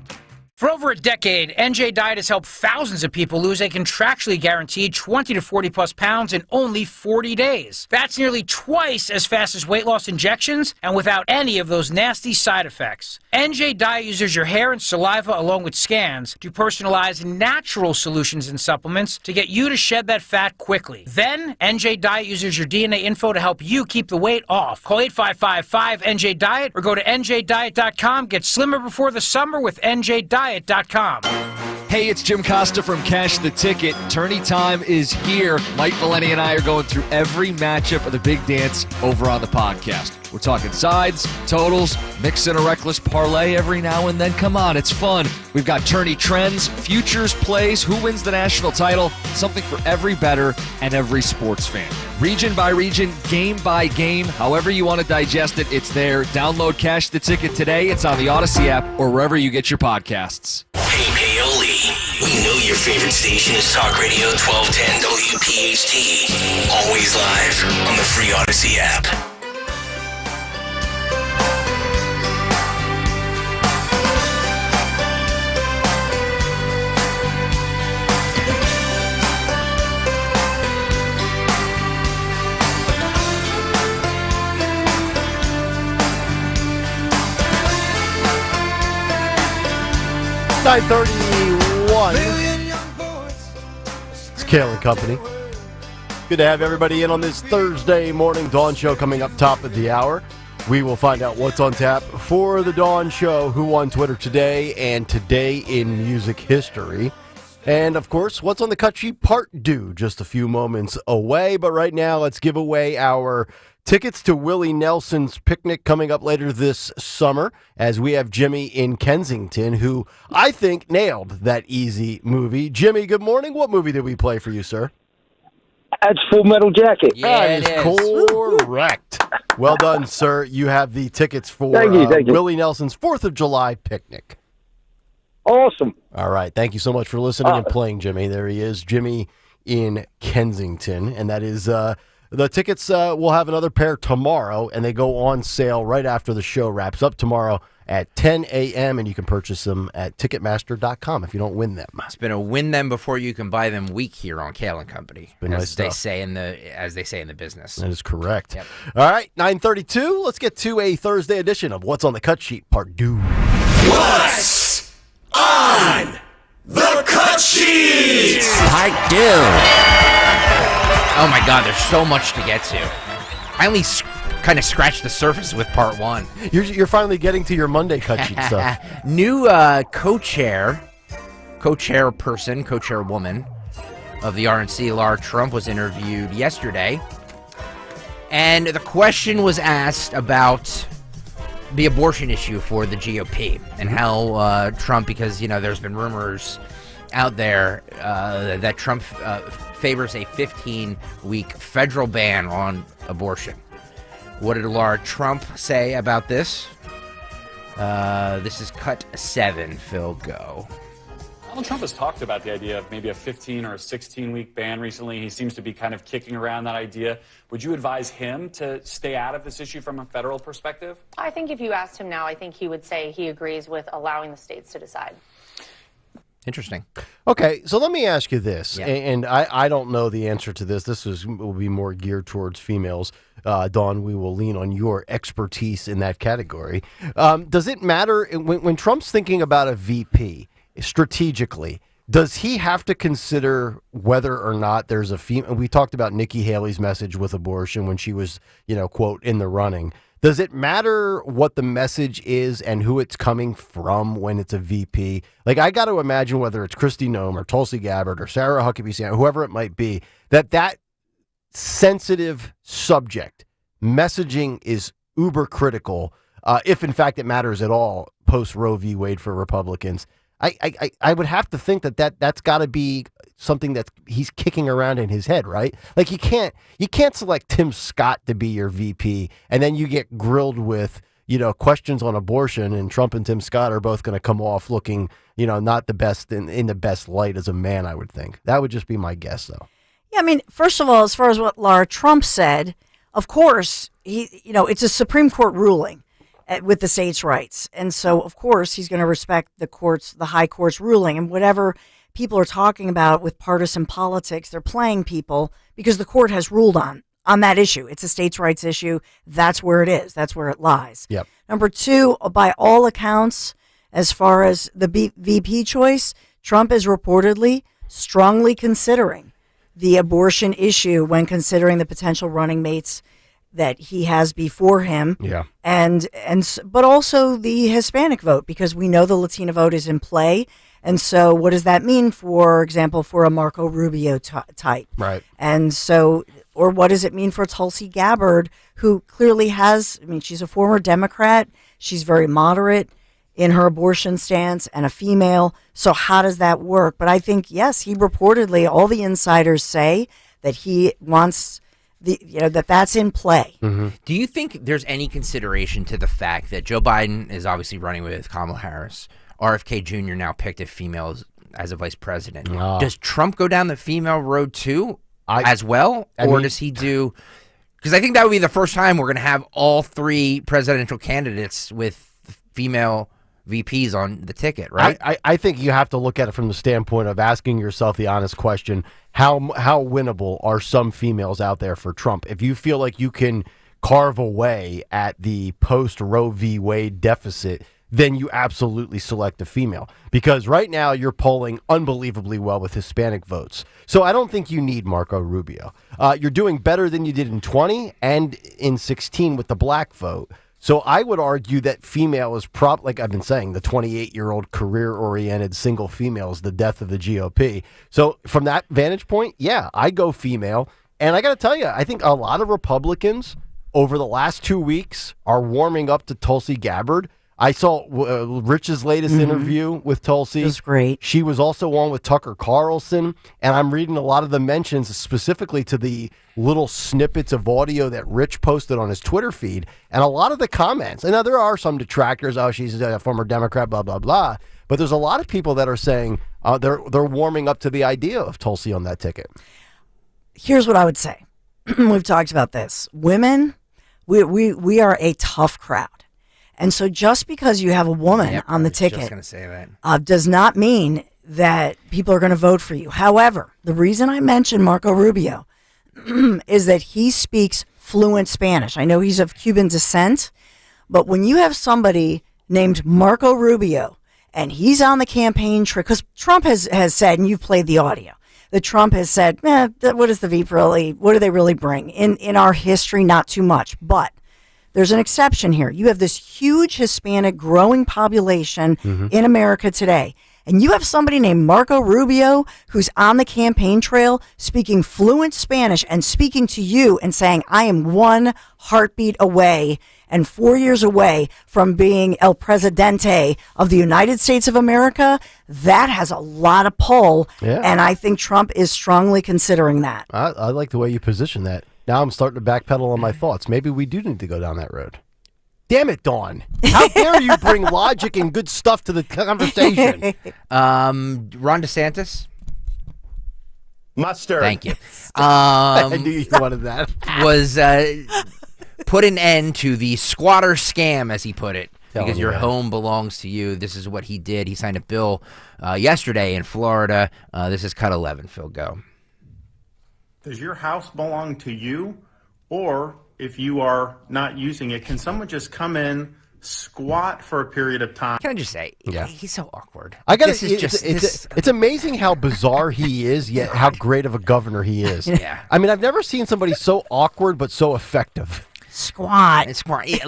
For over a decade, NJ Diet has helped thousands of people lose a contractually guaranteed 20 to 40 plus pounds in only 40 days. That's nearly twice as fast as weight loss injections and without any of those nasty side effects. NJ Diet uses your hair and saliva along with scans to personalize natural solutions and supplements to get you to shed that fat quickly. Then, NJ Diet uses your DNA info to help you keep the weight off. Call 855-5NJ-DIET or go to njdiet.com. Get slimmer before the summer with NJ Diet.
Hey, it's Jim Costa from Cash the Ticket. Tourney time is here. Mike Valeni and I are going through every matchup of the big dance over on the podcast. We're talking sides, totals, mix in a reckless parlay every now and then. Come on, it's fun. We've got tourney trends, futures plays, who wins the national title, something for every bettor and every sports fan. Region by region, game by game, however you want to digest it, it's there. Download Cash the Ticket today. It's on the Odyssey app or wherever you get your podcasts.
Hey, Paoli, we know your favorite station is Talk Radio 1210 WPHT. Always live on the free Odyssey app.
It's 9:31. It's Kayal and Company. Good to have everybody in on this Thursday morning Dawn Show coming up top of the hour. We will find out what's on tap for the Dawn Show, who won Twitter today, and today in music history. And, of course, what's on the cut sheet part due just a few moments away. But right now, let's give away our tickets to Willie Nelson's picnic coming up later this summer, as we have Jimmy in Kensington, who I think nailed that Easy movie. Jimmy, good morning. What movie did we play for you, sir?
That's Full Metal Jacket.
Yeah, that is correct. Well done, sir. You have the tickets for
Thank you.
Willie Nelson's 4th of July picnic.
Awesome.
All right. Thank you so much for listening and playing, Jimmy. There he is, Jimmy in Kensington. And that is the tickets. We'll have another pair tomorrow, and they go on sale right after the show wraps up tomorrow at 10 a.m., and you can purchase them at Ticketmaster.com if you don't win them.
It's been a win them before you can buy them week here on Kayal and Company,
been
as
nice
they
stuff.
say in the business.
That is correct.
Yep.
All right, 9:32. Let's get to a Thursday edition of What's on the Cut Sheet, Part 2.
What's on the cut sheet?
Part 2. Oh my God, there's so much to get to. I only kind of scratched the surface with Part 1.
You're finally getting to your Monday cut sheet stuff.
New co-chairwoman of the RNC, Lara Trump, was interviewed yesterday. And the question was asked about the abortion issue for the GOP and how Trump, because, there's been rumors out there that Trump favors a 15-week federal ban on abortion. What did Lara Trump say about this? This is cut 7. Phil, go.
Donald Trump has talked about the idea of maybe a 15 or a 16-week ban recently. He seems to be kind of kicking around that idea. Would you advise him to stay out of this issue from a federal perspective?
I think if you asked him now, I think he would say he agrees with allowing the states to decide.
Interesting.
Okay, so let me ask you this,
Yeah.
and I don't know the answer to this. Will be more geared towards females. Dawn, we will lean on your expertise in that category. Does it matter when Trump's thinking about a VP strategically? Does he have to consider whether or not there's a female? We talked about Nikki Haley's message with abortion when she was, quote, in the running. Does it matter what the message is and who it's coming from when it's a VP? Like, I got to imagine whether it's Kristi Noem or Tulsi Gabbard or Sarah Huckabee Sanders, whoever it might be, that sensitive subject messaging is uber critical, if in fact it matters at all, post Roe v. Wade for Republicans. I would have to think that's got to be something that he's kicking around in his head, right? Like you can't select Tim Scott to be your VP and then you get grilled with, questions on abortion, and Trump and Tim Scott are both going to come off looking, not the best in the best light as a man, I would think. That would just be my guess, though.
Yeah, I mean, first of all, as far as what Lara Trump said, of course, it's a Supreme Court ruling with the states' rights. And so, of course, he's going to respect the high court's ruling. And whatever people are talking about with partisan politics, they're playing people because the court has ruled on that issue. It's a states' rights issue. That's where it is. That's where it lies.
Yep.
Number two, by all accounts, as far as the VP choice, Trump is reportedly strongly considering the abortion issue when considering the potential running mates that he has before him.
Yeah.
But also the Hispanic vote, because we know the Latina vote is in play. And so what does that mean, for example, for a Marco Rubio type?
Right.
And so, or what does it mean for Tulsi Gabbard, who clearly she's a former Democrat. She's very moderate in her abortion stance and a female. So how does that work? But I think, yes, he reportedly, all the insiders say that he wants that's in play.
Mm-hmm.
Do you think there's any consideration to the fact that Joe Biden is obviously running with Kamala Harris? RFK Jr. now picked a female as a vice president.
Oh.
Does Trump go down the female road too, as well? Or does he do... Because I think that would be the first time we're going to have all 3 presidential candidates with female VPs on the ticket, right?
I think you have to look at it from the standpoint of asking yourself the honest question, how winnable are some females out there for Trump? If you feel like you can carve away at the post-Roe v. Wade deficit, then you absolutely select a female. Because right now you're polling unbelievably well with Hispanic votes. So I don't think you need Marco Rubio. You're doing better than you did in 20 and in 16 with the black vote. So I would argue that female is like I've been saying, the 28-year-old career-oriented single female is the death of the GOP. So from that vantage point, yeah, I go female. And I got to tell you, I think a lot of Republicans over the last 2 weeks are warming up to Tulsi Gabbard. I saw Rich's latest interview with Tulsi.
It was great.
She was also on with Tucker Carlson, and I'm reading a lot of the mentions specifically to the little snippets of audio that Rich posted on his Twitter feed, and a lot of the comments. And now there are some detractors. Oh, she's a former Democrat, blah, blah, blah. But there's a lot of people that are saying they're warming up to the idea of Tulsi on that ticket.
Here's what I would say. We've talked about this. Women, we are a tough crowd. And so just because you have a woman on the ticket
Just gonna say that.
does not mean that people are going to vote for you. However, the reason I mentioned Marco Rubio is that he speaks fluent Spanish. I know he's of Cuban descent, but when you have somebody named Marco Rubio and he's on the campaign trail, because Trump has said, and you've played the audio, that Trump has said, what does the Veep really, what do they really bring? In our history, not too much. But there's an exception here. You have this huge Hispanic growing population in America today. And you have somebody named Marco Rubio who's on the campaign trail speaking fluent Spanish and speaking to you and saying, I am one heartbeat away and 4 years away from being El Presidente of the United States of America. That has a lot of pull.
Yeah.
And I think Trump is strongly considering that.
I like the way you position that. Now I'm starting to backpedal on my thoughts. Maybe we do need to go down that road. Damn it, Dawn. How dare you bring logic and good stuff to the conversation?
Ron DeSantis?
Mustard.
Thank you.
I knew you wanted that.
Was put an end to the squatter scam, as he put it, because your home belongs to you. This is what he did. He signed a bill yesterday in Florida. This is cut 11. Phil, go.
Does your house belong to you? Or if you are not using it, can someone just come in, squat for a period of time?
Can I just say, he's so awkward.
I got it's amazing how bizarre he is, yet how great of a governor he is.
Yeah.
I mean, I've never seen somebody so awkward but so effective.
Squat.
It's smart. Yeah,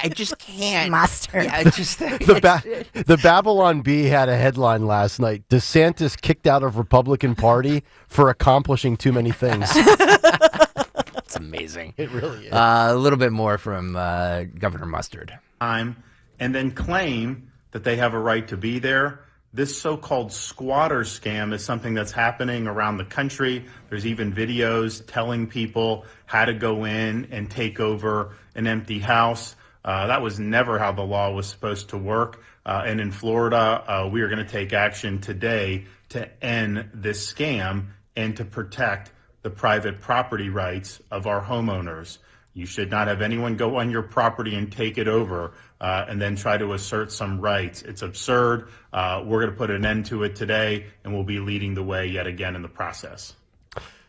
I just can't.
Mustard.
Yeah, I just
The Babylon Bee had a headline last night. DeSantis kicked out of Republican Party for accomplishing too many things.
It's amazing.
It really is.
A little bit more from Governor Mustard.
And then claim that they have a right to be there. This so-called squatter scam is something that's happening around the country. There's even videos telling people how to go in and take over an empty house. That was never how the law was supposed to work. And in Florida, we are going to take action today to end this scam and to protect the private property rights of our homeowners. You should not have anyone go on your property and take it over and then try to assert some rights. It's absurd. We're going to put an end to it today, and we'll be leading the way yet again in the process.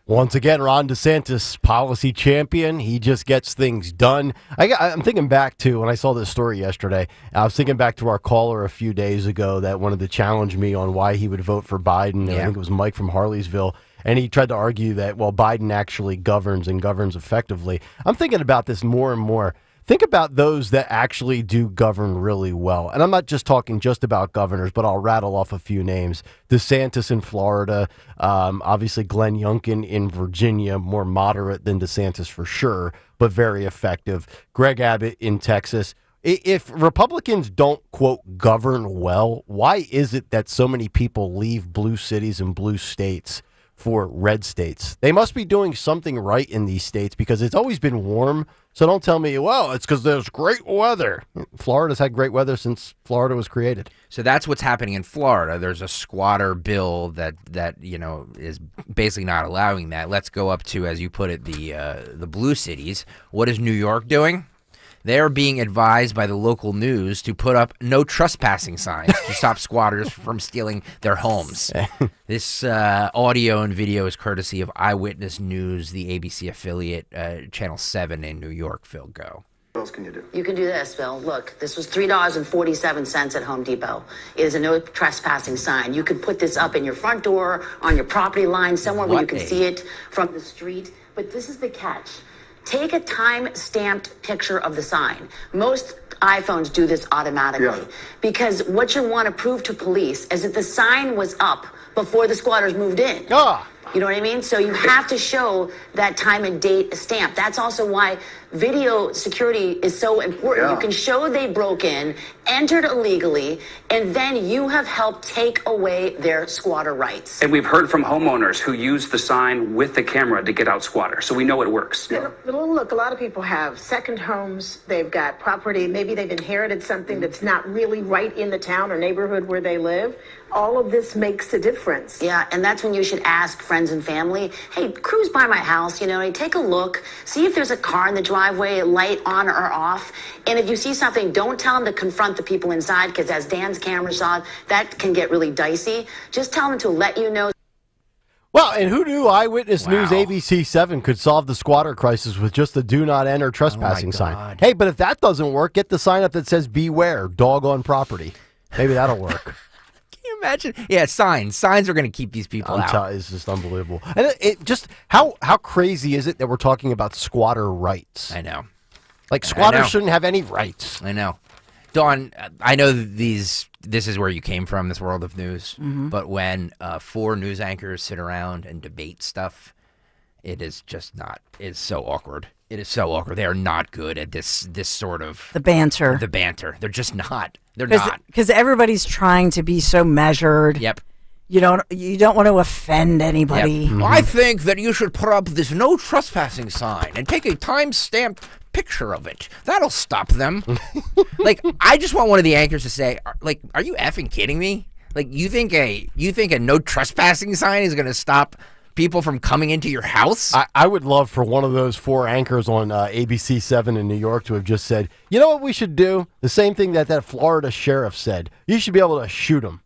Once again, Ron DeSantis, policy champion. He just gets things done. I'm thinking back to when I saw this story yesterday. I was thinking back to our caller a few days ago that wanted to challenge me on why he would vote for Biden. I think it was Mike from Harleysville. And he tried to argue that, well, Biden actually governs and governs effectively. I'm thinking about this more and more. Think about those that actually do govern really well. And I'm not just talking just about governors, but I'll rattle off a few names. DeSantis in Florida, obviously Glenn Youngkin in Virginia, more moderate than DeSantis for sure, but very effective. Greg Abbott in Texas. If Republicans don't, quote, govern well, why is it that so many people leave blue cities and blue states for red states? They must be doing something right in these states because it's always been warm. So don't tell me, well, it's because there's great weather. Florida's had great weather since Florida was created.
So that's what's happening in Florida. There's a squatter bill that is basically not allowing that. Let's go up to, as you put it, the blue cities. What is New York doing? They're being advised by the local news to put up no trespassing signs to stop squatters from stealing their homes. This audio and video is courtesy of Eyewitness News, the ABC affiliate, Channel 7 in New York. Phil, go.
What else can you do?
You can do this, Phil. Look, this was $3.47 at Home Depot. It is a no trespassing sign. You could put this up in your front door, on your property line, somewhere where you can see it from the street. But this is the catch. Take a time-stamped picture of the sign. Most iPhones do this automatically because what you want to prove to police is that the sign was up before the squatters moved in. You know what I mean? So you have to show that time and date stamp. That's also why video security is so important. You can show they broke in, entered illegally, and then you have helped take away their squatter rights.
And we've heard from homeowners who use the sign with the camera to get out squatters. So we know it works.
Look, a lot of people have second homes. They've got property. Maybe they've inherited something that's not really right in the town or neighborhood where they live. All of this makes a difference.
Yeah, and that's when you should ask friends and family, hey, cruise by my house, take a look, see if there's a car in the driveway. driveway light on or off. And if you see something, don't tell them to confront the people inside, because as Dan's camera saw, that can get really dicey. Just tell them to let you know.
Well, and who knew Eyewitness News ABC 7 could solve the squatter crisis with just a do not enter trespassing sign? Hey, but if that doesn't work, get the sign up that says beware, dog on property. Maybe that'll work.
Can you imagine? Yeah, signs. Signs are going to keep these people out.
It's just unbelievable. And it just, how crazy is it that we're talking about squatter rights?
I know.
Like, squatters shouldn't have any rights.
I know. Dawn, I know this is where you came from, this world of news, but when 4 news anchors sit around and debate stuff, it is just not, it's so awkward. It is so awkward. They are not good at this sort of...
The banter.
The banter. They're just not. They're not.
Because everybody's trying to be so measured.
Yep.
You don't want to offend anybody.
Yep. I think that you should put up this no trespassing sign and take a time-stamped picture of it. That'll stop them. Like, I just want one of the anchors to say, like, are you effing kidding me? Like, you think a no trespassing sign is going to stop people from coming into your house?
I would love for one of those 4 anchors on ABC 7 in New York to have just said, you know what we should do? The same thing that Florida sheriff said. You should be able to shoot him.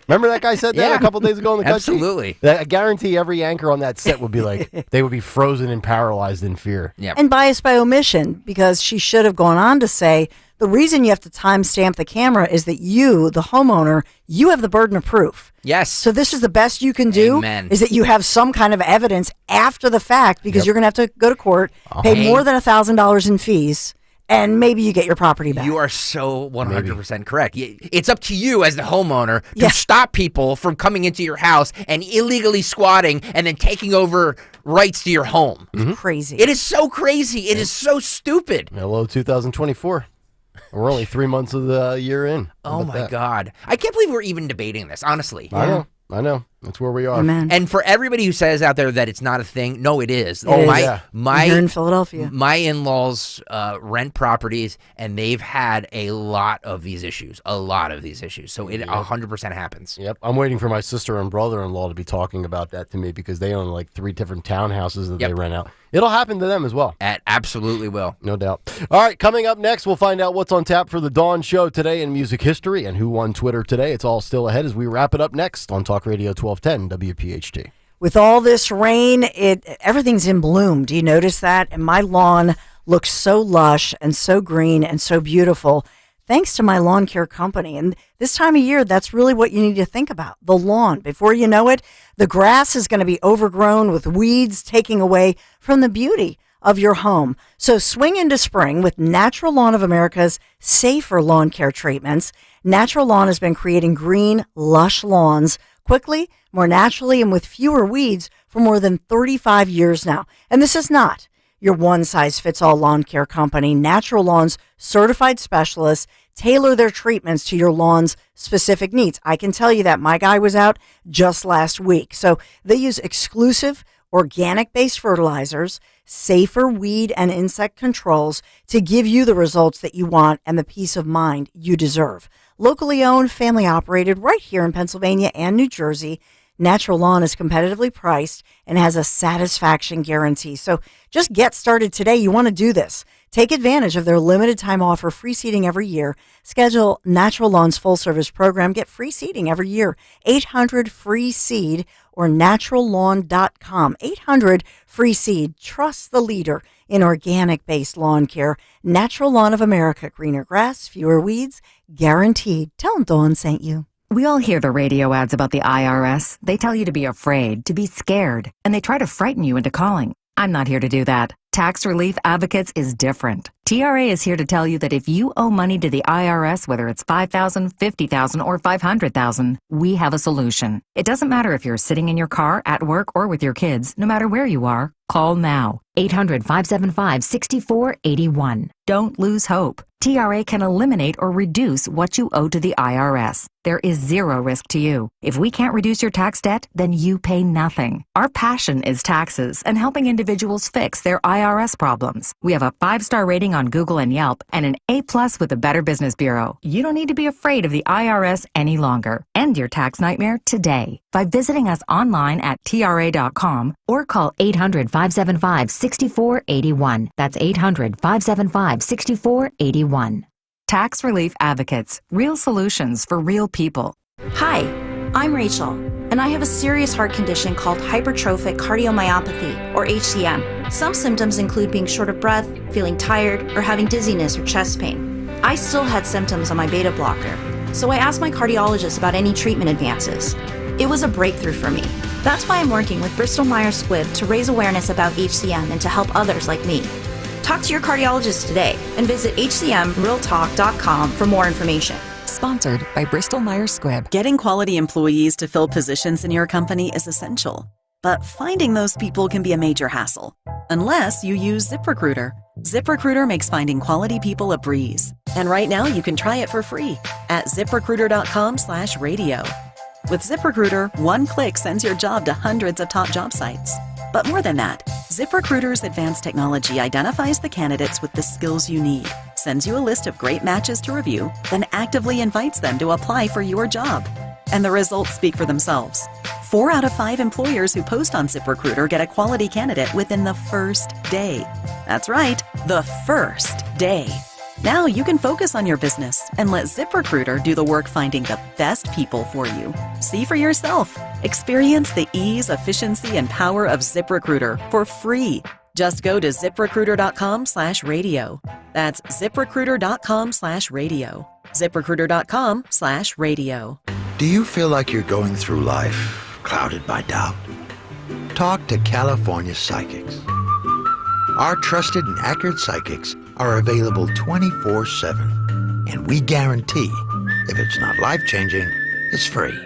Remember that guy said that a couple days ago in the country?
Absolutely.
I guarantee every anchor on that set would be like, they would be frozen and paralyzed in fear.
Yep.
And biased by omission, because she should have gone on to say, the reason you have to timestamp the camera is that you, the homeowner, you have the burden of proof.
Yes.
So this is the best you can do,
Amen.
is that you have some kind of evidence after the fact, because you're going to have to go to court, pay more than $1,000 in fees, and maybe you get your property back.
You are so 100% correct. It's up to you as the homeowner to stop people from coming into your house and illegally squatting and then taking over rights to your home.
Crazy.
It is so crazy. It is so stupid.
Hello, 2024. We're only 3 months of the year in.
Oh, my God. I can't believe we're even debating this, honestly.
I know. That's where we are.
Amen.
And for everybody who says out there that it's not a thing, no, it is.
You're in Philadelphia.
My in-laws rent properties, and they've had a lot of these issues. So it 100% happens.
Yep. I'm waiting for my sister and brother-in-law to be talking about that to me, because they own like 3 different townhouses that they rent out. It'll happen to them as well.
It absolutely will.
No doubt. All right, coming up next, we'll find out what's on tap for the Dawn Show today in music history and who won Twitter today. It's all still ahead as we wrap it up next on Talk Radio 1210 WPHT.
With all this rain, everything's in bloom. Do you notice that? And my lawn looks so lush and so green and so beautiful, thanks to my lawn care company. And this time of year, that's really what you need to think about, the lawn. Before you know it, the grass is going to be overgrown with weeds, taking away from the beauty of your home. So swing into spring with Natural Lawn of America's safer lawn care treatments. Natural Lawn has been creating green, lush lawns quickly, more naturally, and with fewer weeds for more than 35 years now. And this is not your one-size-fits-all lawn care company. Natural Lawn's certified specialists tailor their treatments to your lawn's specific needs. I can tell you that. My guy was out just last week. So they use exclusive organic-based fertilizers, safer weed and insect controls to give you the results that you want and the peace of mind you deserve. Locally owned, family operated right here in Pennsylvania and New Jersey, Natural Lawn is competitively priced and has a satisfaction guarantee. So just get started today. You want to do this. Take advantage of their limited time offer, free seeding every year. Schedule Natural Lawn's full service program. Get free seeding every year. 800-FREE-SEED or naturallawn.com. 800-FREE-SEED. Trust the leader in organic-based lawn care. Natural Lawn of America. Greener grass, fewer weeds, guaranteed. Tell them Dawn sent you.
We all hear the radio ads about the IRS. They tell you to be afraid, to be scared, and they try to frighten you into calling. I'm not here to do that. Tax Relief Advocates is different. TRA is here to tell you that if you owe money to the IRS, whether it's $5,000, $50,000, or $500,000, we have a solution. It doesn't matter if you're sitting in your car, at work, or with your kids. No matter where you are, call now. 800-575-6481. Don't lose hope. TRA can eliminate or reduce what you owe to the IRS. There is zero risk to you. If we can't reduce your tax debt, then you pay nothing. Our passion is taxes and helping individuals fix their IRS problems. We have a 5-star rating on Google and Yelp and an A+ with the Better Business Bureau. You don't need to be afraid of the IRS any longer. End your tax nightmare today by visiting us online at TRA.com or call 800-575-6481. That's 800-575-6481. Tax Relief Advocates. Real solutions for real people.
Hi, I'm Rachel, and I have a serious heart condition called hypertrophic cardiomyopathy, or HCM. Some symptoms include being short of breath, feeling tired, or having dizziness or chest pain. I still had symptoms on my beta blocker, so I asked my cardiologist about any treatment advances. It was a breakthrough for me. That's why I'm working with Bristol Myers Squibb to raise awareness about HCM and to help others like me. Talk to your cardiologist today and visit hcmrealtalk.com for more information.
Sponsored by Bristol Myers Squibb.
Getting quality employees to fill positions in your company is essential, but finding those people can be a major hassle, unless you use ZipRecruiter. ZipRecruiter makes finding quality people a breeze. And right now you can try it for free at ziprecruiter.com/radio. With ZipRecruiter, one click sends your job to hundreds of top job sites. But more than that, ZipRecruiter's advanced technology identifies the candidates with the skills you need, sends you a list of great matches to review, then actively invites them to apply for your job. And the results speak for themselves. 4 out of 5 employers who post on ZipRecruiter get a quality candidate within the first day. That's right, the first day. Now you can focus on your business and let ZipRecruiter do the work finding the best people for you. See for yourself. Experience the ease, efficiency, and power of ZipRecruiter for free. Just go to ziprecruiter.com/radio. That's ziprecruiter.com/radio. ziprecruiter.com/radio.
Do you feel like you're going through life clouded by doubt? Talk to California Psychics. Our trusted and accurate psychics are available 24/7, and we guarantee if it's not life-changing, it's free.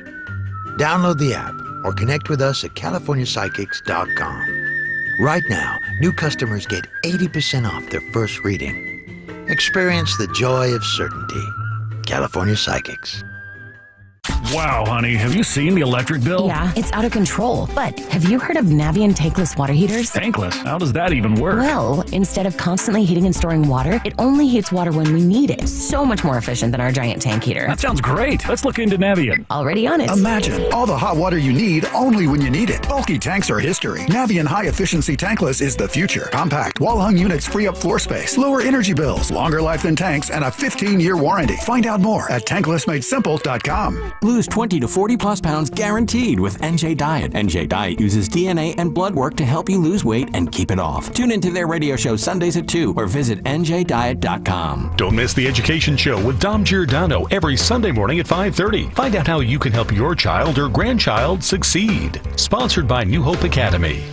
Download the app or connect with us at californiapsychics.com. Right now, new customers get 80% off their first reading. Experience the joy of certainty. California Psychics.
Wow, honey, have you seen the electric bill?
Yeah, it's out of control. But have you heard of Navien tankless water heaters?
Tankless? How does that even work?
Well, instead of constantly heating and storing water, it only heats water when we need it. So much more efficient than our giant tank heater.
That sounds great. Let's look into Navien.
Already on it.
Imagine all the hot water you need only when you need it. Bulky tanks are history. Navien high-efficiency tankless is the future. Compact, wall-hung units free up floor space, lower energy bills, longer life than tanks, and a 15-year warranty. Find out more at tanklessmadesimple.com.
Lose 20 to 40 plus pounds guaranteed with NJ Diet. NJ Diet uses DNA and blood work to help you lose weight and keep it off. Tune into their radio show Sundays at 2 or visit njdiet.com.
Don't miss the Education Show with Dom Giordano every Sunday morning at 5:30. Find out how you can help your child or grandchild succeed. Sponsored by New Hope Academy.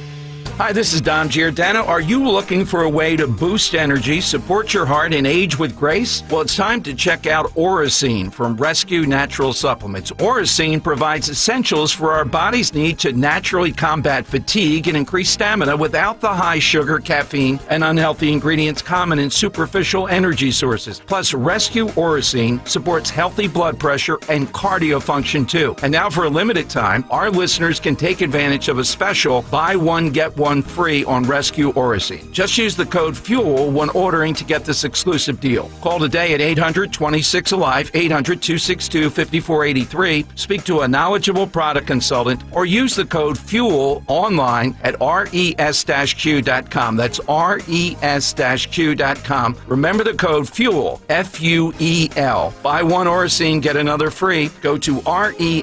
Hi, this is Dom Giordano. Are you looking for a way to boost energy, support your heart, and age with grace? Well, it's time to check out Oracene from Rescue Natural Supplements. Oracene provides essentials for our body's need to naturally combat fatigue and increase stamina without the high sugar, caffeine, and unhealthy ingredients common in superficial energy sources. Plus, Rescue Oracene supports healthy blood pressure and cardio function too. And now for a limited time, our listeners can take advantage of a special buy one, get one free on Rescue Oracene. Just use the code FUEL when ordering to get this exclusive deal. Call today at 800-26-ALIVE, 800-262-5483. Speak to a knowledgeable product consultant or use the code FUEL online at res-q.com. That's res-q.com. Remember the code FUEL, F-U-E-L. Buy one Oracene, get another free. Go to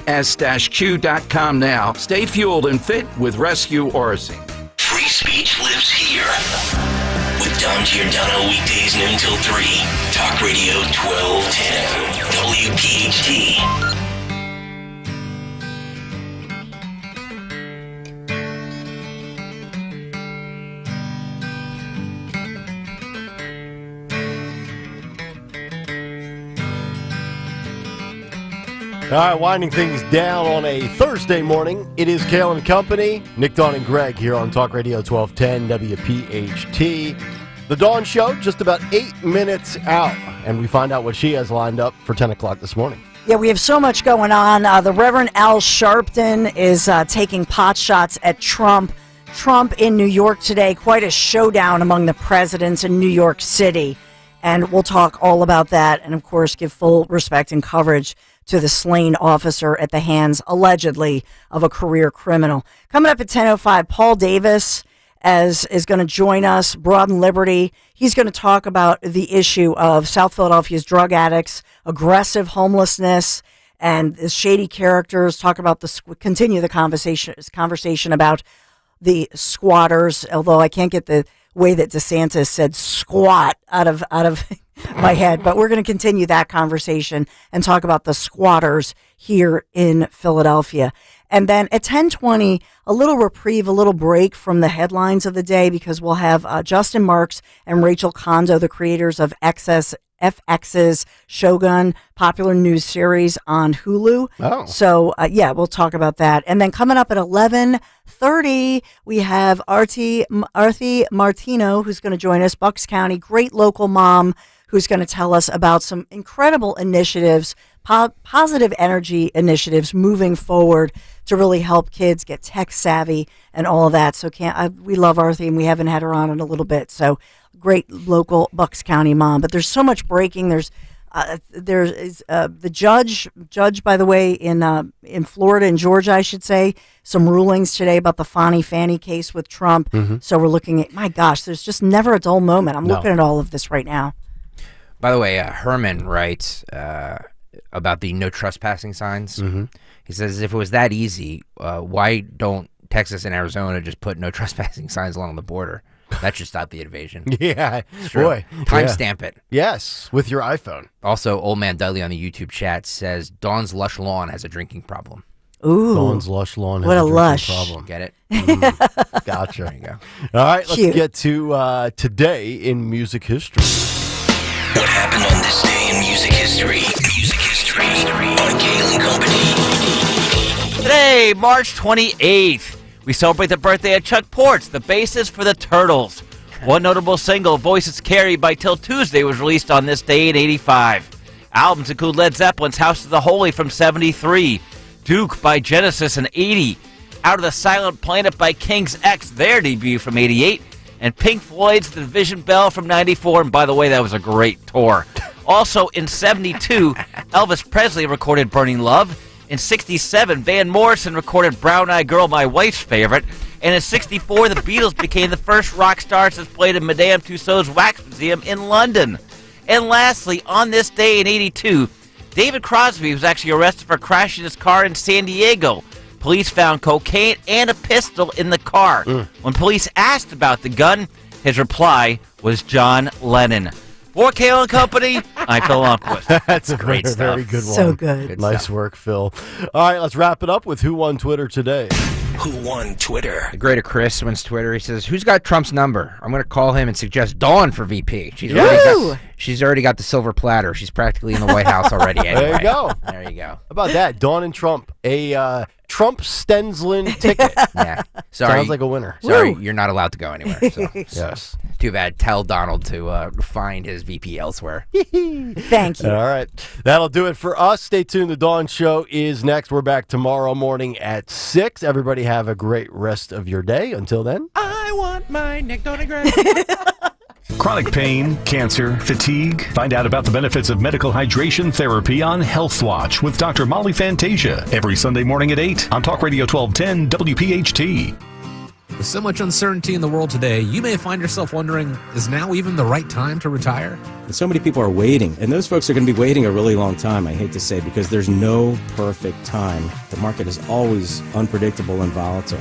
res-q.com now. Stay fueled and fit with Rescue Oracene.
Free speech lives here. With Dom Giordano weekdays noon till 3. Talk Radio 1210. WPHT.
All right, winding things down on a Thursday morning. It is Kayal and Company. Nick, Dawn, and Greg here on Talk Radio 1210 WPHT. The Dawn Show, just about 8 minutes out, and we find out what she has lined up for 10 o'clock this morning.
Yeah, we have so much going on. The Reverend Al Sharpton is taking pot shots at Trump. Trump in New York today, quite a showdown among the presidents in New York City. And we'll talk all about that and, of course, give full respect and coverage to the slain officer at the hands, allegedly, of a career criminal. Coming up at 10:05, Paul Davis is going to join us, Broad and Liberty. He's going to talk about the issue of South Philadelphia's drug addicts, aggressive homelessness, and the shady characters. Continue the conversation about the squatters, although I can't get the way that DeSantis said squat out of my head, but we're going to continue that conversation and talk about the squatters here in Philadelphia. And then at 10:20, a little reprieve, a little break from the headlines of the day, because we'll have Justin Marks and Rachel Kondo, the creators of FX's Shogun, popular news series on Hulu.
Oh.
So, we'll talk about that. And then coming up at 11:30, we have Artie Martino, who's going to join us, Bucks County, great local mom, who's going to tell us about some incredible initiatives, positive energy initiatives moving forward to really help kids get tech savvy and all of that. So we love Arthie, and we haven't had her on in a little bit. So great local Bucks County mom. But there's so much breaking. There is the judge, by the way, in Florida and Georgia, I should say, some rulings today about the Fannie case with Trump.
Mm-hmm.
So we're looking at, my gosh, there's just never a dull moment. I'm looking at all of this right now.
By the way, Herman writes about the no trespassing signs.
Mm-hmm.
He says, if it was that easy, why don't Texas and Arizona just put no trespassing signs along the border? That should stop the invasion.
Yeah,
boy. Timestamp it.
Yes, with your iPhone.
Also, Old Man Dudley on the YouTube chat says, Dawn's Lush Lawn has a drinking problem.
Ooh.
Dawn's Lush Lawn has
what
a
a
drinking
lush
problem.
Get it?
Gotcha.
There you go.
All right, let's
Cute.
get to today in music history.
What happened on this day in music history? Music history on Kayal and Company.
Today, March 28th, we celebrate the birthday of Chuck Ports, the bassist for the Turtles. One notable single, Voices Carry by Till Tuesday, was released on this day in 85. Albums include Led Zeppelin's House of the Holy from 73, Duke by Genesis in 80, Out of the Silent Planet by King's X, their debut from 88, and Pink Floyd's The Division Bell from 94, and by the way, that was a great tour. Also in 72, Elvis Presley recorded Burning Love. In 67, Van Morrison recorded Brown Eyed Girl, my wife's favorite. And in 64, the Beatles became the first rock stars that's played in Madame Tussauds Wax Museum in London. And lastly, on this day in 82, David Crosby was actually arrested for crashing his car in San Diego. Police found cocaine and a pistol in the car. When police asked about the gun, his reply was John Lennon. For Kayal and Company, I'm Phil Lundquist.
That's a
Great
very,
stuff.
very good one.
So good.
Nice work, Phil. All right, let's wrap it up with Who Won Twitter today.
Who won Twitter?
The greater Chris wins Twitter. He says, who's got Trump's number? I'm going to call him and suggest Dawn for VP. She's already got the silver platter. She's practically in the White House already anyway.
There you go.
There you go.
How about that? Dawn and Trump. A Trump Stensland ticket.
Yeah. Sorry.
Sounds like a winner.
Sorry, you're not allowed to go anywhere. So.
Yes.
Too bad. Tell Donald to find his VP elsewhere.
Thank you.
All right. That'll do it for us. Stay tuned. The Dawn Show is next. We're back tomorrow morning at 6. Everybody have a great rest of your day. Until then.
I want my neck donegram.
Chronic pain, cancer, fatigue. Find out about the benefits of medical hydration therapy on Health Watch with Dr. Molly Fantasia every Sunday morning at 8 on Talk Radio 1210 WPHT.
With so much uncertainty in the world today, you may find yourself wondering, is now even the right time to retire?
And so many people are waiting, and those folks are going to be waiting a really long time, I hate to say, because there's no perfect time. The market is always unpredictable and volatile.